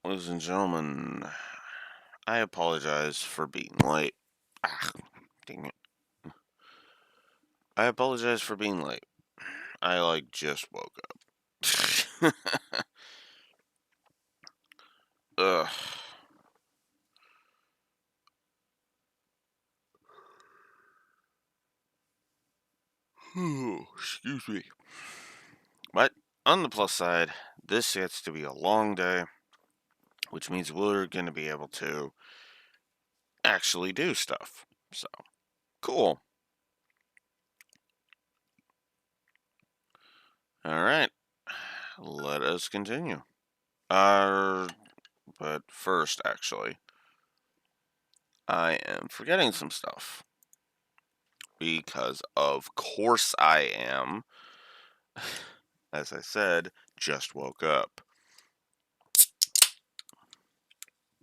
Ladies and gentlemen, I apologize for being late. Ah, dang it. I apologize for being late. I, just woke up. Ugh. Excuse me. But, on the plus side, this gets to be a long day, which means we're going to be able to actually do stuff. So, cool. Alright, let us continue. But first, actually, I am forgetting some stuff. Because of course I am. As I said, just woke up.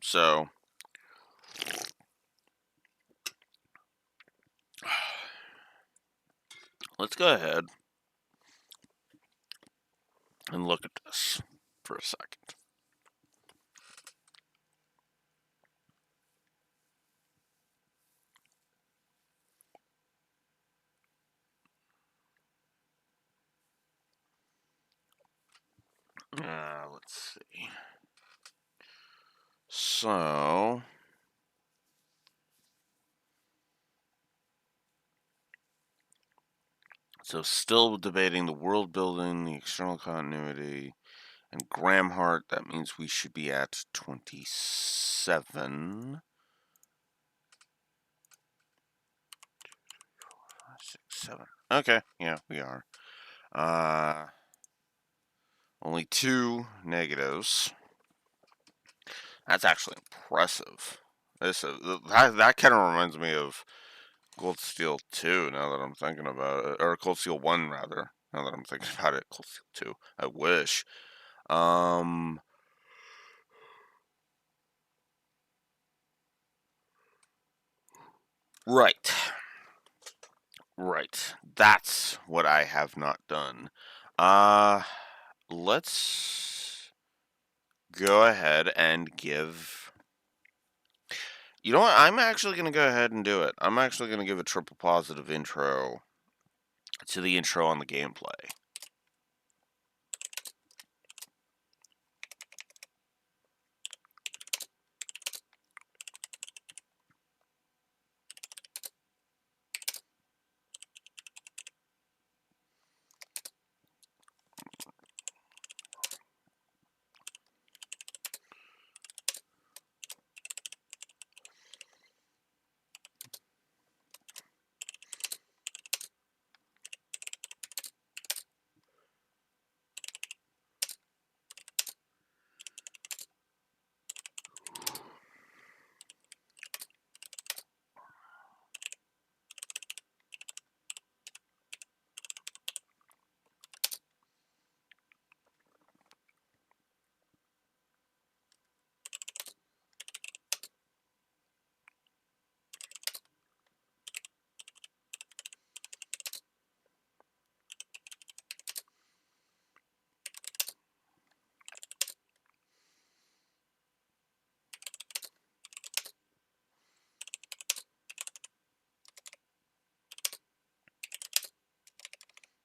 So, let's go ahead and look at this for a second. Let's see. So, still debating the world building, the external continuity, and Gramhart. That means we should be at 27. 6, 7. Okay, yeah, we are. Only 2 negatives. That's actually impressive. That kind of reminds me of Cold Steel 2, now that I'm thinking about it. Or Cold Steel 1, rather. Now that I'm thinking about it. Cold Steel 2. I wish. Right. Right. That's what I have not done. Let's go ahead and give... You know what? I'm actually going to go ahead and do it. I'm actually going to give a triple positive intro to the intro on the gameplay.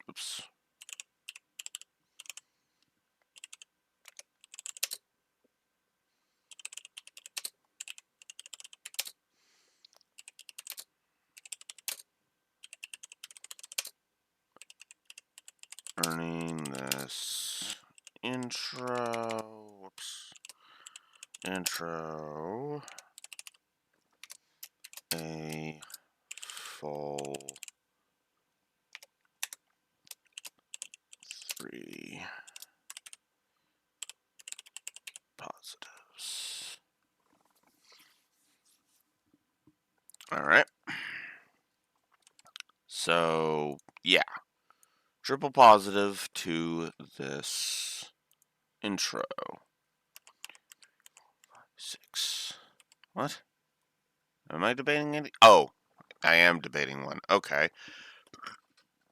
Oops. Earning this intro. Whoops. Intro. A full 3 positives. Alright. So, yeah. Triple positive to this intro. 6. What? Am I debating any? Oh, I am debating one. Okay.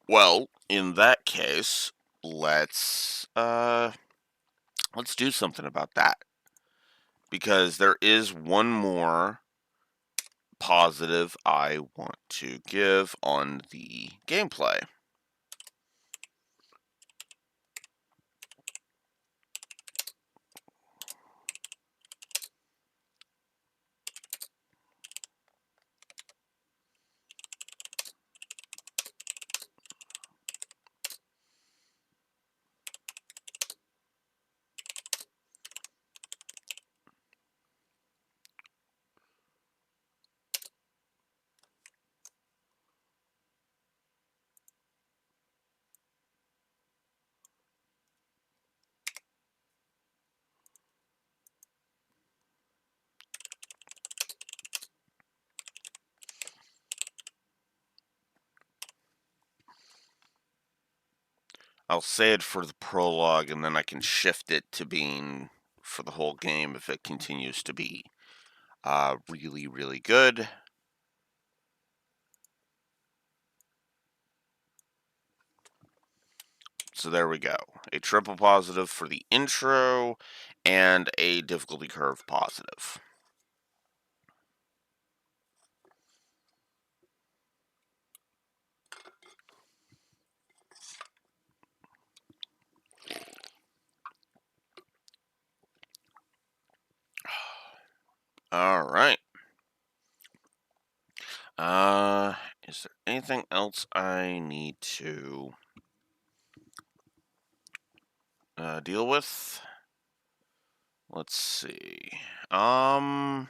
Well, in that case, let's do something about that. because there is one more positive I want to give on the gameplay. I'll say it for the prologue, and then I can shift it to being for the whole game if it continues to be really, really good. So there we go. A triple positive for the intro and a difficulty curve positive. All right. Is there anything else I need to deal with? Let's see. No,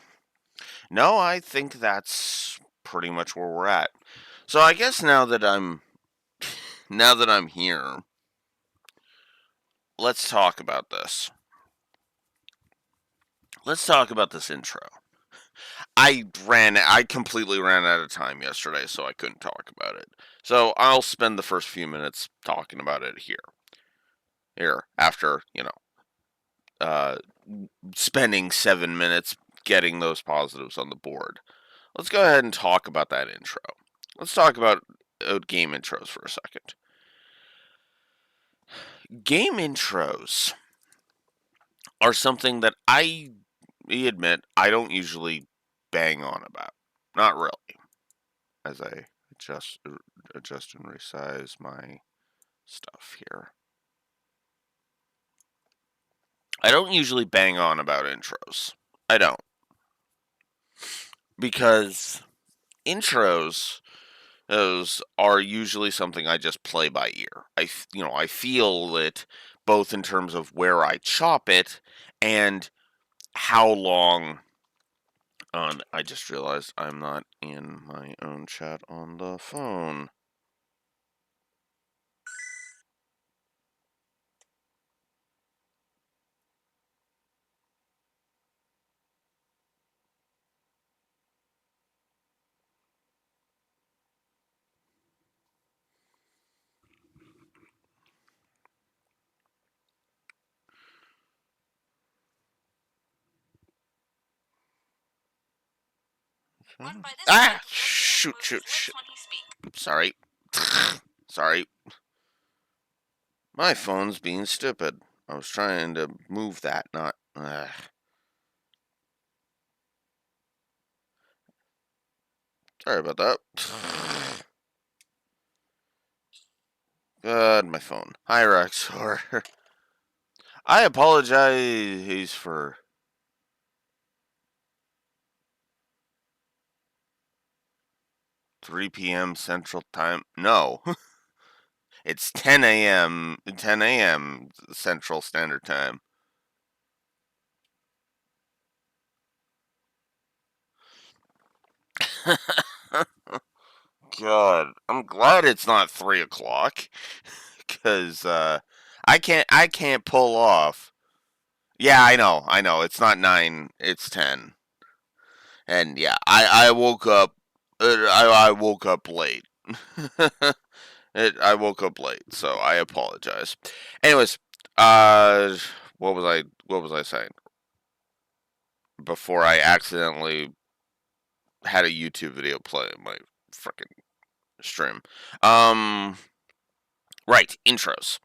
I think that's pretty much where we're at. So I guess now that I'm here, let's talk about this. Let's talk about this intro. I completely ran out of time yesterday, so I couldn't talk about it. So I'll spend the first few minutes talking about it here. Here, after, uh, spending 7 minutes getting those positives on the board. Let's go ahead and talk about that intro. Let's talk about game intros for a second. Game intros are something that I admit I don't usually bang on about. Not really. As I adjust and resize my stuff here. I don't usually bang on about intros. I don't. Because intros those are usually something I just play by ear. I feel it both in terms of where I chop it and how long. I just realized I'm not in my own chat on the phone. Shoot, shoot, shoot. Sorry. Sorry. My phone's being stupid. I was trying to move that, not. Sorry about that. God, my phone. Hi, Rexor. I apologize for 3 p.m. Central Time. No, it's 10 a.m. 10 a.m. Central Standard Time. God, I'm glad it's not 3 o'clock, because I can't pull off. Yeah, I know. It's not 9. It's 10. And yeah, I woke up. I woke up late. I woke up late, so I apologize. Anyways, uh, what was I saying before I accidentally had a YouTube video play in my freaking stream? Right, intros.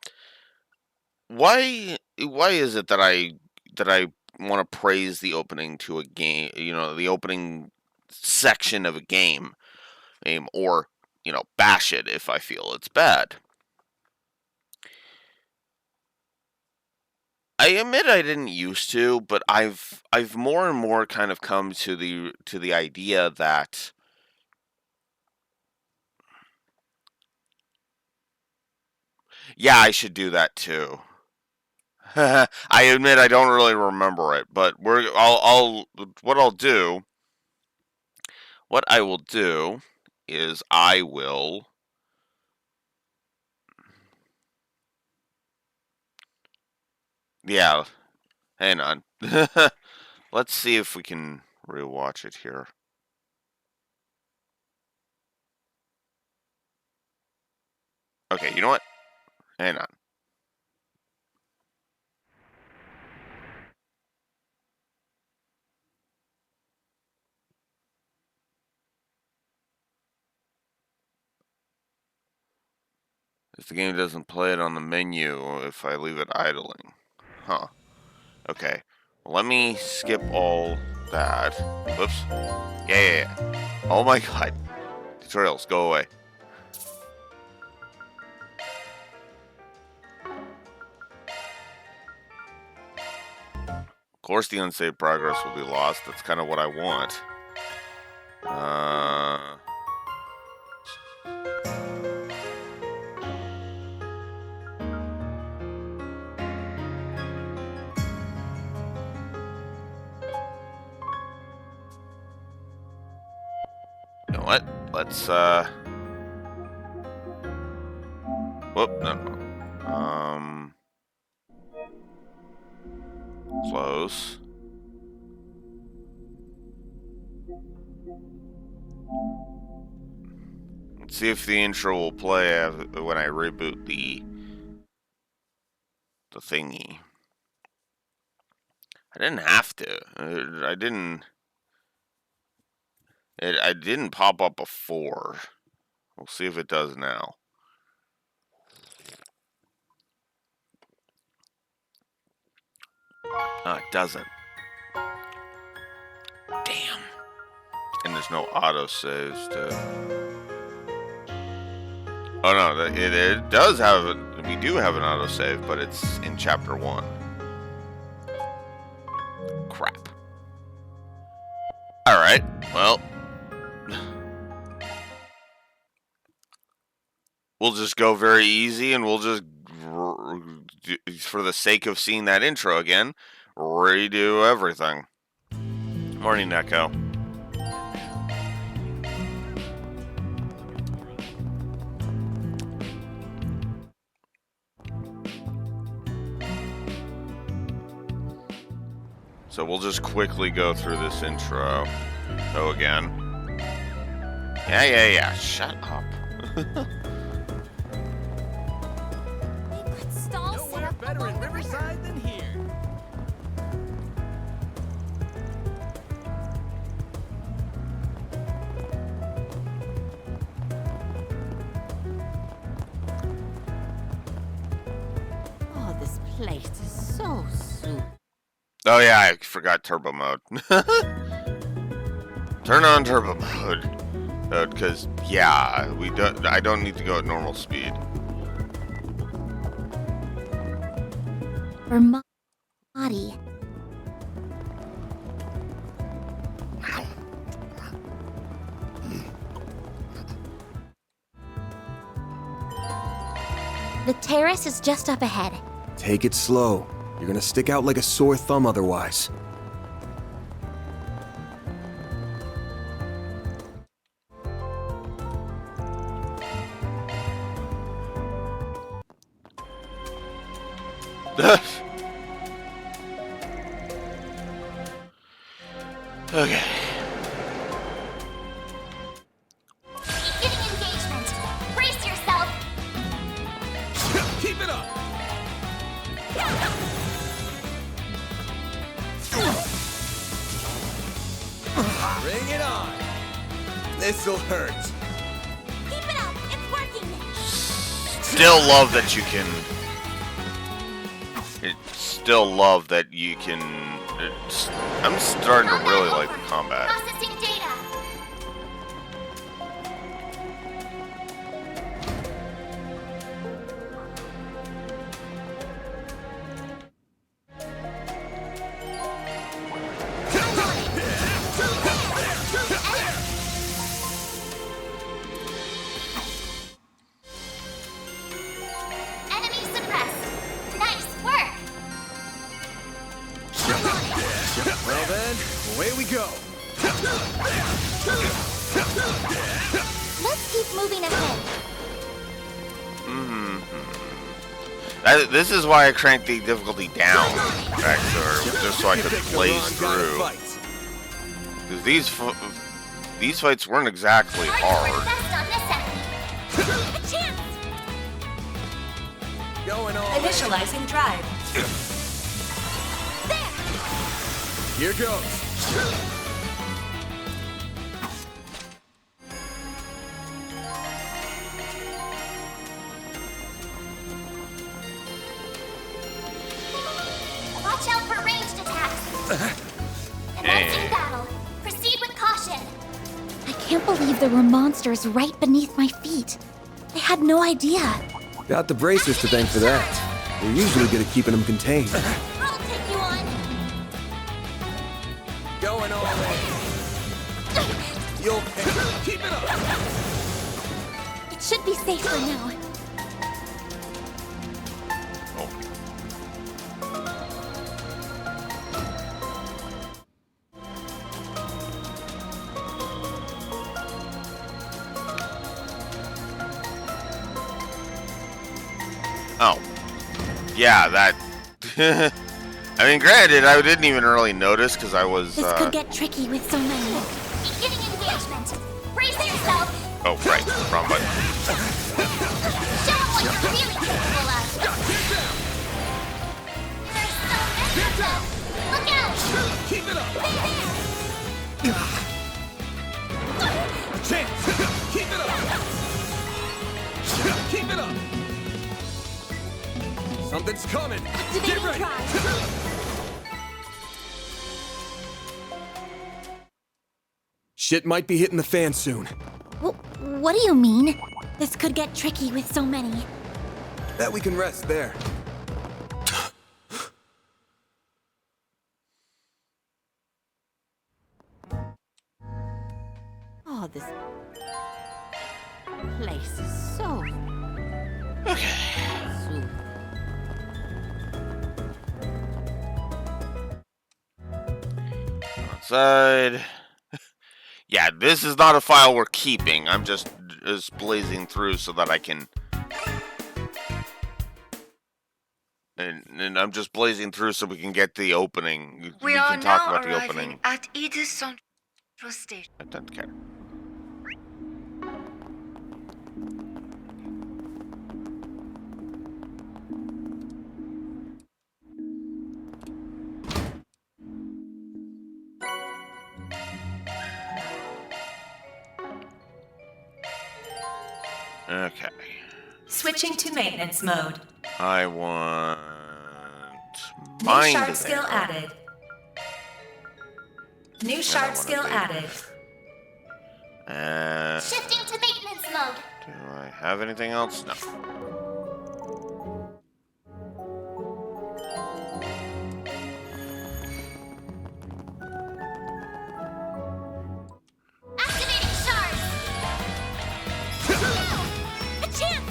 Why is it that I want to praise the opening to a game, the opening section of a game, or, bash it if I feel it's bad. I admit I didn't used to, but I've more and more kind of come to the idea that yeah, I should do that too. I admit I don't really remember it, but what I will do is I will yeah, hang on. Let's see if we can rewatch it here. Okay, you know what? Hang on. If the game doesn't play it on the menu if I leave it idling. Huh. Okay. Well, let me skip all that. Whoops. Yeah. Oh my god. Tutorials, go away. Of course the unsaved progress will be lost. That's kind of what I want. You know what? Let's, whoop, no. Close. Let's see if the intro will play when I reboot the thingy. I didn't have to. I didn't pop up before. We'll see if it does now. Oh, it doesn't. Damn. And there's no autosaves to... Oh no, it does have it. We do have an autosave, but it's in chapter 1. Crap. Alright, well. We'll just go very easy and we'll just, for the sake of seeing that intro again, redo everything. Morning, Neko. So we'll just quickly go through this intro. Go again. Yeah. Shut up. Nowhere better in Riverside than here. Oh, this place is so sweet. Oh yeah, I forgot turbo mode. Turn on turbo mode. Because, yeah, I don't need to go at normal speed. Body. The terrace is just up ahead. Take it slow. You're gonna stick out like a sore thumb otherwise. Okay. Keep getting engagement. Brace yourself. Keep it up. Bring it on. This'll hurt. Keep it up. It's working. Still love that you can I'm starting to really like the combat. Processing data. Enemy suppressed. Nice work. Well then, away we go. Let's keep moving ahead. This is why I cranked the difficulty down, Baxter, just so I could blaze through. Because these fights weren't exactly hard. A chance. Going on. Initializing drive. Here goes. Watch out for ranged attacks. Commencing battle. Proceed with caution. I can't believe there were monsters right beneath my feet. I had no idea. Got the bracers to thank for that. We're usually good at keeping them contained. I'll take you on. Going all in. You'll keep it up. It should be safe for now. Oh. Yeah, that... I mean, granted, I didn't even really notice because I was... This could get tricky with so many. Beginning engagement. Brace yourself. Oh, right. Wrong button. Show 'em what you're really capable of. There's so many of them. Look out. Keep it up. Chance. Keep it up. Keep it up. Something's coming. Get Activating ready. drive. Shit might be hitting the fan soon. What do you mean? This could get tricky with so many. Bet we can rest there. Oh, this place is so... Okay. Outside. Yeah, this is not a file we're keeping. I'm just blazing through so that I can... And I'm just blazing through so we can get the opening. We can are talk now about the arriving opening. at Edith Central Station. I don't care. Okay. Switching to maintenance mode. I want... New Mind shard skill there. added. New shard skill added. Shifting to maintenance mode. Do I have anything else? No. Activating shards. A chance.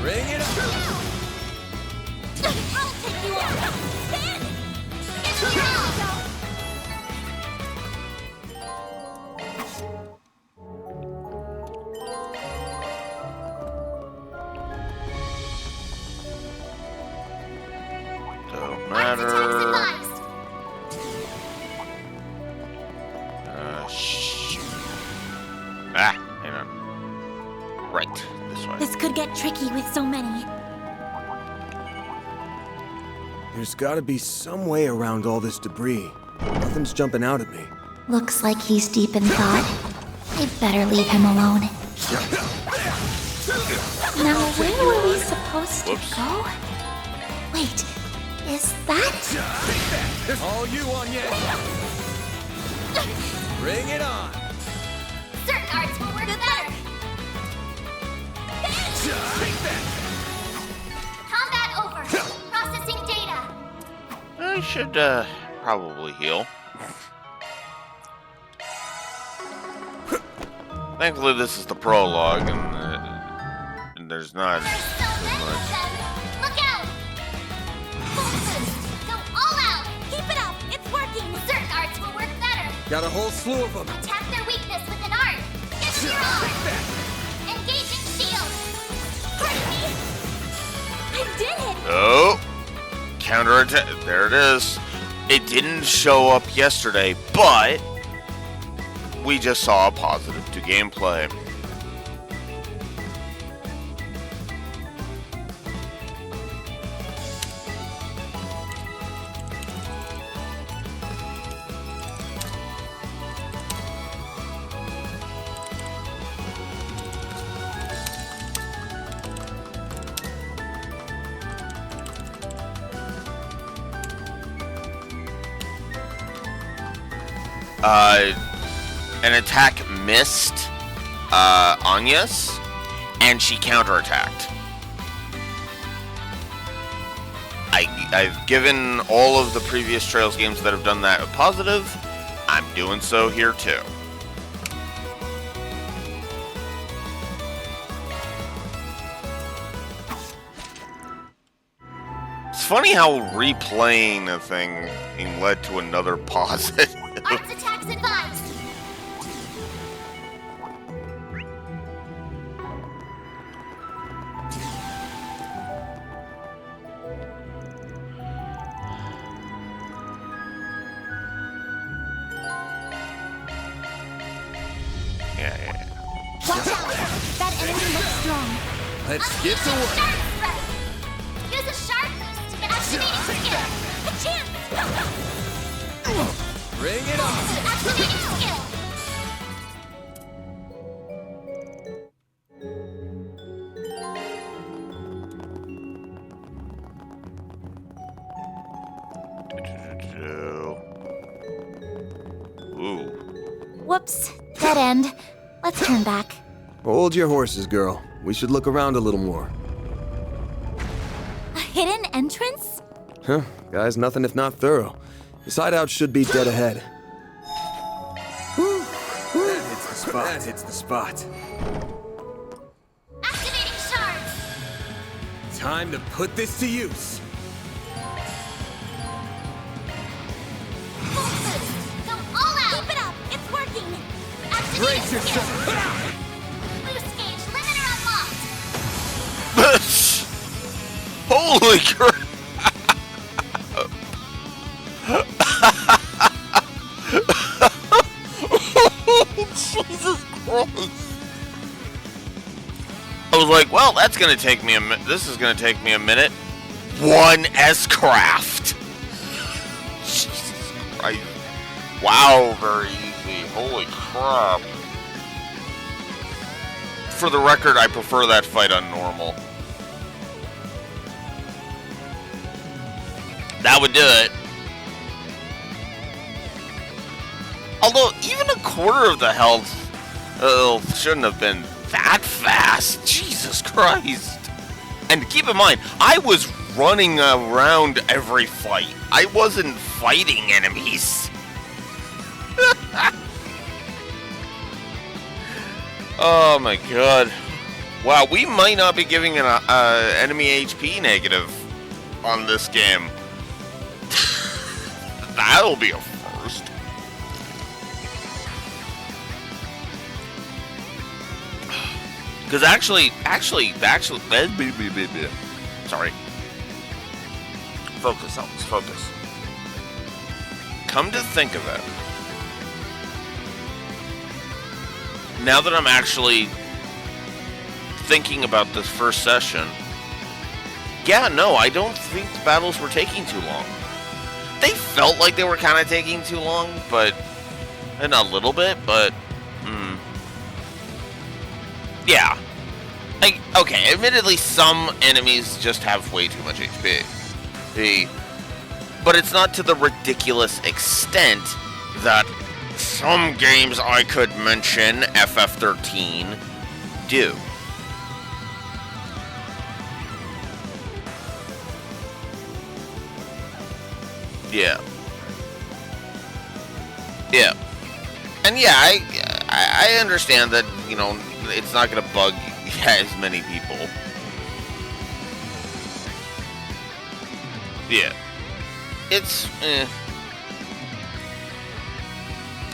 Bring it up. I'll take you on. Spin. It's now. Don't Arts attacks matter. advised. Shoot. Ah, hang on. Right, this way. This could get tricky with so many. There's gotta be some way around all this debris. Nothing's jumping out at me. Looks like he's deep in thought. I better leave him alone. Now, where were we supposed to Whoops. go? Wait, is that? All you on yet? Bring it on. Certain arts will work better. Take that. Combat over. Processing data. I should probably heal. Thankfully, this is the prologue, and there's not There's so many of much. them. Look out! Full boost. Go all out. Keep it up. It's working. Certain arts will work better. Got a whole slew of them. Attack their weakness with an art. Get your all. Engaging shield. Hurt me. I did it. Oh, counterattack. There it is. It didn't show up yesterday, but we just saw a positive to gameplay. An attack missed Anya's, and she counterattacked. I've given all of the previous Trails games that have done that a positive. I'm doing so here too. It's funny how replaying a thing led to another positive. Arts attacks advised. Yeah. Watch out. That enemy looks strong. Let's get to work. Sharp strike. Use a sharp boost. Activating skill. A chance. Bring it on. Activating skill. Ooh. Whoops. Dead end. Let's turn back. Hold your horses, girl. We should look around a little more. A hidden entrance? Huh? Guys, nothing if not thorough. This hideout should be dead ahead. That hits the spot. That hits the spot. Activating shards. Time to put this to use. Full boost. Go all out. Keep it up. It's working. Activating Brace skill. yourself. Boost gauge limiter unlocked. Holy crap! Jesus Christ! I was like, well, that's gonna take me a minute. This is gonna take me a minute. One S-craft. Jesus Christ! Wow, very easy. Holy crap! For the record, I prefer that fight on normal. That would do it. Although, even a quarter of the health shouldn't have been that fast. Jesus Christ. And keep in mind, I was running around every fight. I wasn't fighting enemies. Oh my god. Wow, we might not be giving an enemy HP negative on this game. That'll be a first. Because actually, sorry. Focus, Elvis, focus. Come to think of it, now that I'm actually thinking about this first session, yeah, no, I don't think the battles were taking too long. They felt like they were kind of taking too long, but... and a little bit, but... yeah. Okay, admittedly, some enemies just have way too much HP. The, but it's not to the ridiculous extent that some games I could mention, FF13, do. Yeah. Yeah. And yeah, I understand that, you know, it's not going to bug as many people. Yeah. It's,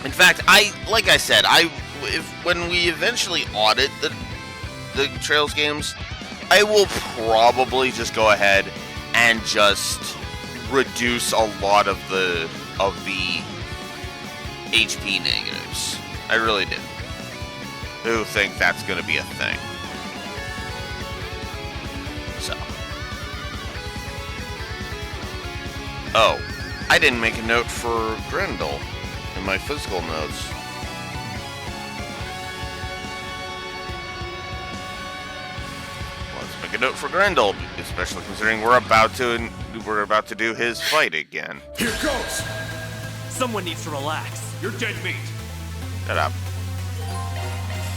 In fact, like I said, when we eventually audit the Trails games, I will probably just go ahead and just reduce a lot of the HP negatives. I really do. Who think that's going to be a thing? So. Oh, I didn't make a note for Grendel in my physical notes. Let's make a note for Grendel, especially considering we're about to do his fight again. Here goes! Someone needs to relax. You're dead meat. Shut up.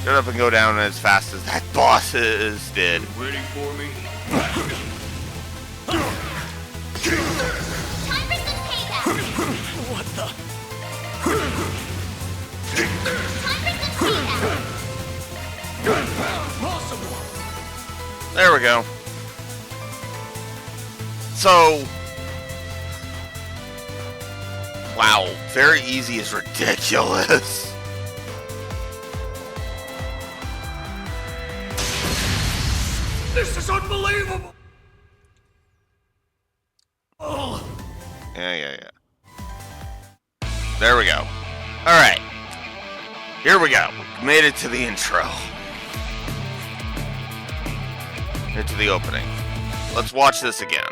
Shut up and go down as fast as that boss did. Ready for me? Time for some payback. What the? Time for some payback. Awesome. There we go. So, wow, very easy is ridiculous. This is unbelievable. Oh. Yeah. There we go. Alright. Here we go. Made it to the intro. Into the opening. Let's watch this again.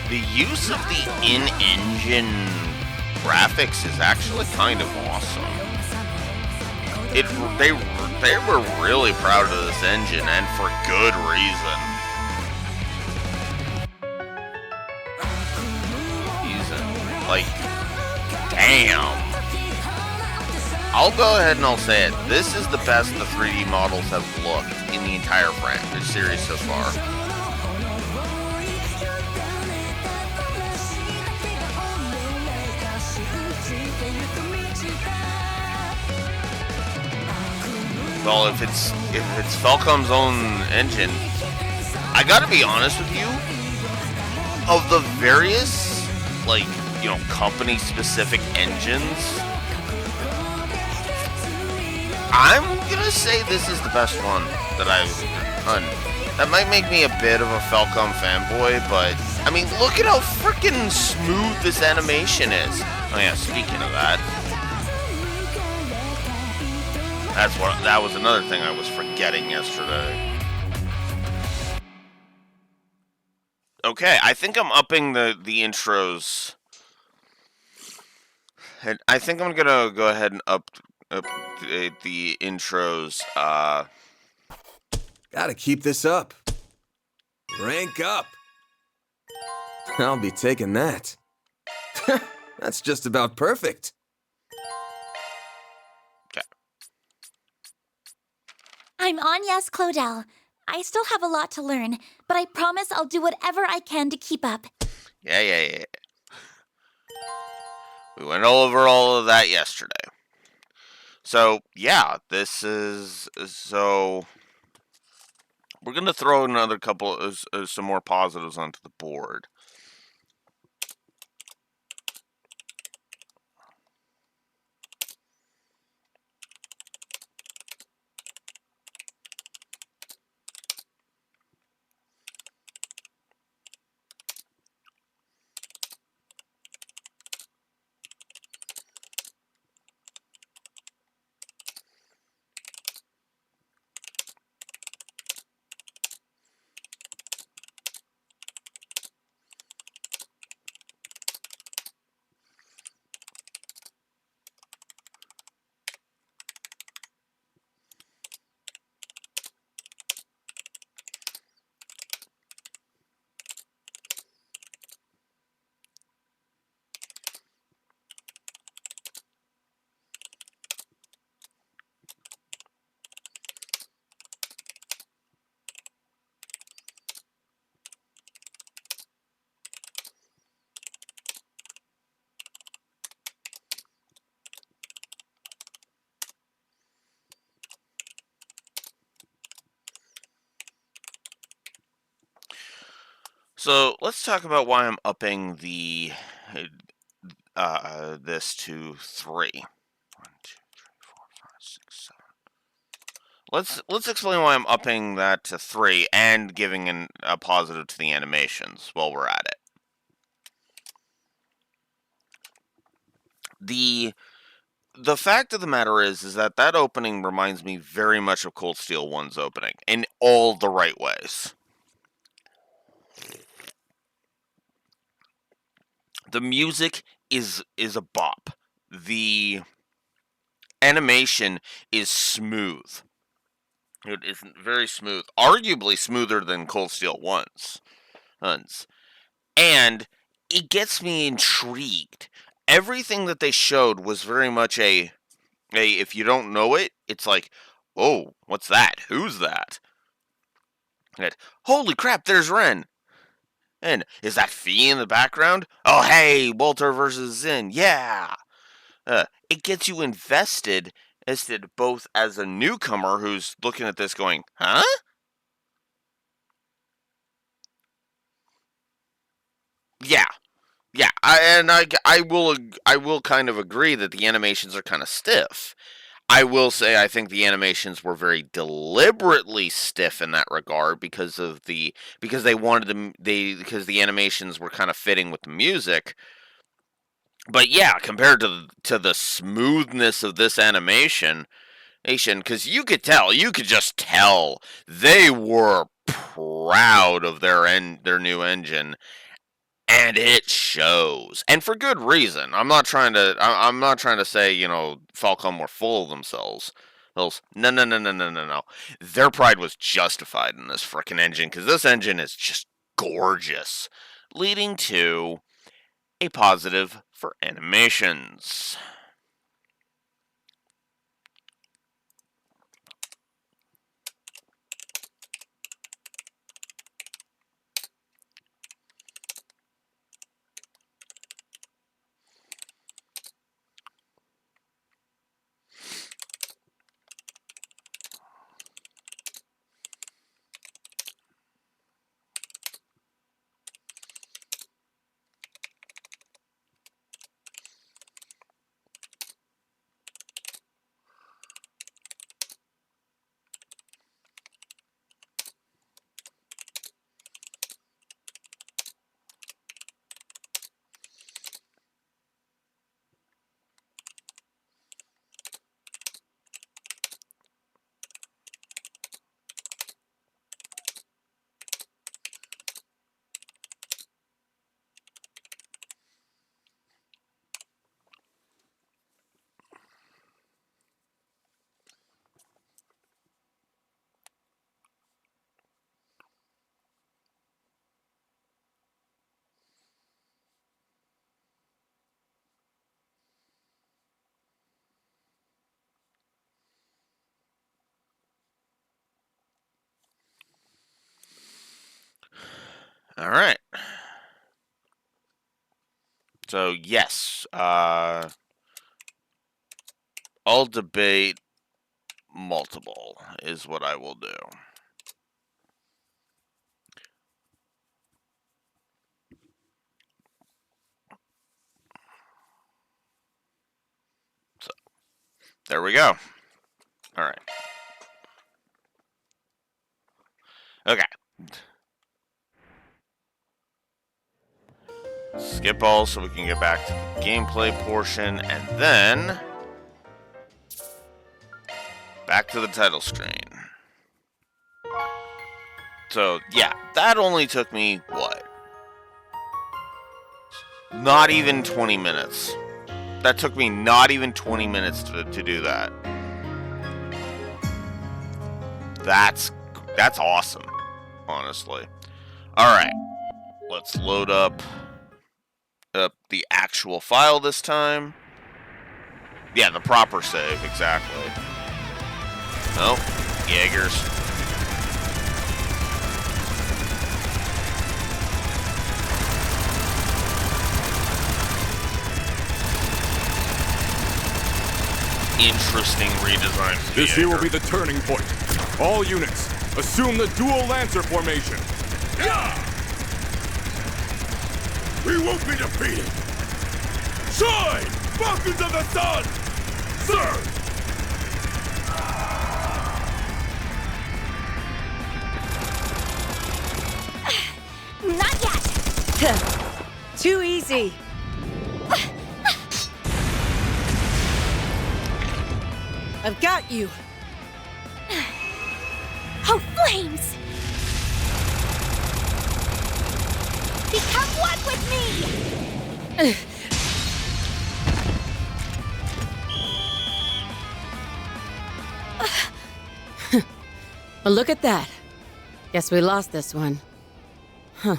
The use of the in-engine graphics is actually kind of awesome. They were really proud of this engine, and for good reason. Like, damn. I'll go ahead and I'll say it. This is the best the 3D models have looked in the entire franchise series so far. Well, if it's Falcom's own engine, I gotta be honest with you, of the various, like, you know, company-specific engines, I'm gonna say this is the best one that I've done. That might make me a bit of a Falcom fanboy, but, I mean, look at how freaking smooth this animation is. Oh yeah, speaking of that, that was another thing I was forgetting yesterday. Okay, I think I'm upping the intros. And I think I'm gonna go ahead and up the intros. Gotta keep this up. Rank up. I'll be taking that. That's just about perfect. I'm Anya's Claudel. I still have a lot to learn, but I promise I'll do whatever I can to keep up. Yeah. We went over all of that yesterday. So, yeah, so we're going to throw another couple of some more positives onto the board. So let's talk about why I'm upping the this to 3. 1, 2, 3, 4, 5, 6, 7. Let's explain why I'm upping that to 3 and giving a positive to the animations while we're at it. The fact of the matter is that opening reminds me very much of Cold Steel 1's opening in all the right ways. The music is a bop. The animation is smooth. It is very smooth, arguably smoother than Cold Steel 1's. And it gets me intrigued. Everything that they showed was very much a if you don't know it, it's like, oh, what's that? Who's that? And, holy crap, there's Ren. And is that Fee in the background? Oh, hey, Walter versus Zin. Yeah. It gets you invested both as a newcomer who's looking at this going, huh? Yeah. Yeah, I will kind of agree that the animations are kind of stiff. I will say I think the animations were very deliberately stiff in that regard because the animations were kind of fitting with the music. But yeah, compared to the smoothness of this animation, because you could just tell they were proud of their new engine. And it shows, and for good reason. I'm not trying to say Falcom were full of themselves. No. Their pride was justified in this frickin' engine because this engine is just gorgeous, leading to a positive for animations. All right. So yes, I'll debate multiple is what I will do. So there we go. All right. Okay. Skip all so we can get back to the gameplay portion, and then back to the title screen. So, yeah, that only took me, what? Not even 20 minutes. That took me not even 20 minutes to do that. That's awesome, honestly. Alright, let's load up the actual file this time. Yeah, the proper save, exactly. Oh, Jaegers. Interesting redesign. This here will be the turning point. All units, assume the dual Lancer formation. Yeah! He won't be defeated! Shine! Falcons of the Sun! Sir! Not yet! Too easy. I've got you. Oh, flames! Become one with me! Well, look at that. Guess we lost this one. Huh.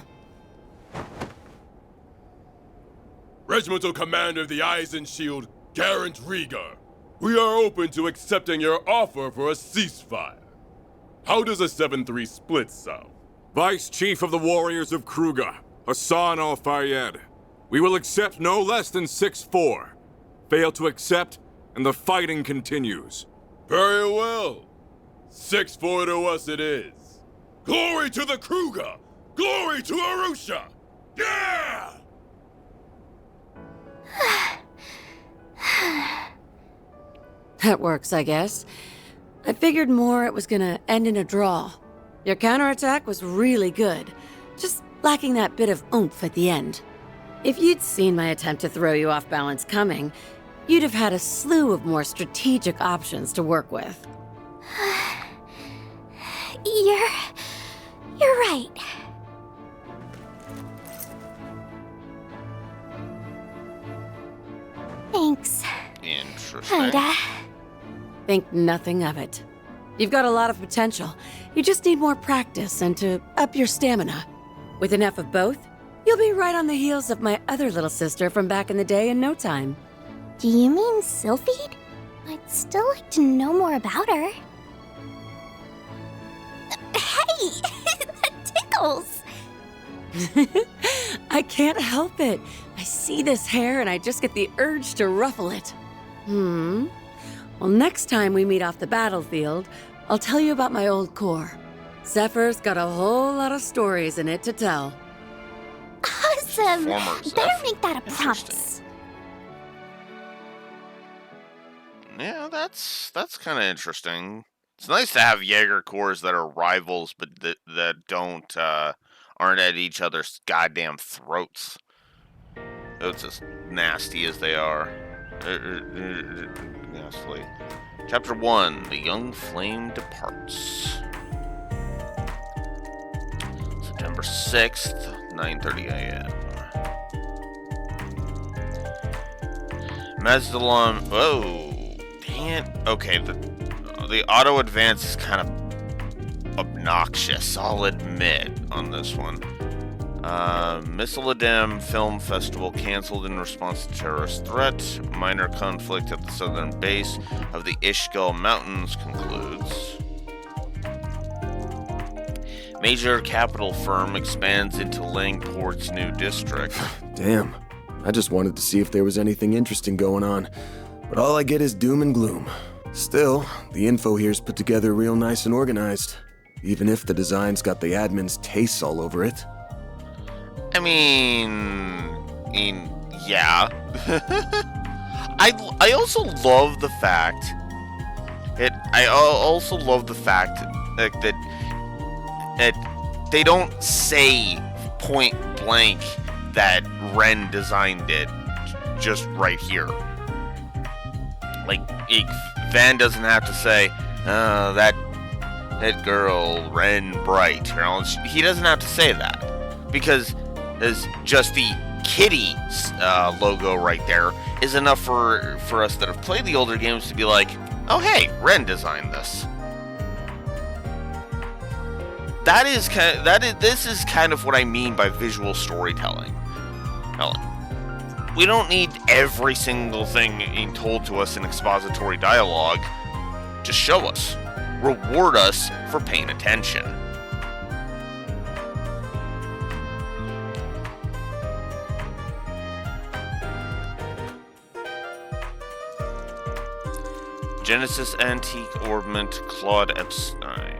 Regimental Commander of the Eisen Shield, Garant Rieger. We are open to accepting your offer for a ceasefire. How does a 7-3 split sound? Vice Chief of the Warriors of Kruger, Hassan Al-Fayyad. We will accept no less than 6-4. Fail to accept, and the fighting continues. Very well. 6-4 to us it is. Glory to the Kruger! Glory to Arusha! Yeah! That works, I guess. I figured more it was gonna end in a draw. Your counterattack was really good, just lacking that bit of oomph at the end. If you'd seen my attempt to throw you off balance coming, you'd have had a slew of more strategic options to work with. You're right. Thanks, Interesting. Hoda. Think nothing of it. You've got a lot of potential. You just need more practice and to up your stamina. With enough of both, you'll be right on the heels of my other little sister from back in the day in no time. Do you mean Sylphide? I'd still like to know more about her. Hey! That tickles! I can't help it. I see this hair and I just get the urge to ruffle it. Well, next time we meet off the battlefield, I'll tell you about my old corps. Zephyr's got a whole lot of stories in it to tell. Awesome! Former Better Zeph. make that a Interesting. promise. Yeah, that's kind of interesting. It's nice to have Jaeger corps that are rivals, but that don't aren't at each other's goddamn throats. It's as nasty as they are. Nasty. Chapter 1: The Young Flame Departs. September 6th, 9:30 a.m. Mazdalon. Whoa, dang it. Okay, the auto advance is kind of obnoxious, I'll admit, on this one. Missiladem Film Festival canceled in response to terrorist threat. Minor conflict at the southern base of the Ishgal Mountains concludes. Major capital firm expands into Langport's new district. Damn. I just wanted to see if there was anything interesting going on. But all I get is doom and gloom. Still, the info here's put together real nice and organized. Even if the design's got the admin's tastes all over it. I mean, yeah. I also love the fact that they don't say point blank that Ren designed it just right here. Like, Van doesn't have to say, that girl, Ren Bright. He doesn't have to say that. Because there's just the kitty logo right there is enough for us that have played the older games to be like, oh hey, Ren designed this. This is kind of what I mean by visual storytelling. We don't need every single thing being told to us in expository dialogue. Just show us. Reward us for paying attention. Genesis Antique Ornament, Claude Epstein.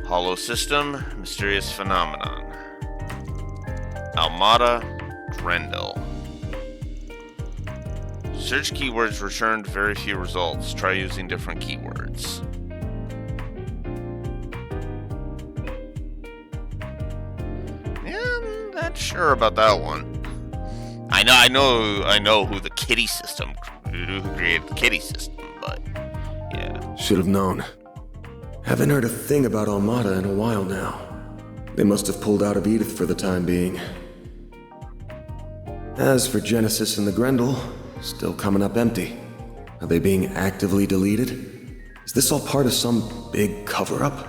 Hollow System, Mysterious Phenomenon. Almada, Grendel. Search keywords returned very few results. Try using different keywords. Yeah, I'm not sure about that one. I know who the kitty system, who created the kitty system, but yeah. Should have known. Haven't heard a thing about Almada in a while now. They must have pulled out of Edith for the time being. As for Genesis and the Grendel, still coming up empty. Are they being actively deleted? Is this all part of some big cover-up?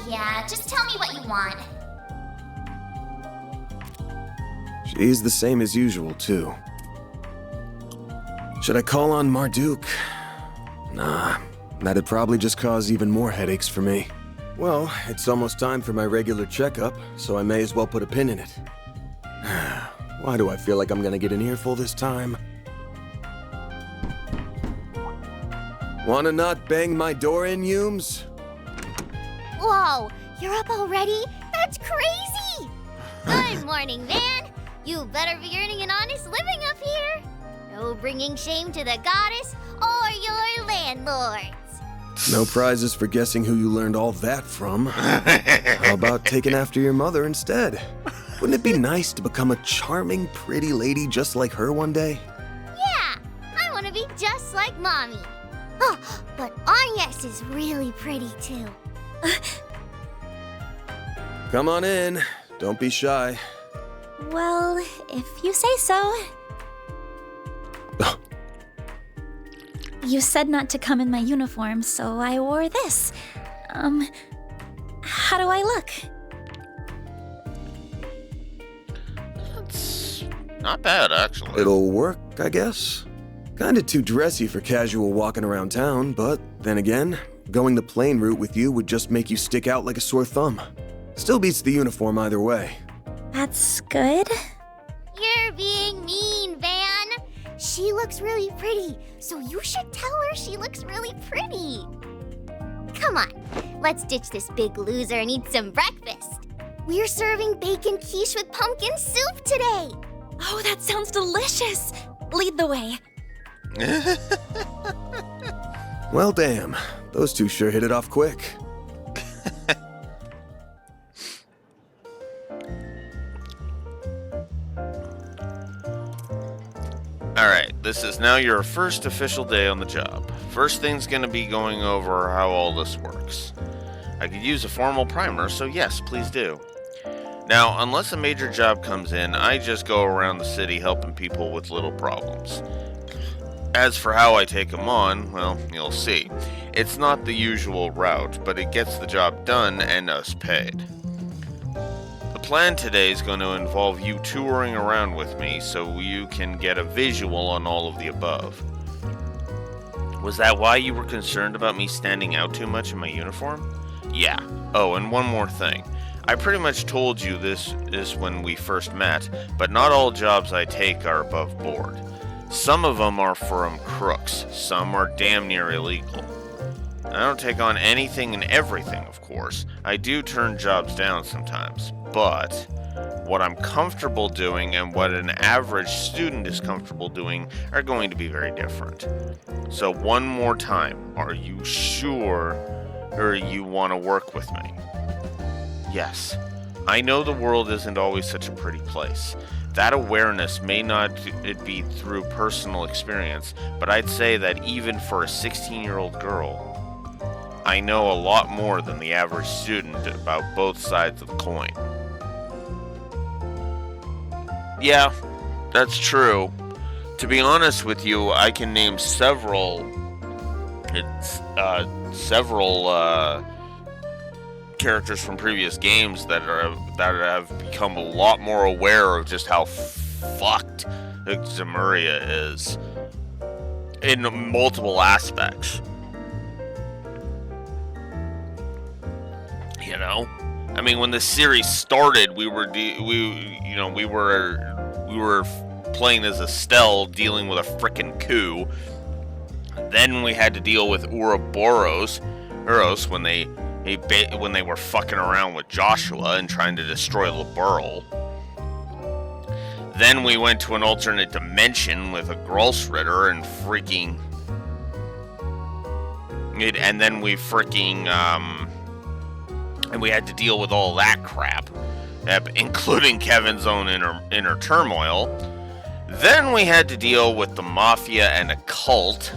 Yeah, just tell me what you want. She's the same as usual, too. Should I call on Marduk? Nah, that'd probably just cause even more headaches for me. Well, it's almost time for my regular checkup, so I may as well put a pin in it. Why do I feel like I'm gonna get an earful this time? Wanna not bang my door in, Humes? Whoa, you're up already? That's crazy! Good morning, man. You better be earning an honest living up here. No bringing shame to the goddess or your landlords. No prizes for guessing who you learned all that from. How about taking after your mother instead? Wouldn't it be nice to become a charming, pretty lady just like her one day? Yeah, I want to be just like Mommy. Oh, but Agnes is really pretty too. Come on in. Don't be shy. Well, if you say so. You said not to come in my uniform, so I wore this. How do I look? That's not bad, actually. It'll work, I guess. Kinda too dressy for casual walking around town, but then again, going the plain route with you would just make you stick out like a sore thumb. Still beats the uniform either way. That's good. You're being mean, Van. She looks really pretty, so you should tell her she looks really pretty. Come on, let's ditch this big loser and eat some breakfast. We're serving bacon quiche with pumpkin soup today. Oh, that sounds delicious. Lead the way. Well, damn. Those two sure hit it off quick. Alright, this is now your first official day on the job. First thing's gonna be going over how all this works. I could use a formal primer, so yes, please do. Now, unless a major job comes in, I just go around the city helping people with little problems. As for how I take them on, well, you'll see. It's not the usual route, but it gets the job done and us paid. The plan today is going to involve you touring around with me so you can get a visual on all of the above. Was that why you were concerned about me standing out too much in my uniform? Yeah. Oh, and one more thing. I pretty much told you this when we first met, but not all jobs I take are above board. Some of them are from crooks, some are damn near illegal. I don't take on anything and everything, of course. I do turn jobs down sometimes, but what I'm comfortable doing and what an average student is comfortable doing are going to be very different. So one more time, are you sure or you want to work with me? Yes, I know the world isn't always such a pretty place. That awareness may not be through personal experience, but I'd say that even for a 16-year-old girl, I know a lot more than the average student about both sides of the coin. Yeah, that's true. To be honest with you, I can name several characters from previous games that have become a lot more aware of just how fucked Zemuria is in multiple aspects. You know, I mean, when the series started, we were playing as Estelle dealing with a frickin' coup. Then we had to deal with Ouroboros when they when they were fucking around with Joshua and trying to destroy LeBurl. Then we went to an alternate dimension with a Grolsritter and freaking... And then we freaking... and we had to deal with all that crap, including Kevin's own inner turmoil. Then we had to deal with the Mafia and a cult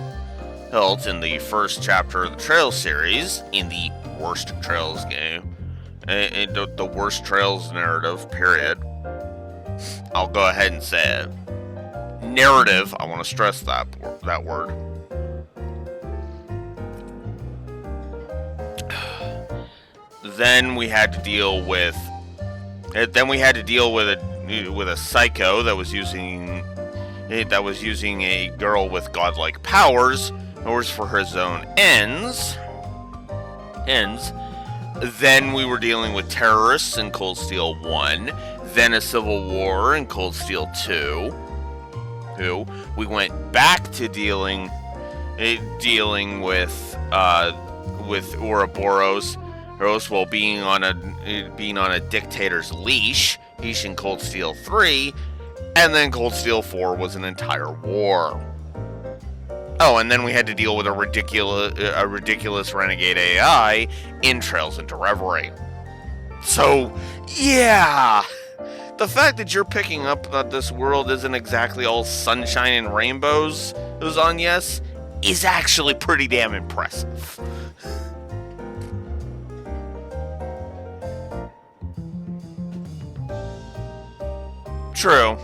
in the first chapter of the Trails series, in the worst Trails game, the worst Trails narrative, period. I'll go ahead and say it. Narrative, I want to stress that word. Then we had to deal with a psycho that was using a girl with godlike powers for his own ends. Then we were dealing with terrorists in Cold Steel 1, then a civil war in Cold Steel 2. We went back to dealing with Ouroboros while being on a dictator's leash in Cold Steel 3, and then Cold Steel 4 was an entire war. Oh, and then we had to deal with a ridiculous renegade AI in Trails into Reverie. So, yeah, the fact that you're picking up that this world isn't exactly all sunshine and rainbows, Yes, is actually pretty damn impressive. True.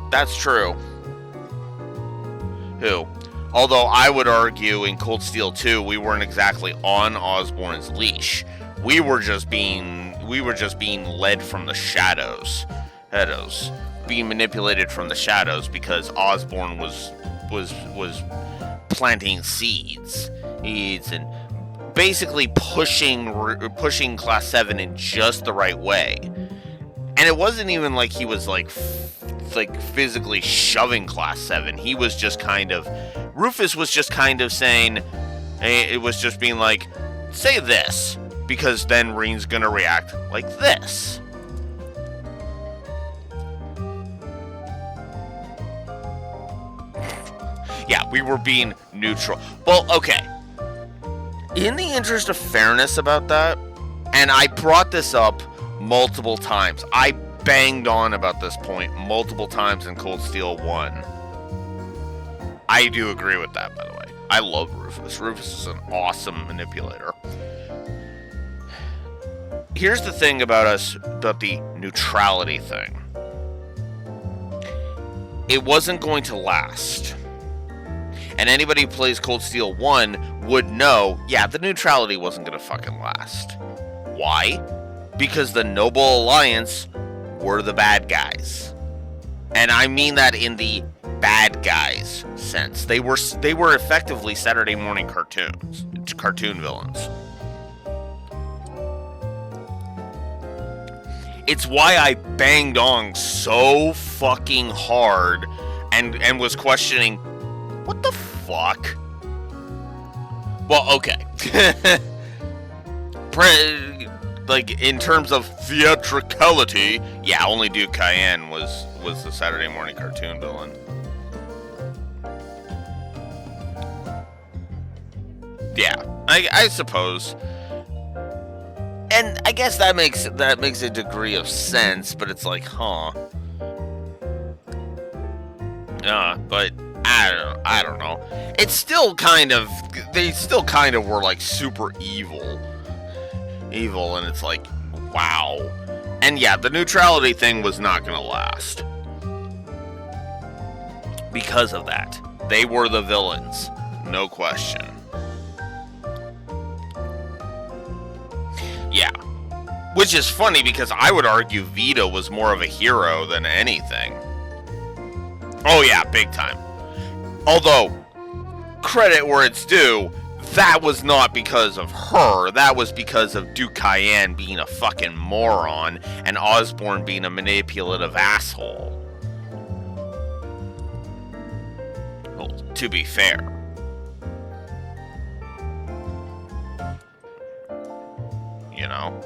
That's true. Although I would argue in Cold Steel 2, we weren't exactly on Osborn's leash. We were just being led from the shadows. Being manipulated from the shadows because Osborn was planting seeds and basically pushing Class 7 in just the right way. And it wasn't even like he was like physically shoving Class 7. He was just Rufus was just kind of saying, it was just being like, say this, because then Reen's gonna react like this. Yeah, we were being neutral. Well, okay. In the interest of fairness about that, and I brought this up multiple times. I banged on about this point multiple times in Cold Steel 1. I do agree with that, by the way. I love Rufus. Rufus is an awesome manipulator. Here's the thing about the neutrality thing. It wasn't going to last. And anybody who plays Cold Steel 1 would know, yeah, the neutrality wasn't going to fucking last. Why? Because the Noble Alliance were the bad guys. And I mean that in the bad guys sense. They were effectively Saturday morning cartoon villains. It's why I banged on so fucking hard and was questioning, what the fuck? Well, okay. Like, in terms of theatricality, yeah, only Duke Cayenne was the Saturday morning cartoon villain. Yeah, I suppose. And I guess that makes a degree of sense, but it's like, huh. But I don't know. It's still they still kind of were like super evil, and it's like, wow. And yeah, the neutrality thing was not gonna last because of that. They were the villains, no question. Yeah, which is funny because I would argue Vito was more of a hero than anything. Oh yeah, big time. Although, credit where it's due, that was not because of her. That was because of Duke Cayenne being a fucking moron and Osborn being a manipulative asshole. Oh, to be fair. You know?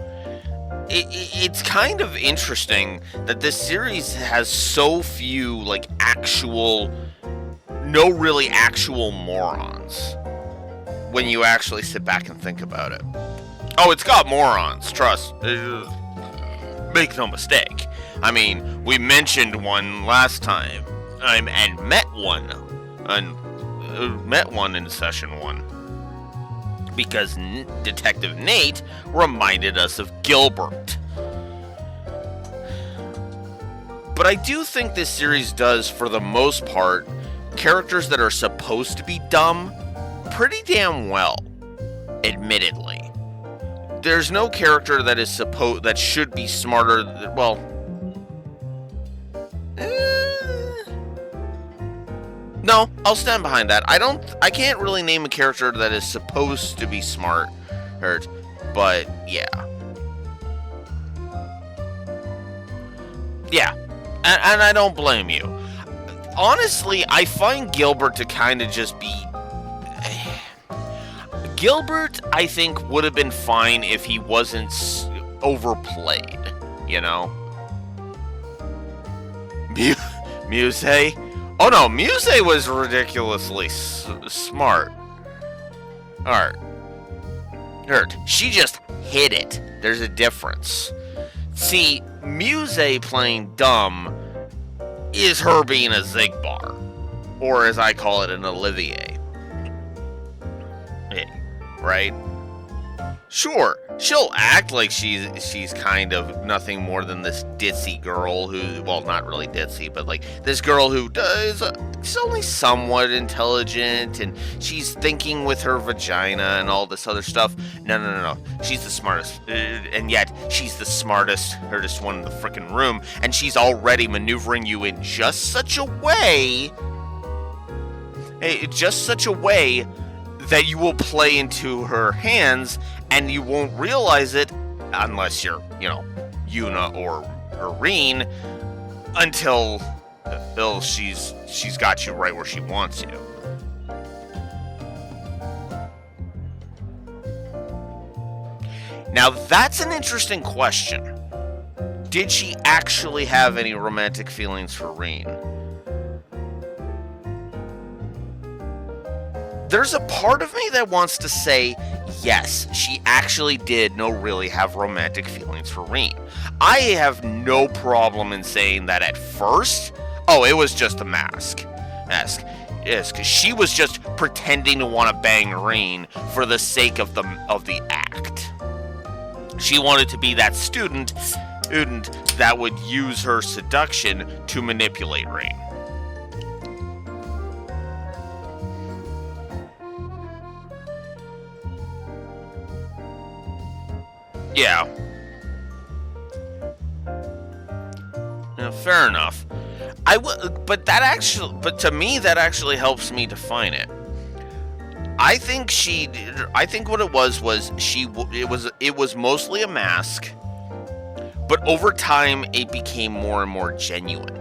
It's kind of interesting that this series has so few, like, no really actual morons. When you actually sit back and think about it. Oh, it's got morons, trust. Make no mistake. I mean, we mentioned one last time, and met one in session 1. Because Detective Nate reminded us of Gilbert. But I do think this series does, for the most part, characters that are supposed to be dumb pretty damn well, admittedly. There's no character that should be smarter no, I'll stand behind that. I can't really name a character that is supposed to be smart, but yeah. Yeah, and I don't blame you. Honestly, I find Gilbert to kind of just be... Gilbert, I think, would have been fine if he wasn't overplayed, you know? Muse? Oh no, Muse was ridiculously smart. Alright. She just hit it. There's a difference. See, Muse playing dumb is her being a Zigbar. Or as I call it, an Olivier. Right? Sure, she'll act like she's kind of nothing more than this ditzy girl who, well, not really ditzy, but like this girl who is only somewhat intelligent, and she's thinking with her vagina and all this other stuff. No. She's the smartest, and yet she's the smartest, hardest one in the frickin' room, and she's already maneuvering you in just such a way that you will play into her hands, and you won't realize it unless you're, Yuna or Irene, until she's got you right where she wants you. Now that's an interesting question. Did she actually have any romantic feelings for Reen? There's a part of me that wants to say, yes, she actually did really have romantic feelings for Reen. I have no problem in saying that at first, it was just a mask. Yes, because she was just pretending to want to bang Reen for the sake of the act. She wanted to be that student that would use her seduction to manipulate Reen. Yeah. Fair enough. But to me, that actually helps me define it. I think what it was mostly a mask, but over time it became more and more genuine.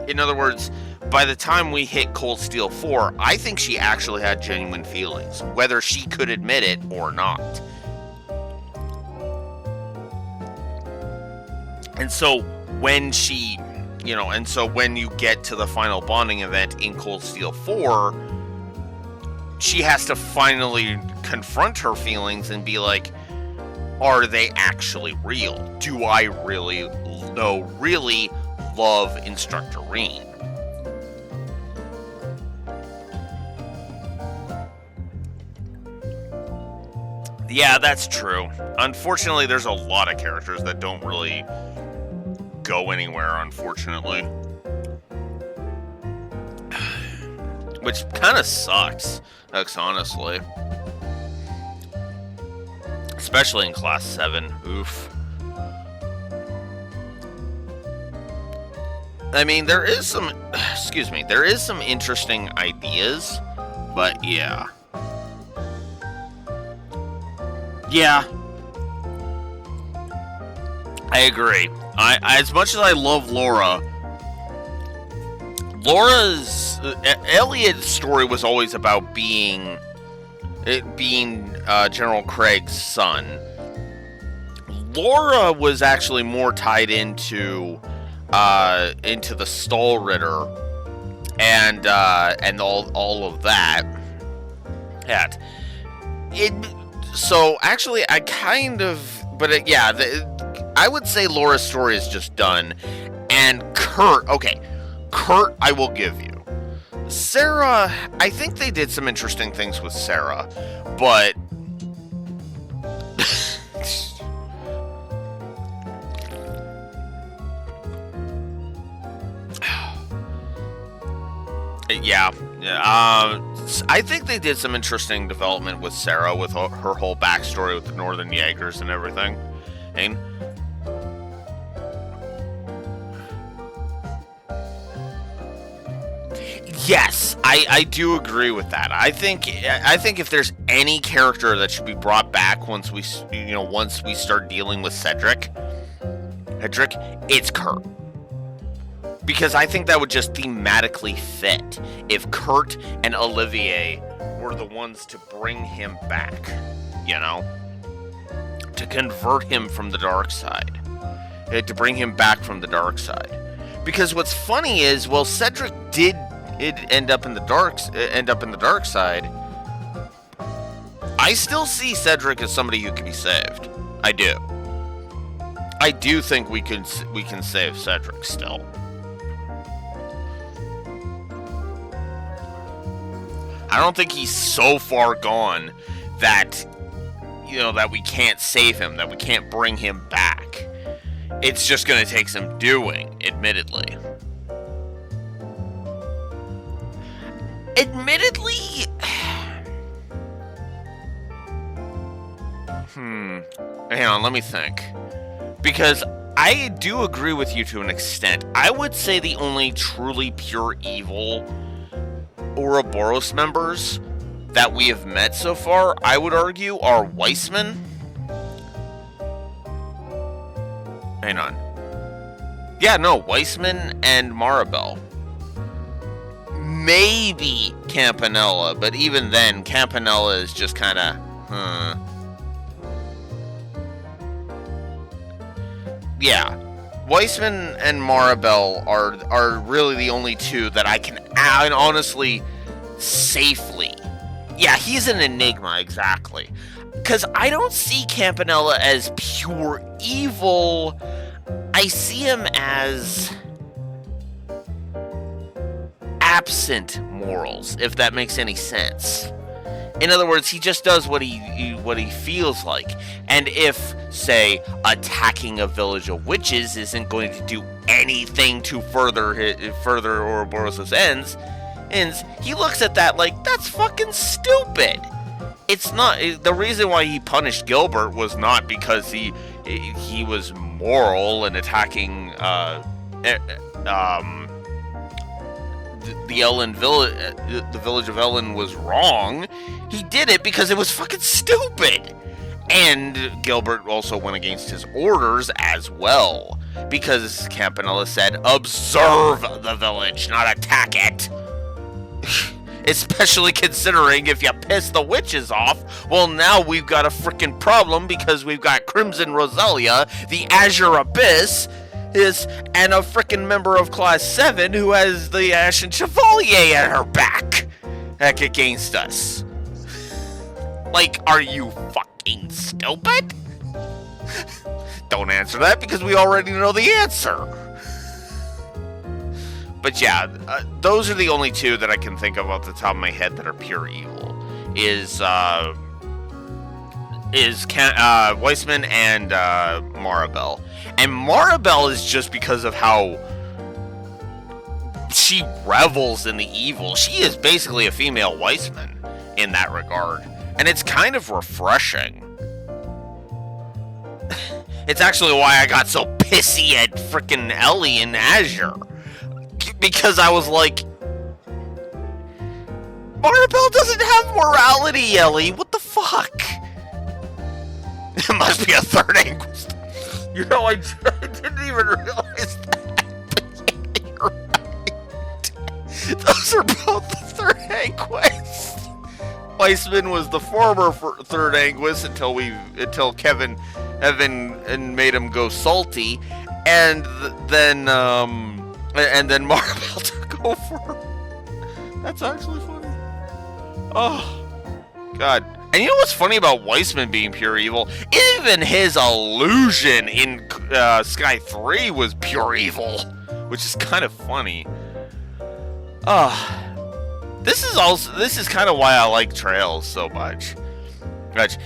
In other words, by the time we hit Cold Steel 4, I think she actually had genuine feelings, whether she could admit it or not. And so when when you get to the final bonding event in Cold Steel 4, she has to finally confront her feelings and be like, are they actually real? Do I really love Instructor Reen? Yeah, that's true. Unfortunately, there's a lot of characters that don't really go anywhere, unfortunately. Which kind of sucks, honestly. Especially in Class 7. Oof. I mean, there is some interesting ideas, but yeah. Yeah. I agree. As much as I love Laura, Laura's Elliot's story was always about being General Craig's son. Laura was actually more tied into the Stall Ritter and all of that. So actually, I kind of, but yeah, I would say Laura's story is just done, and Kurt, I will give you. Sarah, I think they did some interesting things with Sarah, but yeah. I think they did some interesting development with Sarah, with her whole backstory with the Northern Jaegers and everything. And yes, I do agree with that. I think if there's any character that should be brought back once we start dealing with Cedric, it's Kurt. Because I think that would just thematically fit if Kurt and Olivier were the ones to bring him back, to convert him from the dark side, to bring him back from the dark side. Because what's funny is, well, Cedric did end up in the dark side. I still see Cedric as somebody who can be saved. I do. I do think we can save Cedric still. I don't think he's so far gone that, that we can't save him, that we can't bring him back. It's just going to take some doing, admittedly. Hang on, let me think. Because I do agree with you to an extent. I would say the only truly pure evil Ouroboros members that we have met so far, I would argue, are Weissman. Hang on. Yeah, no, Weissman and Maribel. Maybe Campanella, but even then, Campanella is just kind of, Yeah. Weissman and Maribel are really the only two that I can honestly safely. Yeah, he's an enigma, exactly. Because I don't see Campanella as pure evil. I see him as absent morals, if that makes any sense. In other words, he just does what he feels like. And if, say, attacking a village of witches isn't going to do anything to further Ouroboros' ends, he looks at that like, that's fucking stupid. It's not. The reason why he punished Gilbert was not because he was moral and attacking the Ellen village, the village of Ellen was wrong. He did it because it was fucking stupid. And Gilbert also went against his orders as well, because Campanella said, observe the village, not attack it. Especially considering if you piss the witches off, well, now we've got a freaking problem, because we've got Crimson Rosalia, the Azure Abyss, and a freaking member of Class 7 who has the Ashen Chevalier at her back against us. Like, are you fucking stupid? Don't answer that, because we already know the answer. But yeah, those are the only two that I can think of off the top of my head that are pure evil. Is Weissman and Maribel. And Maribel is just because of how she revels in the evil. She is basically a female Weissman in that regard. And it's kind of refreshing. It's actually why I got so pissy at frickin' Ellie in Azure. Because I was like, Maribel doesn't have morality, Ellie. What the fuck? It must be a third angle. I didn't even realize that. You're right. Those are both the third Anguist. Weissman was the former third Anguist until Kevin Evan made him go salty, and then Maribel took over. That's actually funny. Oh, God. And you know what's funny about Weissman being pure evil? Even his illusion in Sky 3 was pure evil, which is kind of funny. This is kind of why I like Trails so much.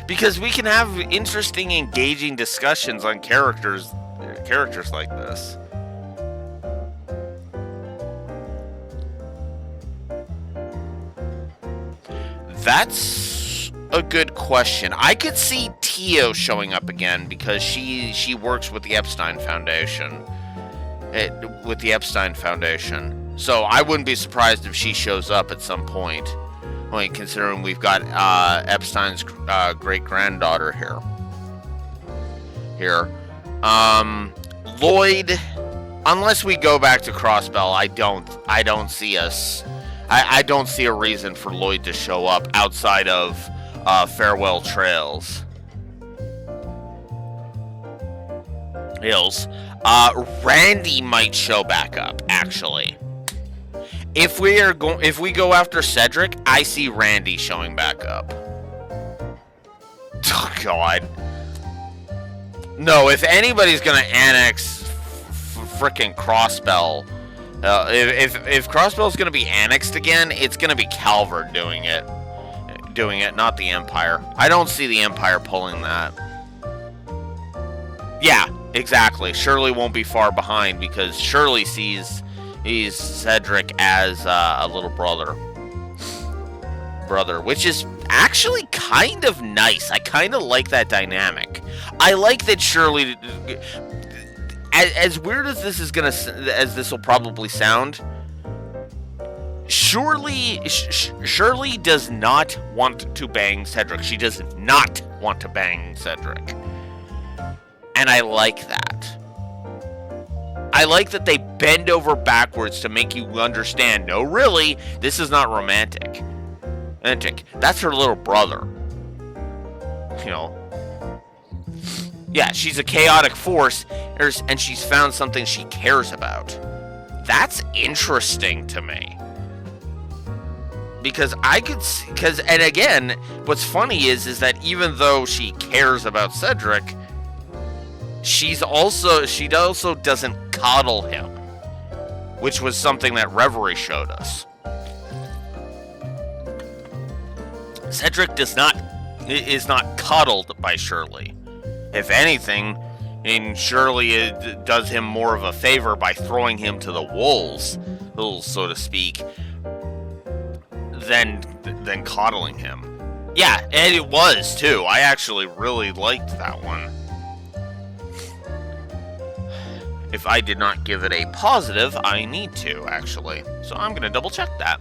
Because we can have interesting, engaging discussions on characters like this. That's a good question. I could see Tio showing up again because she works with the Epstein Foundation. So I wouldn't be surprised if she shows up at some point. Only considering we've got Epstein's great-granddaughter here. Lloyd, unless we go back to Crossbell, I don't see a reason for Lloyd to show up outside of Farewell Trails. Hills. Randy might show back up, actually. If we go after Cedric, I see Randy showing back up. Oh, God. No, if anybody's gonna annex frickin' Crossbell, if Crossbell's gonna be annexed again, it's gonna be Calvert doing it, not the Empire. I don't see the Empire pulling that. Yeah, exactly. Shirley won't be far behind because Shirley sees Cedric as a little brother, which is actually kind of nice. I kind of like that dynamic. I like that Shirley, as weird as this will probably sound, Shirley does not want to bang Cedric. She does not want to bang Cedric. And I like that. I like that they bend over backwards to make you understand, no, really, this is not romantic. That's her little brother. You know. Yeah, she's a chaotic force, and she's found something she cares about. That's interesting to me. Because I could see, and again, what's funny is that even though she cares about Cedric, she also doesn't coddle him, which was something that Reverie showed us. Cedric is not coddled by Shirley. If anything, Shirley does him more of a favor by throwing him to the wolves, so to speak, than coddling him. Yeah, and it was too. I actually really liked that one. If I did not give it a positive, I need to, actually. So I'm going to double check that.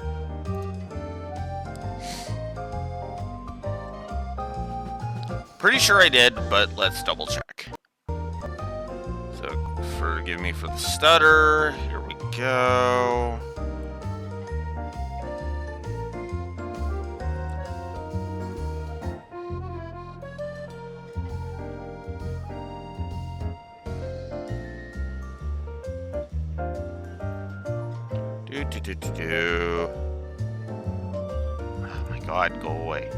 Pretty sure I did, but let's double check. So, forgive me for the stutter. Here we go. Oh my God, go away.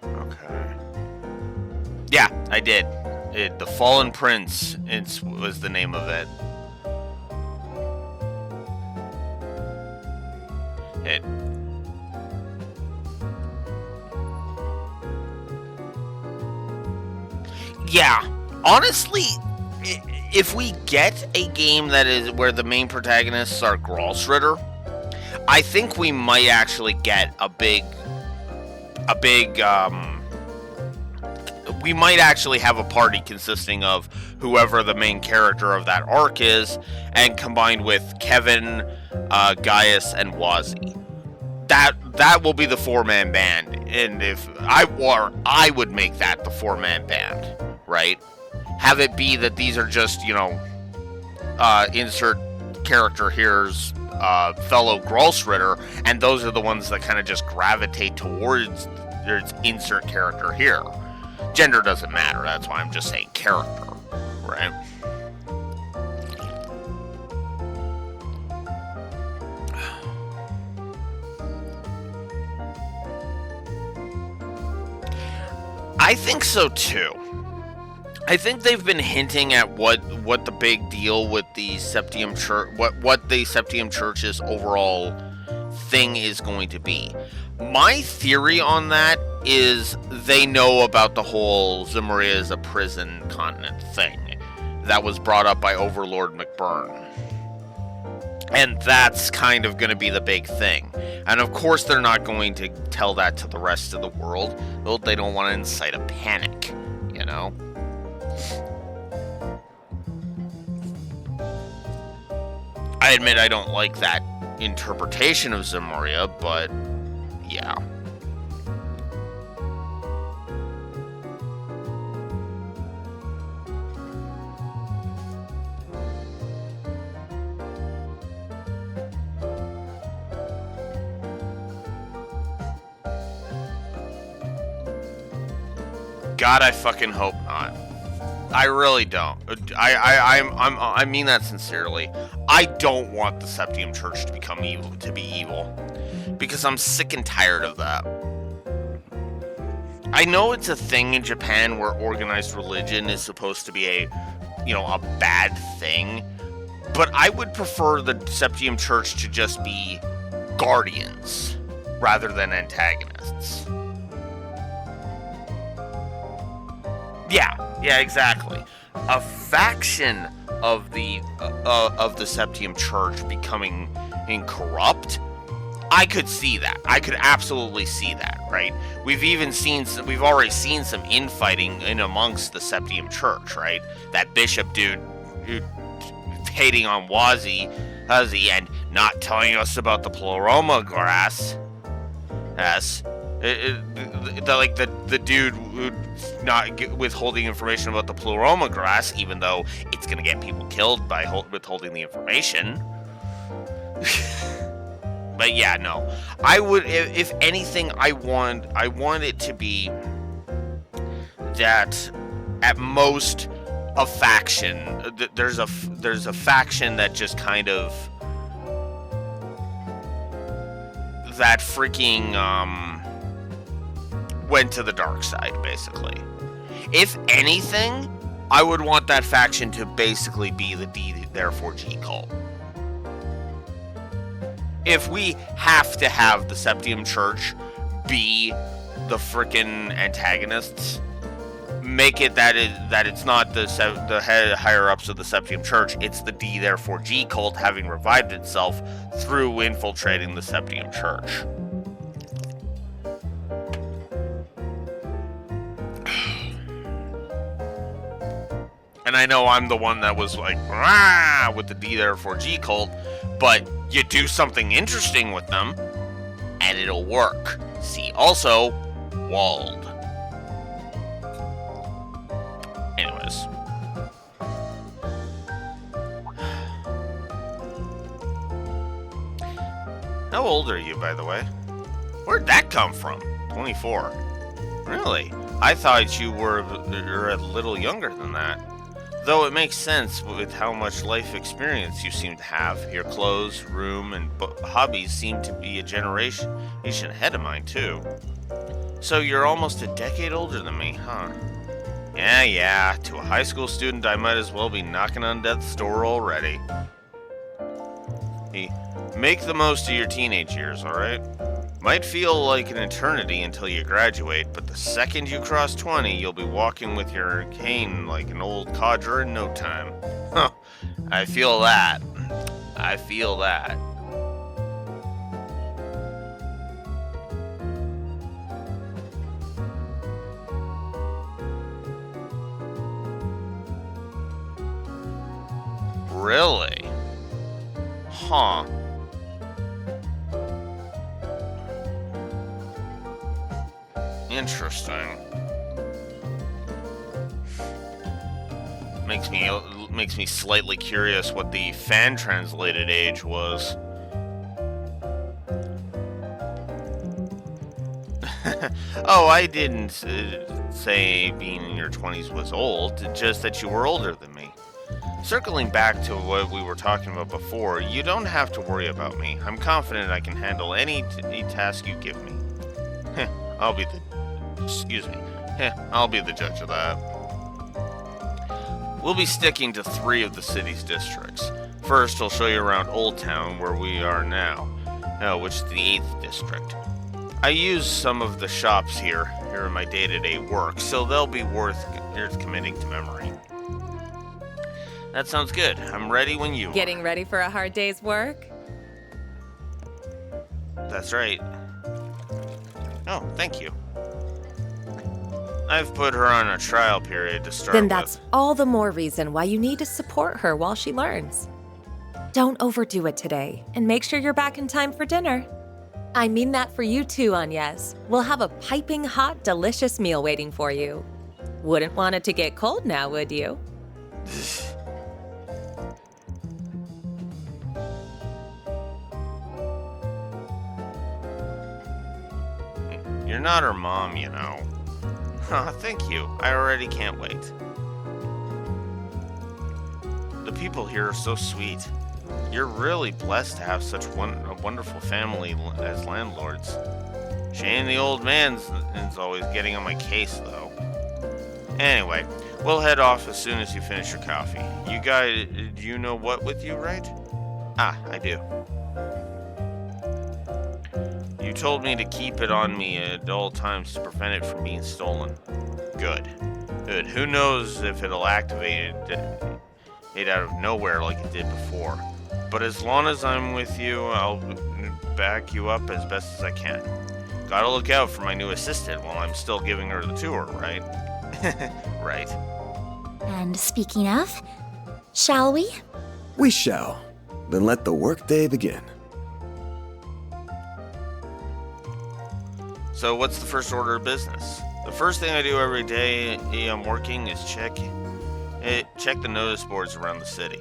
Okay. Yeah, I did. The Fallen Prince was the name of it. Yeah, honestly, if we get a game that is where the main protagonists are Gralsritter, I think we might actually get we might actually have a party consisting of whoever the main character of that arc is, and combined with Kevin, Gaius, and Wazi. that will be the 4-man band, and if I would make that the 4-man band, right? Have it be that these are just, insert character here's fellow Grolsritter, and those are the ones that kind of just gravitate towards there's insert character here. Gender doesn't matter, that's why I'm just saying character, right? I think so too. I think they've been hinting at what the big deal with the Septium Church, what the Septium Church's overall thing is going to be. My theory on that is they know about the whole Zemuria is a prison continent thing that was brought up by Overlord McBurn. And that's kind of going to be the big thing. And of course they're not going to tell that to the rest of the world. They don't want to incite a panic, I admit I don't like that interpretation of Zemuria, but yeah. God, I fucking hope not. I really don't. I mean that sincerely. I don't want the Septium Church to become evil, because I'm sick and tired of that. I know it's a thing in Japan where organized religion is supposed to be a bad thing, but I would prefer the Septium Church to just be guardians rather than antagonists. Yeah, exactly. A faction of the Septium Church becoming incorrupt, I could see that. I could absolutely see that, right? We've already seen some infighting in amongst the Septium Church, right? That bishop dude who hating on Wazi and not telling us about the Pleroma grass. Yes. The dude who's not withholding information about the Pleroma grass, even though it's going to get people killed by withholding the information. But yeah, no. I would, if anything, I want it to be that at most a faction. There's a faction that just kind of that freaking went to the dark side, basically. If anything, I would want that faction to basically be the D, therefore G cult. If we have to have the Septium Church be the frickin' antagonists, make it that it's not the higher-ups of the Septium Church, it's the D, therefore G cult having revived itself through infiltrating the Septium Church. And I know I'm the one that was like, rah, with the D, therefore G cult, but you do something interesting with them, and it'll work. See also, Walled. Anyways. How old are you, by the way? Where'd that come from? 24. Really? I thought you were a little younger than that. Though it makes sense with how much life experience you seem to have. Your clothes, room, and hobbies seem to be a generation ahead of mine, too. So you're almost a decade older than me, huh? Yeah. To a high school student, I might as well be knocking on death's door already. Hey, make the most of your teenage years, alright? Might feel like an eternity until you graduate, but the second you cross 20, you'll be walking with your cane like an old codger in no time. Huh. I feel that. Really? Huh. Interesting. Makes me slightly curious what the fan translated age was. Oh, I didn't say being in your 20s was old, just that you were older than me. Circling back to what we were talking about before, you don't have to worry about me. I'm confident I can handle any task you give me. I'll be the judge of that. We'll be sticking to 3 of the city's districts. First, I'll show you around Old Town, where we are now, which is the 8th district. I use some of the shops here in my day-to-day work, so they'll be worth committing to memory. That sounds good. I'm ready when you are. Getting ready for a hard day's work? That's right. Oh, thank you. I've put her on a trial period to start Then with. that's all the more reason why you need to support her while she learns. Don't overdo it today, and make sure you're back in time for dinner. I mean that for you too, Agnes. We'll have a piping hot, delicious meal waiting for you. Wouldn't want it to get cold now, would you? You're not her mom, you know. Thank you. I already can't wait. The people here are so sweet. You're really blessed to have such a wonderful family as landlords. Shane the old man's is always getting on my case, though. Anyway, we'll head off as soon as you finish your coffee. You guys, do you know what with you, right? Ah, I do. You told me to keep it on me at all times to prevent it from being stolen. Good. Good. Who knows if it'll activate it out of nowhere like it did before. But as long as I'm with you, I'll back you up as best as I can. Gotta look out for my new assistant while I'm still giving her the tour, right? Right. And speaking of, shall we? We shall. Then let the workday begin. So what's the first order of business? The first thing I do every day I'm working is check the notice boards around the city.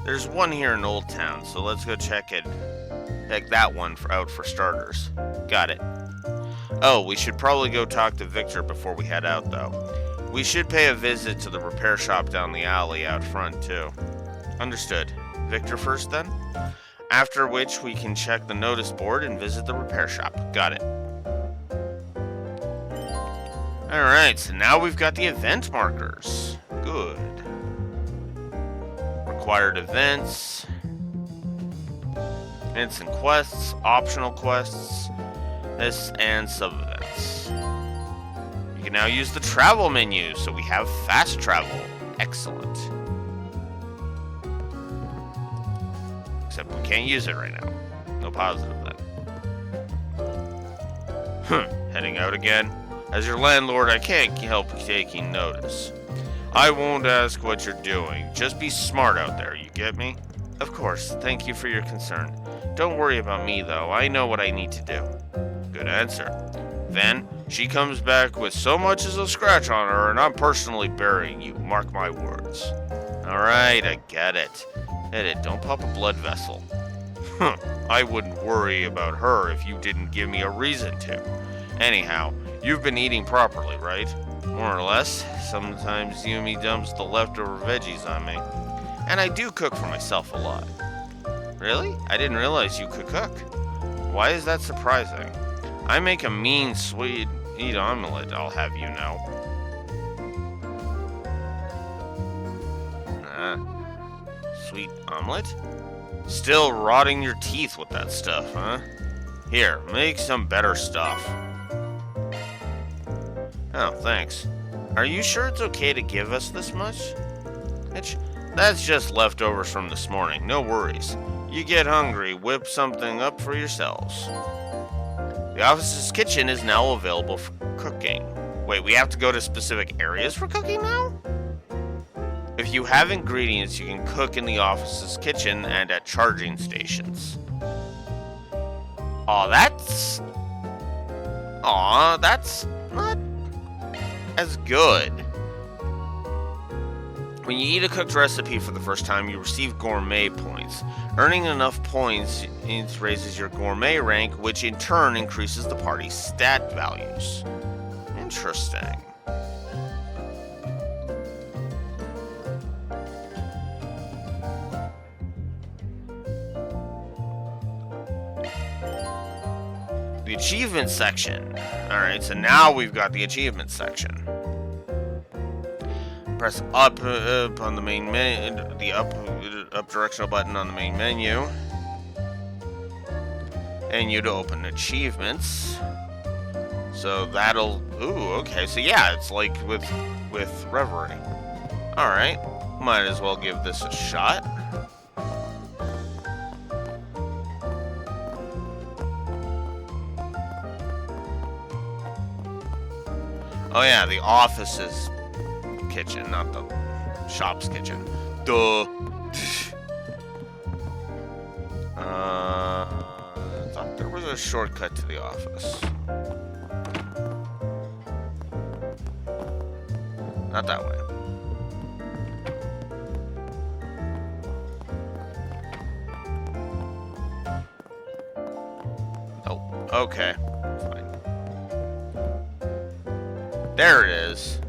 There's one here in Old Town, so let's go check that one out for starters. Got it. Oh, we should probably go talk to Victor before we head out, though. We should pay a visit to the repair shop down the alley out front, too. Understood. Victor first, then? After which, we can check the notice board and visit the repair shop. Got it. Alright, so now we've got the event markers. Good. Required events. Events and quests, optional quests, and sub-events. You can now use the travel menu, so we have fast travel. Excellent. Except we can't use it right now. No positive then. Heading out again. As your landlord, I can't help taking notice. I won't ask what you're doing. Just be smart out there, you get me? Of course, thank you for your concern. Don't worry about me, though. I know what I need to do. Good answer. Then, she comes back with so much as a scratch on her, and I'm personally burying you. Mark my words. Alright, I get it. Don't pop a blood vessel. I wouldn't worry about her if you didn't give me a reason to. Anyhow, you've been eating properly, right? More or less. Sometimes Yumi dumps the leftover veggies on me. And I do cook for myself a lot. Really? I didn't realize you could cook. Why is that surprising? I make a mean sweet omelet, I'll have you know. Sweet omelet? Still rotting your teeth with that stuff, huh? Here, make some better stuff. Oh, thanks. Are you sure it's okay to give us this much? That's just leftovers from this morning, no worries. You get hungry, whip something up for yourselves. The office's kitchen is now available for cooking. Wait, we have to go to specific areas for cooking now? If you have ingredients, you can cook in the office's kitchen and at charging stations. Aw, that's not as good. When you eat a cooked recipe for the first time, you receive gourmet points. Earning enough points raises your gourmet rank, which in turn increases the party's stat values. Interesting. The achievement section. Alright, so now we've got the achievement section. Press up on the main menu, the up directional button on the main menu, and you to open achievements. So that'll, ooh, okay. So yeah, it's like with Reverie. All right, might as well give this a shot. Oh yeah, the office's kitchen, not the shop's kitchen. Duh. I thought there was a shortcut to the office. Not that way. Oh, okay. Fine. There it is.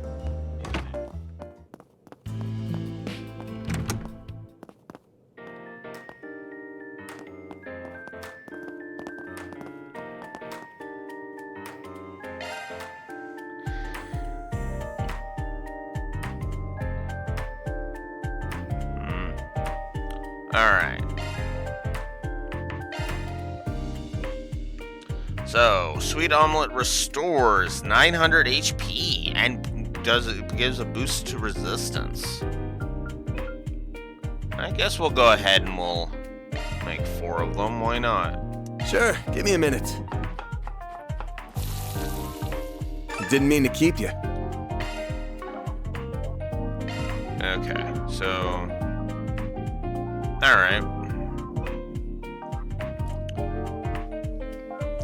Alright. So, Sweet Omelet restores 900 HP and gives a boost to resistance. I guess we'll go ahead and we'll make 4 of them. Why not? Sure, give me a minute. Didn't mean to keep you. Okay, so... Alright.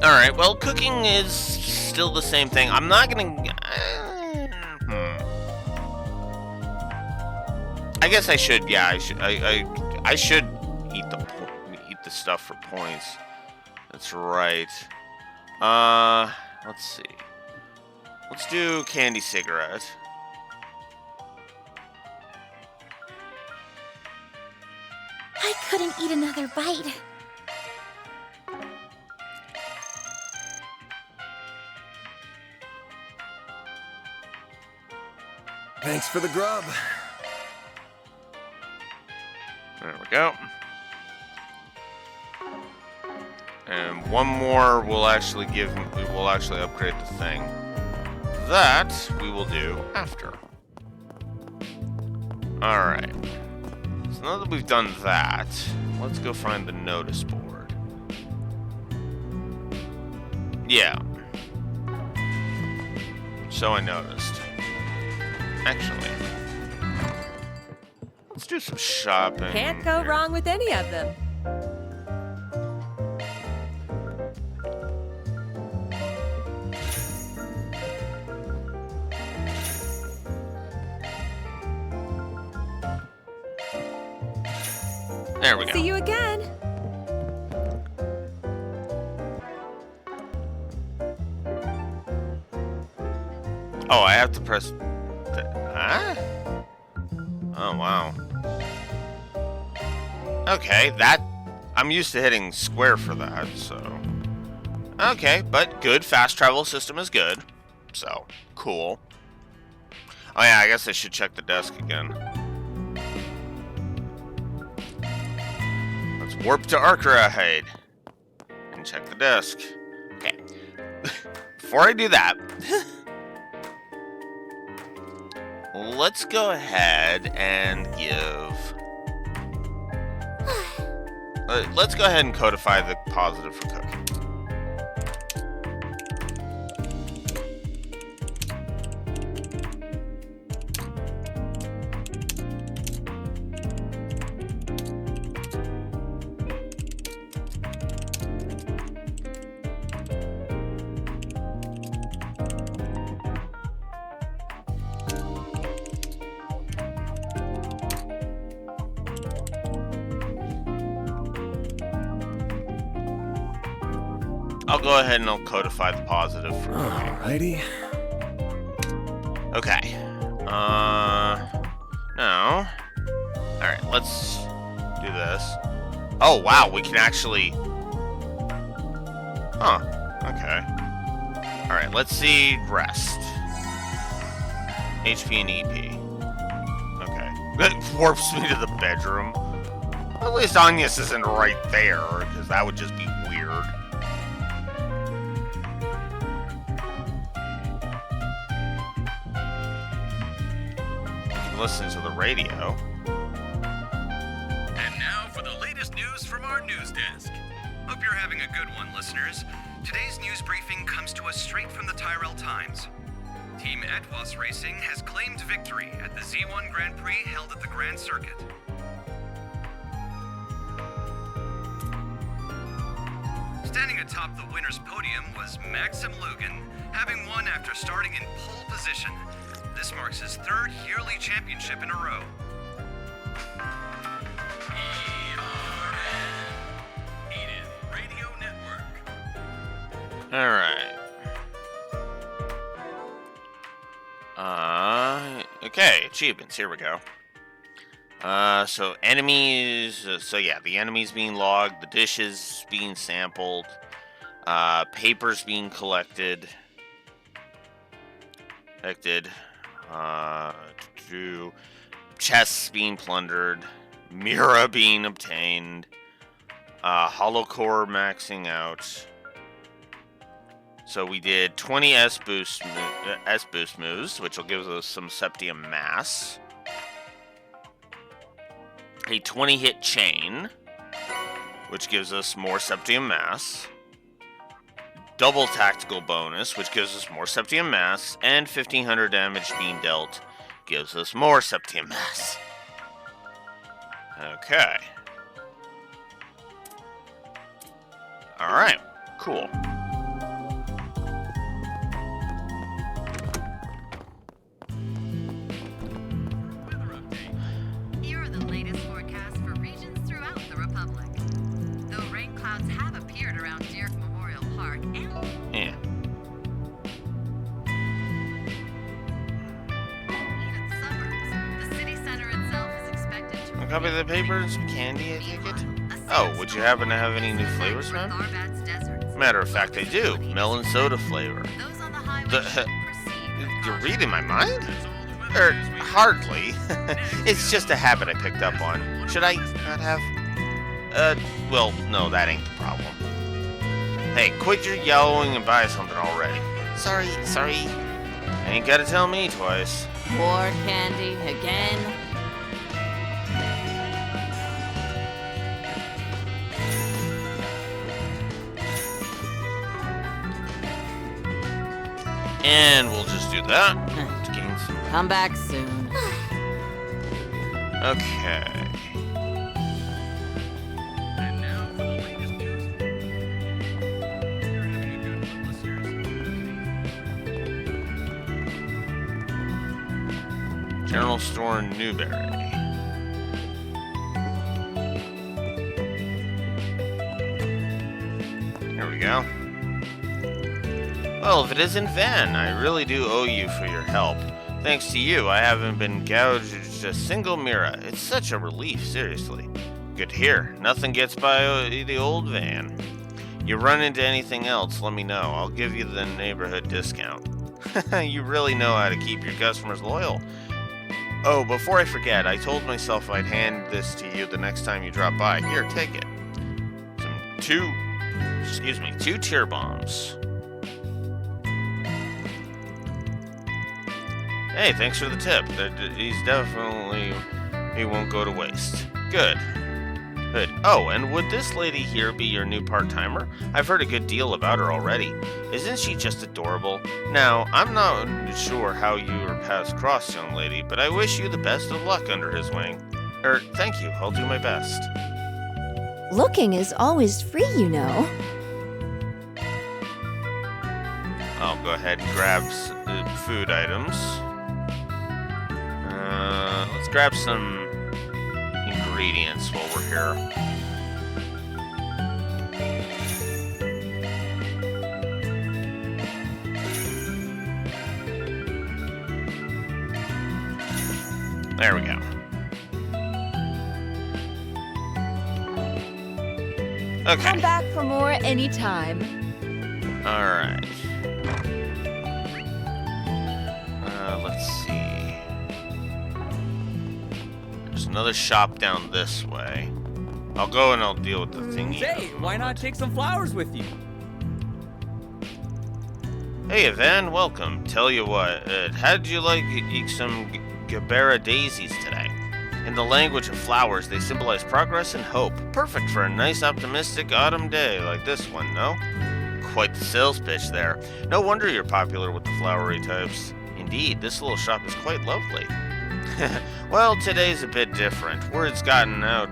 Alright, well, cooking is still the same thing. I'm not gonna... I guess I should, yeah, I should eat the stuff for points. That's right. Let's see. Let's do candy cigarette. I couldn't eat another bite. Thanks for the grub. There we go. And one more will actually upgrade the thing. That we will do after. Alright. So now that we've done that, let's go find the notice board. Yeah. So I noticed. Actually, let's do some shopping. Can't go here. wrong with any of them. There we go. See you again. Oh, I have to press... Huh? Oh, wow. Okay, that... I'm used to hitting square for that, so... Okay, but good. Fast travel system is good. So, cool. Oh yeah, I guess I should check the desk again. Let's warp to Arkride and check the desk. Okay. Before I do that... let's go ahead and give... let's go ahead and codify the positive for cooking. I'll go ahead and I'll codify the positive for cooking. Alrighty. Okay. Now. Alright, let's do this. Oh, wow, we can actually... Huh. Okay. Alright, let's see rest. HP and EP. Okay. That warps me to the bedroom. At least Agnes isn't right there, because that would just be weird. You can listen to the radio. And now for the latest news from our news desk. Hope you're having a good one, listeners. Today's news briefing comes to us straight from the Tyrell Times. Team Etwas Racing has claimed victory at the Z1 Grand Prix held at the Grand Circuit. Standing atop the winner's podium was Maxim Lugan, having won after starting in pole position. This marks his third yearly championship in a row. Eden Radio Network. Alright. Okay, achievements, here we go. So enemies, so yeah, the enemies being logged, the dishes being sampled, papers being collected, chests being plundered, Mira being obtained, hollow core maxing out. So we did 20 S boost moves, which will give us some Septium Mass. A 20 hit chain, which gives us more Septium Mass. Double tactical bonus, which gives us more Septium Mass. And 1500 damage being dealt gives us more Septium Mass. Okay. Alright, cool. Here are the latest forecasts for regions throughout the Republic. Though rain clouds have appeared around Dirk Memorial Park and Yeah. even suburbs, the city center itself is expected to A copy of the paper and some candy, I take it? Oh, would you happen to have any new flavors, man? Matter of fact, I do. Melon soda flavor. Those on the highway The- should proceed with You're caution. reading my mind? Hardly. It's just a habit I picked up on. Should I not have? Well, no, that ain't the problem. Hey, quit your yellowing and buy something already. Sorry. Ain't gotta tell me twice. More candy again? And we'll just do that to gain some. Come back soon. Okay. And now for the latest news. You're having a good one, listeners. General store in Newberry. Here we go. Well, if it isn't Van, I really do owe you for your help. Thanks to you, I haven't been gouged a single Mira. It's such a relief, seriously. Good to hear. Nothing gets by the old Van. You run into anything else, let me know. I'll give you the neighborhood discount. You really know how to keep your customers loyal. Oh, before I forget, I told myself I'd hand this to you the next time you drop by. Here, take it. Two tear bombs. Hey, thanks for the tip. He won't go to waste. Good. Oh, and would this lady here be your new part-timer? I've heard a good deal about her already. Isn't she just adorable? Now, I'm not sure how you or paths crossed, young lady, but I wish you the best of luck under his wing. Thank you. I'll do my best. Looking is always free, you know. I'll go ahead and grab food items. Let's grab some ingredients while we're here. There we go. Okay. Come back for more anytime. Alright. Let's see. There's another shop down this way. I'll go and I'll deal with the thingy. Hey, why not take some flowers with you? Hey, Van, welcome. Tell you what, how'd you like some Gabera daisies today? In the language of flowers, they symbolize progress and hope. Perfect for a nice, optimistic autumn day like this one, no? Quite the sales pitch there. No wonder you're popular with the flowery types. Indeed, this little shop is quite lovely. Well, today's a bit different. Word's gotten out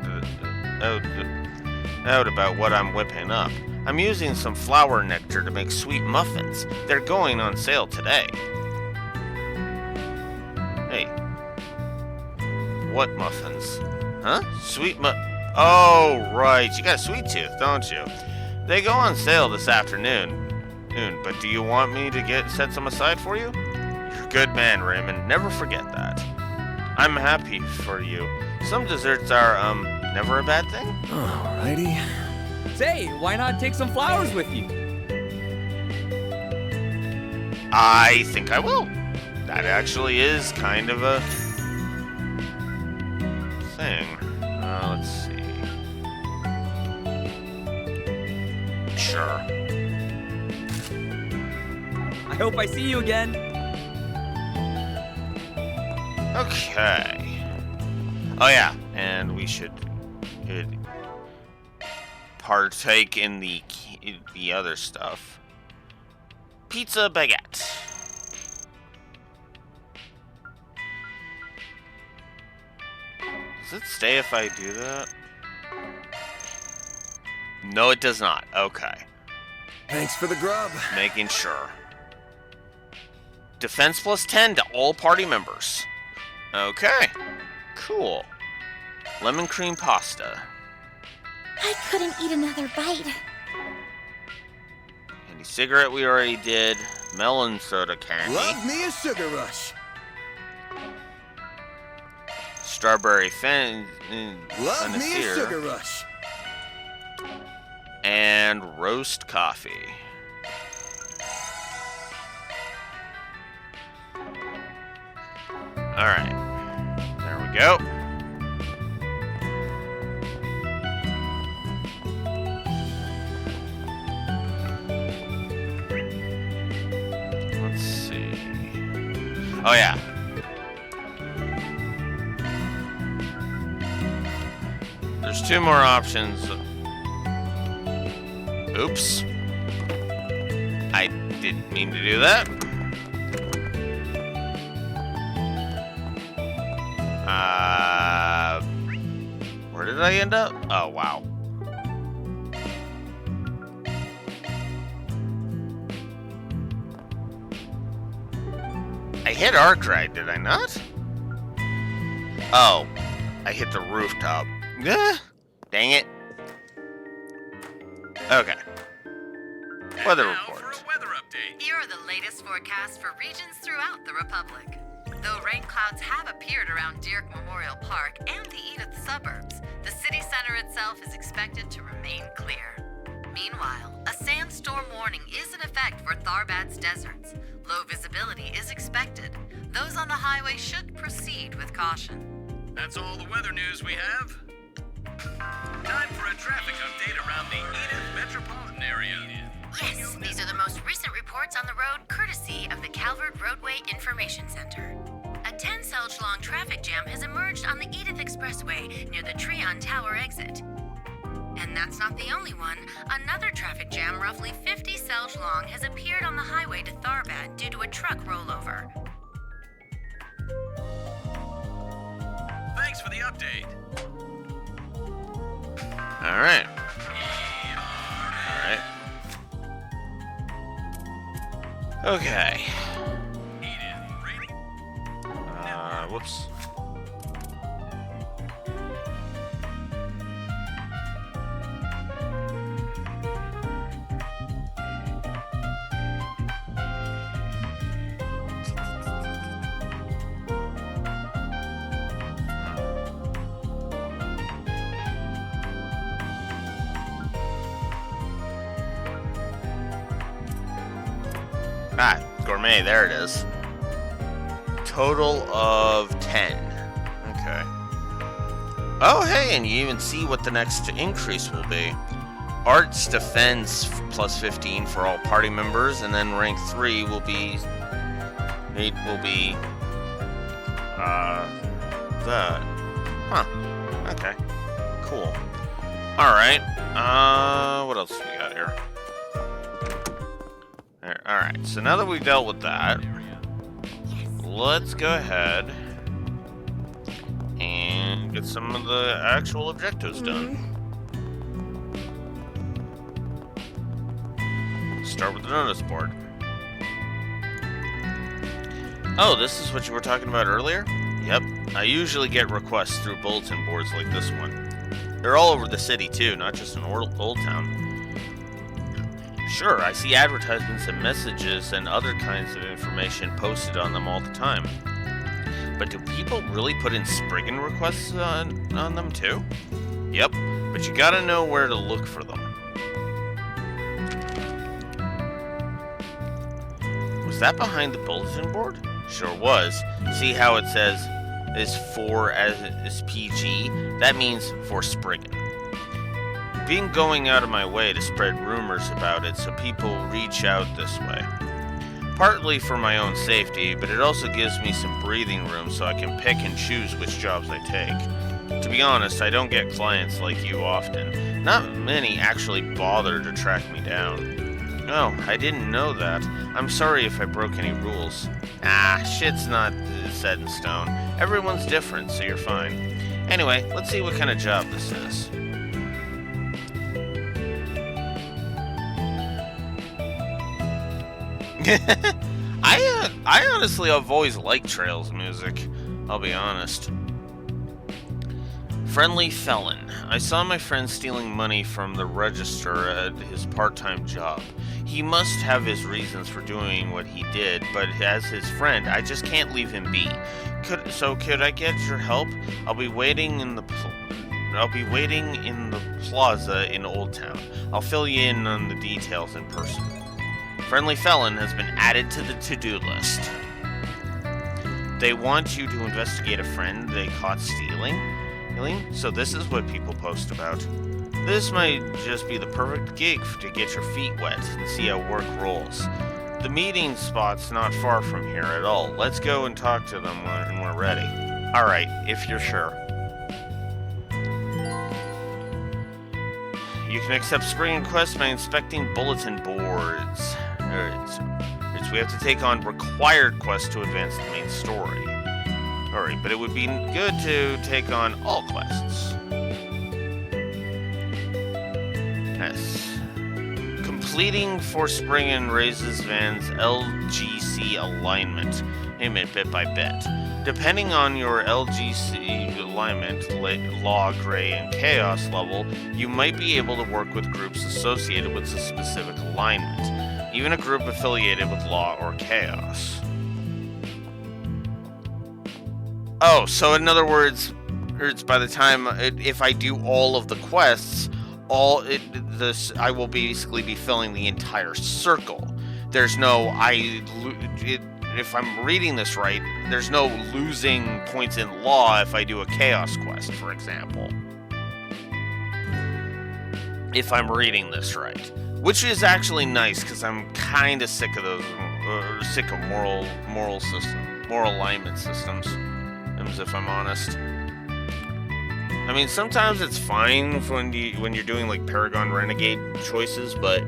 about what I'm whipping up. I'm using some flower nectar to make sweet muffins. They're going on sale today. Hey. What muffins? Huh? Oh, right. You got a sweet tooth, don't you? They go on sale this afternoon. But do you want me to set some aside for you? You're a good man, Raymond. Never forget that. I'm happy for you. Some desserts are, never a bad thing. Alrighty. Say, why not take some flowers with you? I think I will. That actually is kind of a thing. Let's see. Sure. I hope I see you again. Okay. Oh yeah, and we should partake in the other stuff. Pizza baguette. Does it stay if I do that? No, it does not. Okay. Thanks for the grub. Making sure. Defense plus 10 to all party members. Okay. Cool. Lemon cream pasta. I couldn't eat another bite. Candy cigarette we already did. Melon soda candy. Love me a sugar rush. Strawberry Love me a Fenneseer. sugar rush. And roast coffee. Alright. There we go. Let's see. Oh yeah. There's two more options. Oops. I didn't mean to do that. Where did I end up? Oh, wow. I hit arc right, did I not? Oh, I hit the rooftop. Dang it. Okay. Weather Now report. for a weather update. Here are the latest forecasts for regions throughout the Republic. Though rain clouds have appeared around Dirk Memorial Park and the Edith suburbs, the city center itself is expected to remain clear. Meanwhile, a sandstorm warning is in effect for Tharbad's deserts. Low visibility is expected. Those on the highway should proceed with caution. That's all the weather news we have. Time for a traffic update around the Edith metropolitan area. Yes, these are the most recent reports on the road courtesy of the Calvert Roadway Information Center. A 10-Selge-long traffic jam has emerged on the Edith Expressway near the Treon Tower exit. And that's not the only one. Another traffic jam roughly 50 Selge long has appeared on the highway to Tharbad due to a truck rollover. Thanks for the update. Alright. Alright. Okay. Whoops. Gourmet, there it is. Total of 10. Okay. Oh, hey, and you even see what the next increase will be. Arts Defense plus 15 for all party members, and then rank 3 will be... It will be... that. Huh. Okay. Cool. Alright. What else we got here? Alright, so now that we've dealt with that, let's go ahead and get some of the actual objectives done. Start with the notice board. Oh, this is what you were talking about earlier? Yep, I usually get requests through bulletin boards like this one. They're all over the city too, not just in Old Town. Sure, I see advertisements and messages and other kinds of information posted on them all the time. But do people really put in Spriggan requests on them too? Yep, but you gotta know where to look for them. Was that behind the bulletin board? Sure was. See how it says is for as PG? That means for Spriggan. Been going out of my way to spread rumors about it so people reach out this way. Partly for my own safety, but it also gives me some breathing room so I can pick and choose which jobs I take. To be honest, I don't get clients like you often. Not many actually bother to track me down. Oh, I didn't know that. I'm sorry if I broke any rules. Shit's not set in stone. Everyone's different, so you're fine. Anyway, let's see what kind of job this is. I honestly have always liked Trails music, I'll be honest. Friendly felon. I saw my friend stealing money from the register at his part-time job. He must have his reasons for doing what he did, but as his friend, I just can't leave him be. Could I get your help? I'll be waiting in the plaza in Old Town. I'll fill you in on the details in person. Friendly felon has been added to the to-do list. They want you to investigate a friend they caught stealing? So this is what people post about. This might just be the perfect gig to get your feet wet and see how work rolls. The meeting spot's not far from here at all. Let's go and talk to them when we're ready. Alright, if you're sure. You can accept Spriggan quests by inspecting bulletin boards. We have to take on required quests to advance the main story. Alright, but it would be good to take on all quests. Yes. Completing for Spriggan raises Van's LGC alignment, bit by bit. Depending on your LGC alignment, Law, Gray, and Chaos level, you might be able to work with groups associated with a specific alignment, even a group affiliated with Law or Chaos. Oh, so in other words, by the time if I do all of the quests, I will basically be filling the entire circle. There's no if I'm reading this right, there's no losing points in Law if I do a Chaos quest, for example. If I'm reading this right, which is actually nice because I'm kind of sick of those, sick of moral alignment systems. If I'm honest. I mean, sometimes it's fine when you're doing like Paragon Renegade choices, but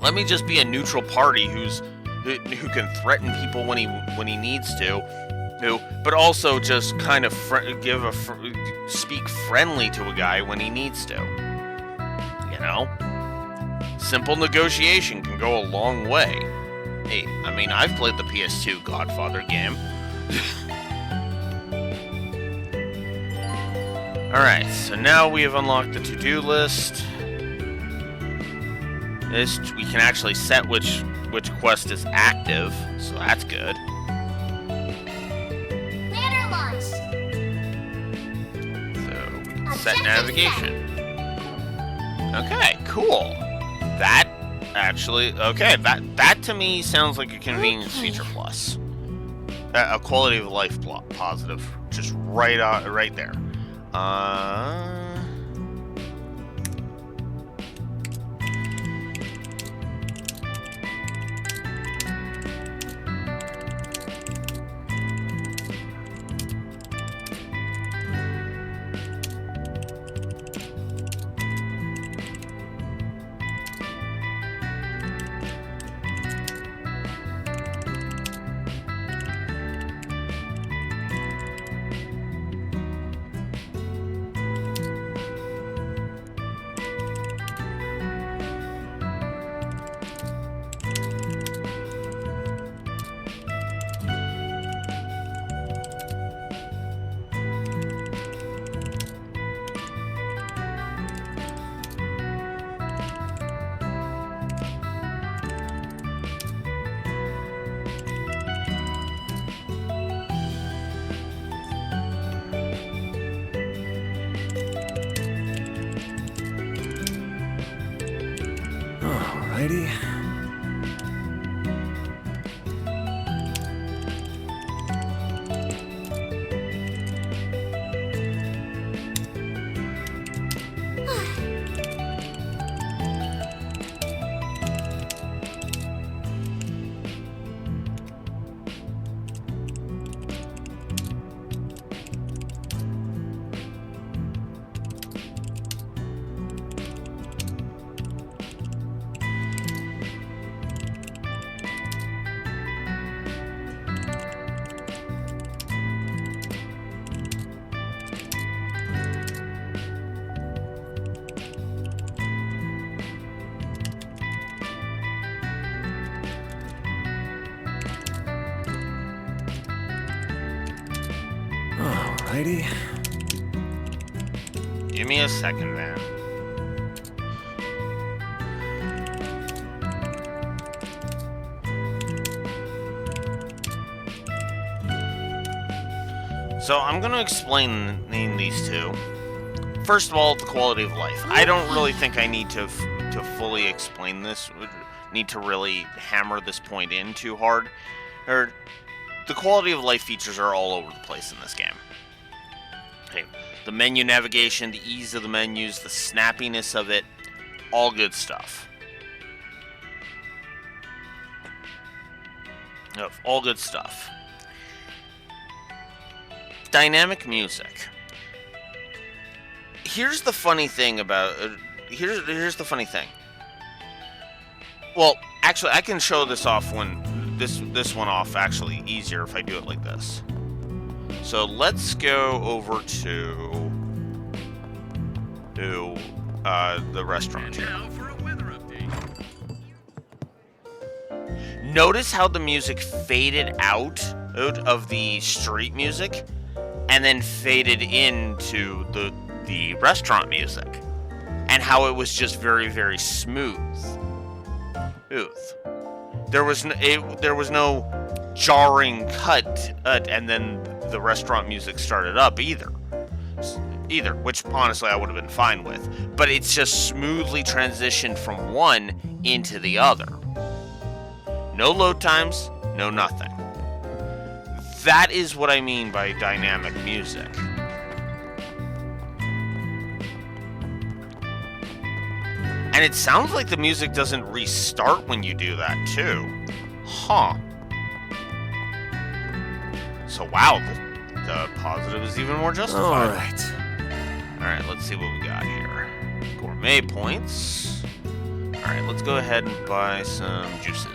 let me just be a neutral party who can threaten people when he needs to, but also just kind of speak friendly to a guy when he needs to. You know, simple negotiation can go a long way. Hey, I mean, I've played the PS2 Godfather game. Alright, so now we have unlocked the to-do list. We can actually set which quest is active, so that's good. Banner launched. So we can set navigation. Okay, cool. actually, okay, that to me sounds like a convenience feature plus. A quality of life positive. Just right there. Alrighty. Alrighty. Give me a second, man. So I'm going to explain these two. First of all, the quality of life. I don't really think I need to fully explain this. Need to really hammer this point in too hard. The quality of life features are all over the place in this game. Okay. The menu navigation, the ease of the menus, the snappiness of it, all good stuff. All good stuff. Dynamic music. Here's the funny thing about here's the funny thing. Well, actually, I can show this off this one off actually easier if I do it like this. So let's go over to the restaurant here. Now for a weather update. Notice how the music faded out of the street music and then faded into the restaurant music, and how it was just very, very smooth. There was no jarring cut and then the restaurant music started up either, which honestly I would have been fine with, but it's just smoothly transitioned from one into the other. No load times, no nothing. That is what I mean by dynamic music. And it sounds like the music doesn't restart when you do that too. Huh. So wow, the positive is even more justified. Alright, let's see what we got here. Gourmet points. Alright, let's go ahead and buy some juices.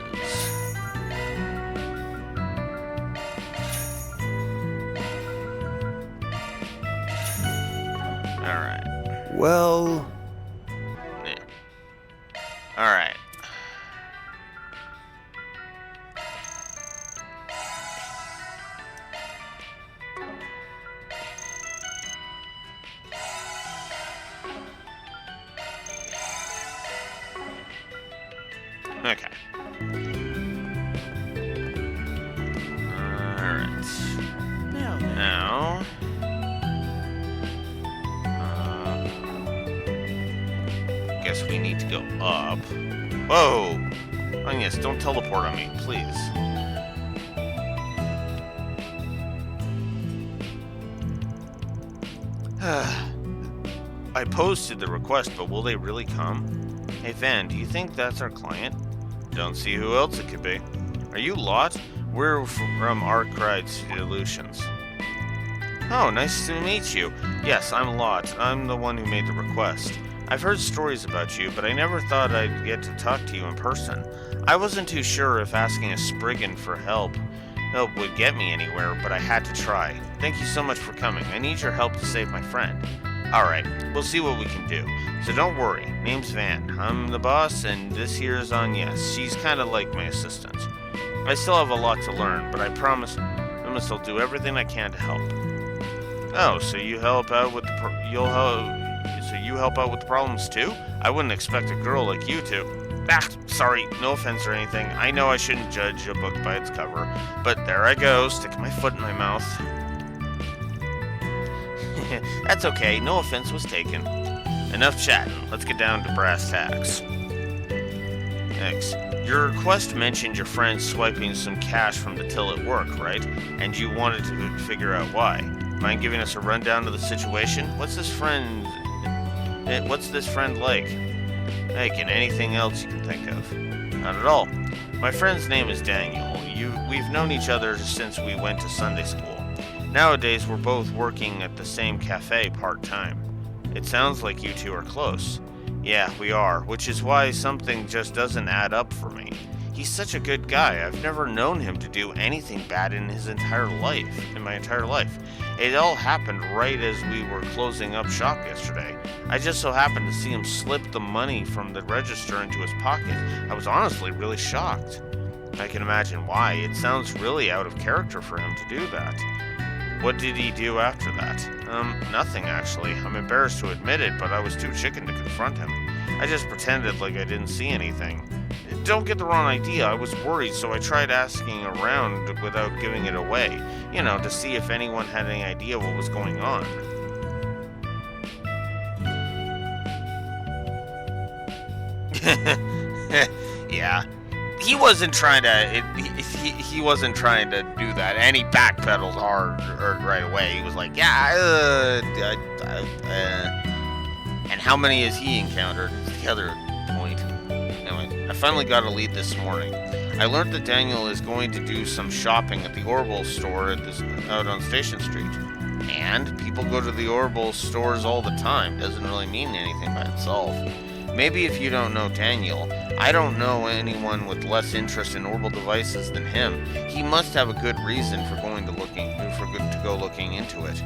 Alright. Well... Alright. Okay. Alright. Now... guess we need to go up. Whoa! Oh yes, don't teleport on me, please. I posted the request, but will they really come? Hey Van, do you think that's our client? Don't see who else it could be. Are you Lot? We're from Arkwright Solutions. Oh, nice to meet you. Yes, I'm Lot. I'm the one who made the request. I've heard stories about you, but I never thought I'd get to talk to you in person. I wasn't too sure if asking a Spriggan for help would get me anywhere, but I had to try. Thank you so much for coming. I need your help to save my friend. Alright, we'll see what we can do. So don't worry, name's Van. I'm the boss, and this here is Agnes. She's kind of like my assistant. I still have a lot to learn, but I promise I'll do everything I can to help. Oh, so you help out with you help out with the problems too? I wouldn't expect a girl like you to. Sorry, no offense or anything. I know I shouldn't judge a book by its cover, but there I go, sticking my foot in my mouth. That's okay, no offense was taken. Enough chatting, let's get down to brass tacks. Next, your request mentioned your friend swiping some cash from the till at work, right? And you wanted to figure out why. Mind giving us a rundown of the situation? What's this friend like? Hey, can anything else you can think of? Not at all. My friend's name is Daniel. We've known each other since we went to Sunday school. Nowadays, we're both working at the same cafe part-time. It sounds like you two are close. Yeah, we are, which is why something just doesn't add up for me. He's such a good guy. I've never known him to do anything bad in my entire life. It all happened right as we were closing up shop yesterday. I just so happened to see him slip the money from the register into his pocket. I was honestly really shocked. I can imagine why. It sounds really out of character for him to do that. What did he do after that? Nothing actually. I'm embarrassed to admit it, but I was too chicken to confront him. I just pretended like I didn't see anything. Don't get the wrong idea, I was worried, so I tried asking around without giving it away, to see if anyone had any idea what was going on. Yeah. He wasn't trying to he wasn't trying to do that, and he backpedaled hard right away. He was like, and how many has he encountered is the other point. Anyway, I finally got a lead this morning. I learned that Daniel is going to do some shopping at the Orbital store out on Station Street. And people go to the Orbital stores all the time. Doesn't really mean anything by itself. Maybe if you don't know Daniel, I don't know anyone with less interest in orbital devices than him. He must have a good reason for go looking into it.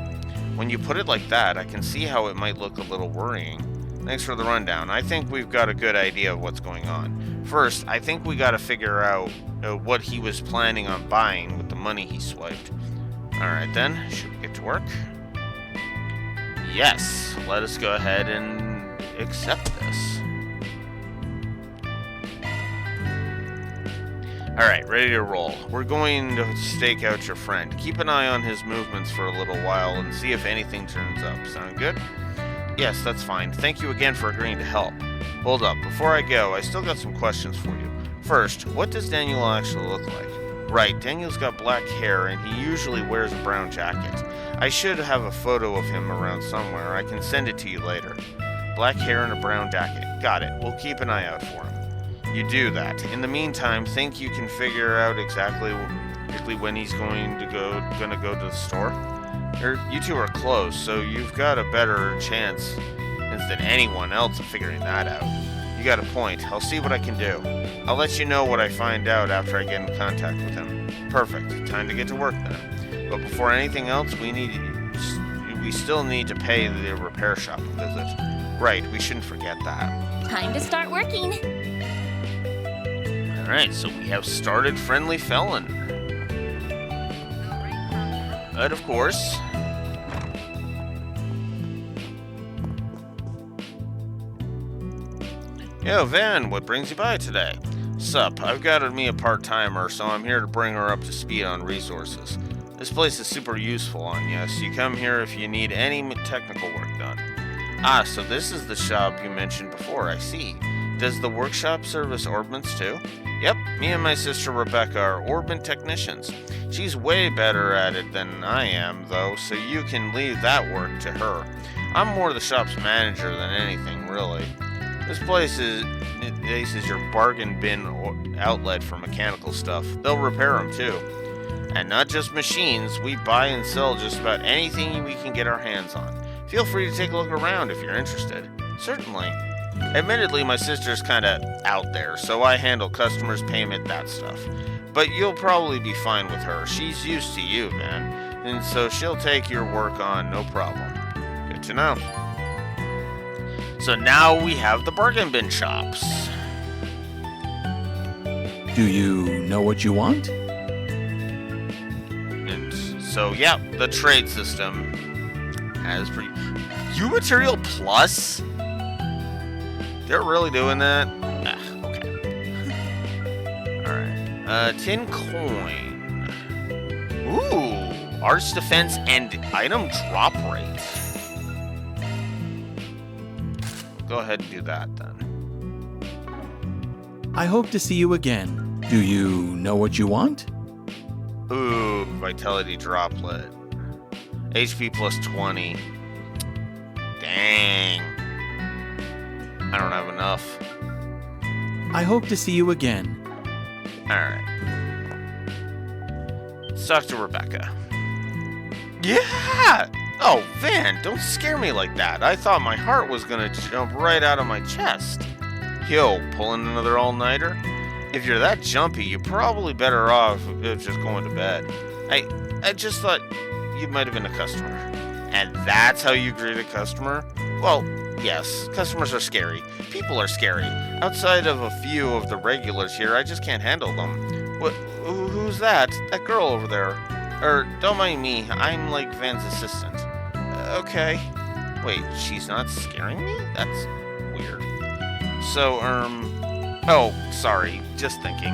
When you put it like that, I can see how it might look a little worrying. Thanks for the rundown. I think we've got a good idea of what's going on. First, I think we gotta figure out what he was planning on buying with the money he swiped. Alright then, should we get to work? Yes, let us go ahead and accept this. Alright, ready to roll. We're going to stake out your friend. Keep an eye on his movements for a little while and see if anything turns up. Sound good? Yes, that's fine. Thank you again for agreeing to help. Hold up, before I go, I still got some questions for you. First, what does Daniel actually look like? Right, Daniel's got black hair and he usually wears a brown jacket. I should have a photo of him around somewhere. I can send it to you later. Black hair and a brown jacket. Got it. We'll keep an eye out for him. You do that. In the meantime, think you can figure out exactly when he's gonna go to the store? You two are close, so you've got a better chance than anyone else of figuring that out. You got a point. I'll see what I can do. I'll let you know what I find out after I get in contact with him. Perfect. Time to get to work then. But before anything else, we still need to pay the repair shop a visit. Right, we shouldn't forget that. Time to start working. Alright, so we have started Friendly Felon. But of course... Yo, Van, what brings you by today? Sup, I've got me a part-timer, so I'm here to bring her up to speed on resources. This place is super useful on you, so you come here if you need any technical work done. Ah, so this is the shop you mentioned before, I see. does the workshop service orbments too? Yep, me and my sister Rebecca are orbment technicians. She's way better at it than I am, though, so you can leave that work to her. I'm more the shop's manager than anything, really. This place is your bargain bin outlet for mechanical stuff. They'll repair them too. And not just machines, we buy and sell just about anything we can get our hands on. Feel free to take a look around if you're interested. Certainly. Admittedly, my sister's kinda out there, so I handle customers, payment, that stuff. But you'll probably be fine with her. She's used to you, man. And so she'll take your work on, no problem. Good to know. So now we have the bargain bin shops. Do you know what you want? And so, yeah, the trade system has pretty... U-Material Plus? They're really doing that? Okay. Alright. Tin coin. Ooh! Arts defense and item drop rate. Go ahead and do that then. I hope to see you again. Do you know what you want? Ooh, vitality droplet. HP plus 20. Dang. I don't have enough. I hope to see you again. Alright. Let's talk to Rebecca. Yeah! Oh, Van, don't scare me like that. I thought my heart was gonna jump right out of my chest. Yo, pulling another all-nighter? If you're that jumpy, you're probably better off just going to bed. I just thought you might have been a customer. And that's how you greet a customer? Well, yes, customers are scary. People are scary. Outside of a few of the regulars here, I just can't handle them. Who's that? That girl over there. Don't mind me. I'm like Van's assistant. Okay. Wait, she's not scaring me? That's weird. So, oh, sorry. Just thinking.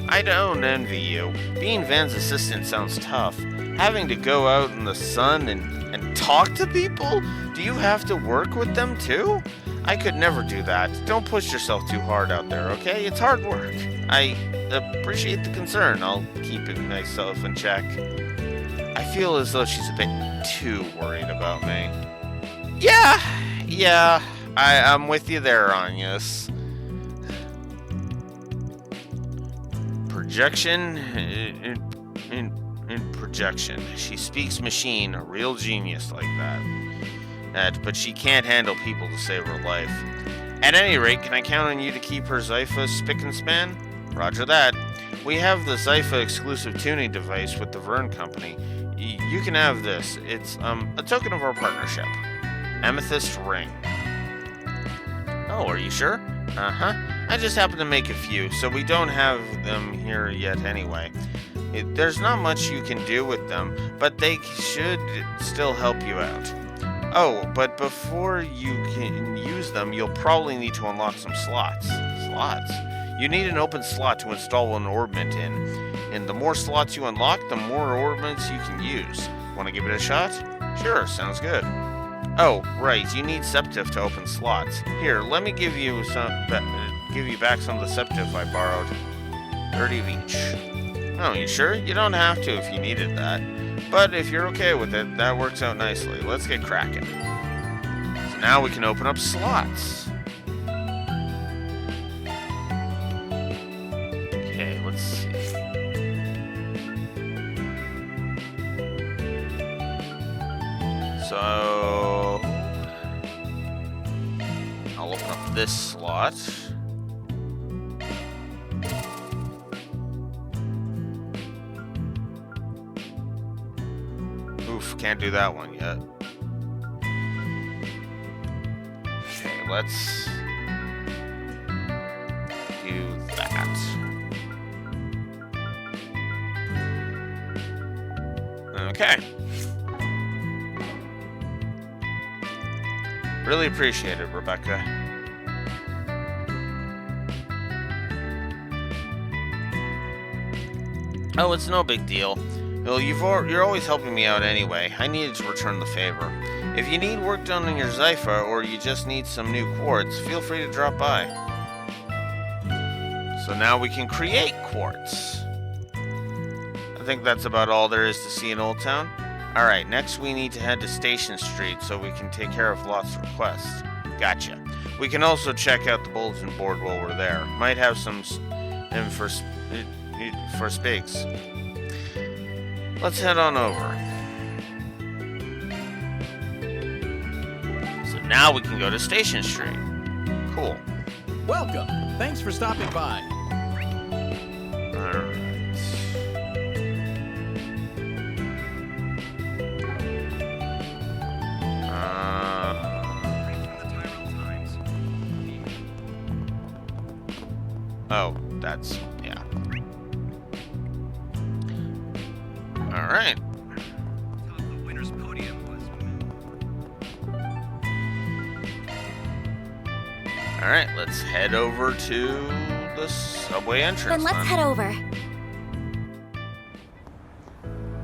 I don't envy you. Being Van's assistant sounds tough. Having to go out in the sun and talk to people? Do you have to work with them too? I could never do that. Don't push yourself too hard out there, okay? It's hard work. I appreciate the concern. I'll keep it myself in check. I feel as though she's a bit too worried about me. Yeah, I'm with you there, Agnes. Projection in projection. She speaks machine, a real genius like that. But she can't handle people to save her life. At any rate, can I count on you to keep her Zypha spick and span? Roger that. We have the Zypha exclusive tuning device with the Vern Company. You can have this. It's a token of our partnership. Amethyst ring. Oh, are you sure? Uh-huh. I just happened to make a few, so we don't have them here yet anyway. There's not much you can do with them, but they should still help you out. Oh, but before you can use them, you'll probably need to unlock some slots. Slots? You need an open slot to install an orbment in. And the more slots you unlock, the more orbments you can use. Want to give it a shot? Sure, sounds good. Oh, right, you need Septif to open slots. Here, let me give you back some of the Septif I borrowed. 30 of each. Oh, you sure? You don't have to if you needed that. But if you're okay with it, that works out nicely. Let's get cracking. So now we can open up slots. Okay, let's see. So I'll open up this slot. Oof, can't do that one yet. Okay, let's do that. Okay. Really appreciate it, Rebecca. Oh, it's no big deal. Well, you're always helping me out anyway. I needed to return the favor. If you need work done on your Zypha or you just need some new quartz, feel free to drop by. So now we can create quartz. I think that's about all there is to see in Old Town. Alright, next we need to head to Station Street so we can take care of Lot's request. Gotcha. We can also check out the bulletin board while we're there. Might have some for Spigs. Let's head on over. So now we can go to Station Street. Cool. Welcome. Thanks for stopping by. Alright. Oh, that's, yeah. Alright. The winner's podium was. Alright, let's head over to the subway entrance. Then let's head over.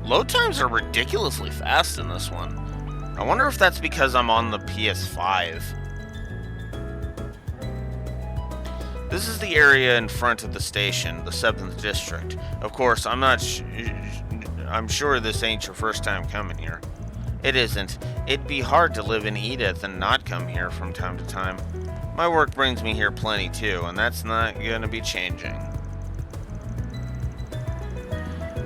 Load times are ridiculously fast in this one. I wonder if that's because I'm on the PS5. This is the area in front of the station, the 7th District. Of course, I'm sure this ain't your first time coming here. It isn't. It'd be hard to live in Edith and not come here from time to time. My work brings me here plenty too, and that's not gonna be changing.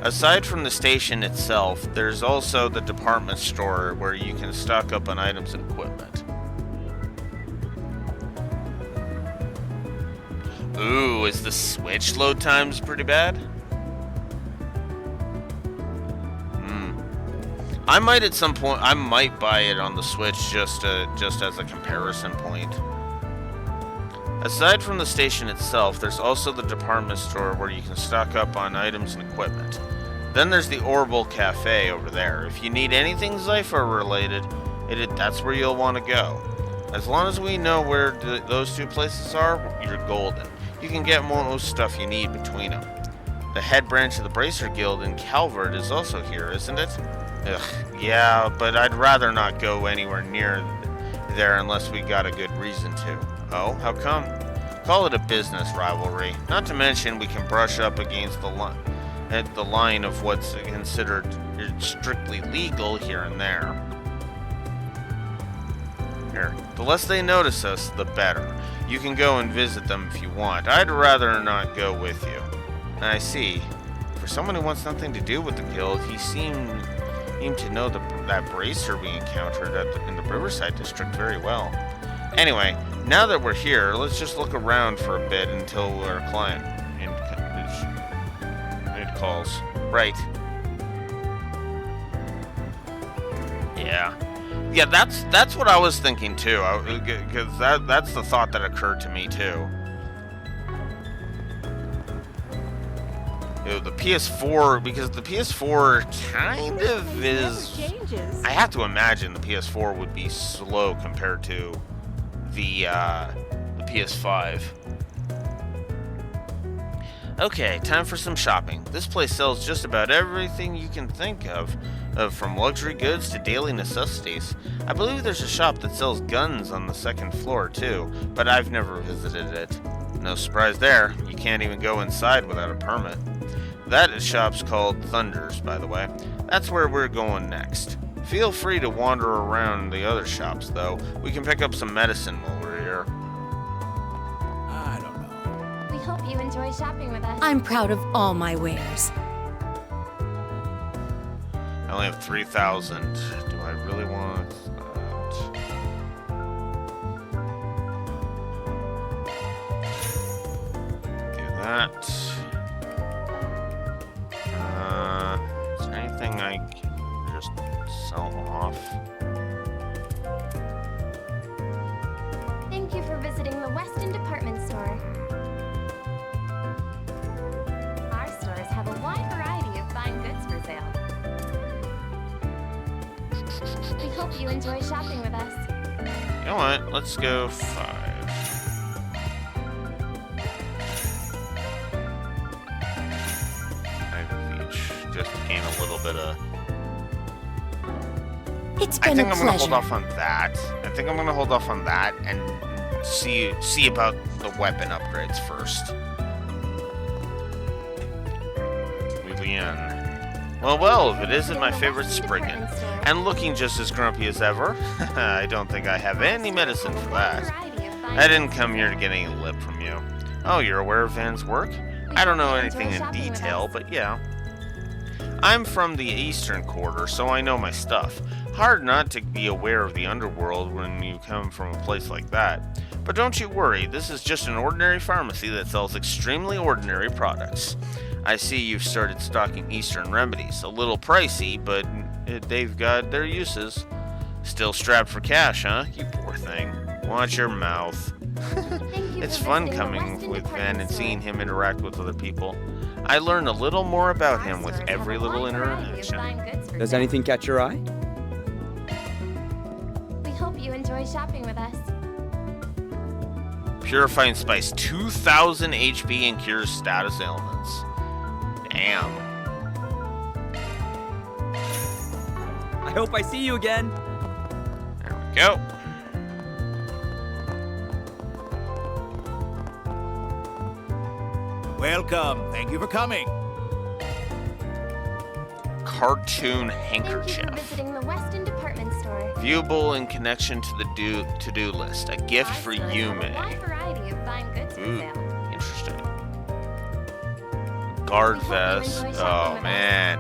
Aside from the station itself, there's also the department store where you can stock up on items and equipment. Ooh, is the Switch load times pretty bad? I might at some point, I might buy it on the Switch just as a comparison point. Aside from the station itself, there's also the department store where you can stock up on items and equipment. Then there's the Orbital Cafe over there. If you need anything Zypha related, that's where you'll want to go. As long as we know where those two places are, you're golden. You can get most stuff you need between them. The head branch of the Bracer Guild in Calvert is also here, isn't it? Ugh, yeah, but I'd rather not go anywhere near there unless we got a good reason to. Oh, how come? Call it a business rivalry. Not to mention we can brush up against the line of what's considered strictly legal here and there. Here, the less they notice us, the better. You can go and visit them if you want. I'd rather not go with you. I see. For someone who wants nothing to do with the guild, he seemed to know that bracer we encountered in the Riverside District very well. Anyway, now that we're here, let's just look around for a bit until our client it calls. Right. Yeah. Yeah, that's what I was thinking too. Because that's the thought that occurred to me too. The PS4, because the PS4 kind of is. I have to imagine the PS4 would be slow compared to the PS5. Okay, time for some shopping. This place sells just about everything you can think of from luxury goods to daily necessities. I believe there's a shop that sells guns on the second floor too, but I've never visited it. No surprise there, you can't even go inside without a permit. That shop's called Thunders, by the way. That's where we're going next. Feel free to wander around the other shops, though. We can pick up some medicine while we're here. I don't know. We hope you enjoy shopping with us. I'm proud of all my wares. I only have 3,000. Do I really want that? Do that. Is there anything I can just sell off? Thank you for visiting the Weston Department Store. Our stores have a wide variety of fine goods for sale. We hope you enjoy shopping with us. You know what? Let's go 5. Just to gain a little bit of It's I been think a I'm gonna pleasure. hold off on that. I think I'm gonna hold off on that and see about the weapon upgrades first. We begin. Well, if it isn't my favorite Spriggan, and looking just as grumpy as ever, I don't think I have any medicine for that. I didn't come here to get any lip from you. Oh, you're aware of Van's work? I don't know anything in detail, but yeah. I'm from the Eastern Quarter, so I know my stuff. Hard not to be aware of the underworld when you come from a place like that. But don't you worry, this is just an ordinary pharmacy that sells extremely ordinary products. I see you've started stocking Eastern remedies. A little pricey, but they've got their uses. Still strapped for cash, huh? You poor thing. Watch your mouth. It's fun coming with Van and seeing him interact with other people. I learn a little more about him with every little interaction. Does anything catch your eye? We hope you enjoy shopping with us. Purifying Spice, 2,000 HP and cures status ailments. Damn. I hope I see you again. There we go. Welcome. Thank you for coming. Cartoon Thank you handkerchief. for visiting the Weston Department Store. Viewable in connection to the to-do list. A gift for you, A May. wide variety of fine goods for Ooh, sale. interesting. Guard We hope you vest. enjoy shopping Oh, with us. man.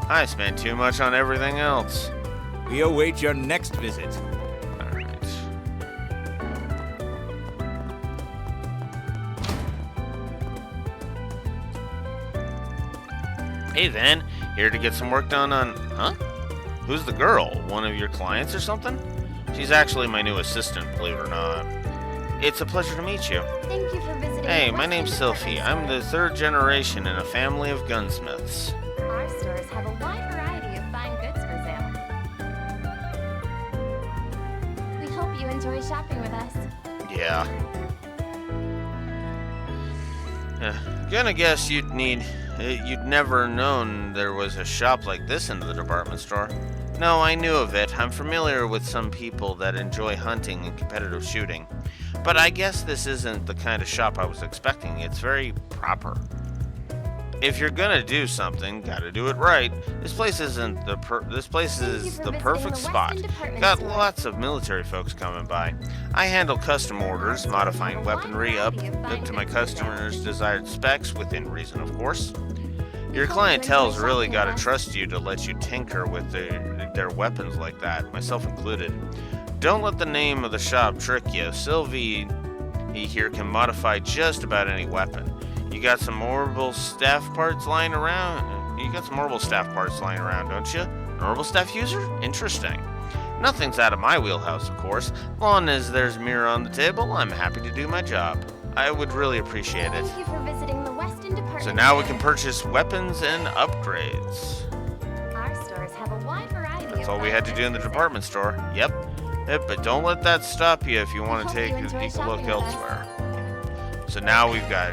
I spent too much on everything else. We await your next visit. Alright. Hey, Van. Here to get some work done on... Huh? Who's the girl? One of your clients or something? She's actually my new assistant, believe it or not. It's a pleasure to meet you. Thank you for visiting Hey, the my Weston name's Sylphie. Department I'm the Store. third generation in a family of gunsmiths. Our stores have a wide variety of fine goods for sale. We hope you enjoy shopping with us. Yeah. Gonna guess you'd never known there was a shop like this in the department store. No, I knew of it. I'm familiar with some people that enjoy hunting and competitive shooting. But I guess this isn't the kind of shop I was expecting. It's very proper. If you're gonna do something, gotta do it right. This place isn't the this place is the perfect spot. Got lots of military folks coming by. I handle custom orders, modifying weaponry up to my customers' desired specs, within reason, of course. Your clientele's really gotta trust you to let you tinker with their weapons like that, myself included. Don't let the name of the shop trick you. Sylvie here can modify just about any weapon. You got some orbital staff parts lying around? Don't you? An orbital staff user? Interesting. Nothing's out of my wheelhouse, of course. As long as there's a mirror on the table, I'm happy to do my job. I would really appreciate it. Thank you for visiting the Weston Department So now we Store. can purchase weapons and upgrades. Our stores have a wide variety That's of all we fine had to do in the goods for department store. Yep, but don't let that stop you if you want to hope take you a enjoy look shopping with us. elsewhere. So now we've got...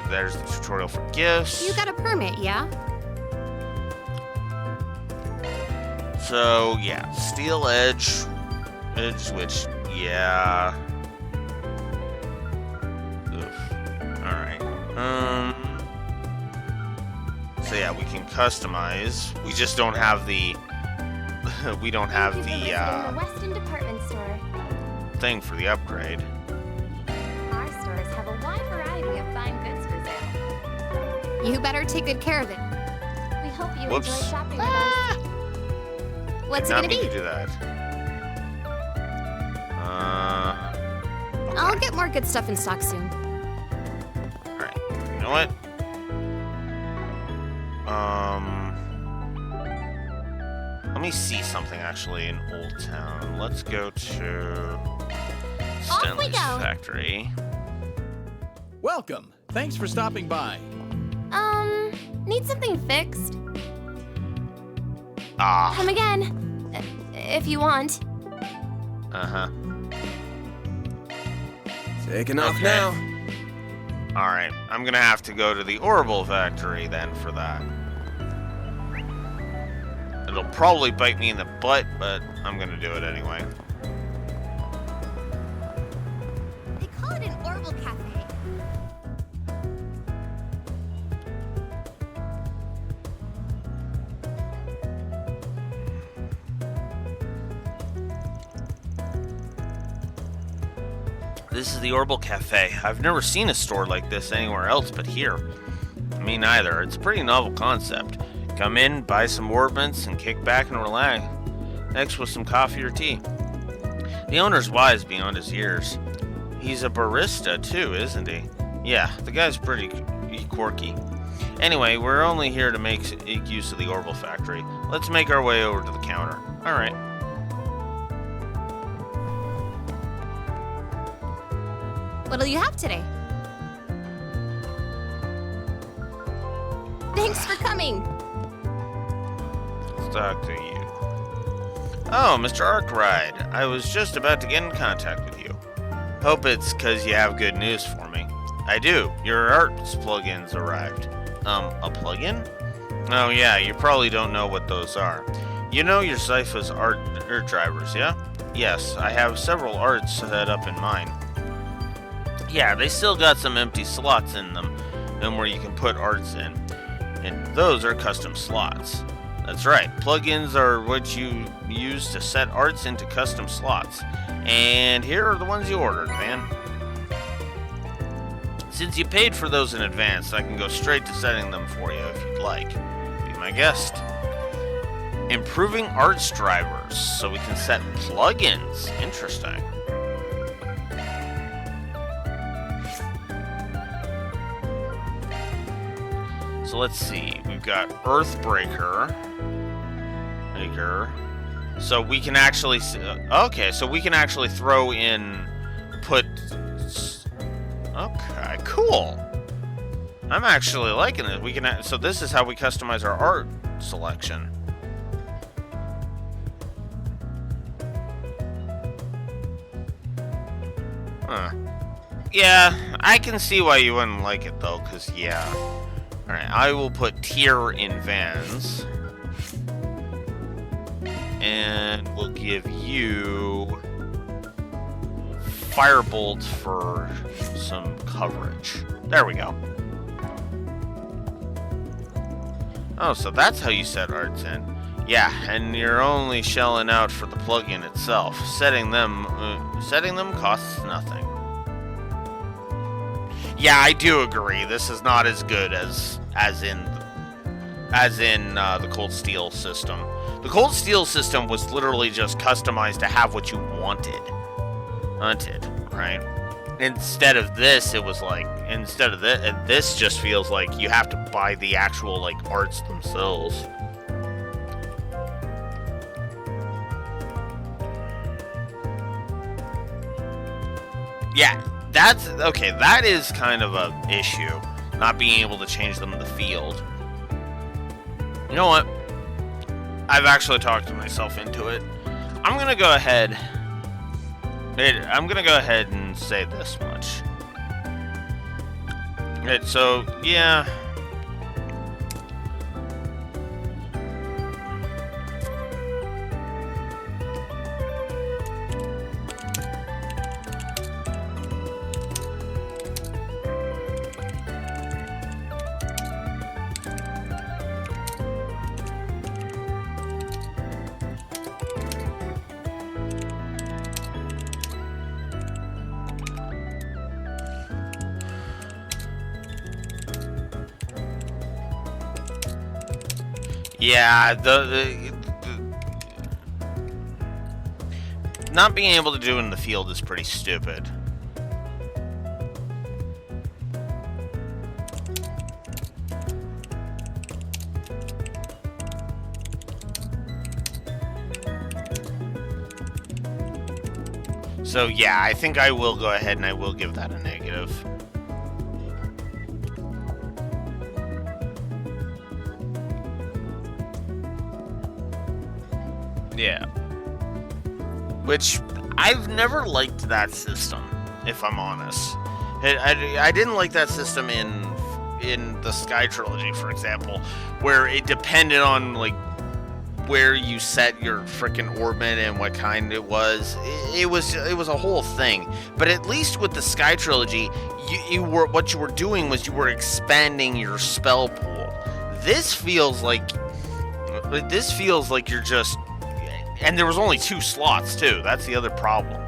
There's the tutorial for gifts. You got a permit, yeah? So, yeah, steel edge switch, yeah. Oof. Alright. So yeah, we can customize. We just don't have the... we don't have Thank you for visiting the Weston Department Store. thing for the upgrade. Our stores have a wide variety of fine goods for sale. You better take good care of it. We hope you Whoops. enjoy shopping with us. What's it Not gonna mean be? to do that. I'll get more good stuff in stock soon. Alright. You know what? Let me see something actually in Old Town. Let's go to Off we Stanley's go. factory. Welcome. Thanks for stopping by. Need something fixed? Ah. Come again, if you want. Uh-huh. Taking off Okay. now. Alright, I'm gonna have to go to the Orbital factory then for that. It'll probably bite me in the butt, but I'm gonna do it anyway. They call it an Orbital Cafe. This is the Orbital Cafe. I've never seen a store like this anywhere else but here. Me neither. It's a pretty novel concept. Come in, buy some orbments, and kick back and relax. Next with some coffee or tea. The owner's wise beyond his years. He's a barista too, isn't he? Yeah, the guy's pretty quirky. Anyway, we're only here to make use of the Orbital Factory. Let's make our way over to the counter. Alright. What'll you have today? Thanks for coming. Let's talk to you. Oh, Mr. Arkwright. I was just about to get in contact with you. Hope it's because you have good news for me. I do. Your arts plugins arrived. A plugin? Oh yeah, you probably don't know what those are. You know your Sypha's art drivers, yeah? Yes, I have several arts set up in mine. Yeah, they still got some empty slots in them, and where you can put arts in. And those are custom slots. That's right, plugins are what you use to set arts into custom slots. And here are the ones you ordered, man. Since you paid for those in advance, I can go straight to setting them for you if you'd like. Be my guest. Improving arts drivers so we can set plugins. Interesting. So let's see, we've got Earthbreaker. So we can actually, okay, so we can actually throw in, okay, cool. I'm actually liking it. We can, so this is how we customize our art selection. Huh. Yeah, I can see why you wouldn't like it though, because yeah. Alright, I will put tier in Vans. And we'll give you Firebolt for some coverage. There we go. Oh, so that's how you set arts in. Yeah, and you're only shelling out for the plugin itself. Setting them costs nothing. Yeah, I do agree. This is not as good as in the Cold Steel system. The Cold Steel system was literally just customized to have what you wanted, right? Instead of this, it was like this just feels like you have to buy the actual like arts themselves. Yeah. That's okay. That is kind of a issue, not being able to change them in the field. You know what? I've actually talked myself into it. I'm gonna go ahead. I'm gonna go ahead and say this much. Right. So yeah. Yeah, the not being able to do it in the field is pretty stupid. So yeah, I think I will go ahead and I will give that a negative. Yeah. Which, I've never liked that system, if I'm honest. I didn't like that system in the Sky Trilogy, for example, where it depended on, like, where you set your freaking orbit and what kind it was. It was a whole thing. But at least with the Sky Trilogy, what you were doing was you were expanding your spell pool. This feels like you're just, and there was only 2 slots too. That's the other problem.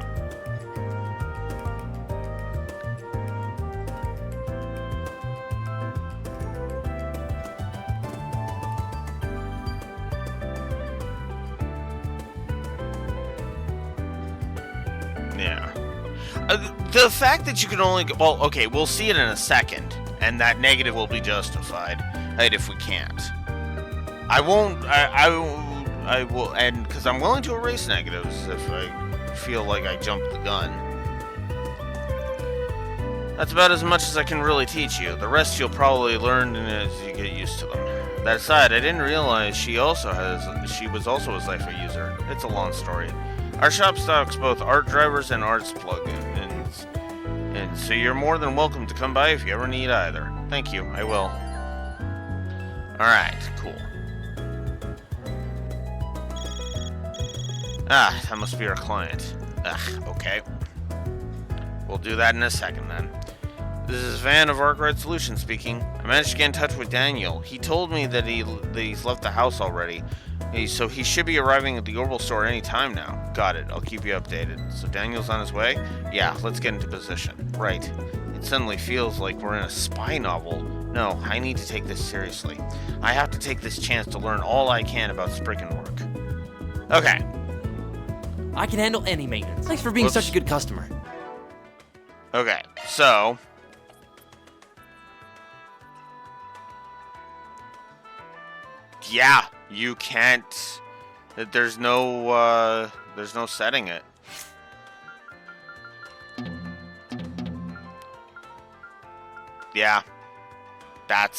Yeah. The fact that you can only go, well, okay, we'll see it in a second, and that negative will be justified, right, if we can't. I won't, I will, and because I'm willing to erase negatives if I feel like I jumped the gun. That's about as much as I can really teach you. The rest you'll probably learn as you get used to them. That aside, I didn't realize she was also a Zypher user. It's a long story. Our shop stocks both art drivers and arts plugins, and so you're more than welcome to come by if you ever need either. Thank you, I will. Alright, cool. Ah, that must be our client. Ugh, okay. We'll do that in a second then. This is Van of Arkwright Solutions speaking. I managed to get in touch with Daniel. He told me that he's left the house already. So he should be arriving at the Orbital store any time now. Got it. I'll keep you updated. So Daniel's on his way? Yeah, let's get into position. Right. It suddenly feels like we're in a spy novel. No, I need to take this seriously. I have to take this chance to learn all I can about Spriggan work. Okay. I can handle any maintenance. Thanks for being such a good customer. Okay, so... yeah, you can't... There's no setting it. Yeah. That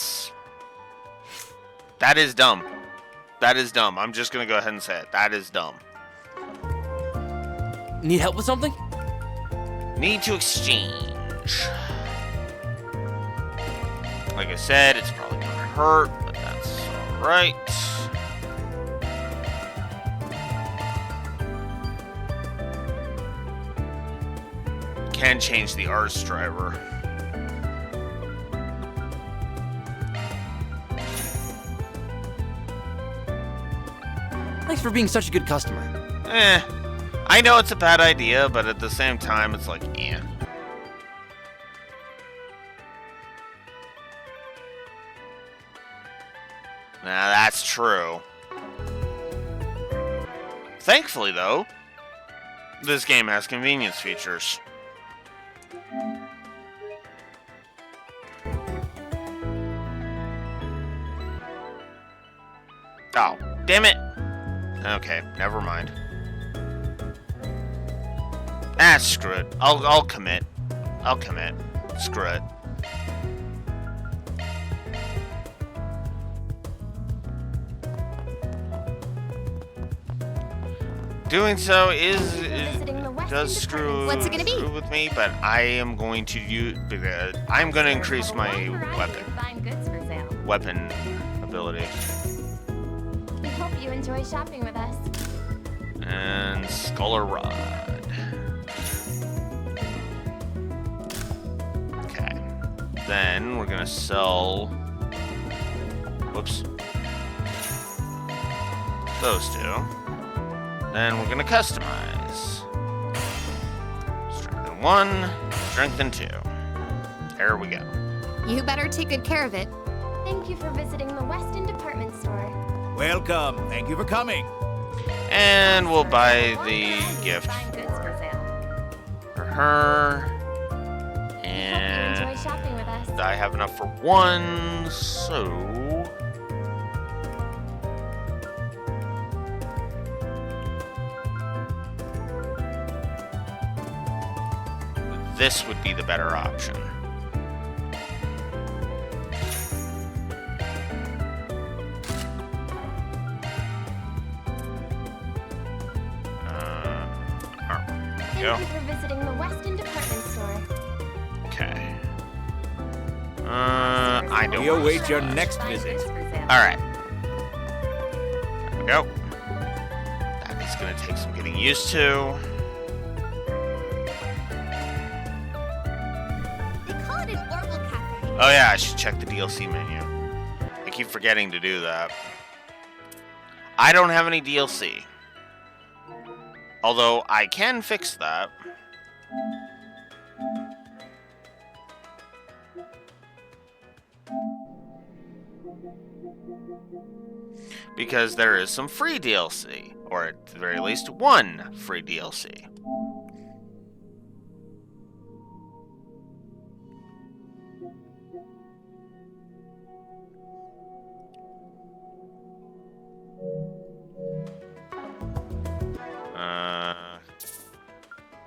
is dumb. That is dumb. I'm just gonna go ahead and say it. That is dumb. Need help with something? Need to exchange. Like I said, it's probably gonna hurt, but that's alright. Can change the arts driver. Thanks for being such a good customer. I know it's a bad idea, but at the same time, it's like, eh. Nah, that's true. Thankfully, though, this game has convenience features. Oh, damn it! Okay, never mind. Ah, screw it. I'll commit. I'll commit. Screw it. Doing so does screw What's it gonna be? with me, but I am going to use. I'm going to increase my weapon ability. We hope you enjoy shopping with us. And Scholar Rod. Okay. Then we're gonna sell. Whoops. Those two. Then we're gonna customize. Strengthen 1, strengthen 2. There we go. You better take good care of it. Thank you for visiting the Weston Department Store. Welcome. Thank you for coming. And we'll buy the gift for her. And Enjoy shopping with us. I have enough for 1, so this would be the better option. Thank you for visiting the Weston Department Store. Okay. I don't. We await your next visit. All right. There we go. take some getting used to. They call it an Orville Cafe. Oh yeah, I should check the DLC menu. I keep forgetting to do that. I don't have any DLC. Although I can fix that. Because there is some free DLC, or at the very least one free DLC.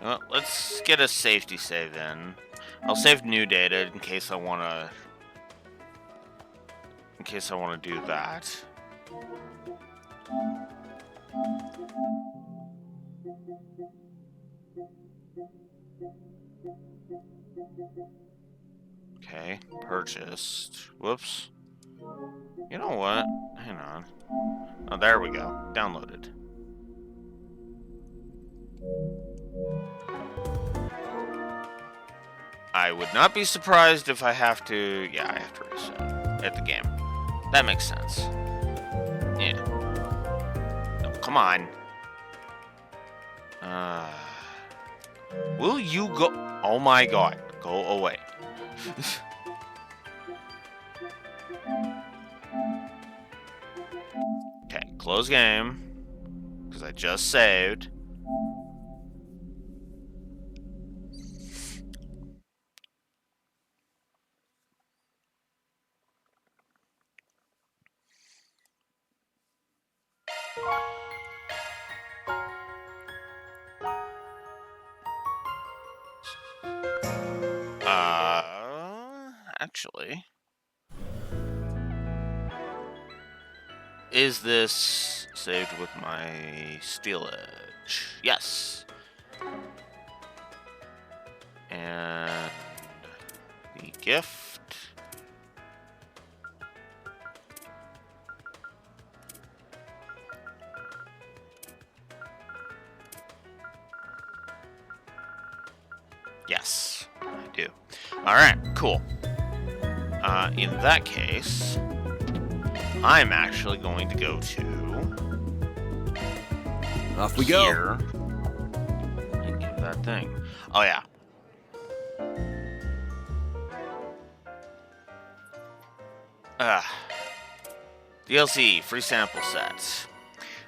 Well, let's get a safety save in. I'll save new data in case I wanna do that. Okay, purchased. Whoops. You know what? Hang on. Oh, there we go. Downloaded. I would not be surprised if I have to... Yeah, I have to reset at the game. That makes sense. Yeah. Oh, come on. Will you go... Oh my god. Go away. Okay, close game. Because I just saved. Actually, is this saved with my Steel Edge? Yes. And the gift. Yes, I do. All right, cool. In that case, I'm actually going to go to... Off we here go. and get that thing. Oh, yeah. DLC, free sample sets.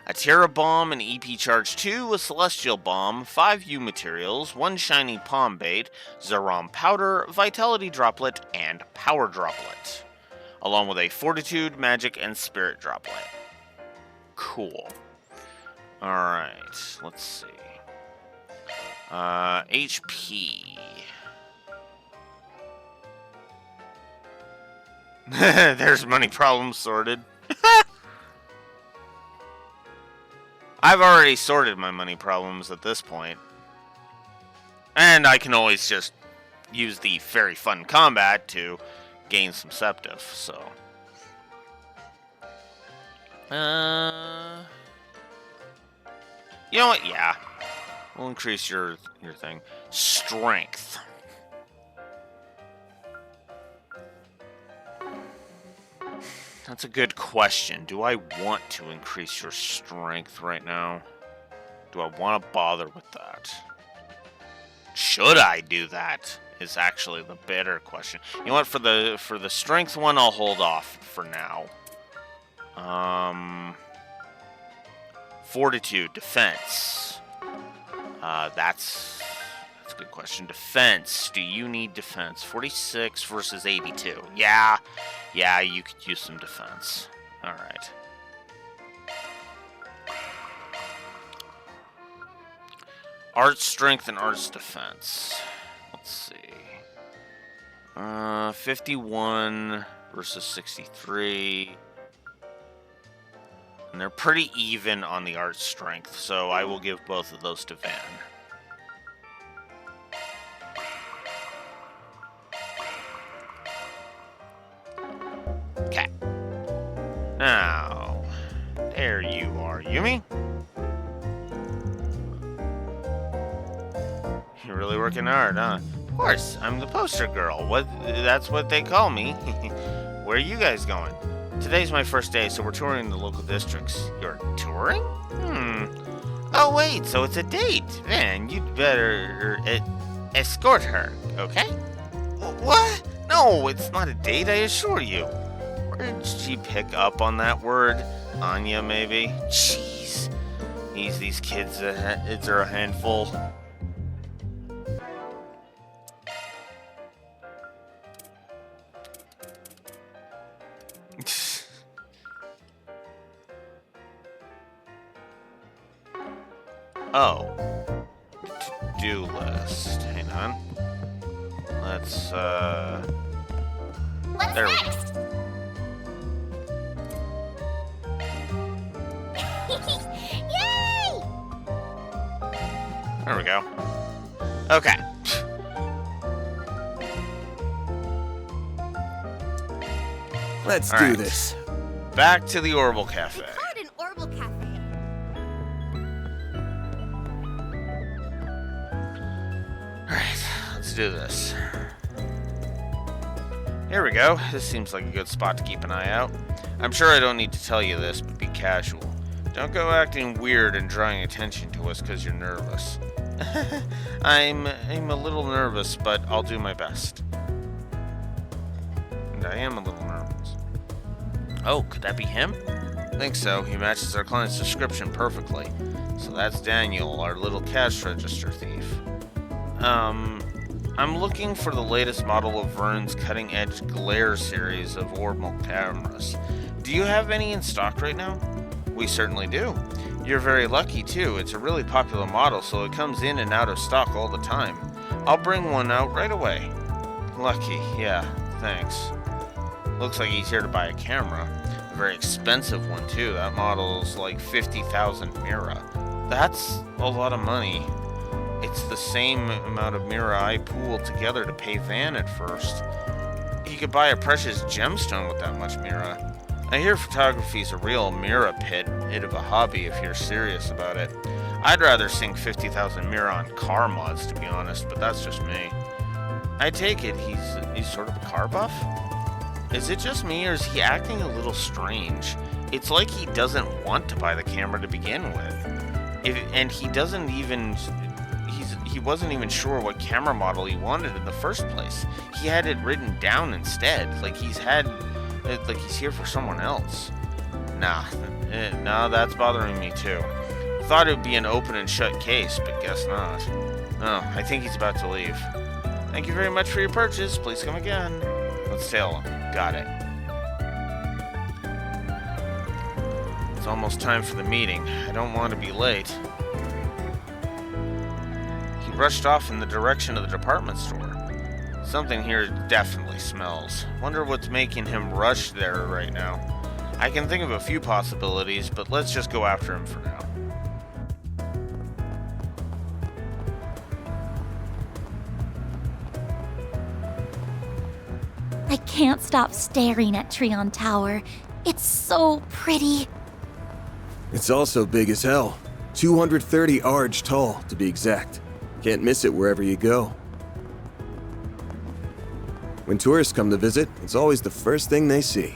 A Terra Bomb, an EP Charge 2, a Celestial Bomb, 5 U materials, 1 Shiny Palm Bait, Zerom Powder, Vitality Droplet, and Power Droplet. Along with a Fortitude, Magic, and Spirit Droplet. Cool. Alright, let's see. HP. There's money problems sorted. I've already sorted my money problems at this point. And I can always just use the very fun combat to gain some Septif, so. You know what? Yeah. We'll increase your thing. Strength. That's a good question. Do I want to increase your strength right now? Do I want to bother with that? Should I do that? Is actually the better question. You know what? For the strength one, I'll hold off for now. Fortitude, defense. That's a good question. Defense. Do you need defense? 46 versus 82. Yeah, you could use some defense. All right. Arts strength and arts defense. Let's see. 51 versus 63. And they're pretty even on the art strength, so I will give both of those to Van. Okay. Now, there you are, Yumi. working hard, huh? Of course, I'm the poster girl. That's what they call me. Where are you guys going? Today's my first day, so we're touring the local districts. You're touring? Oh, wait, so it's a date. Then you'd better escort her, okay? What? No, it's not a date, I assure you. Where did she pick up on that word? Anya, maybe? Jeez. These kids, it's a handful. Oh. To-do list. Hang on. Let's, What's there next? Yay! There we go. Okay. Let's All do right. this. Back to the Orbital Cafe. Call it an Orbital Cafe. Alright, let's do this. Here we go. This seems like a good spot to keep an eye out. I'm sure I don't need to tell you this, but be casual. Don't go acting weird and drawing attention to us because you're nervous. I'm a little nervous, but I'll do my best. And I am a little nervous. Oh, could that be him? I think so. He matches our client's description perfectly. So that's Daniel, our little cash register thief. I'm looking for the latest model of Vern's cutting-edge glare series of orbital cameras. Do you have any in stock right now? We certainly do. You're very lucky, too. It's a really popular model, so it comes in and out of stock all the time. I'll bring one out right away. Lucky, yeah, thanks. Looks like he's here to buy a camera. A very expensive one, too. That model's like 50,000 Mira. That's a lot of money. It's the same amount of Mira I pooled together to pay Van at first. He could buy a precious gemstone with that much Mira. I hear photography's a real Mira pit of a hobby if you're serious about it. I'd rather sink 50,000 Mira on car mods, to be honest, but that's just me. I take it he's sort of a car buff? Is it just me, or is he acting a little strange? It's like he doesn't want to buy the camera to begin with. And he doesn't even... He wasn't even sure what camera model he wanted in the first place. He had it written down instead, like he's here for someone else. Nah, that's bothering me too. Thought it would be an open and shut case, but guess not. Oh, I think he's about to leave. Thank you very much for your purchase. Please come again. Let's tail him. Got it. It's almost time for the meeting. I don't want to be late. He rushed off in the direction of the department store. Something here definitely smells. Wonder what's making him rush there right now. I can think of a few possibilities, but let's just go after him for now. I can't stop staring at Treon Tower. It's so pretty. It's also big as hell. 230 arj tall, to be exact. Can't miss it wherever you go. When tourists come to visit, it's always the first thing they see.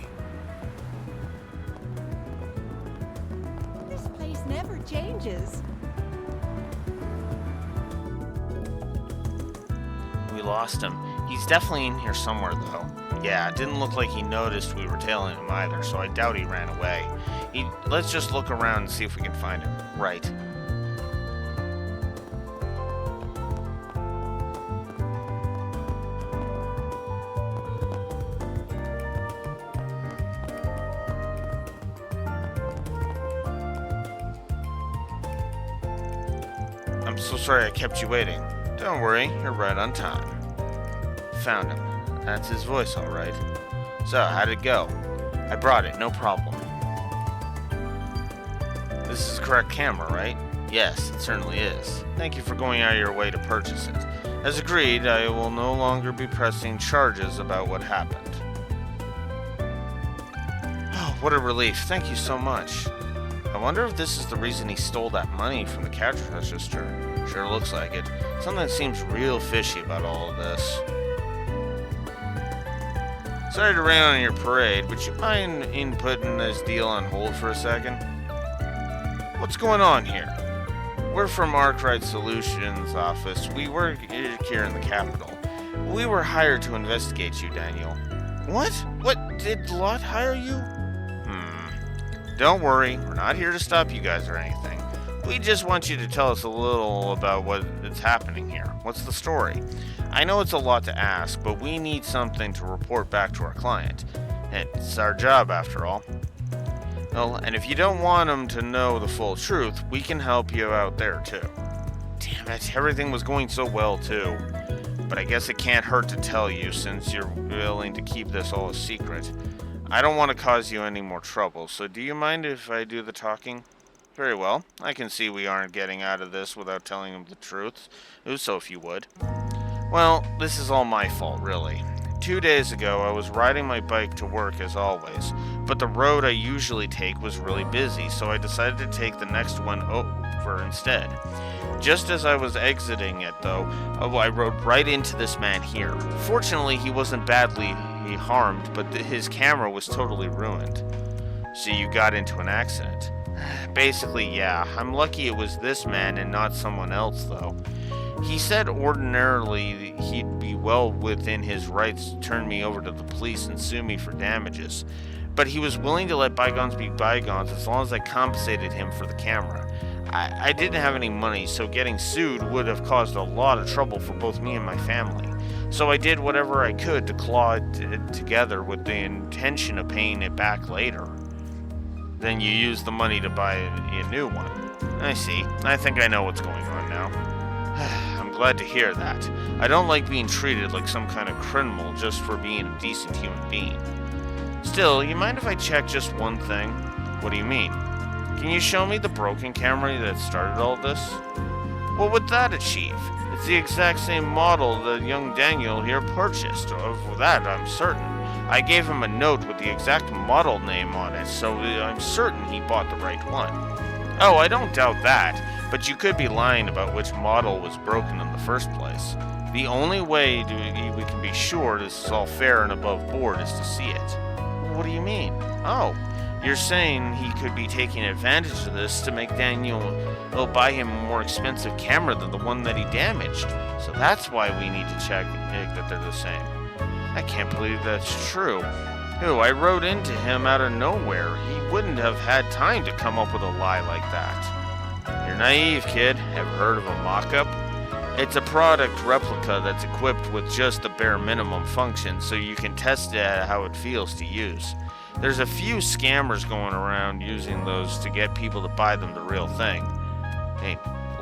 This place never changes. We lost him. He's definitely in here somewhere, though. Yeah, it didn't look like he noticed we were tailing him either, so I doubt he ran away. Let's just look around and see if we can find him. Right. I'm so sorry I kept you waiting. Don't worry, you're right on time. Found him. That's his voice, all right. So, how'd it go? I brought it, no problem. This is the correct camera, right? Yes, it certainly is. Thank you for going out of your way to purchase it. As agreed, I will no longer be pressing charges about what happened. Oh, what a relief. Thank you so much. I wonder if this is the reason he stole that money from the cash register. Sure looks like it. Something seems real fishy about all of this. Sorry to rain on your parade, but you mind in putting this deal on hold for a second? What's going on here? We're from Arkwright Solutions office. We work here in the capital. We were hired to investigate you, Daniel. What? What? Did Lot hire you? Don't worry, we're not here to stop you guys or anything. We just want you to tell us a little about what is happening here. What's the story? I know it's a lot to ask, but we need something to report back to our client. It's our job, after all. Well, and if you don't want them to know the full truth, we can help you out there, too. Damn it, everything was going so well, too. But I guess it can't hurt to tell you, since you're willing to keep this all a secret. I don't want to cause you any more trouble, so do you mind if I do the talking? Very well. I can see we aren't getting out of this without telling him the truth. So if you would. Well, this is all my fault, really. 2 days ago, I was riding my bike to work as always, but the road I usually take was really busy, so I decided to take the next one over instead. Just as I was exiting it, though, I rode right into this man here. Fortunately, he wasn't badly harmed, but his camera was totally ruined. So you got into an accident. Basically, yeah. I'm lucky it was this man and not someone else, though. He said ordinarily he'd be well within his rights to turn me over to the police and sue me for damages, but he was willing to let bygones be bygones as long as I compensated him for the camera. I didn't have any money, so getting sued would have caused a lot of trouble for both me and my family. So I did whatever I could to claw it together with the intention of paying it back later. Then you use the money to buy a new one. I see. I think I know what's going on now. I'm glad to hear that. I don't like being treated like some kind of criminal just for being a decent human being. Still, you mind if I check just one thing? What do you mean? Can you show me the broken camera that started all this? What would that achieve? It's the exact same model that young Daniel here purchased. Of that, I'm certain. I gave him a note with the exact model name on it, so I'm certain he bought the right one. Oh, I don't doubt that, but you could be lying about which model was broken in the first place. The only way we can be sure this is all fair and above board is to see it. What do you mean? Oh, you're saying he could be taking advantage of this to make Daniel buy him a more expensive camera than the one that he damaged. So that's why we need to check that they're the same. I can't believe that's true. I rode into him out of nowhere. He wouldn't have had time to come up with a lie like that. You're naive, kid. Ever heard of a mock-up? It's a product replica that's equipped with just the bare minimum functions so you can test how it feels to use. There's a few scammers going around using those to get people to buy them the real thing.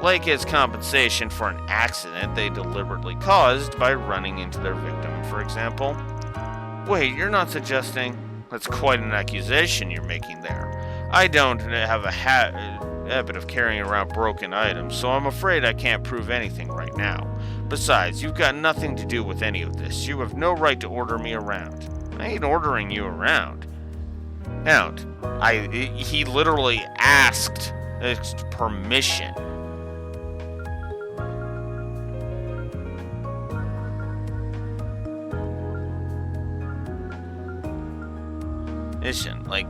Like as compensation for an accident they deliberately caused by running into their victim, for example. Wait, you're not suggesting... That's quite an accusation you're making there. I don't have a habit of carrying around broken items, so I'm afraid I can't prove anything right now. Besides, you've got nothing to do with any of this. You have no right to order me around. I ain't ordering you around. Hound, he literally asked permission. Listen, like...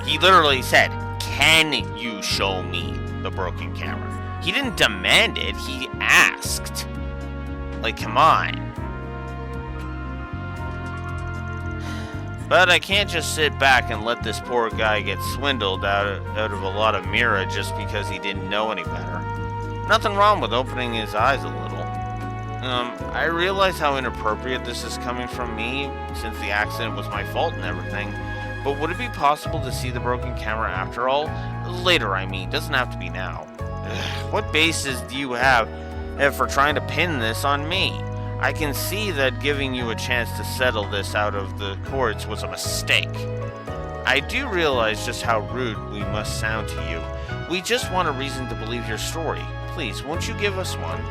He literally said, "Can you show me the broken camera?" He didn't demand it, he asked. Like, come on. But I can't just sit back and let this poor guy get swindled out of a lot of Mira just because he didn't know any better. Nothing wrong with opening his eyes a little. I realize how inappropriate this is coming from me, since the accident was my fault and everything, but would it be possible to see the broken camera after all? Later, I mean, doesn't have to be now. What basis do you have for trying to pin this on me? I can see that giving you a chance to settle this out of the courts was a mistake. I do realize just how rude we must sound to you. We just want a reason to believe your story. Please, won't you give us one?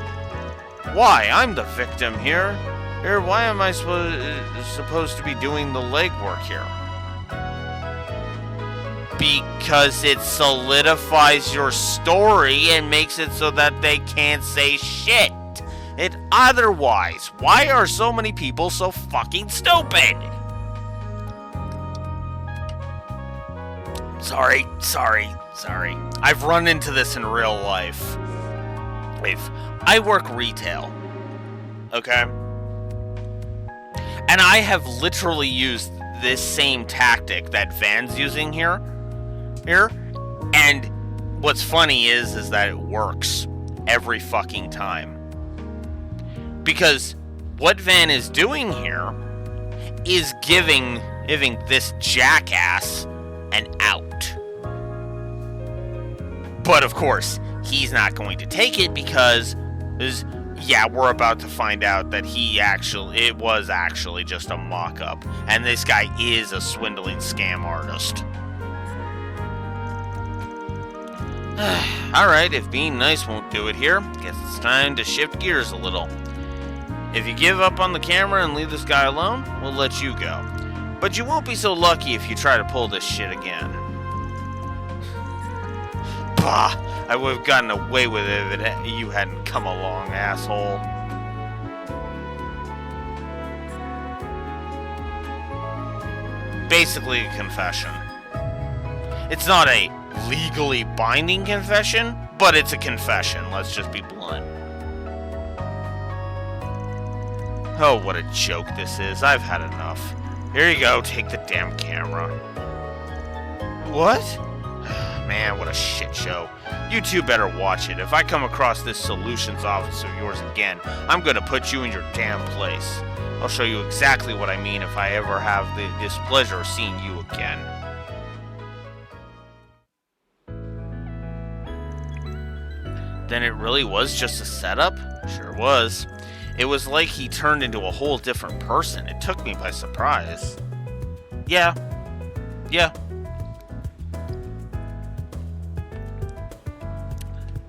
Why? I'm the victim here. Why am I supposed to be doing the legwork here? Because it solidifies your story and makes it so that they can't say shit. Otherwise, why are so many people so fucking stupid? Sorry. I've run into this in real life. I work retail, okay? And I have literally used this same tactic that Van's using here. And what's funny is that it works every fucking time. Because what Van is doing here is giving this jackass an out. But of course, he's not going to take it because we're about to find out that it was actually just a mock-up. And this guy is a swindling scam artist. Alright, if being nice won't do it here, guess it's time to shift gears a little. If you give up on the camera and leave this guy alone, we'll let you go. But you won't be so lucky if you try to pull this shit again. Bah! I would have gotten away with it if you hadn't come along, asshole. Basically a confession. It's not a legally binding confession, but it's a confession, let's just be blunt. Oh, what a joke this is. I've had enough. Here you go, take the damn camera. What? Man, what a shit show. You two better watch it. If I come across this solutions office of yours again, I'm gonna put you in your damn place. I'll show you exactly what I mean if I ever have the displeasure of seeing you again. Then it really was just a setup? Sure was. It was like he turned into a whole different person. It took me by surprise. Yeah.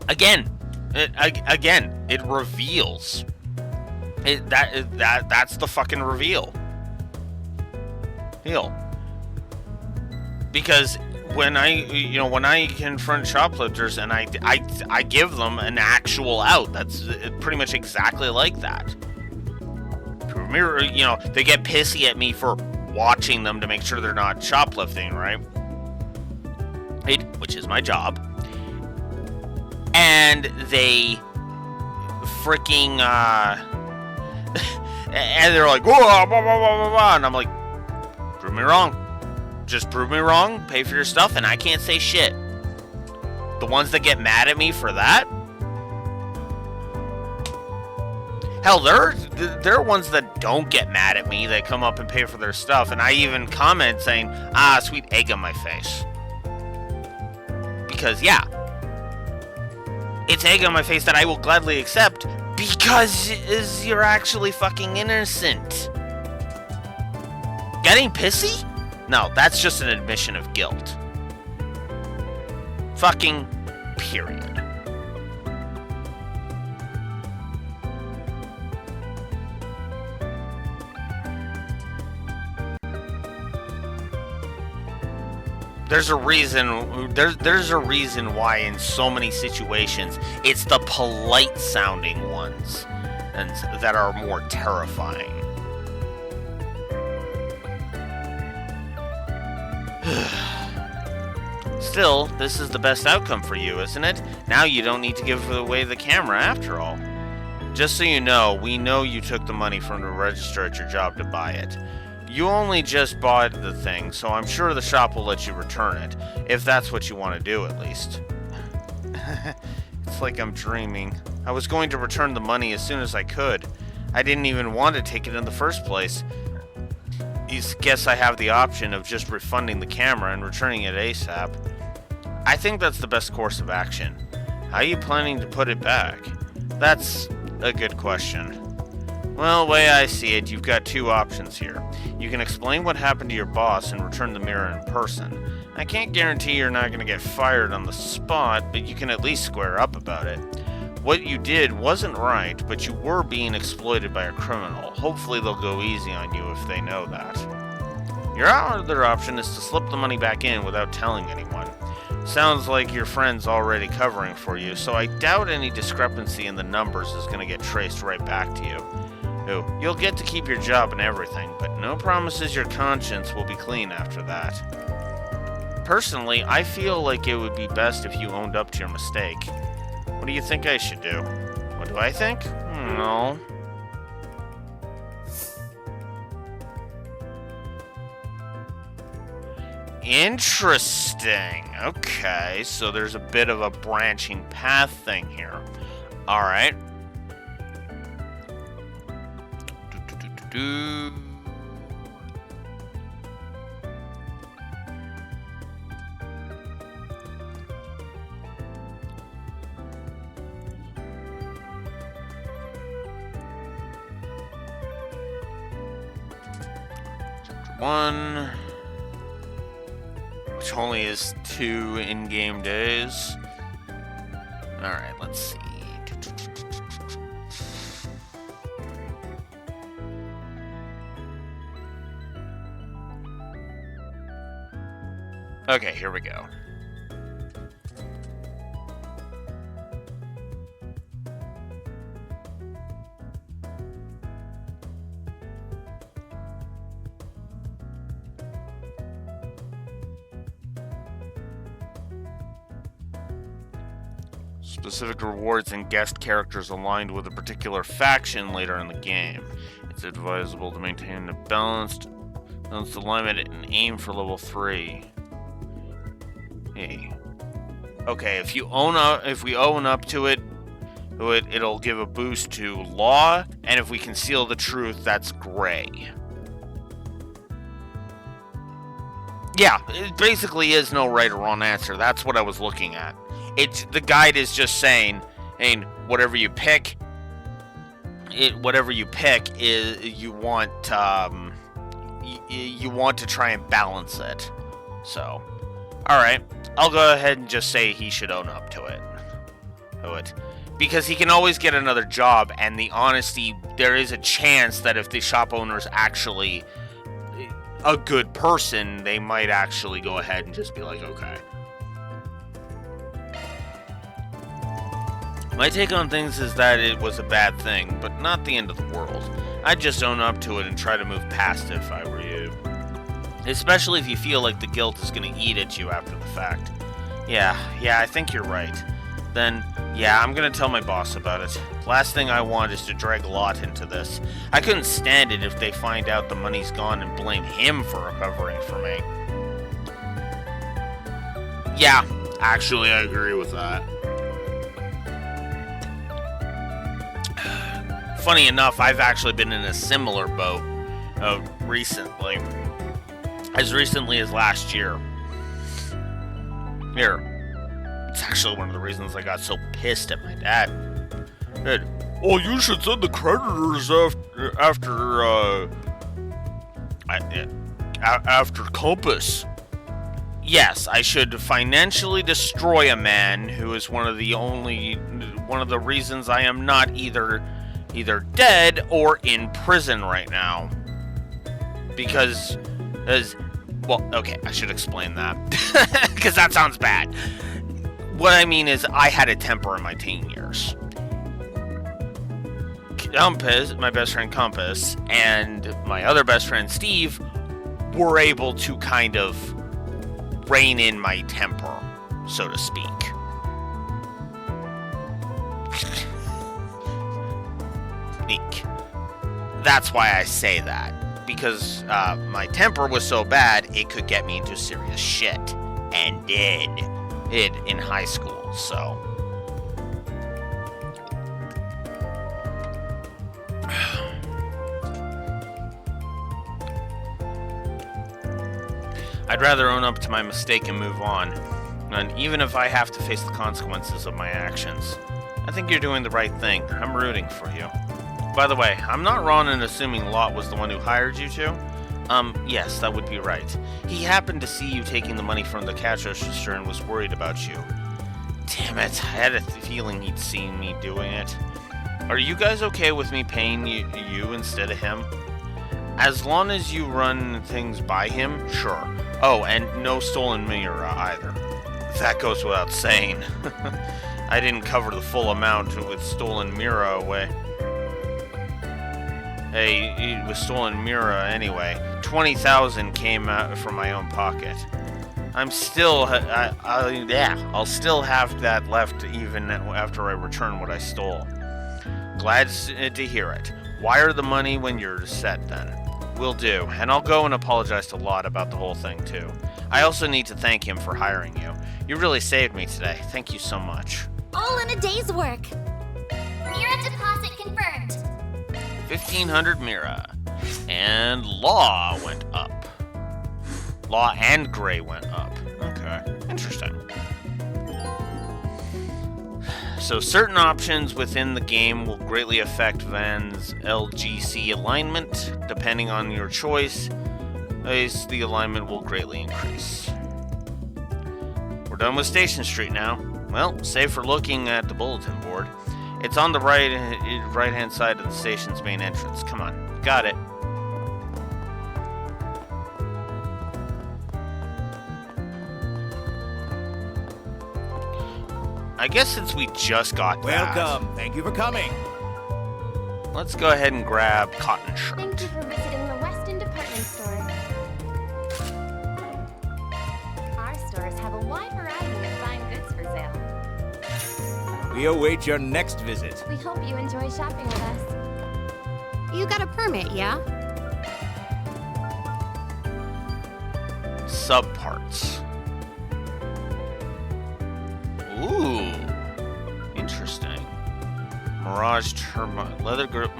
Again, it reveals. That's the fucking reveal. Because when I confront shoplifters and I give them an actual out, that's pretty much exactly like that. They get pissy at me for watching them to make sure they're not shoplifting, right? Which is my job. And they freaking and they're like, whoa, blah, blah, blah, blah, and I'm like, prove me wrong. Just prove me wrong, pay for your stuff, and I can't say shit. The ones that get mad at me for that? Hell, there are ones that don't get mad at me, that come up and pay for their stuff, and I even comment saying, sweet egg on my face. Because, yeah, it's egg on my face that I will gladly accept because you're actually fucking innocent. Getting pissy? No, that's just an admission of guilt. Fucking period. There's a reason why in so many situations it's the polite sounding ones and that are more terrifying. Still, this is the best outcome for you, isn't it? Now you don't need to give away the camera after all. Just so you know, we know you took the money from the register at your job to buy it. You only just bought the thing, so I'm sure the shop will let you return it, if that's what you want to do at least. It's like I'm dreaming. I was going to return the money as soon as I could. I didn't even want to take it in the first place. Guess I have the option of just refunding the camera and returning it ASAP. I think that's the best course of action. How are you planning to put it back? That's a good question. Well, the way I see it, you've got two options here. You can explain what happened to your boss and return the mirror in person. I can't guarantee you're not going to get fired on the spot, but you can at least square up about it. What you did wasn't right, but you were being exploited by a criminal. Hopefully they'll go easy on you if they know that. Your other option is to slip the money back in without telling anyone. Sounds like your friend's already covering for you, so I doubt any discrepancy in the numbers is going to get traced right back to you. You'll get to keep your job and everything, but no promises your conscience will be clean after that. Personally, I feel like it would be best if you owned up to your mistake. What do you think I should do? What do I think? No. Interesting. Okay, so there's a bit of a branching path thing here. Alright. One, which only is 2 in-game days. Alright, let's see. Okay, here we go. Specific rewards and guest characters aligned with a particular faction later in the game. It's advisable to maintain a balanced alignment and aim for level 3. Hey. Okay, if we own up to it, it'll give a boost to law, and if we conceal the truth, that's gray. Yeah, it basically is no right or wrong answer. That's what I was looking at. The guide is just saying, whatever you pick, is you want to try and balance it. So, all right, I'll go ahead and just say he should own up to it. Because he can always get another job, and the honesty, there is a chance that if the shop owner's actually a good person, they might actually go ahead and just be like, okay. My take on things is that it was a bad thing, but not the end of the world. I'd just own up to it and try to move past it if I were you. Especially if you feel like the guilt is going to eat at you after the fact. Yeah, I think you're right. Then, yeah, I'm going to tell my boss about it. Last thing I want is to drag Lot into this. I couldn't stand it if they find out the money's gone and blame him for recovering for me. Yeah, actually, I agree with that. Funny enough, I've actually been in a similar boat recently. As recently as last year. Here. It's actually one of the reasons I got so pissed at my dad. Oh, you should send the creditors after Compass. Yes, I should financially destroy a man who is one of the reasons I am not either dead or in prison right now. Well, okay, I should explain that. Because that sounds bad. What I mean is, I had a temper in my teen years. My best friend Compass, and my other best friend Steve were able to kind of rein in my temper, so to speak. That's why I say that. Because my temper was so bad, it could get me into serious shit. And did in high school, so. I'd rather own up to my mistake and move on. And even if I have to face the consequences of my actions. I think you're doing the right thing. I'm rooting for you. By the way, I'm not wrong in assuming Lot was the one who hired you to. Yes, that would be right. He happened to see you taking the money from the cash register and was worried about you. Damn it, I had a feeling he'd seen me doing it. Are you guys okay with me paying you instead of him? As long as you run things by him, sure. Oh, and no stolen mirror either. That goes without saying. I didn't cover the full amount with stolen mirror away. Hey, with stolen mirror anyway. 20,000 came out from my own pocket. I'll still have that left even after I return what I stole. Glad to hear it. Wire the money when you're set then. Will do, and I'll go and apologize to Lot about the whole thing too. I also need to thank him for hiring you. You really saved me today. Thank you so much. All in a day's work. Mira deposit confirmed. 1,500 Mira. And Law went up. Law and Gray went up. Okay, interesting. So certain options within the game will greatly affect Van's LGC alignment. Depending on your choice, the alignment will greatly increase. We're done with Station Street now. Well, save for looking at the bulletin board. It's on the right-hand side of the station's main entrance. Come on, got it. I guess since we just got Welcome. Thank you for coming. Let's go ahead and grab Cotton Shirt. Thank you for visiting the Weston Department Store. Our stores have a wide variety of fine goods for sale. We await your next visit. We hope you enjoy shopping with us. You got a permit, yeah? Subparts. Ooh, interesting. Mirage Turbine, leather grip.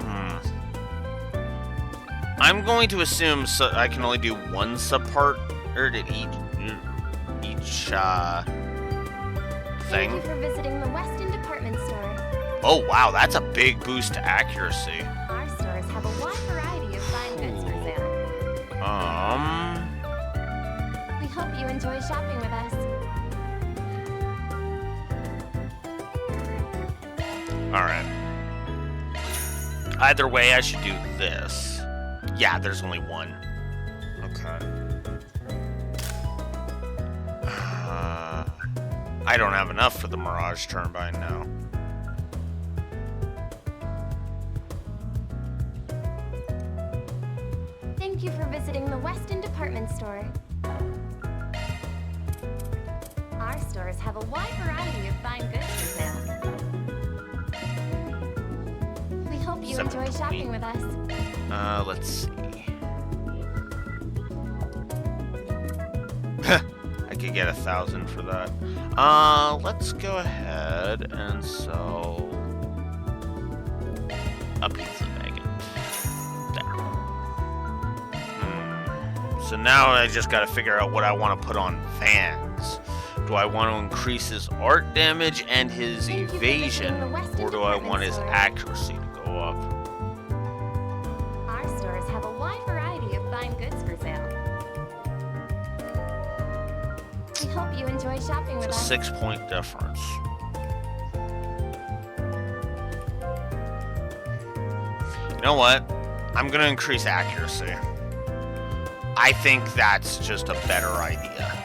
I'm going to assume I can only do one subpart, or did each thing. Thank you for visiting the Weston Department Store. Oh wow, that's a big boost to accuracy. Our stores have a wide variety of fine goods for sale. We hope you enjoy shopping with us. Alright. Either way, I should do this. Yeah, there's only one. Okay. I don't have enough for the Mirage Turbine now. Thank you for visiting the Weston Department Store. Our stores have a wide variety of fine goods for sale. We hope you enjoy shopping with us. Let's see. I could get 1,000 for that. Let's go ahead and sell a pizza nugget. There. So now I just gotta figure out what I want to put on Vans. Do I want to increase his art damage and his evasion, or do I want his accuracy to go up? Our stores have a wide variety of fine goods for sale. We hope you enjoy shopping with It's us. a 6-point difference. You know what? I'm gonna increase accuracy. I think that's just a better idea.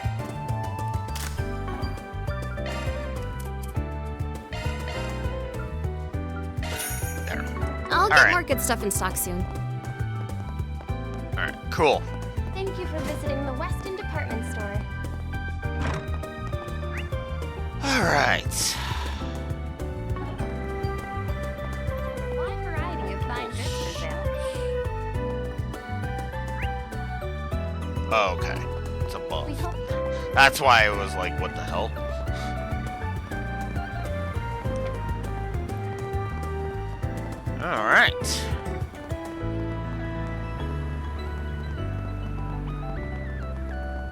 I'll get Alright. more good stuff in stock soon. Alright, cool. Thank you for visiting the Weston Department Store. Alright. Wide variety of fine goods for sale. Oh, okay. It's We above. hope That's why it was like, what the hell? Alright.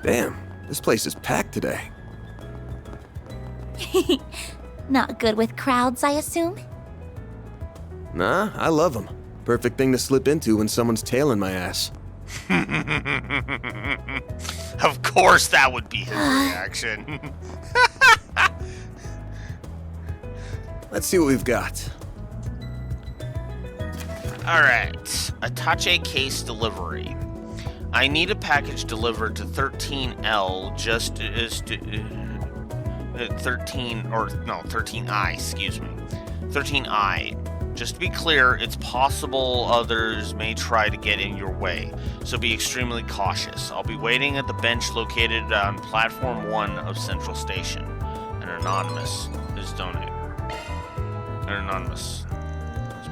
Damn, this place is packed today. not good with crowds, I assume. Nah, I love them. Perfect thing to slip into when someone's tailing my ass. Of course that would be his reaction. Let's see what we've got. Alright, Attache case delivery. I need a package delivered to 13L, just as to, 13I, excuse me. 13I. Just to be clear, it's possible others may try to get in your way, so be extremely cautious. I'll be waiting at the bench located on Platform 1 of Central Station. An anonymous is donator. An anonymous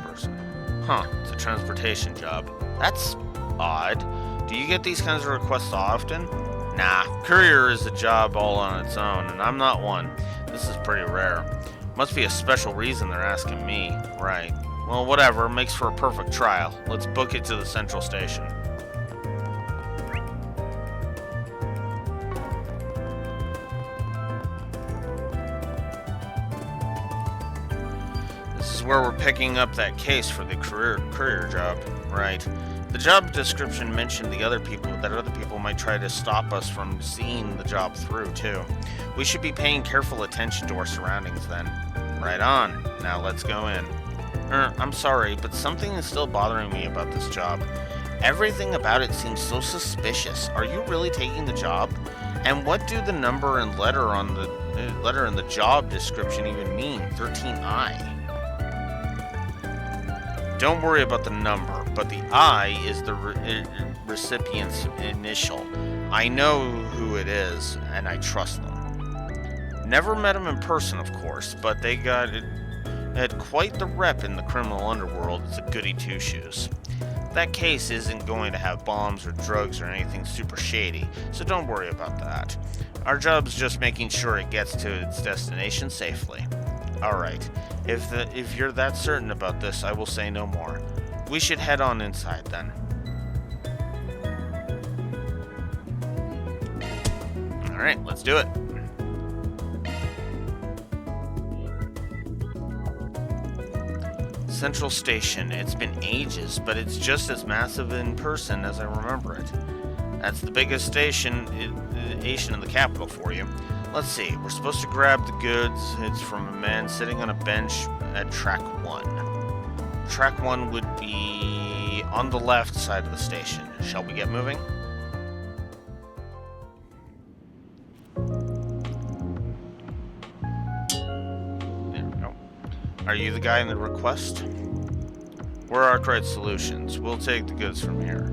person. Huh, it's a transportation job. That's odd. Do you get these kinds of requests often? Nah, courier is a job all on its own, and I'm not one. This is pretty rare. Must be a special reason they're asking me. Right. Well, whatever. Makes for a perfect trial. Let's book it to the Central Station. This is where we're picking up that case for the courier job. Right. The job description mentioned that other people might try to stop us from seeing the job through, too. We should be paying careful attention to our surroundings then. Right on. Now let's go in. I'm sorry, but something is still bothering me about this job. Everything about it seems so suspicious. Are you really taking the job? And what do the number and letter in the job description even mean? 13I. Don't worry about the number, but the I is the recipient's initial. I know who it is, and I trust them. Never met them in person, of course, but they had quite the rep in the criminal underworld as a goody two-shoes. That case isn't going to have bombs or drugs or anything super shady, so don't worry about that. Our job's just making sure it gets to its destination safely. Alright, if you're that certain about this, I will say no more. We should head on inside then. Alright, let's do it. Central Station. It's been ages, but it's just as massive in person as I remember it. That's the biggest station in the capital for you. Let's see, we're supposed to grab the goods. It's from a man sitting on a bench at Track 1. Track 1 would be on the left side of the station. Shall we get moving? There we go. Are you the guy in the request? We're Arkwright Solutions. We'll take the goods from here.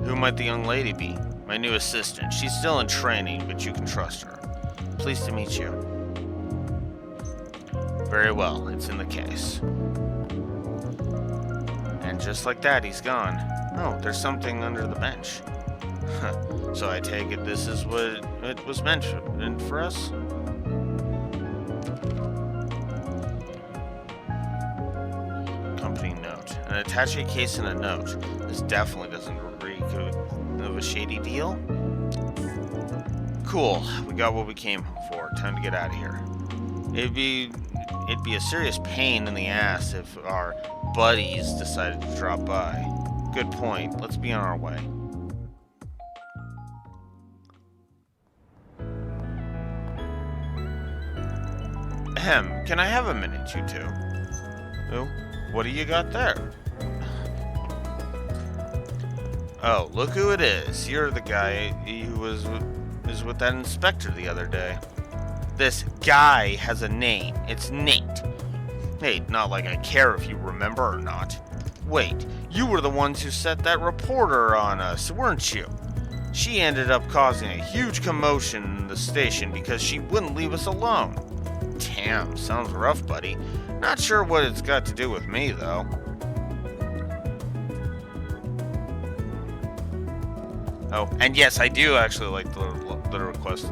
Who might the young lady be? My new assistant. She's still in training, but you can trust her. Pleased to meet you. Very well, it's in the case. And just like that, he's gone. Oh, there's something under the bench. So I take it this is what it was meant for us? Company note. An attache case and a note. This definitely doesn't reek of a shady deal. Cool. We got what we came for. Time to get out of here. It'd be a serious pain in the ass if our buddies decided to drop by. Good point. Let's be on our way. Ahem. Can I have a minute, you two? Oh, what do you got there? Oh, look who it is. You're the guy who was with that inspector the other day. This guy has a name. It's Nate. Hey, not like I care if you remember or not. Wait, you were the ones who set that reporter on us, weren't you? She ended up causing a huge commotion in the station because she wouldn't leave us alone. Damn, sounds rough, buddy. Not sure what it's got to do with me, though. Oh, and yes, I do actually like the request,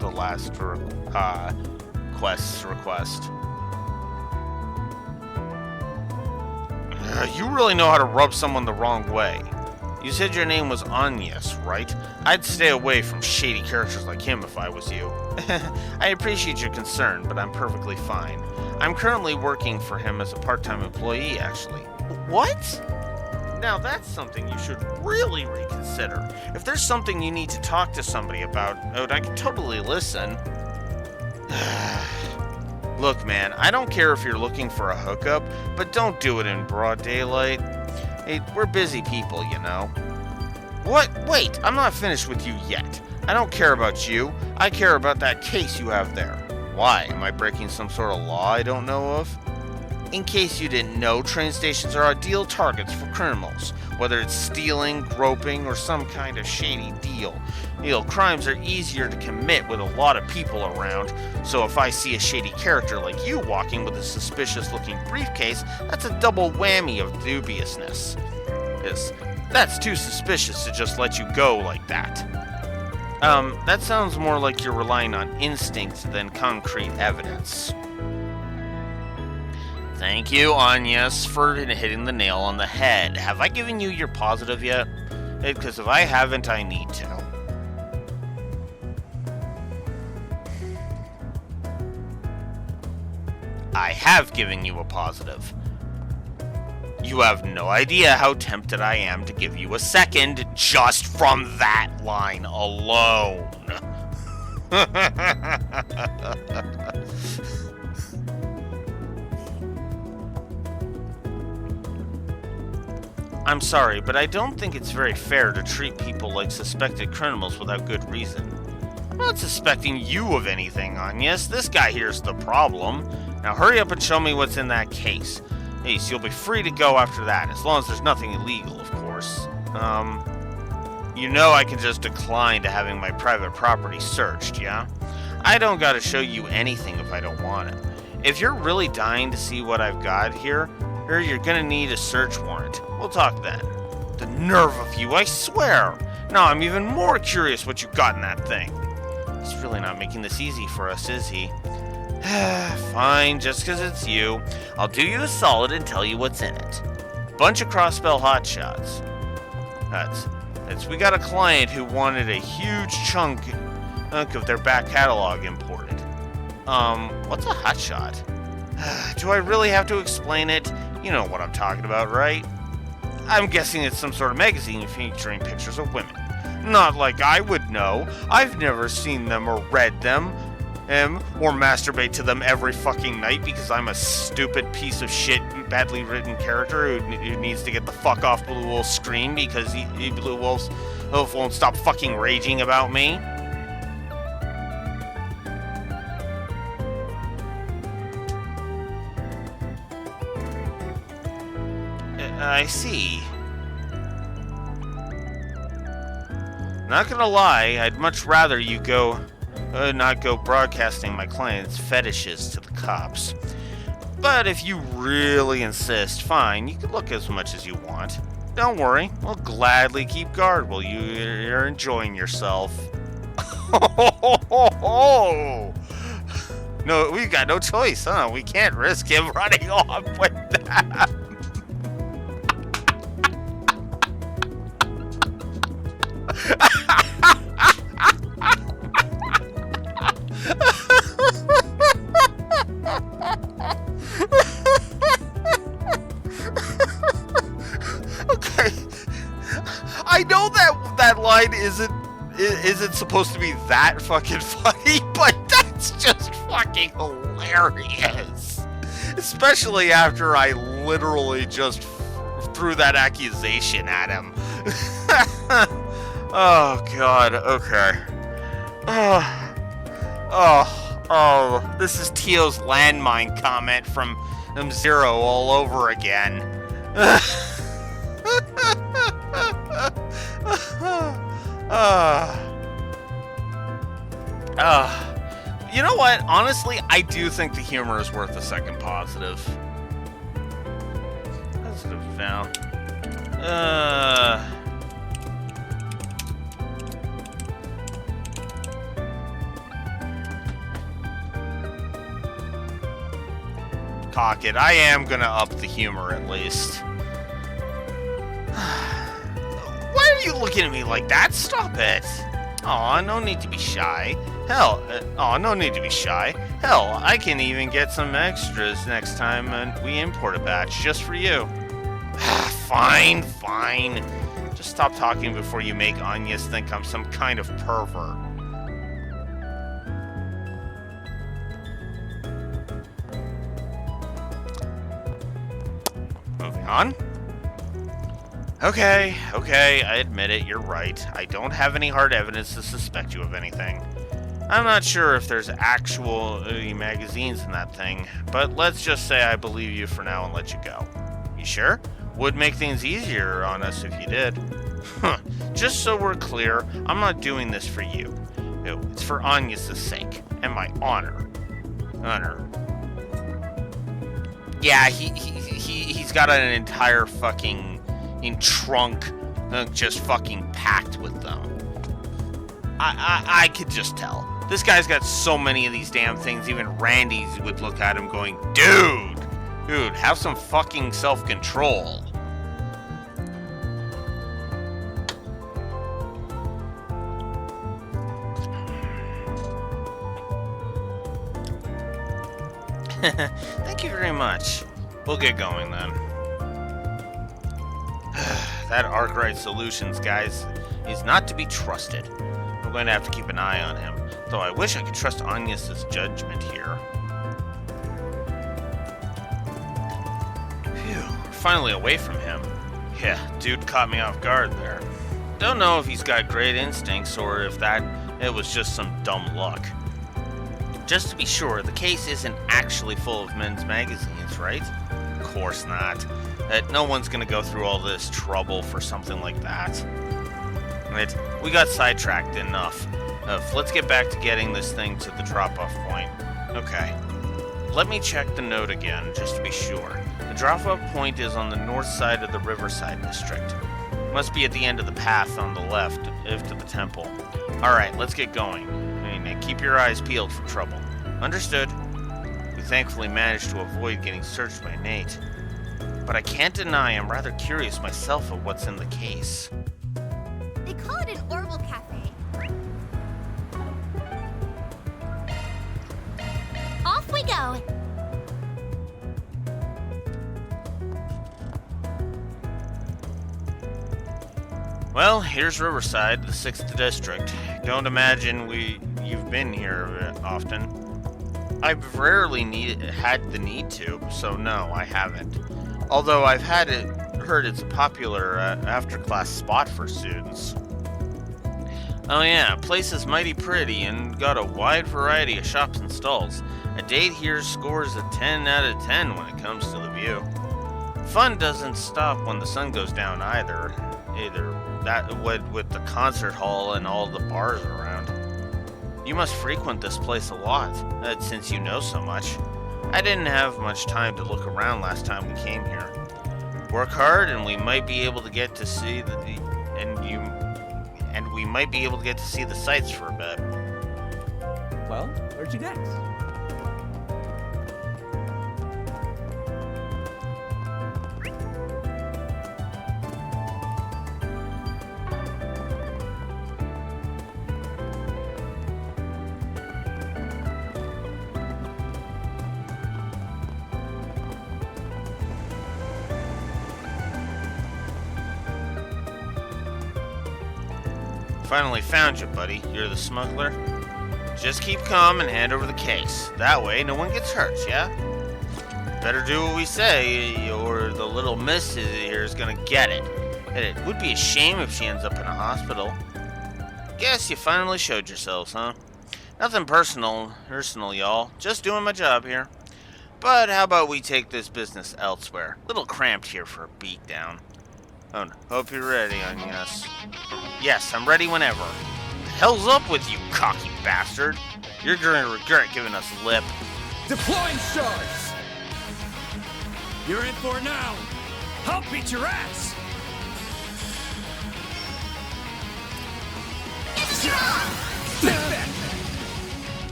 the last quest's request. You really know how to rub someone the wrong way. You said your name was Agnes, right? I'd stay away from shady characters like him if I was you. I appreciate your concern, but I'm perfectly fine. I'm currently working for him as a part-time employee, actually. What? Now that's something you should really reconsider. If there's something you need to talk to somebody about, I can totally listen. Look, man, I don't care if you're looking for a hookup, but don't do it in broad daylight. Hey, we're busy people, you know. What? Wait, I'm not finished with you yet. I don't care about you. I care about that case you have there. Why? Am I breaking some sort of law I don't know of? In case you didn't know, train stations are ideal targets for criminals, whether it's stealing, groping, or some kind of shady deal. Crimes are easier to commit with a lot of people around, so if I see a shady character like you walking with a suspicious-looking briefcase, that's a double whammy of dubiousness. That's too suspicious to just let you go like that. That sounds more like you're relying on instinct than concrete evidence. Thank you, Agnes, for hitting the nail on the head. Have I given you your positive yet? Because if I haven't, I need to. I have given you a positive. You have no idea how tempted I am to give you a second just from that line alone. I'm sorry, but I don't think it's very fair to treat people like suspected criminals without good reason. I'm not suspecting you of anything, Agnes. This guy here's the problem. Now hurry up and show me what's in that case. Ace, you'll be free to go after that, as long as there's nothing illegal, of course. You know I can just decline to having my private property searched, yeah? I don't gotta show you anything if I don't want it. If you're really dying to see what I've got here, you're gonna need a search warrant. We'll talk then. The nerve of you, I swear! Now I'm even more curious what you got in that thing. He's really not making this easy for us, is he? Fine, just because it's you. I'll do you a solid and tell you what's in it. Bunch of crossbell hotshots. We got a client who wanted a huge chunk of their back catalog imported. What's a hotshot? Do I really have to explain it? You know what I'm talking about, right? I'm guessing it's some sort of magazine featuring pictures of women. Not like I would know. I've never seen them or read them. Or masturbate to them every fucking night because I'm a stupid piece of shit, badly written character who needs to get the fuck off Blue Wolf's screen because Blue Wolf won't stop fucking raging about me. I see. Not gonna lie, I'd much rather you not go broadcasting my client's fetishes to the cops. But if you really insist, fine, you can look as much as you want. Don't worry, we'll gladly keep guard while you're enjoying yourself. No, we've got no choice, huh? We can't risk him running off with that. Okay, I know that line isn't supposed to be that fucking funny, but that's just fucking hilarious. Especially after I literally just threw that accusation at him. Oh god, okay. Oh, this is Tio's landmine comment from Zero all over again. You know what? Honestly, I do think the humor is worth a second positive. Positive now. Cock it. I am gonna up the humor at least. Why are you looking at me like that? Stop it. Aw, no need to be shy. Hell, no need to be shy. Hell, I can even get some extras next time we import a batch just for you. Fine. Just stop talking before you make Agnes think I'm some kind of pervert. Leon? Okay, I admit it, you're right. I don't have any hard evidence to suspect you of anything. I'm not sure if there's actual magazines in that thing, but let's just say I believe you for now and let you go. You sure? Would make things easier on us if you did. Just so we're clear, I'm not doing this for you. It's for Anya's sake, and my honor. Yeah, he's got an entire fucking trunk just fucking packed with them. I could just tell. This guy's got so many of these damn things, even Randy's would look at him going, Dude, have some fucking self-control. Thank you very much. We'll get going then. That Arkwright Solutions, guys, is not to be trusted. I'm going to have to keep an eye on him, though I wish I could trust Agnes's judgment here. Phew, we're finally away from him. Yeah, dude caught me off guard there. Don't know if he's got great instincts or if it was just some dumb luck. Just to be sure, the case isn't actually full of men's magazines, right? Of course not. No one's gonna go through all this trouble for something like that. Right, we got sidetracked enough. Let's get back to getting this thing to the drop-off point. Okay. Let me check the note again, just to be sure. The drop-off point is on the north side of the Riverside District. Must be at the end of the path on the left, if to the temple. Alright, let's get going. And keep your eyes peeled for trouble. Understood. We thankfully managed to avoid getting searched by Nate. But I can't deny I'm rather curious myself of what's in the case. They call it an Orbital Cafe. Off we go. Well, here's Riverside, the 6th district. Don't imagine you've been here often. I've rarely had the need to, so no, I haven't. Although I've heard it's a popular after-class spot for students. Oh yeah, place is mighty pretty and got a wide variety of shops and stalls. A date here scores a 10 out of 10 when it comes to the view. Fun doesn't stop when the sun goes down either. That with the concert hall and all the bars around. You must frequent this place a lot, since you know so much. I didn't have much time to look around last time we came here. Work hard, and we might be able to get to see the sights for a bit. Well, where'd you next? Finally found you, buddy. You're the smuggler? Just keep calm and hand over the case. That way, no one gets hurt, yeah? Better do what we say, or the little miss here is gonna get it. And it would be a shame if she ends up in a hospital. Guess you finally showed yourselves, huh? Nothing personal, y'all. Just doing my job here. But how about we take this business elsewhere? Little cramped here for a beatdown. Oh, hope you're ready, Agnes. Yes, I'm ready whenever. The hell's up with you, cocky bastard? You're gonna regret giving us lip. Deploying shards! You're in for it now. I'll beat your ass!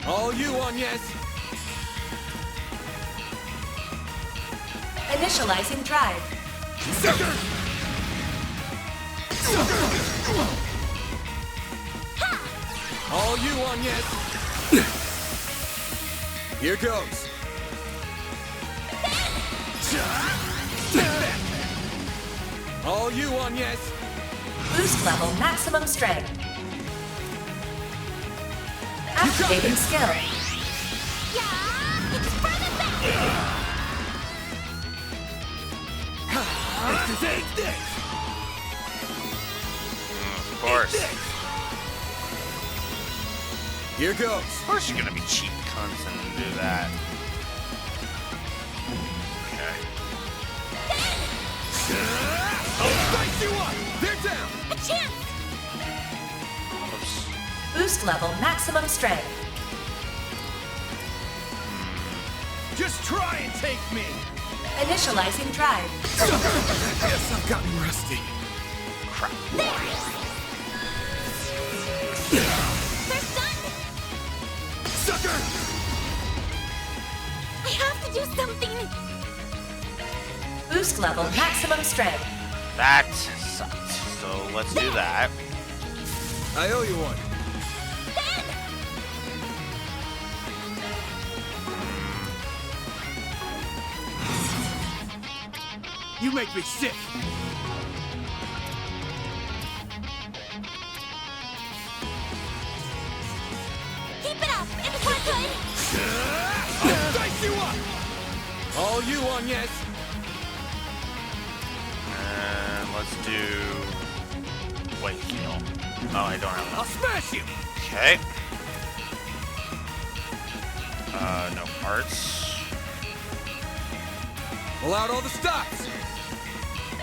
All you, Agnes! Initializing drive. All you, Agnes! Here goes! All you, Agnes! Boost level maximum strength. Activating skill. Yeah, it's for the best. is it. Of course. Here goes. Of course you're gonna be cheap cunts and do that. Okay. I'll dice you up. They're down. A chance! Oops. Boost level maximum strength. Just try and take me. Initializing drive. Guess I've gotten rusty. Crap. They're stunned! Sucker! I have to do something! Boost level maximum strength. That sucked. So let's do that. I owe you one. You make me sick. Keep it up! It's not good! I'll dice you up! All you on, yes. And let's do. Wait, heal. Oh, I don't have I'll enough. smash you! Okay. No parts. Pull out all the stops.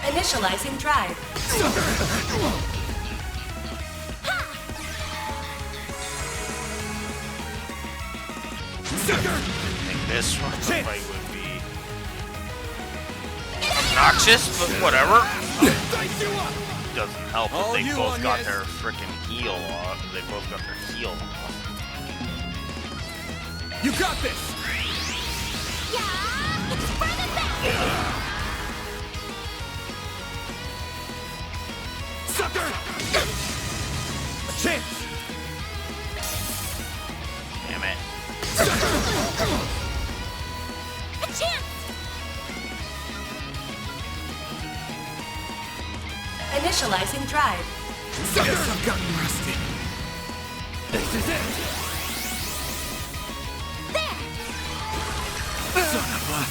Initializing drive. I think this one fight would be obnoxious, but whatever. Doesn't help that they both got their freaking heal off. They both got their heal off. You got this! Yeah! It's for the best! Sucker! A chance! Damn it. A chance! Initializing drive. Guess I've gotten rusty. This is it! There! Son of a...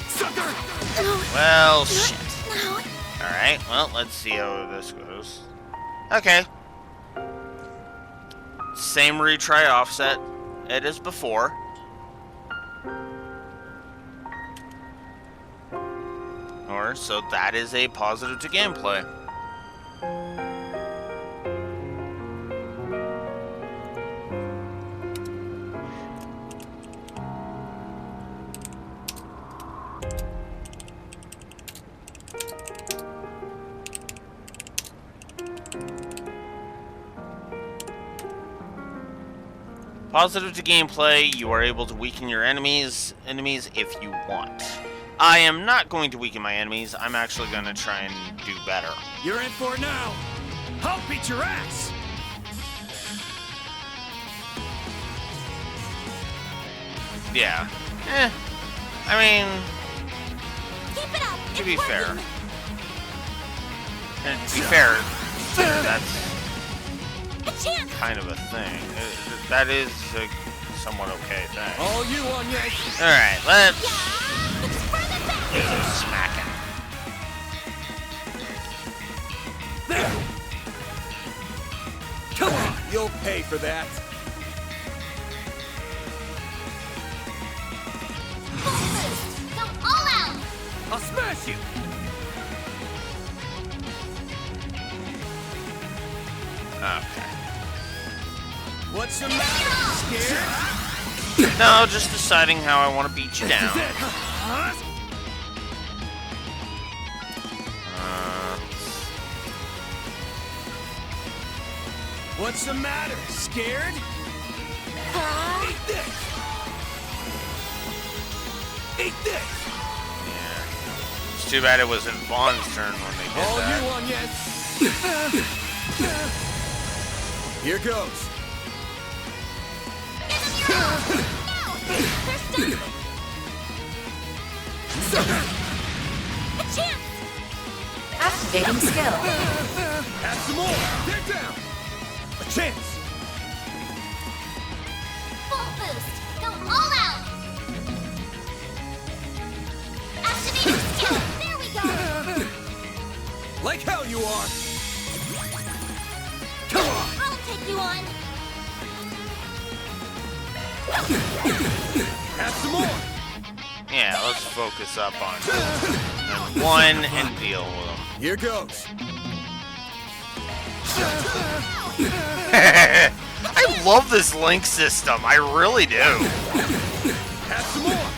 Sucker! Well, shit. No. Alright, well, let's see how this goes. Okay. Same retry offset it as before. Or, so that is a positive to gameplay. Positive to gameplay, you are able to weaken your enemies if you want. I am not going to weaken my enemies, I'm actually going to try and do better. You're in for it now. I'll beat your ass. Yeah. I mean, Keep it up! to be It's fair. working. And to be fair, that's A chance! kind of a thing. That is a somewhat okay thing. All you on, yes. Alright, let's Yeah! It's for the best! do some smacking. There. Come on, you'll pay for that. Full boost! Go all out! I'll smash you. Okay. What's the matter? Scared? No, just deciding how I want to beat you down. This is it. Huh? What's the matter? Scared? Eat this! Eat this! Yeah. It's too bad it wasn't Vaughn's turn when they did All that. you on, yes. Here goes. A chance! Activating skill. Have some more. They're down. A chance. Full boost! Go all out! Activating you are! Come on! I'll take you on. Have some more! Yeah, let's focus up on one and deal with them. Here goes. I love this link system. I really do. Have some more!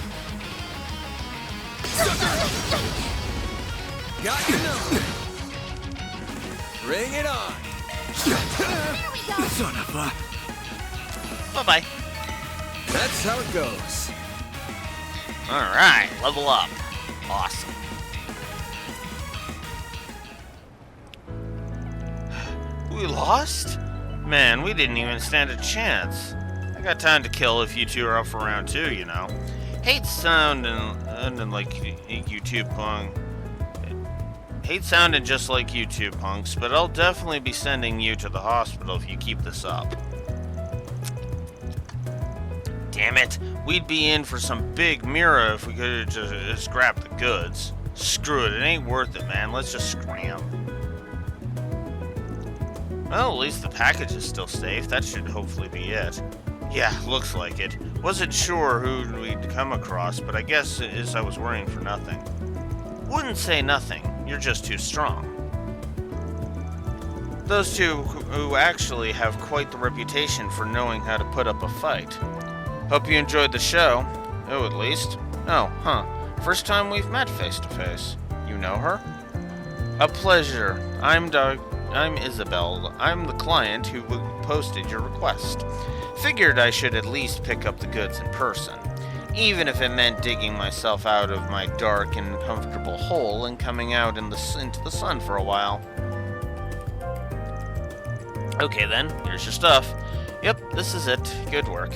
Got your number. Bring it on. Here we go. Son of a... Bye-bye. That's how it goes. Alright, level up. Awesome. We lost? Man, we didn't even stand a chance. I got time to kill if you two are up for round 2, you know. Hate sounding like YouTube punk. Hate sounding just like YouTube punks, but I'll definitely be sending you to the hospital if you keep this up. Damn it, we'd be in for some big mirror if we could just grab the goods. Screw it, it ain't worth it, man. Let's just scram. Well, at least the package is still safe. That should hopefully be it. Yeah, looks like it. Wasn't sure who we'd come across, but I guess it is I was worrying for nothing. Wouldn't say nothing. You're just too strong. Those two who actually have quite the reputation for knowing how to put up a fight. Hope you enjoyed the show. Oh, at least. Oh, huh. First time we've met face to face. You know her? A pleasure. I'm Isabel. I'm the client who posted your request. Figured I should at least pick up the goods in person, even if it meant digging myself out of my dark and comfortable hole and coming out into the sun for a while. Okay then, here's your stuff. Yep, this is it. Good work.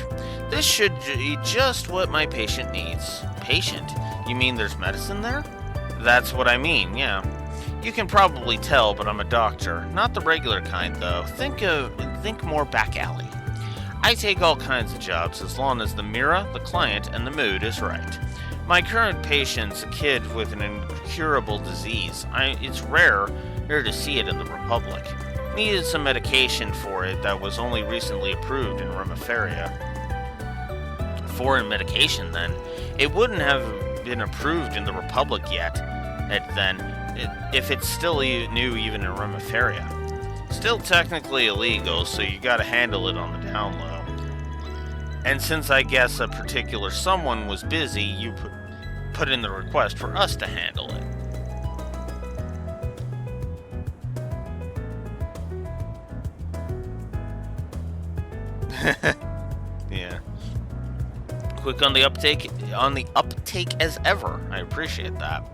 This should be just what my patient needs. Patient? You mean there's medicine there? That's what I mean, yeah. You can probably tell, but I'm a doctor. Not the regular kind, though. Think more back alley. I take all kinds of jobs as long as the mirror, the client, and the mood is right. My current patient's a kid with an incurable disease. It's rare to see it in the Republic. Needed some medication for it that was only recently approved in Remiferia. Foreign medication, then. It wouldn't have been approved in the Republic yet, if it's still new even in Remiferia. Still technically illegal, so you gotta handle it on the down low. And since I guess a particular someone was busy, you put in the request for us to handle it. Yeah. Quick on the uptake as ever. I appreciate that.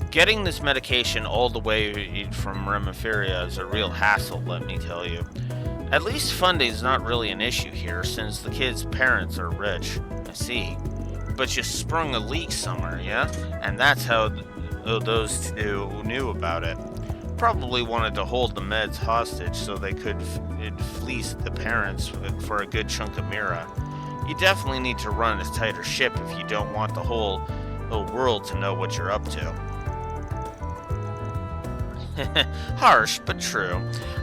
Getting this medication all the way from Remiferia is a real hassle, let me tell you. At least funding's not really an issue here, since the kid's parents are rich. I see. But you sprung a leak somewhere, yeah? And that's how those two knew about it. Probably wanted to hold the meds hostage so they could fleece the parents for a good chunk of Mira. You definitely need to run a tighter ship if you don't want the whole world to know what you're up to. Harsh, but true.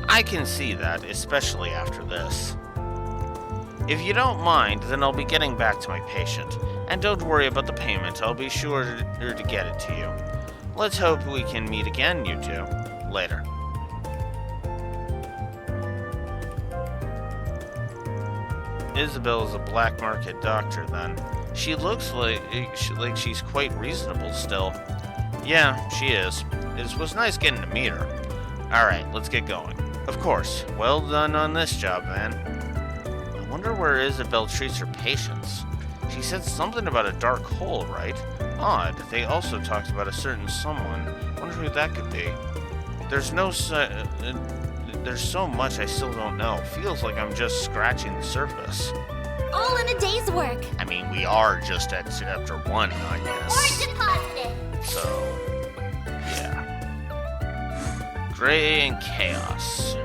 I can see that, especially after this. If you don't mind, then I'll be getting back to my patient. And don't worry about the payment, I'll be sure to get it to you. Let's hope we can meet again, you two. Later. Isabel's a black market doctor, then. She looks like she's quite reasonable still. Yeah, she is. It was nice getting to meet her. Alright, let's get going. Of course. Well done on this job, man. I wonder where Isabel treats her patients. She said something about a dark hole, right? Odd. They also talked about a certain someone. Wonder who that could be. There's so much I still don't know. Feels like I'm just scratching the surface. All in a day's work. I mean, we are just at chapter 1, I guess. Or deposited. So, yeah. Gray and Chaos.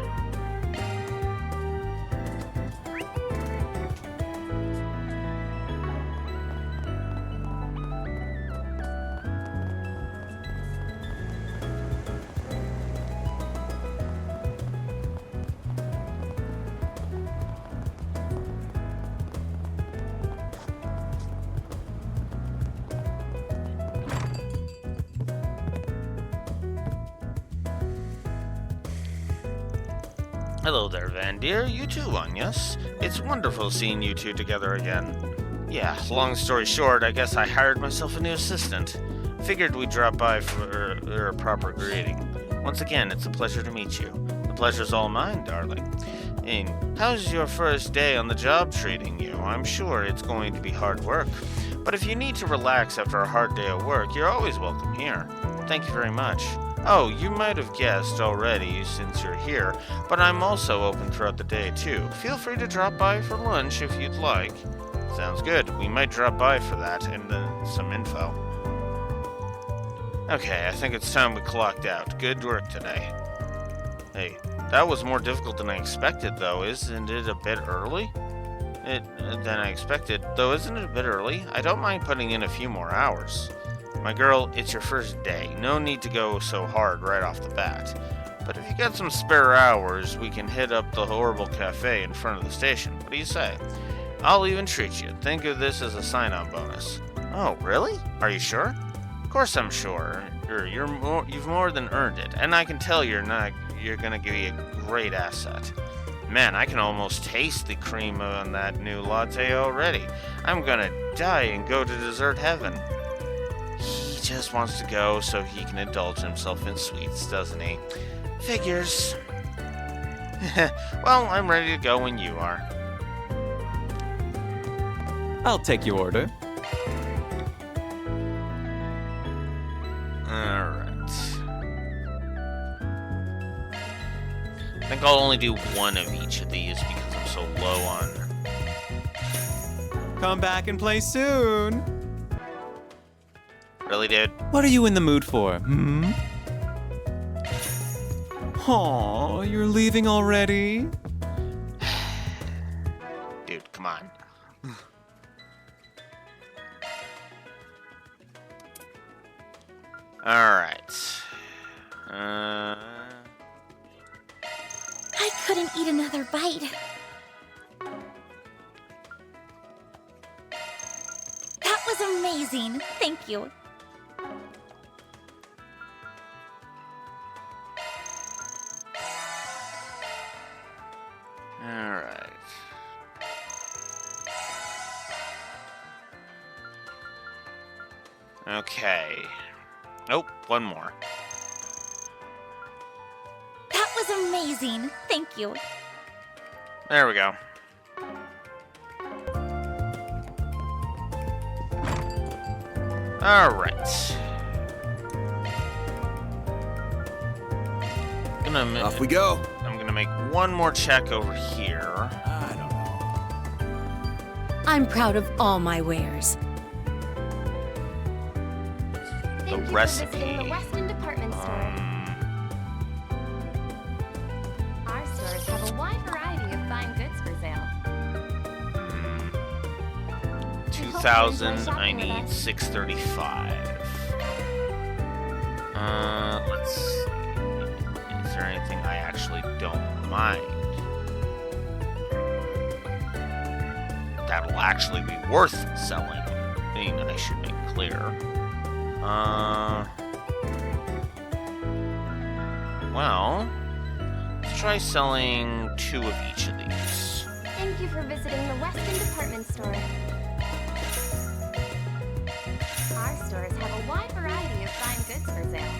Hello there, Van Deer. You too, Agnes. It's wonderful seeing you two together again. Yeah, long story short, I guess I hired myself a new assistant. Figured we'd drop by for a proper greeting. Once again, it's a pleasure to meet you. The pleasure's all mine, darling. And how's your first day on the job treating you? I'm sure it's going to be hard work. But if you need to relax after a hard day of work, you're always welcome here. Thank you very much. Oh, you might have guessed already since you're here, but I'm also open throughout the day too. Feel free to drop by for lunch if you'd like. Sounds good. We might drop by for that and some info. Okay, I think it's time we clocked out. Good work today. Hey, that was more difficult than I expected, though. Isn't it a bit early? Than I expected, though. Isn't it a bit early? I don't mind putting in a few more hours. My girl, it's your first day. No need to go so hard right off the bat. But if you got some spare hours, we can hit up the horrible cafe in front of the station. What do you say? I'll even treat you. Think of this as a sign-on bonus. Oh, really? Are you sure? Of course I'm sure. You've more than earned it, and I can tell you're gonna give you a great asset. Man, I can almost taste the cream on that new latte already. I'm gonna die and go to dessert heaven. He just wants to go so he can indulge himself in sweets, doesn't he? Figures. Well, I'm ready to go when you are. I'll take your order. Alright. I think I'll only do one of each of these because I'm so low on... Come back and play soon. Really, dude? What are you in the mood for, hmm? Aw, you're leaving already? Dude, come on. Alright. I couldn't eat another bite. That was amazing. Thank you. Alright. Okay. Nope, one more. That was amazing. Thank you. There we go. Alright. Off we go. I'm gonna make one more check over here. I'm proud of all my wares. The recipe. The Weston department store. Our stores have a wide variety of fine goods for sale. 2,000. I need 635. Let's see. Is there anything I actually don't mind? That'll actually be worth selling. I mean, I should make clear. Well, let's try selling 2 of each of these. Thank you for visiting the Weston department store. Our stores have a wide variety of fine goods for sale.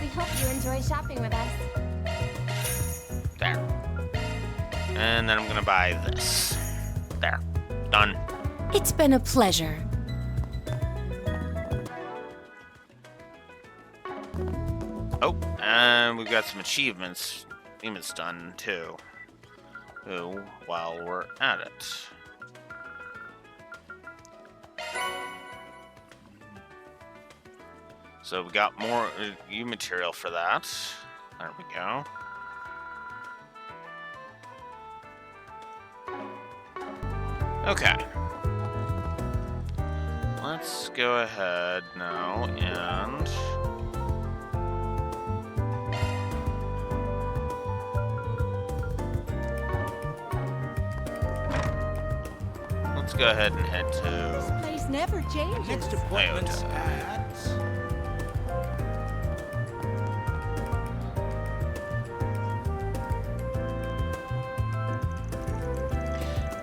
We hope you enjoy shopping with us. There. And then I'm gonna buy this. There. Done. It's been a pleasure. Oh, and we've got some achievements done too. Ooh, while we're at it. So we got more material for that. There we go. Okay. Let's go ahead now and... let's go ahead and head to... This place never changes. Next appointment's at...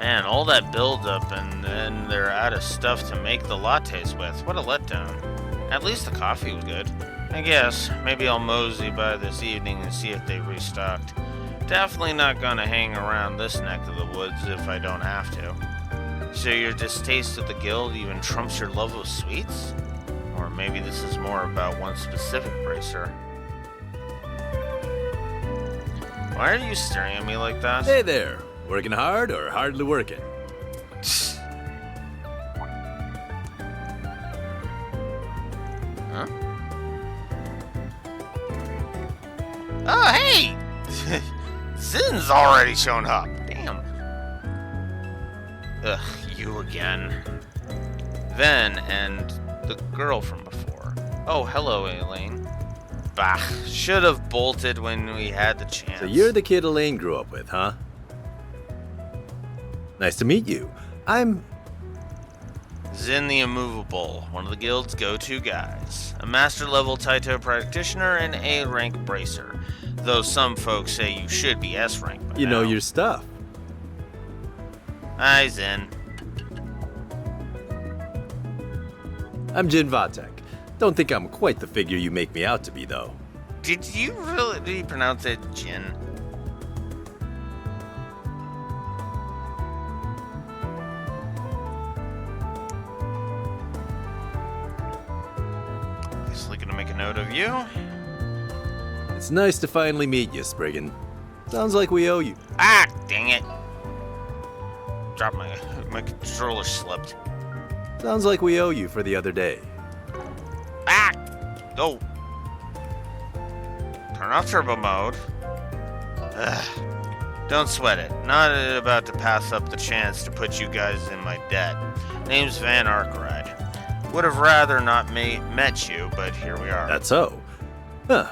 Man, all that build-up and then they're out of stuff to make the lattes with. What a letdown. At least the coffee was good. I guess, maybe I'll mosey by this evening and see if they restocked. Definitely not gonna hang around this neck of the woods if I don't have to. So your distaste of the guild even trumps your love of sweets? Or maybe this is more about one specific bracer. Why are you staring at me like that? Hey there. Working hard or hardly working? Huh? Oh, hey! Zin's already shown up. Damn. Ugh, you again. Then, and the girl from before. Oh, hello, Elaine. Bah, should have bolted when we had the chance. So you're the kid Elaine grew up with, huh? Nice to meet you. I'm... Zin the Immovable, one of the guild's go-to guys. A master-level Taito practitioner and A-rank bracer. Though some folks say you should be S-rank by You know now. your stuff. Hi, Zin. I'm Jin Vatek. Don't think I'm quite the figure you make me out to be, though. Did you pronounce it Jin? Just gonna make a note of you. It's nice to finally meet you, Spriggan. Sounds like we owe you. Ah, dang it. Drop my controller slipped. Sounds like we owe you for the other day. Ah! Oh. Turn off turbo mode. Ugh. Don't sweat it. Not about to pass up the chance to put you guys in my debt. Name's Van Arkride. Would have rather not met you, but here we are. That's so. Huh.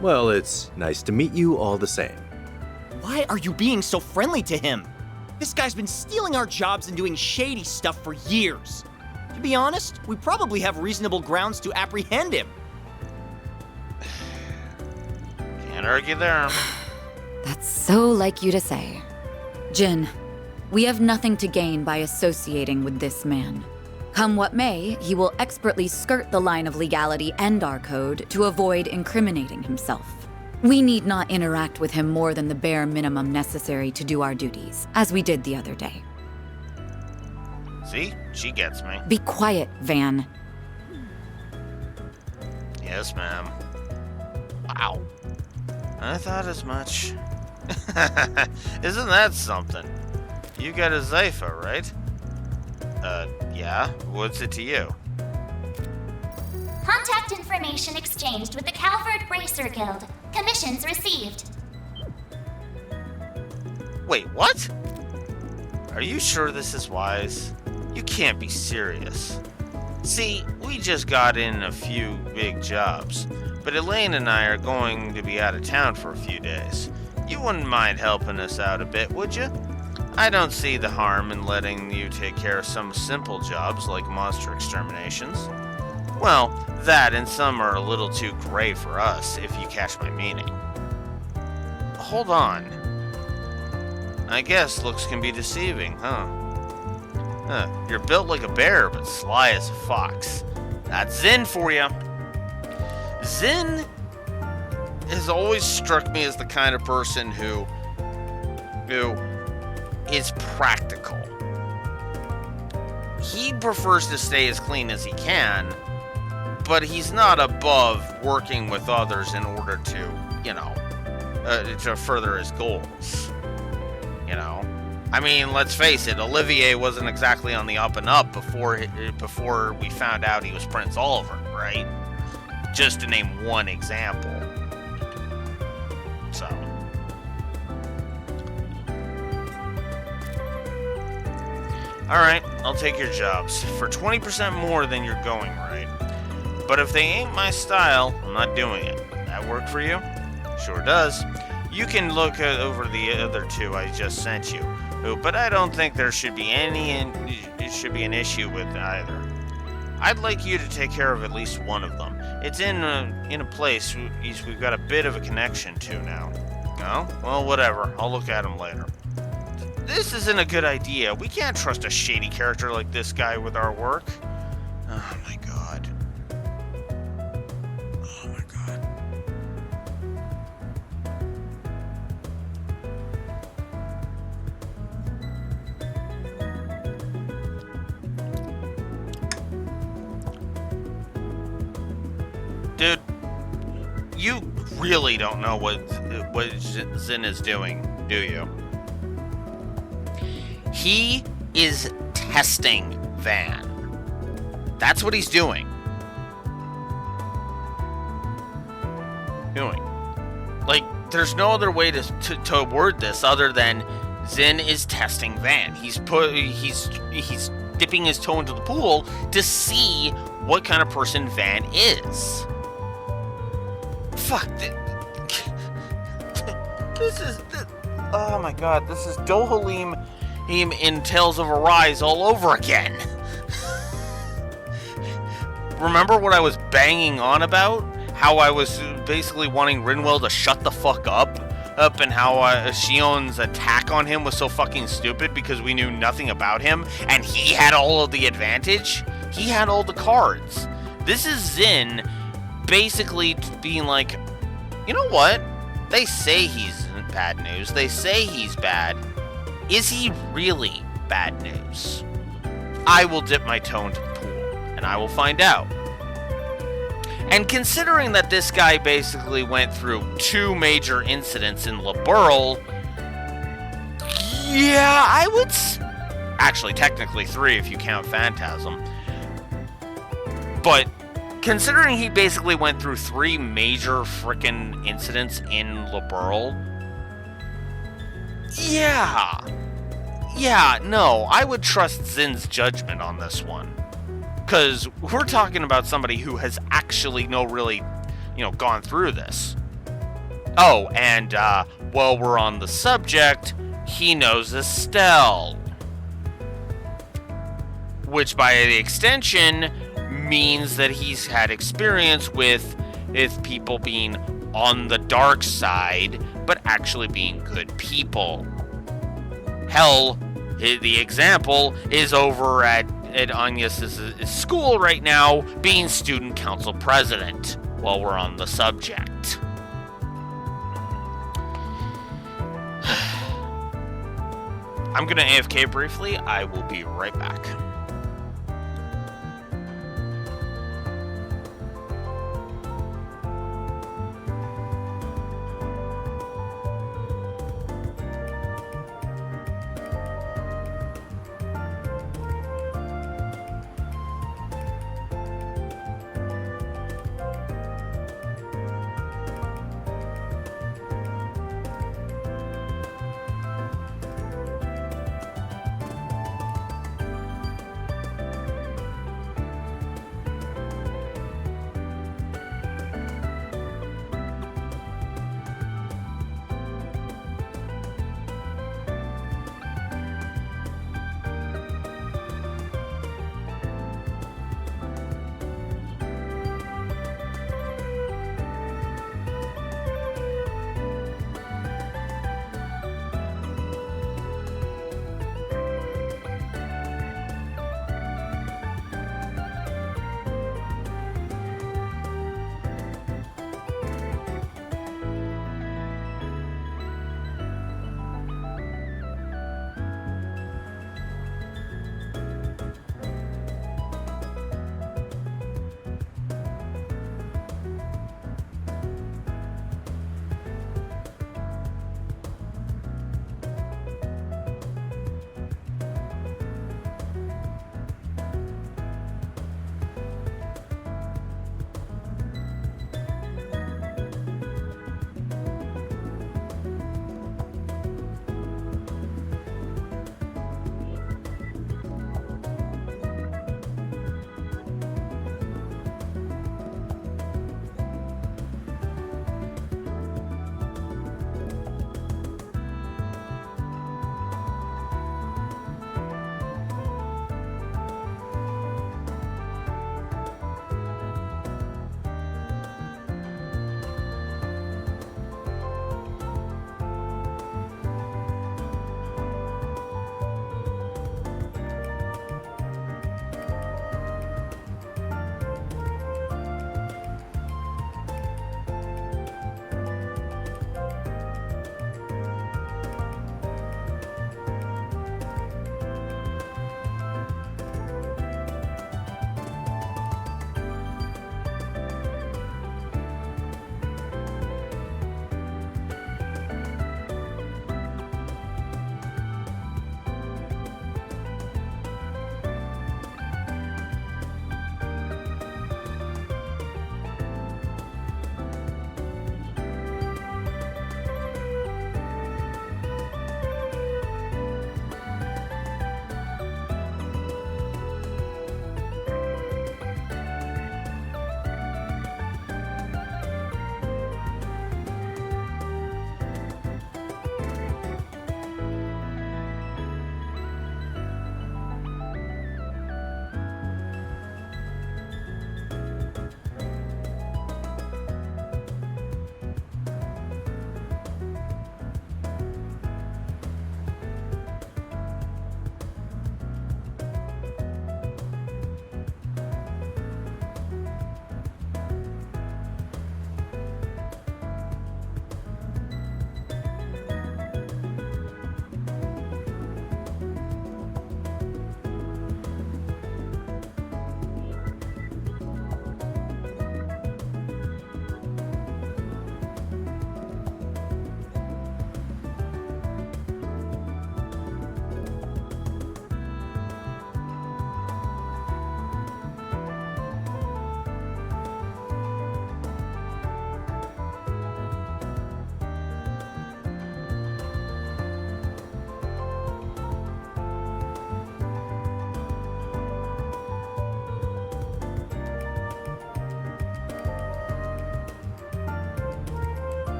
Well, it's nice to meet you all the same. Why are you being so friendly to him? This guy's been stealing our jobs and doing shady stuff for years. To be honest, we probably have reasonable grounds to apprehend him. Can't argue there. That's so like you to say. Jin, we have nothing to gain by associating with this man. Come what may, he will expertly skirt the line of legality and our code to avoid incriminating himself. We need not interact with him more than the bare minimum necessary to do our duties, as we did the other day. See? She gets me. Be quiet, Van. Yes, ma'am. Wow. I thought as much. Isn't that something? You got a Zypha, right? Yeah? What's it to you? Contact information exchanged with the Calvert Bracer Guild. Commissions received. Wait, what? Are you sure this is wise? You can't be serious. See, we just got in a few big jobs, but Elaine and I are going to be out of town for a few days. You wouldn't mind helping us out a bit, would you? I don't see the harm in letting you take care of some simple jobs like monster exterminations. Well, that and some are a little too gray for us, if you catch my meaning. Hold on. I guess looks can be deceiving, huh? You're built like a bear, but sly as a fox. That's Zin for you. Zin has always struck me as the kind of person who is practical. He prefers to stay as clean as he can, but he's not above working with others in order to further his goals. You know? I mean, let's face it, Olivier wasn't exactly on the up and up before we found out he was Prince Oliver, right? Just to name one example. So. Alright, I'll take your jobs. For 20% more than you're going, right? But if they ain't my style, I'm not doing it. That work for you? Sure does. You can look over the other two I just sent you. But I don't think there should be an issue with either. I'd like you to take care of at least one of them. It's in a place we've got a bit of a connection to now. No? Well, whatever. I'll look at them later. this isn't a good idea. We can't trust a shady character like this guy with our work. Oh my god. Oh my god. Dude, you really don't know what Zin is doing, do you? He is testing Van. That's what he's doing. Like, there's no other way to word this other than Zin is testing Van. He's dipping his toe into the pool to see what kind of person Van is. Fuck. Oh my god, this is Dohalim in Tales of Arise all over again. Remember what I was banging on about? How I was basically wanting Rinwell to shut the fuck up and how Shion's attack on him was so fucking stupid because we knew nothing about him and he had all of the advantage? He had all the cards. This is Zin basically being like, you know what? They say he's bad news. They say he's bad. Is he really bad news? I will dip my toe into the pool, and I will find out. And considering that this guy basically went through 2 major incidents in Laburl, yeah, I would... Actually, technically 3 if you count Phantasm. But considering he basically went through 3 major frickin' incidents in Laburl, yeah, no, I would trust Zin's judgment on this one. Because we're talking about somebody who has actually gone through this. Oh, and while we're on the subject, he knows Estelle. Which by the extension means that he's had experience with people being on the dark side, but actually being good people. Hell, the example is over at Agnes' school right now, being student council president, while we're on the subject. I'm gonna AFK briefly. I will be right back.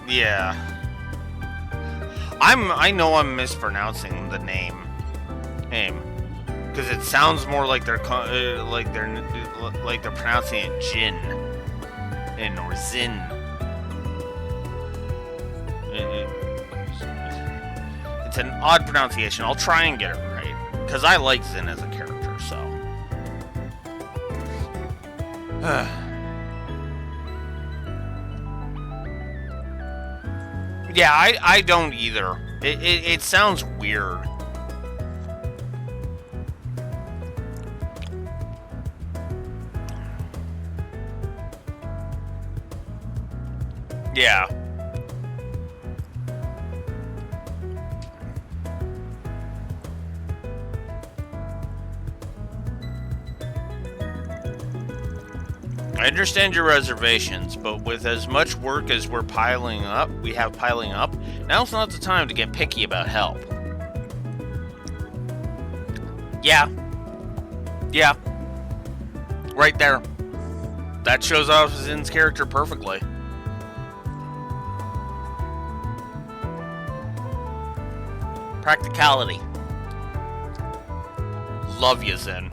Yeah. I know I'm mispronouncing the name. Because it sounds more like they're pronouncing it Jin. Or Zin. It's an odd pronunciation. I'll try and get it right. Because I like Zin as a character, so. Yeah, I don't either. It sounds weird. Yeah. I understand your reservations, but with as much work as we have piling up, now's not the time to get picky about help. Yeah. Yeah. Right there. That shows off Zin's character perfectly. Practicality. Love you, Zin.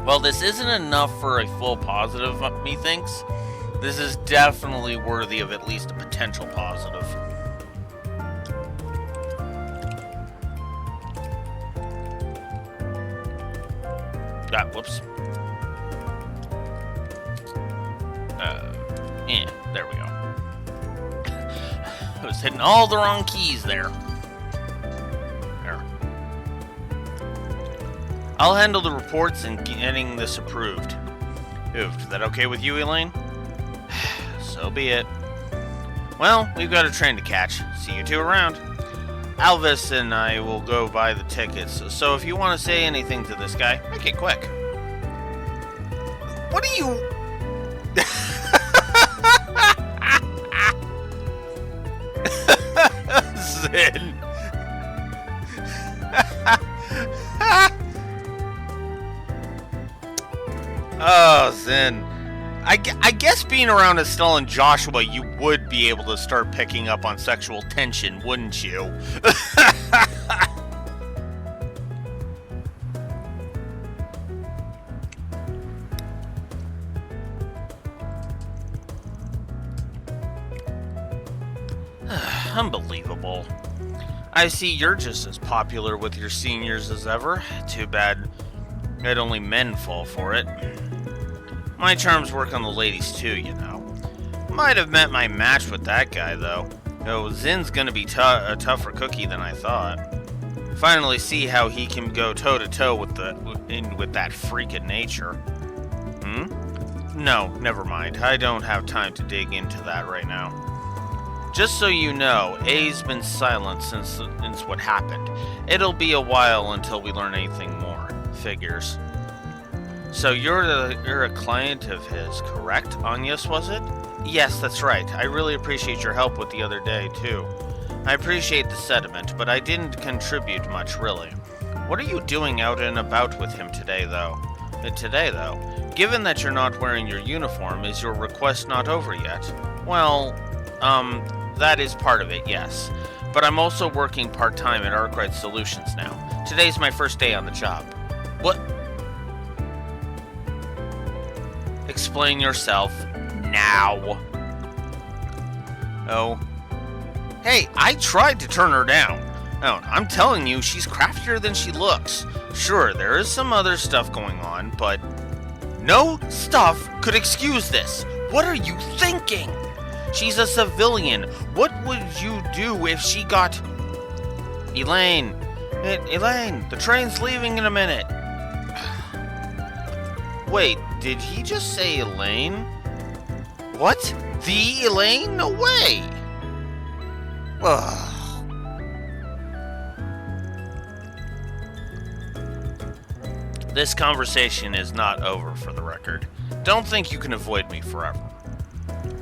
Well, this isn't enough for a full positive, methinks. This is definitely worthy of at least a potential positive. Whoops. Yeah, there we go. I was hitting all the wrong keys there. There. I'll handle the reports and getting this approved. Is that okay with you, Elaine? So be it. Well, we've got a train to catch. See you two around. Alvis and I will go buy the tickets, so if you want to say anything to this guy, make it quick. What are you... Zin. Oh, Zin. I guess being around Estelle and Joshua, you would be able to start picking up on sexual tension, wouldn't you? Unbelievable. I see you're just as popular with your seniors as ever. Too bad that only men fall for it. My charms work on the ladies too, you know. Might have met my match with that guy, though. Oh, Zin's gonna be a tougher cookie than I thought. Finally see how he can go toe-to-toe with that freak of nature. No, never mind. I don't have time to dig into that right now. Just so you know, A's been silent since what happened. It'll be a while until we learn anything more. Figures. So you're a client of his, correct? Agnes, was it? Yes, that's right. I really appreciate your help with the other day, too. I appreciate the sentiment, but I didn't contribute much, really. What are you doing out and about with him today, though? Given that you're not wearing your uniform, is your request not over yet? Well, that is part of it, yes. But I'm also working part-time at Arkwright Solutions now. Today's my first day on the job. What? Explain yourself now. Oh. Hey, I tried to turn her down. Oh, I'm telling you, she's craftier than she looks. Sure, there is some other stuff going on, but no stuff could excuse this. What are you thinking? She's a civilian. What would you do if she got... Elaine, the train's leaving in a minute. Wait, did he just say Elaine? What? The Elaine? No way! Ugh. This conversation is not over, for the record. Don't think you can avoid me forever.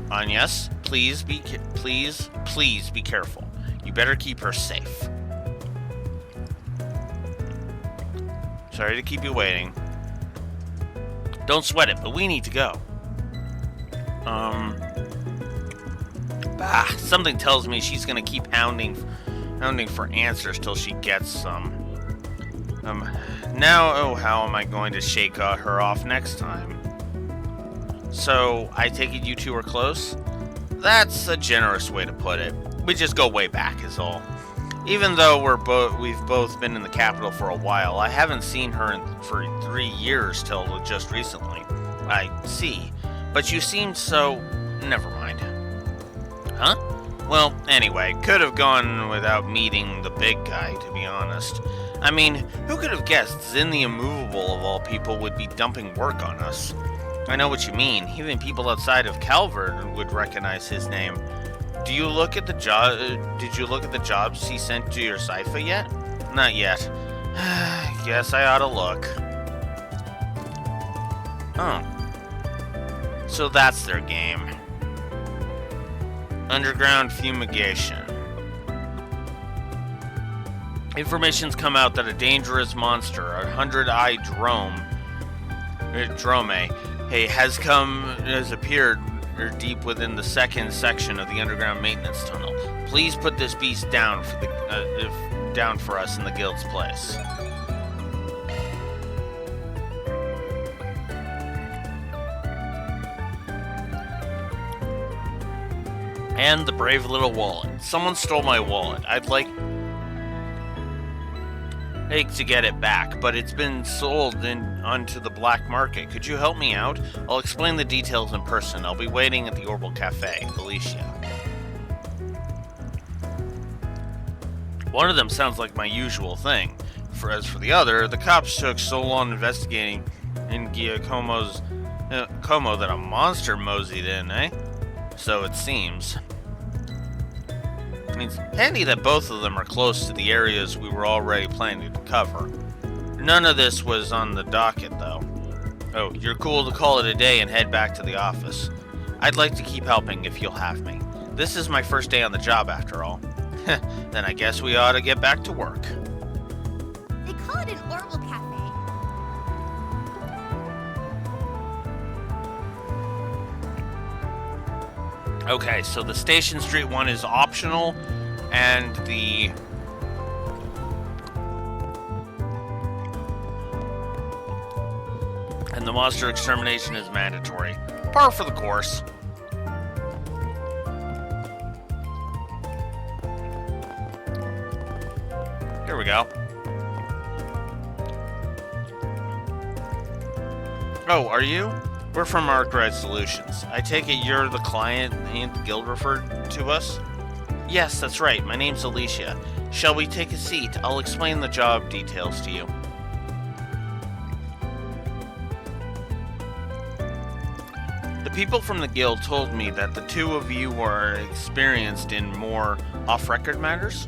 Agnes, please be careful. You better keep her safe. Sorry to keep you waiting. Don't sweat it, but we need to go. Something tells me she's gonna keep hounding for answers till she gets some. Now, how am I going to shake her off next time? So, I take it you two are close? That's a generous way to put it. We just go way back is all. Even though we've both been in the capital for a while, I haven't seen her for 3 years till just recently. I see. But you seemed so... Never mind. Huh? Well, anyway, could have gone without meeting the big guy, to be honest. I mean, who could have guessed Zin the Immovable, of all people, would be dumping work on us? I know what you mean. Even people outside of Calvert would recognize his name. Did you look at the jobs he sent to your cipher yet? Not yet. Guess I ought to look. Oh. So that's their game. Underground fumigation. Information's come out that a dangerous monster, a 100-eyed drome, has appeared deep within the second section of the underground maintenance tunnel. Please put this beast down for us in the guild's place. And the brave little wallet. Someone stole my wallet. I'd like to get it back, but it's been sold onto the black market. Could you help me out? I'll explain the details in person. I'll be waiting at the Orbital Cafe, Alicia. One of them sounds like my usual thing. As for the other, the cops took so long investigating in Giacomo that a monster moseyed in, eh? So it seems. It's handy that both of them are close to the areas we were already planning to cover. None of this was on the docket, though. Oh, you're cool to call it a day and head back to the office. I'd like to keep helping if you'll have me. This is my first day on the job, after all. Then I guess we ought to get back to work. They call it an Orbital Cafe. Okay, so the Station Street one is optional, and the monster extermination is mandatory. Par for the course. Here we go. Oh, are you? We're from Arkwright Solutions. I take it you're the client the guild referred to us? Yes, that's right. My name's Alicia. Shall we take a seat? I'll explain the job details to you. The people from the guild told me that the two of you are experienced in more off-record matters?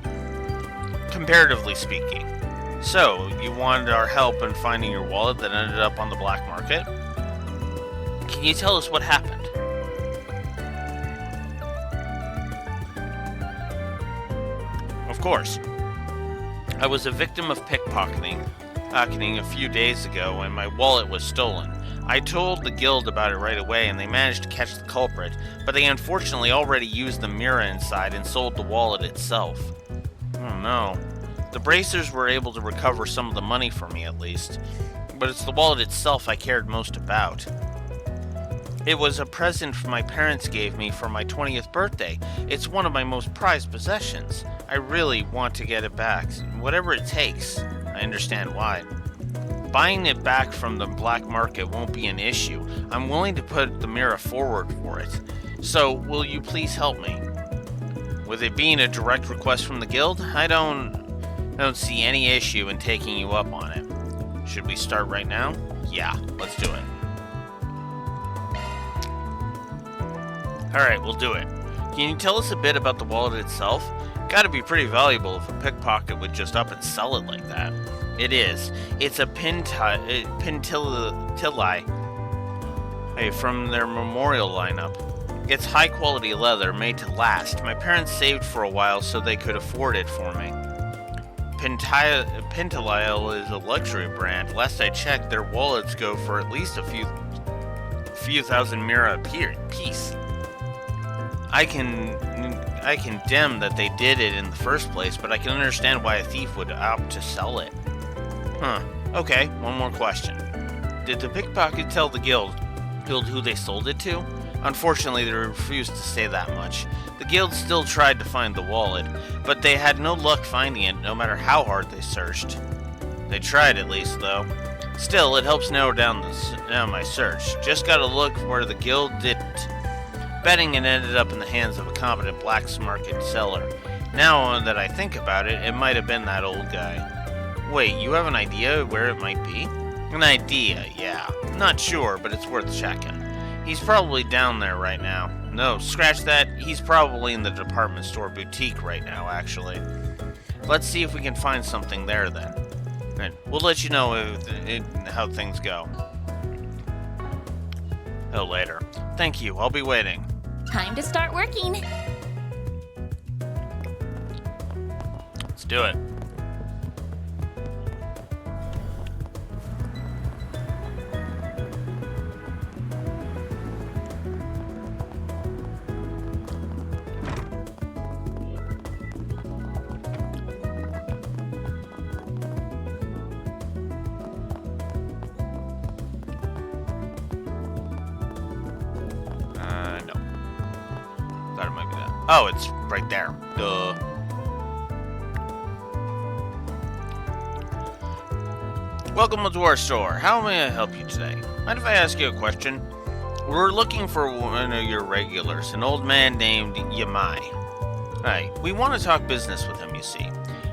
Comparatively speaking. So, you wanted our help in finding your wallet that ended up on the black market? Can you tell us what happened? Of course. I was a victim of pickpocketing a few days ago, and my wallet was stolen. I told the guild about it right away, and they managed to catch the culprit, but they unfortunately already used the mirror inside and sold the wallet itself. Oh no. The bracers were able to recover some of the money for me, at least, but it's the wallet itself I cared most about. It was a present my parents gave me for my 20th birthday. It's one of my most prized possessions. I really want to get it back, whatever it takes. I understand why. Buying it back from the black market won't be an issue. I'm willing to put the mirror forward for it. So, will you please help me? With it being a direct request from the guild, I don't see any issue in taking you up on it. Should we start right now? Yeah, let's do it. Alright, we'll do it. Can you tell us a bit about the wallet itself? Gotta be pretty valuable if a pickpocket would just up and sell it like that. It is. It's a Pintilli from their memorial lineup. It's high quality leather made to last. My parents saved for a while so they could afford it for me. Pintilli is a luxury brand. Last I checked, their wallets go for at least a few few thousand mira apiece. I condemn that they did it in the first place, but I can understand why a thief would opt to sell it. Huh. Okay, one more question. Did the pickpocket tell the guild who they sold it to? Unfortunately, they refused to say that much. The guild still tried to find the wallet, but they had no luck finding it, no matter how hard they searched. They tried, at least, though. Still, it helps narrow down my search. Just gotta look where the guild didn't. Betting it ended up in the hands of a competent black market seller. Now that I think about it, it might have been that old guy. Wait, you have an idea where it might be? An idea, yeah. Not sure, but it's worth checking. He's probably down there right now. No, scratch that. He's probably in the department store boutique right now, actually. Let's see if we can find something there then. And we'll let you know how things go. Oh, later. Thank you. I'll be waiting. Time to start working. Let's do it. No. Thought it might be that. Oh, it's right there. Duh. Welcome to our store. How may I help you today? Mind if I ask you a question? We're looking for one of your regulars, an old man named Yamai. Right, we want to talk business with him, you see.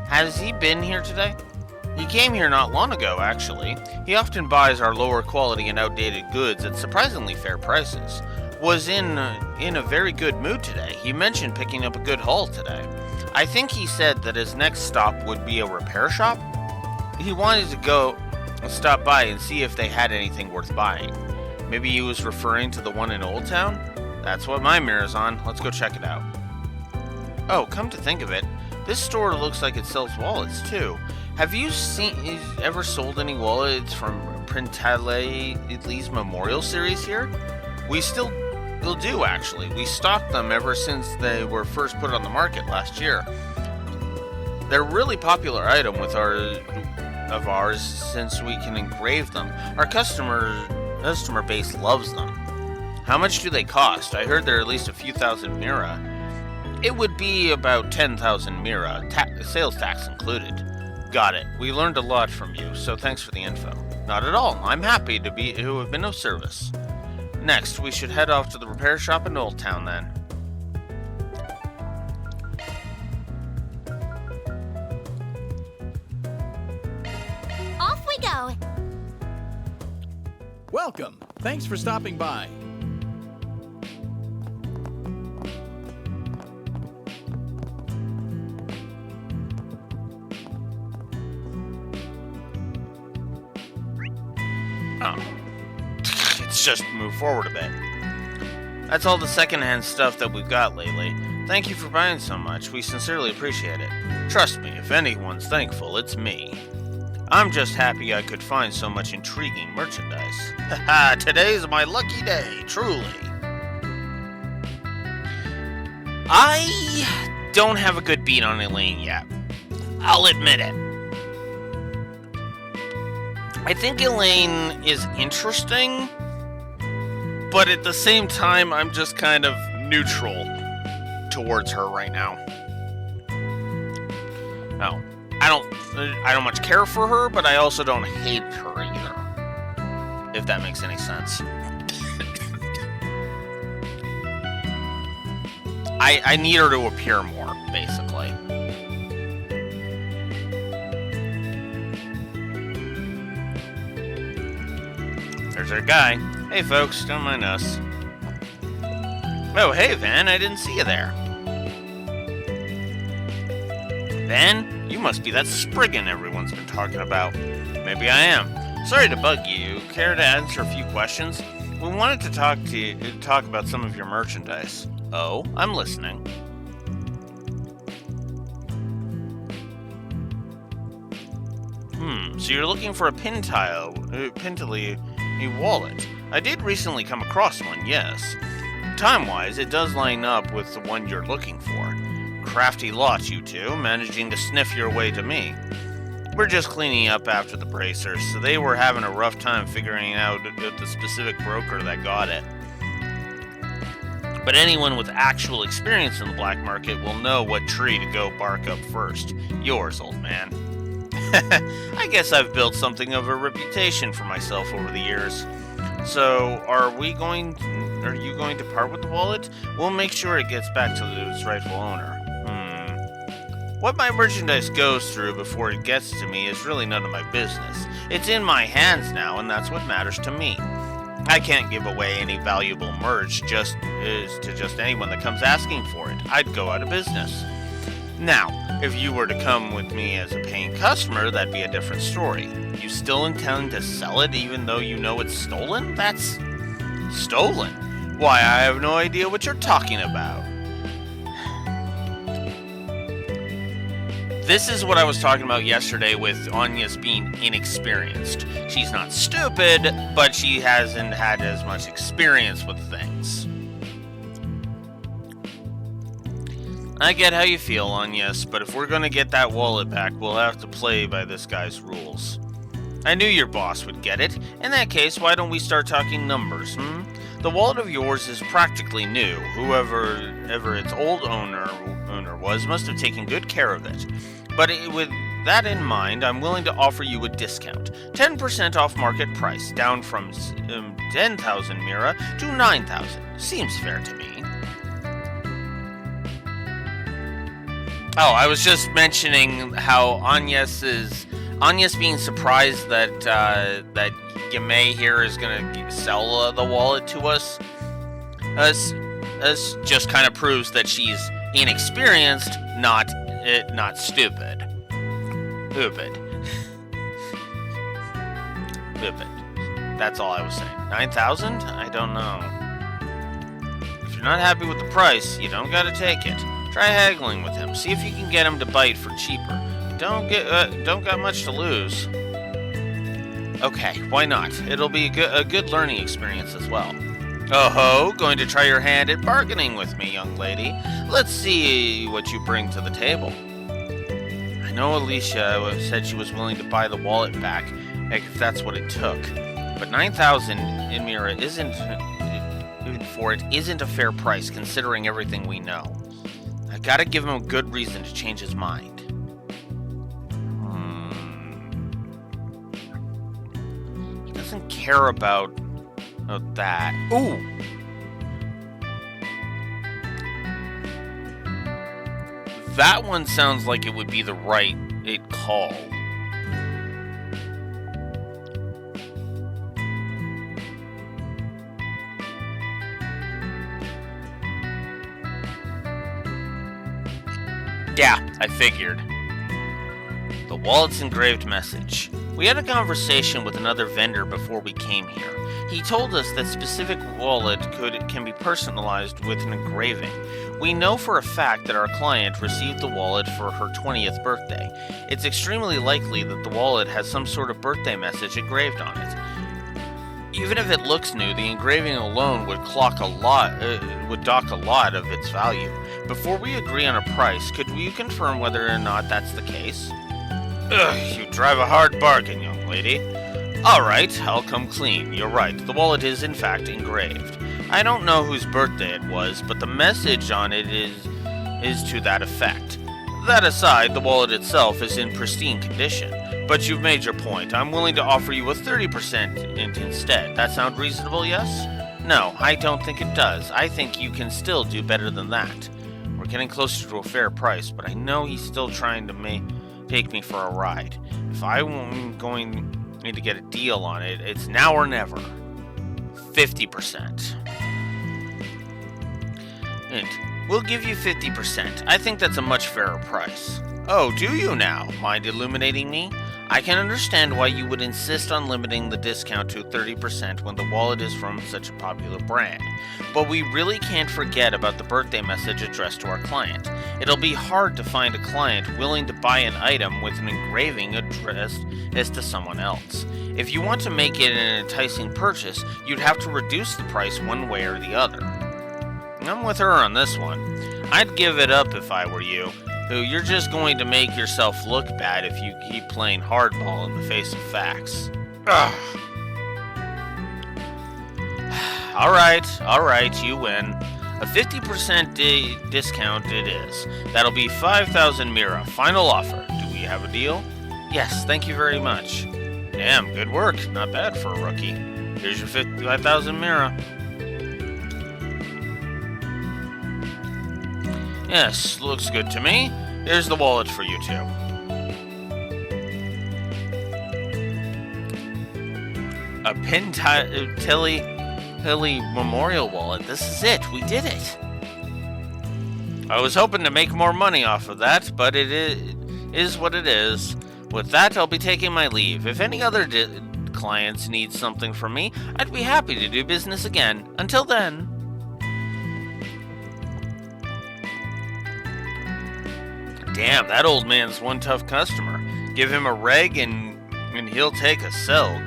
Has he been here today? He came here not long ago, actually. He often buys our lower quality and outdated goods at surprisingly fair prices. Was in a very good mood today. He mentioned picking up a good haul today. I think he said that his next stop would be a repair shop. He wanted to stop by and see if they had anything worth buying. Maybe he was referring to the one in Old Town? That's what my mirror's on. Let's go check it out. Oh, come to think of it, this store looks like it sells wallets too. Have you ever sold any wallets from Printale's Memorial series here? We still do, actually. We stocked them ever since they were first put on the market last year. They're a really popular item of ours since we can engrave them. Our customer base loves them. How much do they cost? I heard they're at least a few thousand mira. It would be about 10,000 mira, sales tax included. Got it. We learned a lot from you, so thanks for the info. Not at all. I'm happy to have been of service. Next, we should head off to the repair shop in Old Town then. Off we go. Welcome. Thanks for stopping by. Oh. It's just move forward a bit. That's all the secondhand stuff that we've got lately. Thank you for buying so much. We sincerely appreciate it. Trust me, if anyone's thankful, it's me. I'm just happy I could find so much intriguing merchandise. Haha, today's my lucky day, truly. I don't have a good beat on Elaine yet. I'll admit it. I think Elaine is interesting, but at the same time, I'm just kind of neutral towards her right now. No, I don't much care for her, but I also don't hate her either. If that makes any sense. I need her to appear more, basically. There's our guy. Hey folks, don't mind us. Oh, hey Van, I didn't see you there. Van, you must be that Spriggan everyone's been talking about. Maybe I am. Sorry to bug you. Care to answer a few questions? We wanted to talk about some of your merchandise. Oh, I'm listening. So you're looking for a Pintile wallet. I did recently come across one, yes. Time-wise, it does line up with the one you're looking for. Crafty lot, you two, managing to sniff your way to me. We're just cleaning up after the bracers, so they were having a rough time figuring out the specific broker that got it. But anyone with actual experience in the black market will know what tree to go bark up first. Yours, old man. I guess I've built something of a reputation for myself over the years. So, are you going to part with the wallet? We'll make sure it gets back to its rightful owner. What my merchandise goes through before it gets to me is really none of my business. It's in my hands now, and that's what matters to me. I can't give away any valuable merch to just anyone that comes asking for it. I'd go out of business. Now, if you were to come with me as a paying customer, that'd be a different story. You still intend to sell it even though you know it's stolen? That's stolen. Why, I have no idea what you're talking about. This is what I was talking about yesterday with Anya's being inexperienced. She's not stupid, but she hasn't had as much experience with things. I get how you feel, Anyas, but if we're gonna get that wallet back, we'll have to play by this guy's rules. I knew your boss would get it. In that case, why don't we start talking numbers, The wallet of yours is practically new. Whoever its old owner was must have taken good care of it. But with that in mind, I'm willing to offer you a discount. 10% off market price, down from 10,000 Mira to 9,000. Seems fair to me. Oh, I was just mentioning how Anyas being surprised that that Yamei here is gonna sell the wallet to us. As just kind of proves that she's inexperienced, not stupid. Stupid. That's all I was saying. 9,000? I don't know. If you're not happy with the price, you don't gotta take it. Try haggling with him. See if you can get him to bite for cheaper. Don't got much to lose. Okay, why not? It'll be a good learning experience as well. Oh ho, going to try your hand at bargaining with me, young lady. Let's see what you bring to the table. I know Alicia said she was willing to buy the wallet back, if that's what it took. But 9,000 in Mira isn't a fair price considering everything we know. I gotta give him a good reason to change his mind. He doesn't care about that. Ooh! That one sounds like it would be the right call. Yeah, I figured. The wallet's engraved message. We had a conversation with another vendor before we came here. He told us that specific wallet can be personalized with an engraving. We know for a fact that our client received the wallet for her 20th birthday. It's extremely likely that the wallet has some sort of birthday message engraved on it. Even if it looks new, the engraving alone would dock a lot of its value. Before we agree on a price, could you confirm whether or not that's the case? Ugh, you drive a hard bargain, young lady. Alright, I'll come clean. You're right, the wallet is in fact engraved. I don't know whose birthday it was, but the message on it is to that effect. That aside, the wallet itself is in pristine condition. But you've made your point. I'm willing to offer you a 30% instead. That sound reasonable, yes? No, I don't think it does. I think you can still do better than that. We're getting closer to a fair price, but I know he's still trying to take me for a ride. If I'm going to get a deal on it, it's now or never. 50%. And we'll give you 50%. I think that's a much fairer price. Oh, do you now? Mind illuminating me? I can understand why you would insist on limiting the discount to 30% when the wallet is from such a popular brand, but we really can't forget about the birthday message addressed to our client. It'll be hard to find a client willing to buy an item with an engraving addressed as to someone else. If you want to make it an enticing purchase, you'd have to reduce the price one way or the other. I'm with her on this one. I'd give it up if I were you. You're just going to make yourself look bad if you keep playing hardball in the face of facts. Ugh. Alright, you win. A 50% discount it is. That'll be 5,000 Mira. Final offer. Do we have a deal? Yes, thank you very much. Damn, good work. Not bad for a rookie. Here's your 5,000 Mira. Yes, looks good to me. Here's the wallet for you two. A Tilly Memorial wallet. This is it. We did it. I was hoping to make more money off of that, but it is what it is. With that, I'll be taking my leave. If any other clients need something from me, I'd be happy to do business again. Until then. Damn, that old man's one tough customer. Give him a reg and he'll take a silk.